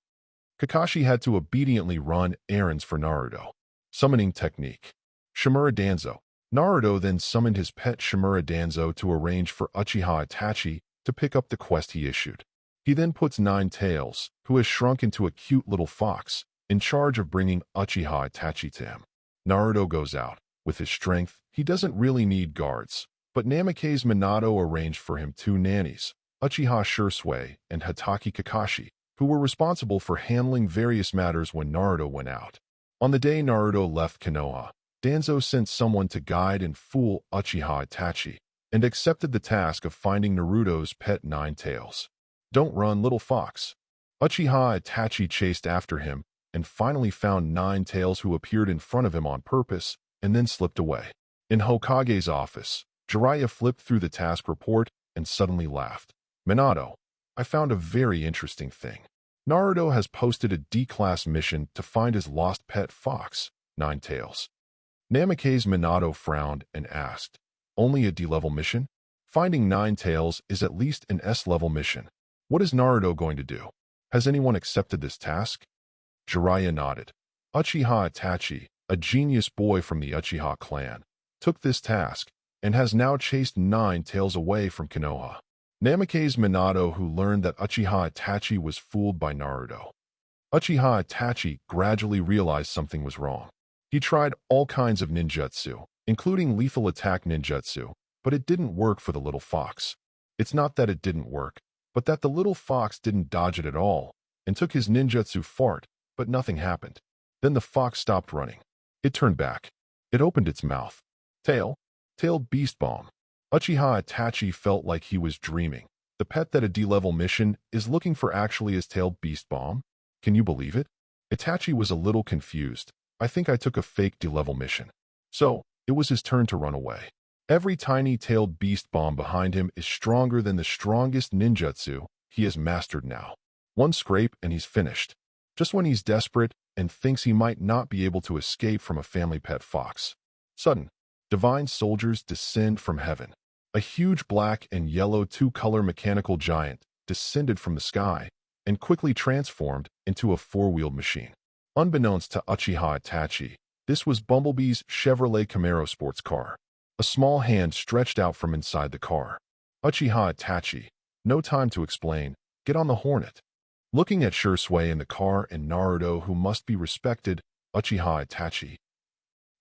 Kakashi had to obediently run errands for Naruto. Summoning technique. Shimura Danzo. Naruto then summoned his pet Shimura Danzo to arrange for Uchiha Itachi to pick up the quest he issued. He then puts Nine Tails, who has shrunk into a cute little fox, in charge of bringing Uchiha Itachi to him. Naruto goes out. With his strength, he doesn't really need guards, but Namake's Minato arranged for him two nannies, Uchiha Shisui and Hatake Kakashi, who were responsible for handling various matters when Naruto went out. On the day Naruto left Konoha, Danzo sent someone to guide and fool Uchiha Itachi, and accepted the task of finding Naruto's pet Nine Tails. Don't run, little fox. Uchiha Itachi chased after him, and finally found Nine Tails, who appeared in front of him on purpose, and then slipped away. In Hokage's office, Jiraiya flipped through the task report and suddenly laughed. Minato, I found a very interesting thing. Naruto has posted a D-class mission to find his lost pet fox, Nine Tails. Namake's Minato frowned and asked, only a D-level mission? Finding Nine Tails is at least an S-level mission. What is Naruto going to do? Has anyone accepted this task? Jiraiya nodded. Uchiha Itachi, a genius boy from the Uchiha clan, took this task and has now chased Nine Tails away from Konoha. Namake's Minato, who learned that Uchiha Itachi was fooled by Naruto. Uchiha Itachi gradually realized something was wrong. He tried all kinds of ninjutsu, including lethal attack ninjutsu, but it didn't work for the little fox. It's not that it didn't work, but that the little fox didn't dodge it at all, and took his ninjutsu fart, but nothing happened. Then the fox stopped running. It turned back. It opened its mouth. Tail beast bomb. Uchiha Itachi felt like he was dreaming. The pet that a D-level mission is looking for actually is tailed beast bomb? Can you believe it? Itachi was a little confused. I think I took a fake D-level mission. So, it was his turn to run away. Every tiny tailed beast bomb behind him is stronger than the strongest ninjutsu he has mastered now. One scrape and he's finished. Just when he's desperate and thinks he might not be able to escape from a family pet fox. Sudden, divine soldiers descend from heaven. A huge black and yellow two-color mechanical giant descended from the sky and quickly transformed into a four-wheeled machine. Unbeknownst to Uchiha Itachi, this was Bumblebee's Chevrolet Camaro sports car. A small hand stretched out from inside the car. Uchiha Itachi, no time to explain, get on the Hornet. Looking at Shisui in the car and Naruto, who must be respected, Uchiha Itachi.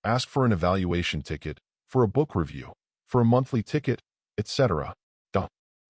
Ask for an evaluation ticket, for a book review, for a monthly ticket, etc.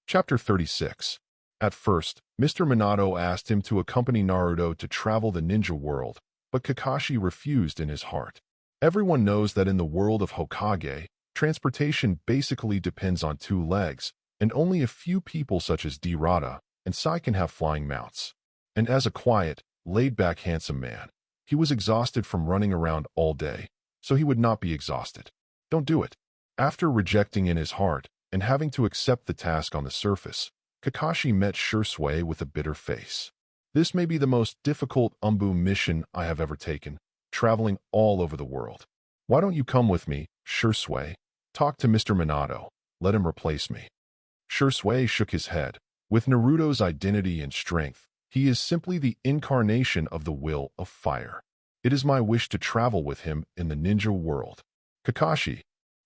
Chapter 36. At first, Mr. Minato asked him to accompany Naruto to travel the ninja world, but Kakashi refused in his heart. Everyone knows that in the world of Hokage, transportation basically depends on two legs, and only a few people such as Jiraiya and Sai can have flying mounts. And as a quiet, laid-back handsome man, he was exhausted from running around all day, so he would not be exhausted. Don't do it. After rejecting in his heart and having to accept the task on the surface, Kakashi met Shisui with a bitter face. This may be the most difficult Umbu mission I have ever taken, traveling all over the world. Why don't you come with me, Shisui? Talk to Mr. Minato. Let him replace me. Shisui shook his head. With Naruto's identity and strength, he is simply the incarnation of the will of fire. It is my wish to travel with him in the ninja world. Kakashi.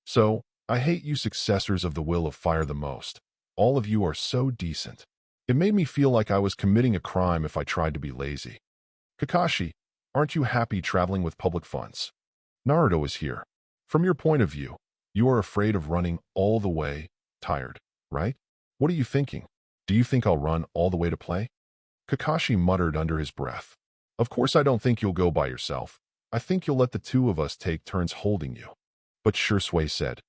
So, I hate you successors of the will of fire the most. All of you are so decent. It made me feel like I was committing a crime if I tried to be lazy. Kakashi, aren't you happy traveling with public funds? Naruto is here. From your point of view, you are afraid of running all the way, tired, right? What are you thinking? Do you think I'll run all the way to play? Kakashi muttered under his breath. Of course I don't think you'll go by yourself. I think you'll let the two of us take turns holding you. But Shisui said,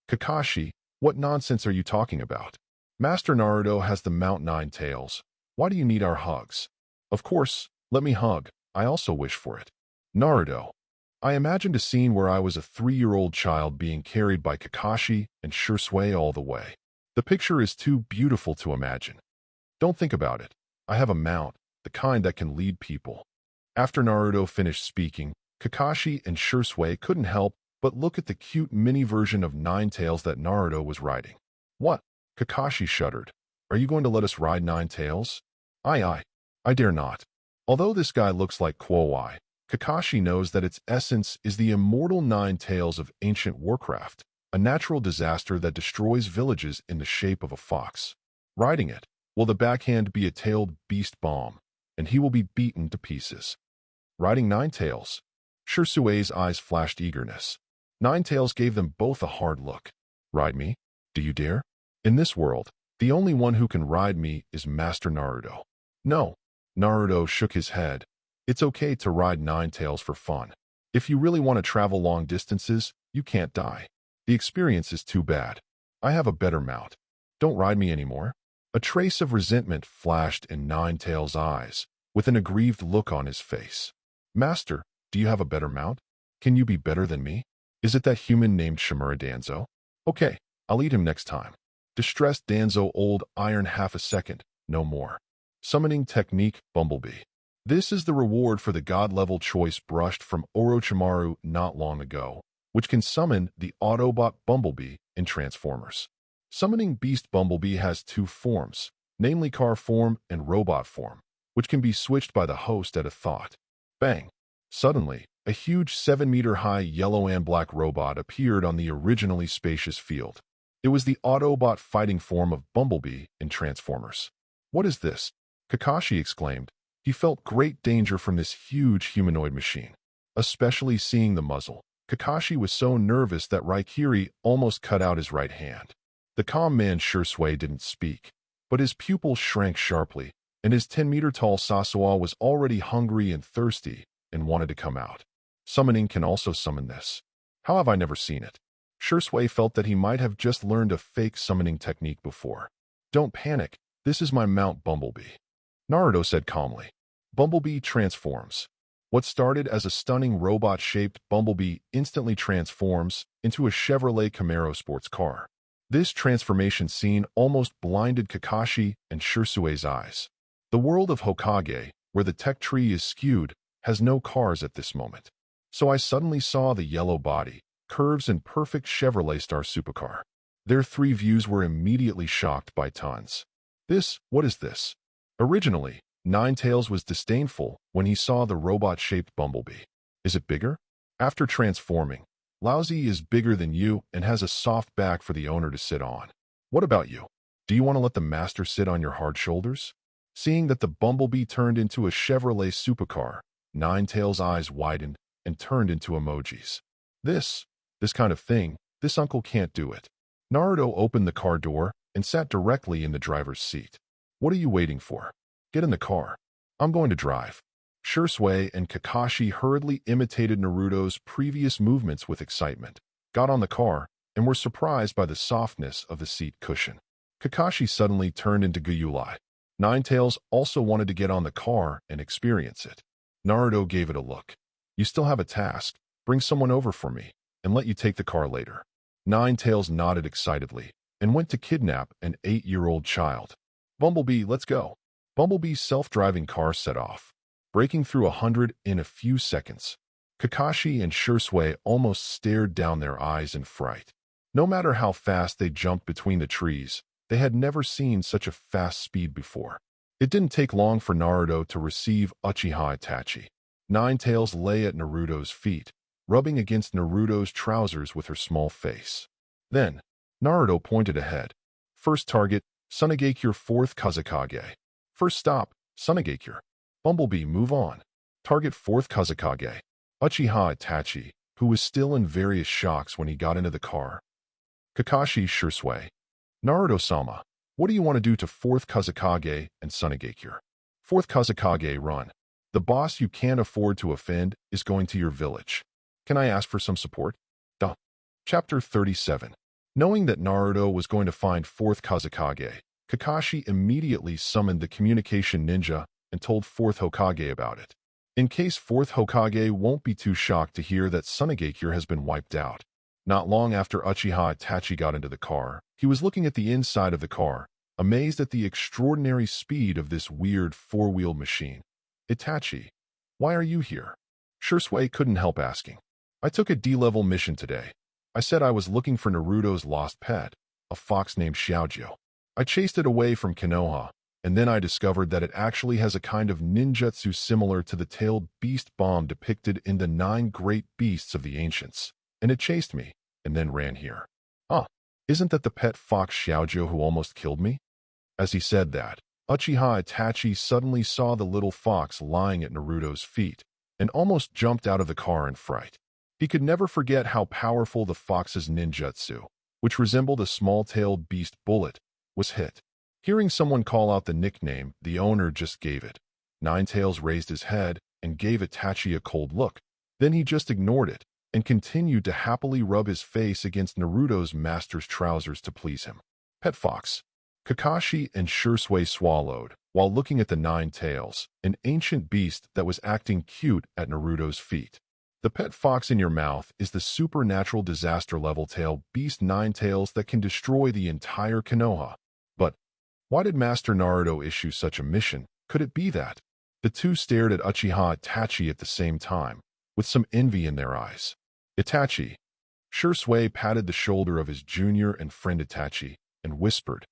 Kakashi, what nonsense are you talking about? Master Naruto has the Mount Nine Tails. Why do you need our hugs? Of course, let me hug. I also wish for it. Naruto. I imagined a scene where I was a 3-year-old child being carried by Kakashi and Shisui all the way. The picture is too beautiful to imagine. Don't think about it. I have a mount, the kind that can lead people. After Naruto finished speaking, Kakashi and Shisui couldn't help but look at the cute mini version of Nine Tails that Naruto was riding. What? Kakashi shuddered. Are you going to let us ride Nine Tails? I dare not. Although this guy looks like Kwai, Kakashi knows that its essence is the immortal nine tails of ancient Warcraft, a natural disaster that destroys villages in the shape of a fox. Riding it, will the backhand be a tailed beast bomb, and he will be beaten to pieces. Riding Nine Tails. Shirsue's eyes flashed eagerness. Nine Tails gave them both a hard look. Ride me? Do you dare? In this world, the only one who can ride me is Master Naruto. No. Naruto shook his head. It's okay to ride Nine Tails for fun. If you really want to travel long distances, you can't die. The experience is too bad. I have a better mount. Don't ride me anymore. A trace of resentment flashed in Nine Tails' eyes, with an aggrieved look on his face. Master, do you have a better mount? Can you be better than me? Is it that human named Shimura Danzo? Okay, I'll eat him next time. Distressed Danzo old iron half a second, no more. Summoning technique, Bumblebee. This is the reward for the god-level choice brushed from Orochimaru not long ago, which can summon the Autobot Bumblebee in Transformers. Summoning Beast Bumblebee has two forms, namely car form and robot form, which can be switched by the host at a thought. Bang! Suddenly, a huge 7-meter-high yellow and black robot appeared on the originally spacious field. It was the Autobot fighting form of Bumblebee in Transformers. What is this? Kakashi exclaimed. He felt great danger from this huge humanoid machine. Especially seeing the muzzle, Kakashi was so nervous that Raikiri almost cut out his right hand. The calm man Shursui didn't speak, but his pupils shrank sharply, and his 10-meter-tall Sasuo was already hungry and thirsty and wanted to come out. Summoning can also summon this. How have I never seen it? Shursui felt that he might have just learned a fake summoning technique before. Don't panic, this is my Mount Bumblebee. Naruto said calmly. Bumblebee transforms. What started as a stunning robot-shaped Bumblebee instantly transforms into a Chevrolet Camaro sports car. This transformation scene almost blinded Kakashi and Shirsue's eyes. The world of Hokage, where the tech tree is skewed, has no cars at this moment. So I suddenly saw the yellow body, curves and perfect Chevrolet Star supercar. Their three views were immediately shocked by tons. What is this? Originally, Nine Tails was disdainful when he saw the robot-shaped Bumblebee. Is it bigger? After transforming, Lousy is bigger than you and has a soft back for the owner to sit on. What about you? Do you want to let the master sit on your hard shoulders? Seeing that the Bumblebee turned into a Chevrolet supercar, Nine Tails' eyes widened and turned into emojis. This kind of thing, this uncle can't do it. Naruto opened the car door and sat directly in the driver's seat. What are you waiting for? Get in the car. I'm going to drive. Shursui and Kakashi hurriedly imitated Naruto's previous movements with excitement, got on the car, and were surprised by the softness of the seat cushion. Kakashi suddenly turned into Gyulai. Nine Tails also wanted to get on the car and experience it. Naruto gave it a look. You still have a task. Bring someone over for me, and let you take the car later. Nine Tails nodded excitedly and went to kidnap an 8-year-old child. Bumblebee, let's go. Bumblebee's self-driving car set off, breaking through 100 in a few seconds. Kakashi and Shursui almost stared down their eyes in fright. No matter how fast they jumped between the trees, they had never seen such a fast speed before. It didn't take long for Naruto to receive Uchiha Itachi. Nine Tails lay at Naruto's feet, rubbing against Naruto's trousers with her small face. Then, Naruto pointed ahead. First target, Sunagakure 4th Kazekage. First stop, Sunagakure. Bumblebee, move on. Target 4th Kazekage. Uchiha Itachi, who was still in various shocks when he got into the car. Kakashi Shursui. Naruto-sama, what do you want to do to 4th Kazekage and Sunagakure? 4th Kazekage, run. The boss you can't afford to offend is going to your village. Can I ask for some support? Duh. Chapter 37. Knowing that Naruto was going to find 4th Kazekage, Kakashi immediately summoned the communication ninja and told 4th Hokage about it. In case 4th Hokage won't be too shocked to hear that Sunagakure has been wiped out. Not long after Uchiha Itachi got into the car, he was looking at the inside of the car, amazed at the extraordinary speed of this weird four-wheeled machine. Itachi, why are you here? Shursui couldn't help asking. I took a D-level mission today. I said I was looking for Naruto's lost pet, a fox named Xiaojio. I chased it away from Konoha, and then I discovered that it actually has a kind of ninjutsu similar to the tailed beast bomb depicted in the 9 great beasts of the ancients, and it chased me, and then ran here. Ah, isn't that the pet fox Xiaojiu who almost killed me? As he said that, Uchiha Itachi suddenly saw the little fox lying at Naruto's feet, and almost jumped out of the car in fright. He could never forget how powerful the fox's ninjutsu, which resembled a small-tailed beast bullet, was hit. Hearing someone call out the nickname, the owner just gave it. Ninetails raised his head and gave Itachi a cold look. Then he just ignored it and continued to happily rub his face against Naruto's master's trousers to please him. Pet fox. Kakashi and Shursui swallowed, while looking at the Nine Tails, an ancient beast that was acting cute at Naruto's feet. The pet fox in your mouth is the supernatural disaster level tail beast Nine Tails that can destroy the entire Konoha. But why did Master Naruto issue such a mission? Could it be that? The two stared at Uchiha Itachi at the same time, with some envy in their eyes. Itachi. Shursui patted the shoulder of his junior and friend Itachi, and whispered,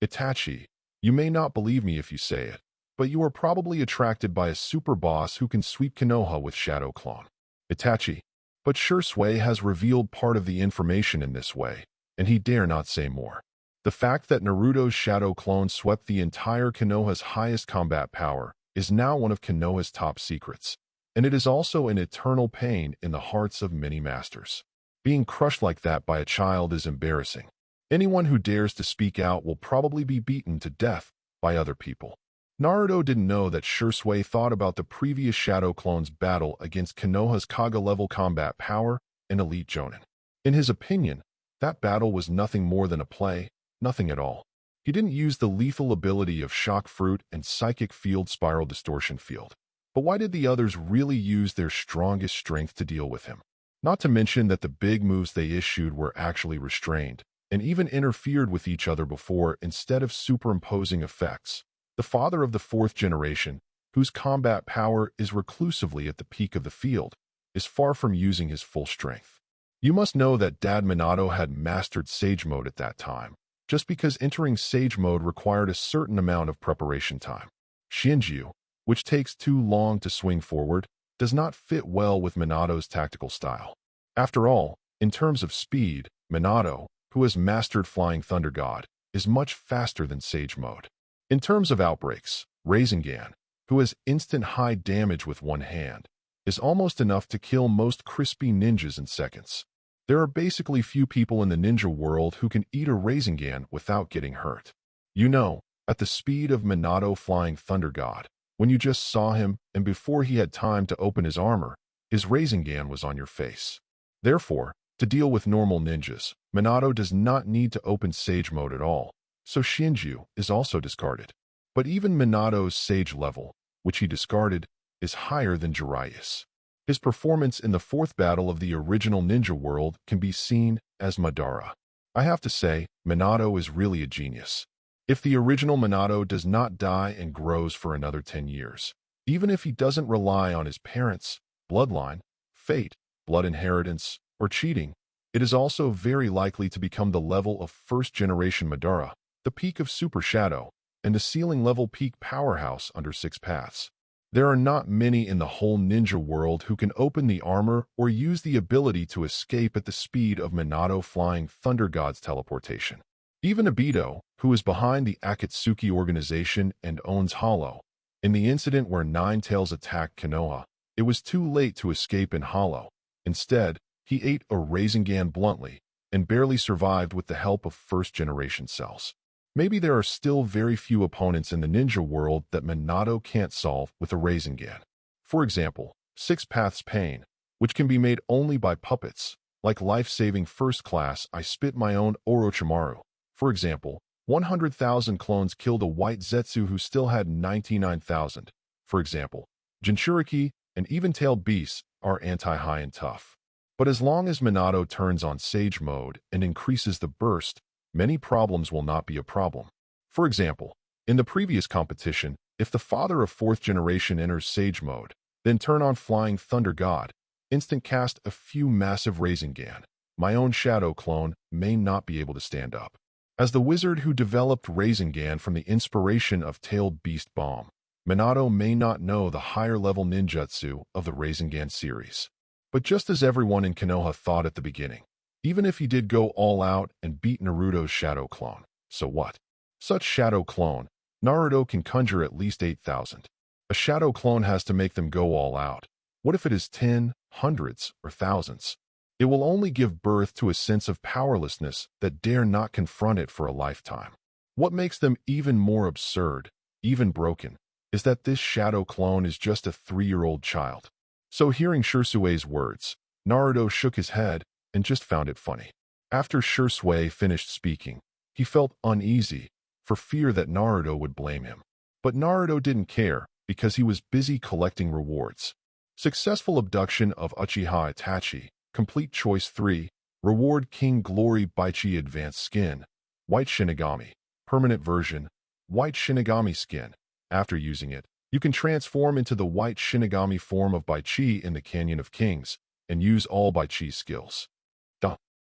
Itachi, you may not believe me if you say it, but you are probably attracted by a super boss who can sweep Konoha with Shadow Clone. Itachi, but Shursui has revealed part of the information in this way, and he dare not say more. The fact that Naruto's Shadow Clone swept the entire Konoha's highest combat power is now one of Konoha's top secrets, and it is also an eternal pain in the hearts of many masters. Being crushed like that by a child is embarrassing. Anyone who dares to speak out will probably be beaten to death by other people. Naruto didn't know that Shursui thought about the previous Shadow Clone's battle against Konoha's Kaga-level combat power and elite Jonin. In his opinion, that battle was nothing more than a play, nothing at all. He didn't use the lethal ability of Shock Fruit and Psychic Field Spiral Distortion Field. But why did the others really use their strongest strength to deal with him? Not to mention that the big moves they issued were actually restrained, and even interfered with each other before instead of superimposing effects. The father of the fourth generation, whose combat power is reclusively at the peak of the field, is far from using his full strength. You must know that Dad Minato had mastered Sage Mode at that time, just because entering Sage Mode required a certain amount of preparation time. Shinju, which takes too long to swing forward, does not fit well with Minato's tactical style. After all, in terms of speed, Minato, who has mastered Flying Thunder God, is much faster than Sage Mode. In terms of outbreaks, Rasengan, who has instant high damage with one hand, is almost enough to kill most crispy ninjas in seconds. There are basically few people in the ninja world who can eat a Rasengan without getting hurt. You know, at the speed of Minato Flying Thunder God, when you just saw him and before he had time to open his armor, his Rasengan was on your face. Therefore, to deal with normal ninjas, Minato does not need to open Sage Mode at all, so Shinju is also discarded. But even Minato's Sage level, which he discarded, is higher than Jiraiya's. His performance in the fourth battle of the original ninja world can be seen as Madara. I have to say, Minato is really a genius. If the original Minato does not die and grows for another 10 years, even if he doesn't rely on his parents, bloodline, fate, blood inheritance, or cheating, it is also very likely to become the level of first-generation Madara, the peak of Super Shadow, and the ceiling-level peak powerhouse under 6 paths. There are not many in the whole ninja world who can open the armor or use the ability to escape at the speed of Minato Flying Thunder God's teleportation. Even Obito, who is behind the Akatsuki organization and owns Hollow, in the incident where Nine Tails attacked Konoha, it was too late to escape in Hollow. Instead, he ate a Rasengan bluntly and barely survived with the help of first-generation cells. Maybe there are still very few opponents in the ninja world that Minato can't solve with a Rasengan. For example, 6 Paths Pain, which can be made only by puppets, like life-saving first class I Spit My Own Orochimaru. For example, 100,000 clones killed a white Zetsu who still had 99,000. For example, Jinchuriki and even-tailed beasts are anti-high and tough. But as long as Minato turns on Sage Mode and increases the burst, many problems will not be a problem. For example, in the previous competition, if the father of 4th generation enters Sage Mode, then turn on Flying Thunder God, instant cast a few massive Rasengan, my own Shadow Clone may not be able to stand up. As the wizard who developed Rasengan from the inspiration of Tailed Beast Bomb, Minato may not know the higher-level ninjutsu of the Rasengan series. But just as everyone in Konoha thought at the beginning, even if he did go all out and beat Naruto's shadow clone, so what? Such shadow clone, Naruto can conjure at least 8,000. A shadow clone has to make them go all out. What if it is 10, hundreds, or thousands? It will only give birth to a sense of powerlessness that dare not confront it for a lifetime. What makes them even more absurd, even broken, is that this shadow clone is just a 3-year-old child. So hearing Shirsui's words, Naruto shook his head and just found it funny. After Shirsui finished speaking, he felt uneasy for fear that Naruto would blame him. But Naruto didn't care because he was busy collecting rewards. Successful abduction of Uchiha Itachi, Complete Choice 3, Reward King Glory Baichi Advanced Skin, White Shinigami, Permanent Version, White Shinigami Skin. After using it, you can transform into the White Shinigami form of Baichi in the Canyon of Kings and use all Baichi skills.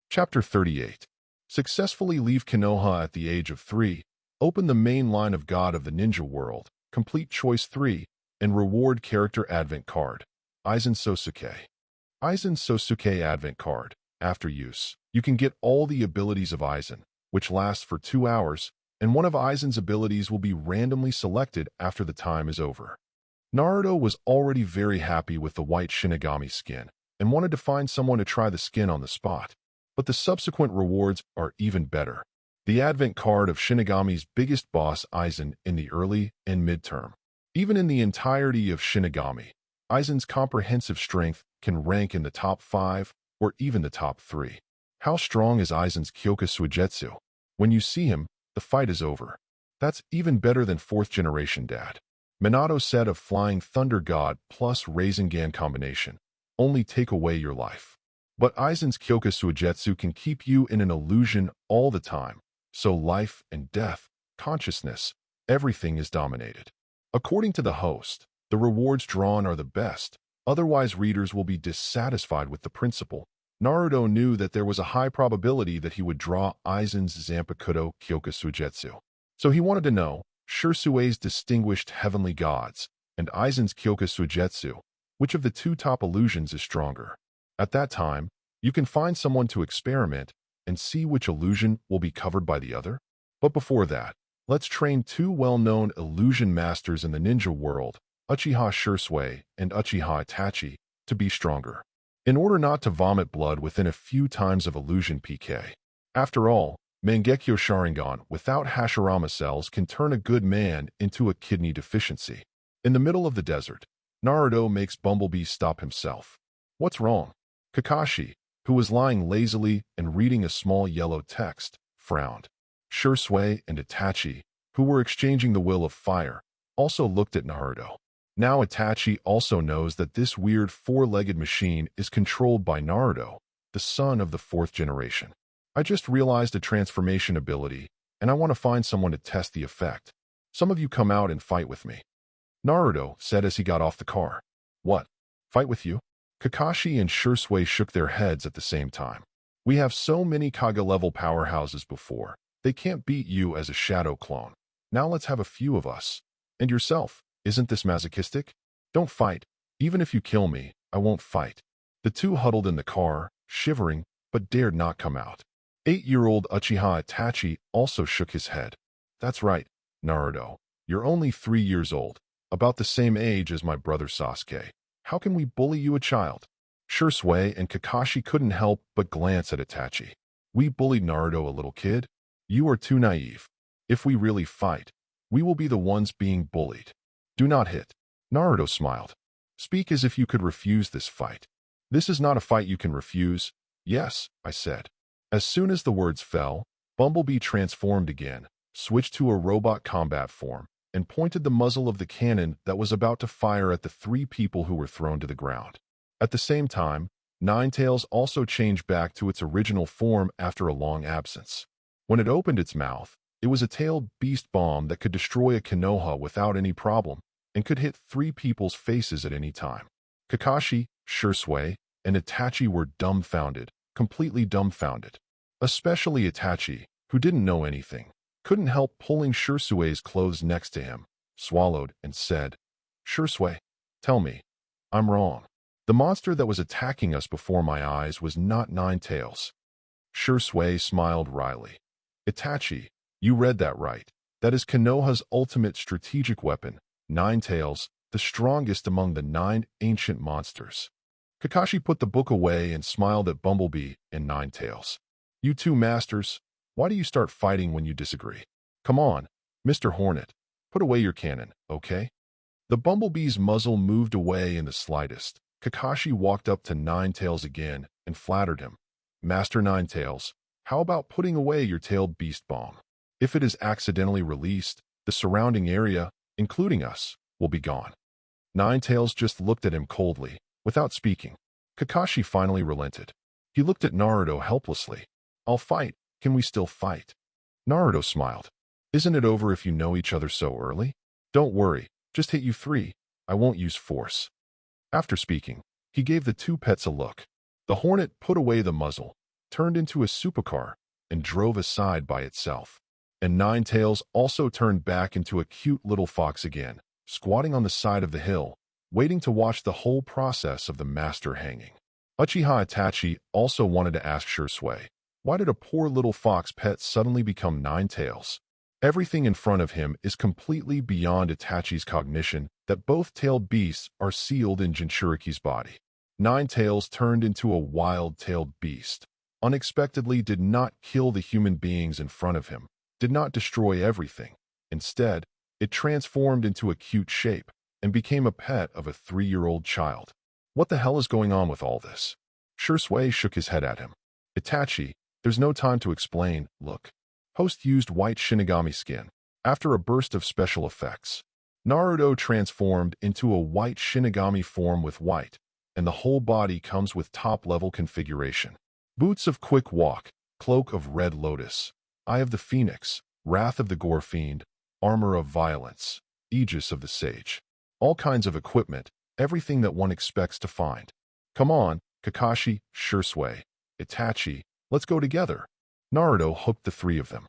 Chapter 38. Successfully leave Konoha at the age of 3, open the main line of God of the Ninja World, Complete Choice 3, and Reward Character Advent Card, Aizen Sosuke. Aizen Sosuke Advent Card. After use, you can get all the abilities of Aizen, which lasts for 2 hours, and one of Aizen's abilities will be randomly selected after the time is over. Naruto was already very happy with the White Shinigami skin and wanted to find someone to try the skin on the spot. But the subsequent rewards are even better. The Advent Card of Shinigami's biggest boss Aizen in the early and midterm. Even in the entirety of Shinigami, Aizen's comprehensive strength can rank in the top 5 or even the top 3. How strong is Aizen's Kyoka Suigetsu? When you see him, the fight is over. That's even better than 4th generation dad. Minato said of Flying Thunder God plus Rasengan combination, only take away your life. But Aizen's Kyoka Suigetsu can keep you in an illusion all the time, so life and death, consciousness, everything is dominated. According to the host, the rewards drawn are the best, otherwise readers will be dissatisfied with the principle. Naruto knew that there was a high probability that he would draw Aizen's Zanpakuto Kyoka Suigetsu. So he wanted to know Shirsui's distinguished heavenly gods and Aizen's Kyoka Suigetsu, which of the 2 top illusions is stronger. At that time, you can find someone to experiment and see which illusion will be covered by the other. But before that, let's train 2 well-known illusion masters in the ninja world, Uchiha Shirsui and Uchiha Itachi, to be stronger, in order not to vomit blood within a few times of illusion PK. After all, Mangekyo Sharingan without Hashirama cells can turn a good man into a kidney deficiency. In the middle of the desert, Naruto makes Bumblebee stop himself. What's wrong? Kakashi, who was lying lazily and reading a small yellow text, frowned. Shirsui and Itachi, who were exchanging the will of fire, also looked at Naruto. Now Itachi also knows that this weird 4-legged machine is controlled by Naruto, the son of the 4th generation. I just realized a transformation ability, and I want to find someone to test the effect. Some of you come out and fight with me. Naruto said as he got off the car. What? Fight with you? Kakashi and Shirsui shook their heads at the same time. We have so many Kage-level powerhouses before. They can't beat you as a shadow clone. Now let's have a few of us. And yourself. Isn't this masochistic? Don't fight. Even if you kill me, I won't fight. The 2 huddled in the car, shivering, but dared not come out. 8-year-old Uchiha Itachi also shook his head. That's right, Naruto. You're only 3 years old, about the same age as my brother Sasuke. How can we bully you, a child? Shirsui and Kakashi couldn't help but glance at Itachi. We bullied Naruto, a little kid? You are too naive. If we really fight, we will be the ones being bullied. Do not hit. Naruto smiled. Speak as if you could refuse this fight. This is not a fight you can refuse. Yes, I said. As soon as the words fell, Bumblebee transformed again, switched to a robot combat form, and pointed the muzzle of the cannon that was about to fire at the 3 people who were thrown to the ground. At the same time, Ninetails also changed back to its original form after a long absence. When it opened its mouth, it was a tailed beast bomb that could destroy a Konoha without any problem and could hit 3 people's faces at any time. Kakashi, Shirsui, and Itachi were dumbfounded, completely dumbfounded. Especially Itachi, who didn't know anything, couldn't help pulling Shirsue's clothes next to him, swallowed, and said, "Shirsue, tell me, I'm wrong. The monster that was attacking us before my eyes was not Nine Tails." Shirsue smiled wryly. "Itachi, you read that right. That is Konoha's ultimate strategic weapon, Nine Tails, the strongest among the 9 ancient monsters." Kakashi put the book away and smiled at Bumblebee and Nine Tails. "You two masters, why do you start fighting when you disagree? Come on, Mr. Hornet, put away your cannon, okay?" The Bumblebee's muzzle moved away in the slightest. Kakashi walked up to Nine Tails again and flattered him. "Master Nine Tails, how about putting away your tailed beast bomb? If it is accidentally released, the surrounding area, including us, will be gone." Nine Tails just looked at him coldly, without speaking. Kakashi finally relented. He looked at Naruto helplessly. "I'll fight. Can we still fight?" Naruto smiled. "Isn't it over if you know each other so early? Don't worry, just hit you 3. I won't use force." After speaking, he gave the two pets a look. The Hornet put away the muzzle, turned into a supercar, and drove aside by itself. And Nine Tails also turned back into a cute little fox again, squatting on the side of the hill, waiting to watch the whole process of the master hanging. Uchiha Itachi also wanted to ask Shirsue, why did a poor little fox pet suddenly become Nine Tails? Everything in front of him is completely beyond Itachi's cognition that both tailed beasts are sealed in Jinchuriki's body. Nine Tails turned into a wild-tailed beast. Unexpectedly did not kill the human beings in front of him, did not destroy everything. Instead, it transformed into a cute shape and became a pet of a 3-year-old child. What the hell is going on with all this? Shirsue shook his head at him. "Itachi, there's no time to explain, look." Host used white Shinigami skin. After a burst of special effects, Naruto transformed into a white Shinigami form with white, and the whole body comes with top-level configuration. Boots of quick walk, cloak of red lotus, eye of the phoenix, wrath of the gore fiend, armor of violence, aegis of the sage. All kinds of equipment, everything that one expects to find. "Come on, Kakashi, Shirsue, Itachi, let's go together." Naruto hooked the 3 of them.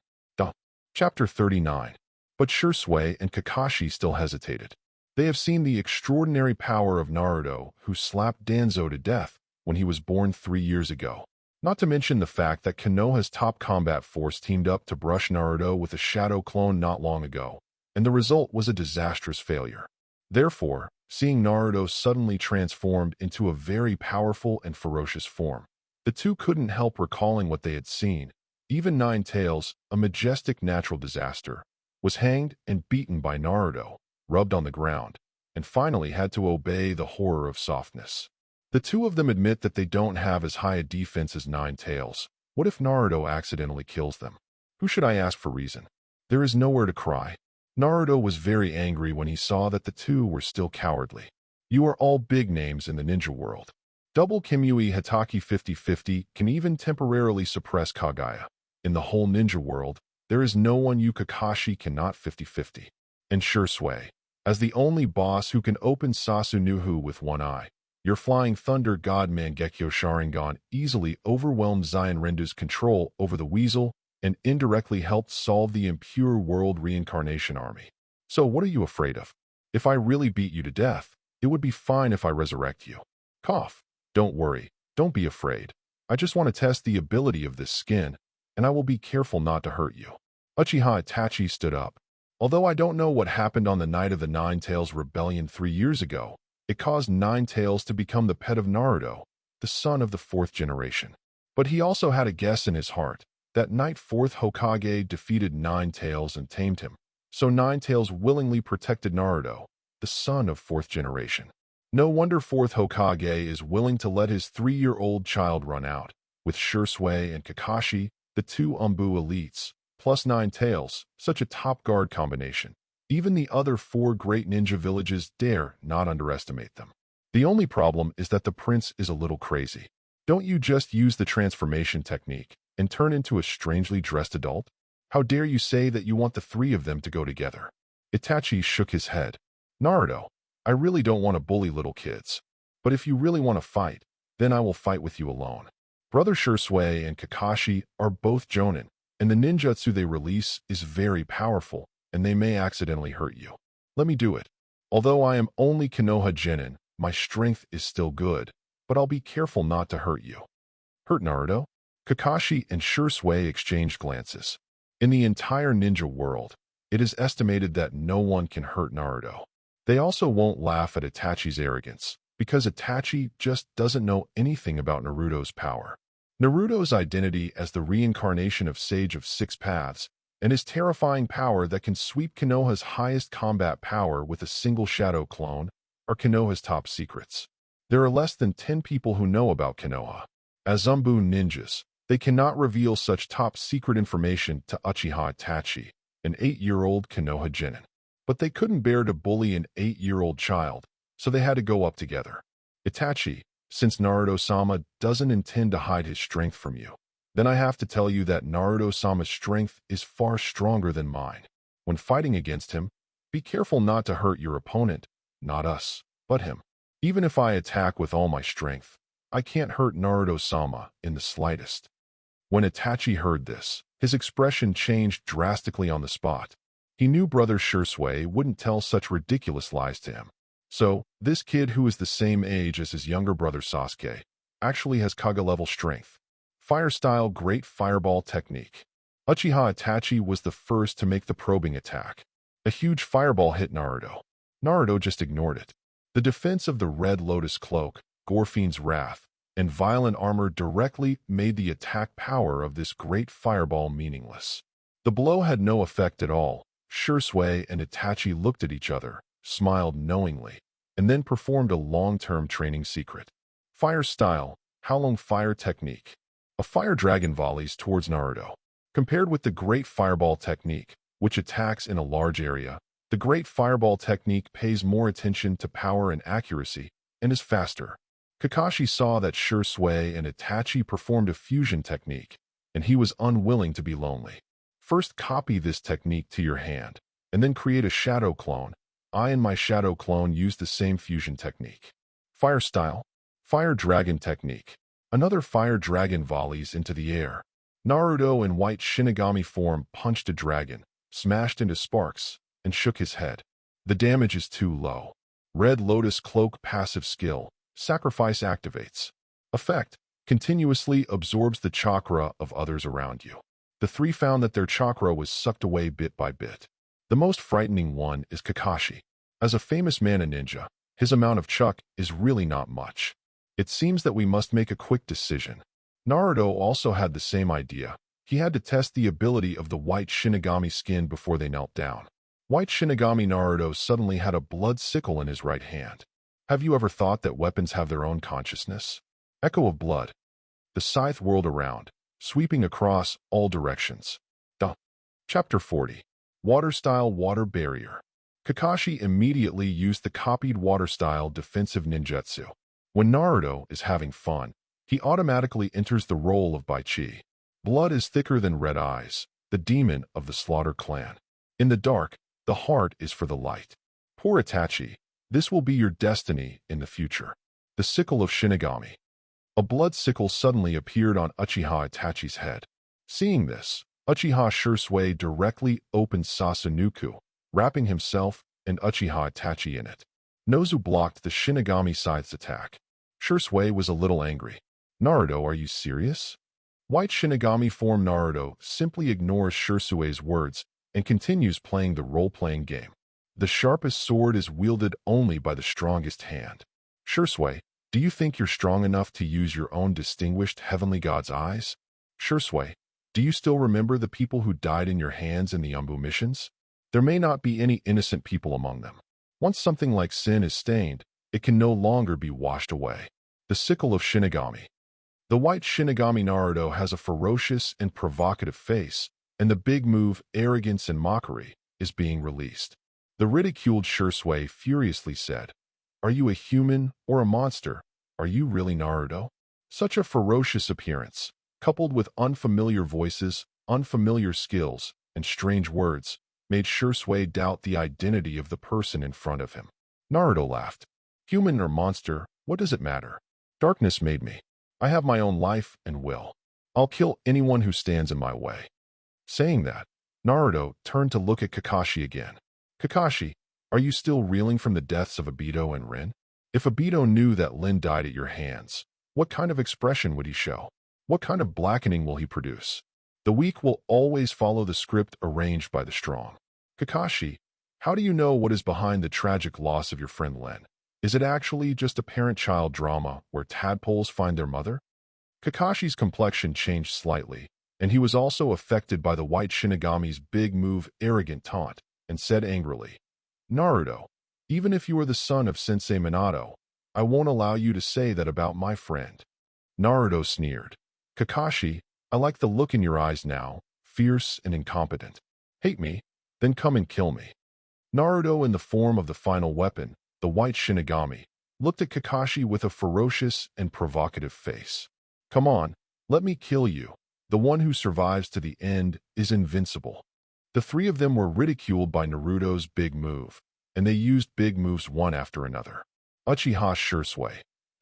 Chapter 39. But Shirsue and Kakashi still hesitated. They have seen the extraordinary power of Naruto, who slapped Danzo to death when he was born 3 years ago. Not to mention the fact that Konoha's top combat force teamed up to brush Naruto with a shadow clone not long ago, and the result was a disastrous failure. Therefore, seeing Naruto suddenly transformed into a very powerful and ferocious form, the two couldn't help recalling what they had seen. Even Nine Tails, a majestic natural disaster, was hanged and beaten by Naruto, rubbed on the ground, and finally had to obey the horror of softness. The two of them admit that they don't have as high a defense as Nine Tails. What if Naruto accidentally kills them? Who should I ask for reason? There is nowhere to cry. Naruto was very angry when he saw that the two were still cowardly. You are all big names in the ninja world. Double Kimui Hitaki 50-50 can even temporarily suppress Kaguya. In the whole ninja world, there is no one you Kakashi cannot 50-50. And Shirsue, as the only boss who can open Sasunuhu with one eye, your Flying Thunder God Mangekyo Sharingan easily overwhelmed Zion Rendu's control over the Weasel and indirectly helped solve the Impure World Reincarnation Army. So what are you afraid of? If I really beat you to death, it would be fine if I resurrect you. Cough. Don't worry. Don't be afraid. I just want to test the ability of this skin, and I will be careful not to hurt you. Uchiha Itachi stood up. Although I don't know what happened on the night of the Nine Tails Rebellion 3 years ago, it caused Nine Tails to become the pet of Naruto, the son of the 4th generation. But he also had a guess in his heart. That night 4th Hokage defeated Nine Tails and tamed him. So Nine Tails willingly protected Naruto, the son of 4th generation. No wonder 4th Hokage is willing to let his 3-year-old child run out, with Shirsue and Kakashi, the 2 Umbu elites, plus Nine Tails, such a top guard combination. Even the other 4 great ninja villages dare not underestimate them. The only problem is that the prince is a little crazy. Don't you just use the transformation technique and turn into a strangely dressed adult? How dare you say that you want the 3 of them to go together? Itachi shook his head. Naruto, I really don't want to bully little kids. But if you really want to fight, then I will fight with you alone. Brother Shirsue and Kakashi are both Jonin, and the ninjutsu they release is very powerful, and they may accidentally hurt you. Let me do it. Although I am only Konoha Genin, my strength is still good, but I'll be careful not to hurt you. Hurt Naruto? Kakashi and Shursui exchanged glances. In the entire ninja world, it is estimated that no one can hurt Naruto. They also won't laugh at Itachi's arrogance, because Itachi just doesn't know anything about Naruto's power. Naruto's identity as the reincarnation of Sage of Six Paths, and his terrifying power that can sweep Konoha's highest combat power with a single shadow clone, are Konoha's top secrets. There are less than 10 people who know about Konoha. As Zanbu ninjas, they cannot reveal such top-secret information to Uchiha Itachi, an 8-year-old Konoha Genin. But they couldn't bear to bully an 8-year-old child, so they had to go up together. Itachi, since Naruto-sama doesn't intend to hide his strength from you, then I have to tell you that Naruto-sama's strength is far stronger than mine. When fighting against him, be careful not to hurt your opponent, not us, but him. Even if I attack with all my strength, I can't hurt Naruto-sama in the slightest. When Itachi heard this, his expression changed drastically on the spot. He knew brother Shursui wouldn't tell such ridiculous lies to him. So, this kid who is the same age as his younger brother Sasuke actually has Kage-level strength. Fire-style Great Fireball Technique. Uchiha Itachi was the first to make the probing attack. A huge fireball hit Naruto. Naruto just ignored it. The defense of the Red Lotus Cloak, Gorfine's Wrath, and Violent Armor directly made the attack power of this great fireball meaningless. The blow had no effect at all. Shursui and Itachi looked at each other, smiled knowingly, and then performed a long-term training secret. Fire Style, Howlong Fire Technique. A fire dragon volleys towards Naruto. Compared with the Great Fireball Technique, which attacks in a large area, the Great Fireball Technique pays more attention to power and accuracy, and is faster. Kakashi saw that Shursui and Itachi performed a fusion technique, and he was unwilling to be lonely. First copy this technique to your hand, and then create a shadow clone. I and my shadow clone use the same fusion technique. Fire Style, Fire Dragon Technique. Another fire dragon volleys into the air. Naruto in white Shinigami form punched a dragon, smashed into sparks, and shook his head. The damage is too low. Red Lotus Cloak passive skill. Sacrifice activates. Effect, continuously absorbs the chakra of others around you. The three found that their chakra was sucked away bit by bit. The most frightening one is Kakashi. As a famous mana ninja, his amount of chakra is really not much. It seems that we must make a quick decision. Naruto also had the same idea. He had to test the ability of the white Shinigami skin before they knelt down. White Shinigami Naruto suddenly had a blood sickle in his right hand. Have you ever thought that weapons have their own consciousness? Echo of blood. The scythe whirled around, sweeping across all directions. Chapter 40. Water-style water barrier. Kakashi immediately used the copied water-style defensive ninjutsu. When Naruto is having fun, he automatically enters the role of Baichi. Blood is thicker than red eyes, the demon of the Slaughter clan. In the dark, the heart is for the light. Poor Itachi. This will be your destiny in the future. The Sickle of Shinigami. A blood sickle suddenly appeared on Uchiha Itachi's head. Seeing this, Uchiha Shursui directly opened Sasunuku, wrapping himself and Uchiha Itachi in it. Nozu blocked the Shinigami Scythe's attack. Shursui was a little angry. Naruto, are you serious? White Shinigami form Naruto simply ignores Shursui's words and continues playing the role-playing game. The sharpest sword is wielded only by the strongest hand. Shursui, do you think you're strong enough to use your own distinguished heavenly god's eyes? Shursui, do you still remember the people who died in your hands in the Umbu missions? There may not be any innocent people among them. Once something like sin is stained, it can no longer be washed away. The Sickle of Shinigami. The white Shinigami Naruto has a ferocious and provocative face, and the big move, arrogance and mockery, is being released. The ridiculed Shursui furiously said, "Are you a human or a monster? Are you really Naruto?" Such a ferocious appearance, coupled with unfamiliar voices, unfamiliar skills, and strange words, made Shursui doubt the identity of the person in front of him. Naruto laughed. "Human or monster, what does it matter? Darkness made me. I have my own life and will. I'll kill anyone who stands in my way." Saying that, Naruto turned to look at Kakashi again. Kakashi, are you still reeling from the deaths of Obito and Rin? If Obito knew that Lin died at your hands, what kind of expression would he show? What kind of blackening will he produce? The weak will always follow the script arranged by the strong. Kakashi, how do you know what is behind the tragic loss of your friend Lin? Is it actually just a parent-child drama where tadpoles find their mother? Kakashi's complexion changed slightly, and he was also affected by the White Shinigami's big move arrogant taunt, and said angrily, Naruto, even if you are the son of Sensei Minato, I won't allow you to say that about my friend. Naruto sneered. Kakashi, I like the look in your eyes now, fierce and incompetent. Hate me? Then come and kill me. Naruto, in the form of the final weapon, the White Shinigami, looked at Kakashi with a ferocious and provocative face. Come on, let me kill you. The one who survives to the end is invincible. The three of them were ridiculed by Naruto's big move, and they used big moves one after another. Uchiha Shursui.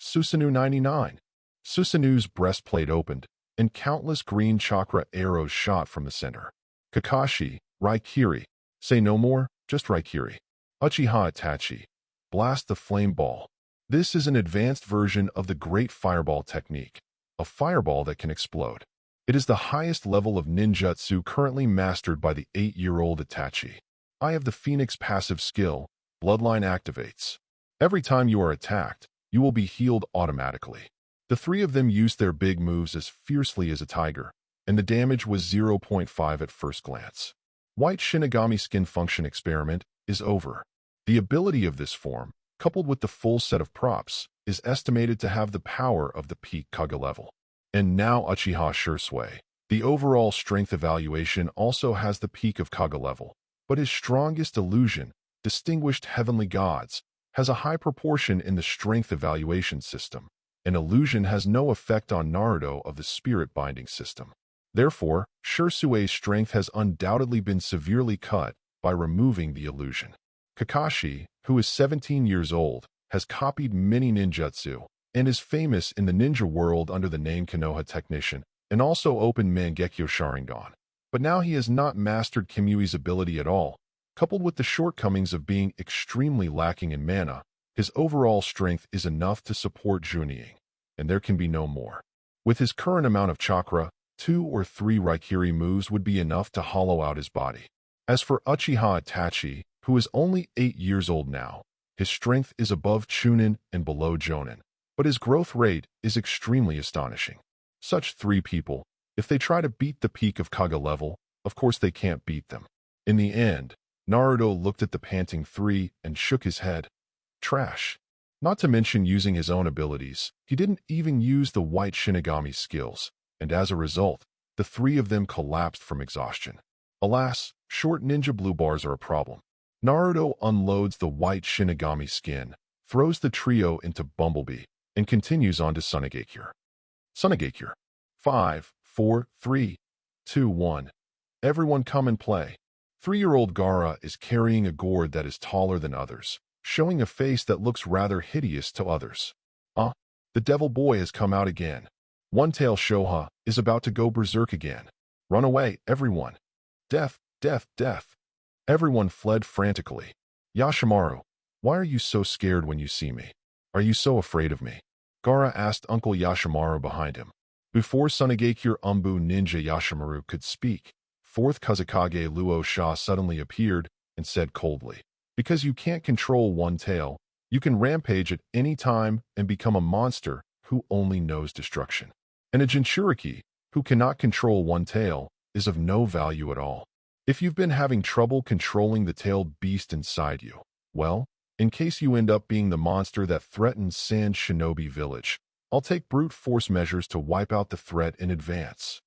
Susanoo 99. Susanoo's breastplate opened, and countless green chakra arrows shot from the center. Kakashi, Raikiri. Say no more, just Raikiri. Uchiha Itachi. Blast the flame ball. This is an advanced version of the Great Fireball technique, a fireball that can explode. It is the highest level of ninjutsu currently mastered by the 8-year-old Itachi. Eye of the Phoenix passive skill, Bloodline activates. Every time you are attacked, you will be healed automatically. The three of them used their big moves as fiercely as a tiger, and the damage was 0.5 at first glance. White Shinigami skin function experiment is over. The ability of this form, coupled with the full set of props, is estimated to have the power of the peak Kage level. And now Uchiha Shursui. The overall strength evaluation also has the peak of Kage level, but his strongest illusion, Distinguished Heavenly Gods, has a high proportion in the strength evaluation system. An illusion has no effect on Naruto of the spirit binding system. Therefore, Shursui's strength has undoubtedly been severely cut by removing the illusion. Kakashi, who is 17 years old, has copied many ninjutsu, and is famous in the ninja world under the name Konoha Technician, and also opened Mangekyo Sharingan. But now he has not mastered Kimui's ability at all. Coupled with the shortcomings of being extremely lacking in mana, his overall strength is enough to support Junying, and there can be no more. With his current amount of chakra, 2 or 3 Raikiri moves would be enough to hollow out his body. As for Uchiha Itachi, who is only 8 years old now, his strength is above Chunin and below Jonin, but his growth rate is extremely astonishing. Such 3 people, if they try to beat the peak of Kage level, of course they can't beat them. In the end, Naruto looked at the panting 3 and shook his head. Trash. Not to mention using his own abilities, he didn't even use the White Shinigami skills, and as a result, the 3 of them collapsed from exhaustion. Alas, short ninja blue bars are a problem. Naruto unloads the White Shinigami skin, throws the trio into Bumblebee, and continues on to Sunagakure. Sunagakure. 5, 4, 3, 2, 1. Everyone come and play. 3-year-old Gaara is carrying a gourd that is taller than others, showing a face that looks rather hideous to others. The devil boy has come out again. One-tail Shoha is about to go berserk again. Run away, everyone. Death, death, death. Everyone fled frantically. Yashimaru, why are you so scared when you see me? Are you so afraid of me? Gaara asked Uncle Yashimaru behind him. Before Sunagakure Umbu Ninja Yashimaru could speak, 4th Kazekage Luo Sha suddenly appeared and said coldly, because you can't control one tail, you can rampage at any time and become a monster who only knows destruction. And a Jinchuriki, who cannot control one tail, is of no value at all. If you've been having trouble controlling the tailed beast inside you, well, in case you end up being the monster that threatens Sand Shinobi Village, I'll take brute force measures to wipe out the threat in advance.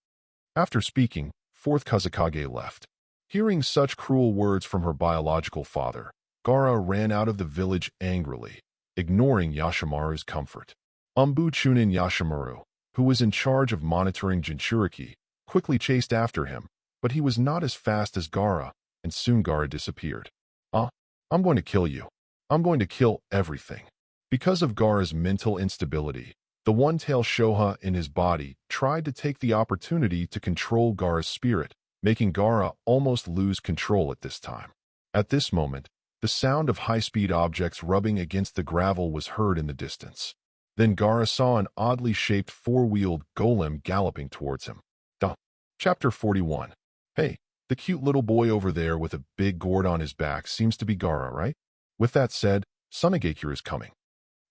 After speaking, 4th Kazekage left. Hearing such cruel words from her biological father, Gaara ran out of the village angrily, ignoring Yashimaru's comfort. Umbu Chunin Yashimaru, who was in charge of monitoring Jinchuriki, quickly chased after him, but he was not as fast as Gaara, and soon Gaara disappeared. I'm going to kill you. I'm going to kill everything. Because of Gaara's mental instability, the one-tail Shoha in his body tried to take the opportunity to control Gaara's spirit, making Gaara almost lose control at this time. At this moment, the sound of high-speed objects rubbing against the gravel was heard in the distance. Then Gaara saw an oddly shaped four-wheeled golem galloping towards him. Chapter 41. Hey, the cute little boy over there with a big gourd on his back seems to be Gaara, right? With that said, Sunagakure is coming.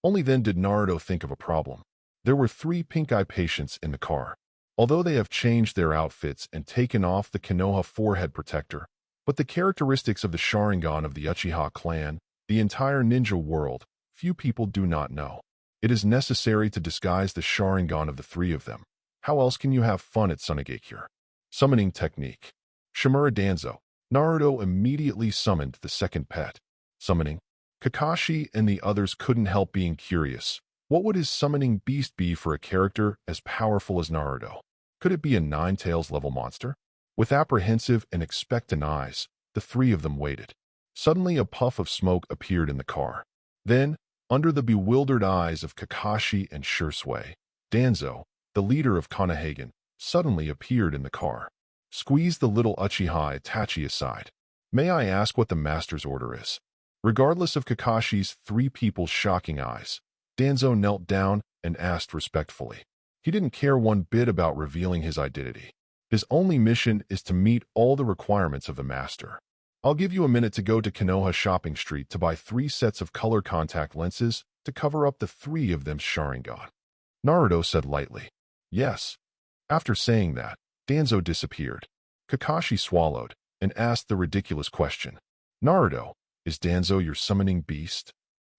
Only then did Naruto think of a problem. There were 3 pink-eye patients in the car. Although they have changed their outfits and taken off the Konoha forehead protector, but the characteristics of the Sharingan of the Uchiha clan, the entire ninja world, few people do not know. It is necessary to disguise the Sharingan of the 3 of them. How else can you have fun at Sunagakure? Summoning technique. Shimura Danzo. Naruto immediately summoned the second pet. Summoning. Kakashi and the others couldn't help being curious. What would his summoning beast be for a character as powerful as Naruto? Could it be a Nine-Tails level monster? With apprehensive and expectant eyes, the 3 of them waited. Suddenly a puff of smoke appeared in the car. Then, under the bewildered eyes of Kakashi and Shursui, Danzo, the leader of Konohage, suddenly appeared in the car. Squeeze the little Uchiha Itachi aside. May I ask what the master's order is? Regardless of Kakashi's 3 people's shocking eyes, Danzo knelt down and asked respectfully. He didn't care one bit about revealing his identity. His only mission is to meet all the requirements of the master. I'll give you a minute to go to Konoha Shopping Street to buy 3 sets of color contact lenses to cover up the 3 of them's Sharingan. Naruto said lightly. Yes. After saying that, Danzo disappeared. Kakashi swallowed and asked the ridiculous question. Naruto, is Danzo your summoning beast?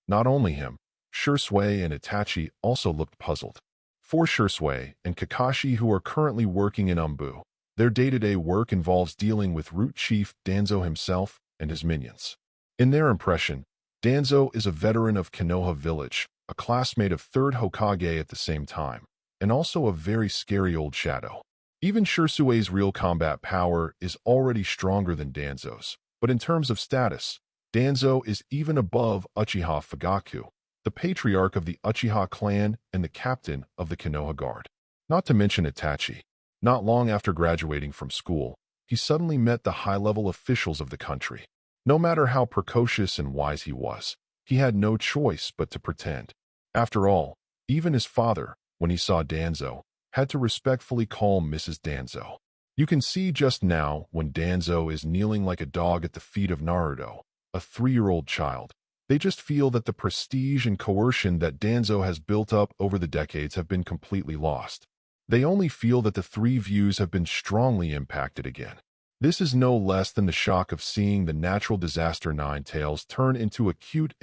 Not only him, Shursui and Itachi also looked puzzled. For Shursui and Kakashi, who are currently working in Umbu, their day-to-day work involves dealing with Root Chief Danzo himself and his minions. In their impression, Danzo is a veteran of Konoha Village, a classmate of 3rd Hokage at the same time, and also a very scary old shadow. Even Shursui's real combat power is already stronger than Danzo's, but in terms of status, Danzo is even above Uchiha Fugaku, the patriarch of the Uchiha clan and the captain of the Konoha Guard. Not to mention Itachi. Not long after graduating from school, he suddenly met the high-level officials of the country. No matter how precocious and wise he had no choice but to pretend. After all, even his father, when he saw Danzo, had to respectfully call Mrs. Danzo. You can see just now when Danzo is kneeling like a dog at the feet of Naruto, a 3-year-old child. They just feel that the prestige and coercion that Danzo has built up over the decades have been completely lost. They only feel that the 3 views have been strongly impacted again. This is no less than the shock of seeing the natural disaster Nine-Tails turn into a cute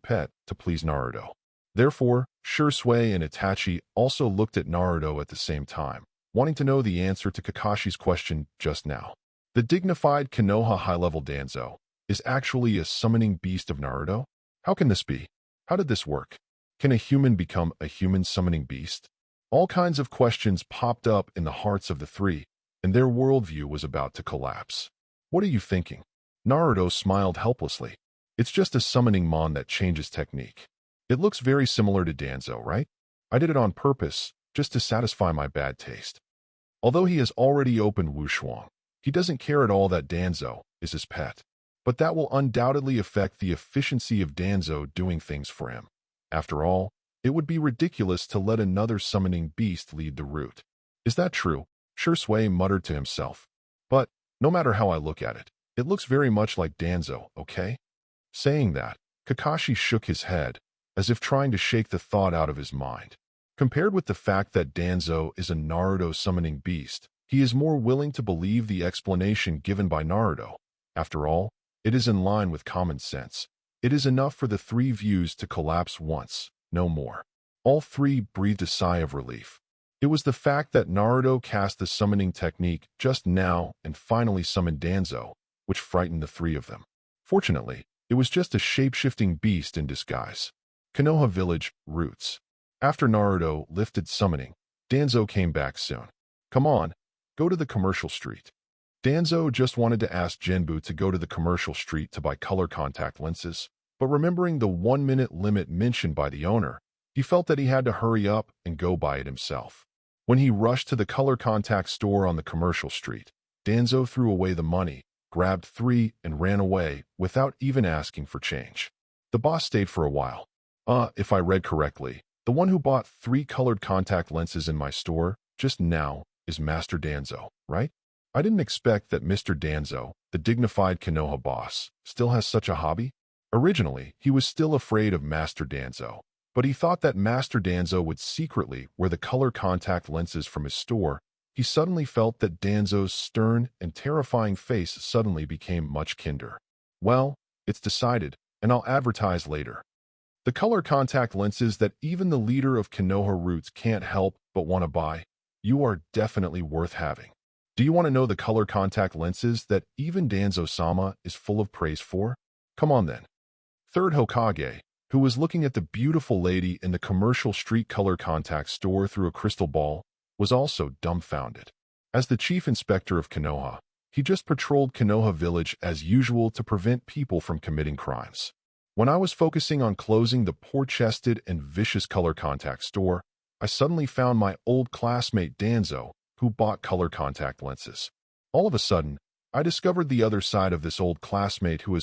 pet to please Naruto. Therefore, Shursui and Itachi also looked at Naruto at the same time, wanting to know the answer to Kakashi's question just now. The dignified Konoha high-level Danzo is actually a summoning beast of Naruto? How can this be? How did this work? Can a human become a human summoning beast? All kinds of questions popped up in the hearts of the 3, and their worldview was about to collapse. What are you thinking? Naruto smiled helplessly. It's just a summoning mon that changes technique. It looks very similar to Danzo, right? I did it on purpose, just to satisfy my bad taste. Although he has already opened Wushuang, he doesn't care at all that Danzo is his pet. But that will undoubtedly affect the efficiency of Danzo doing things for him. After all, it would be ridiculous to let another summoning beast lead the route. Is that true? Shursui muttered to himself. But, no matter how I look at it, it looks very much like Danzo, okay? Saying that, Kakashi shook his head, as if trying to shake the thought out of his mind. Compared with the fact that Danzo is a Naruto summoning beast, he is more willing to believe the explanation given by Naruto. After all, it is in line with common sense. It is enough for the 3 views to collapse once, no more. All 3 breathed a sigh of relief. It was the fact that Naruto cast the summoning technique just now and finally summoned Danzo, which frightened the 3 of them. Fortunately, it was just a shape-shifting beast in disguise. Konoha Village, Roots. After Naruto lifted summoning, Danzo came back soon. Come on, go to the commercial street. Danzo just wanted to ask Jinbu to go to the commercial street to buy color contact lenses, but remembering the 1-minute limit mentioned by the owner, he felt that he had to hurry up and go buy it himself. When he rushed to the color contact store on the commercial street, Danzo threw away the money, grabbed 3, and ran away without even asking for change. The boss stayed for a while. If I read correctly, the one who bought 3 colored contact lenses in my store just now is Master Danzo, right? I didn't expect that Mr. Danzo, the dignified Konoha boss, still has such a hobby. Originally, he was still afraid of Master Danzo, but he thought that Master Danzo would secretly wear the color contact lenses from his store. He suddenly felt that Danzo's stern and terrifying face suddenly became much kinder. Well, it's decided, and I'll advertise later. The color contact lenses that even the leader of Konoha Roots can't help but want to buy. You are definitely worth having. Do you want to know the color contact lenses that even Danzo-sama is full of praise for? Come on then. Third Hokage, who was looking at the beautiful lady in the commercial street color contact store through a crystal ball, was also dumbfounded. As the chief inspector of Konoha, he just patrolled Konoha village as usual to prevent people from committing crimes. When I was focusing on closing the poor-chested and vicious color contact store, I suddenly found my old classmate Danzo, who bought color contact lenses. All of a sudden, I discovered the other side of this old classmate who has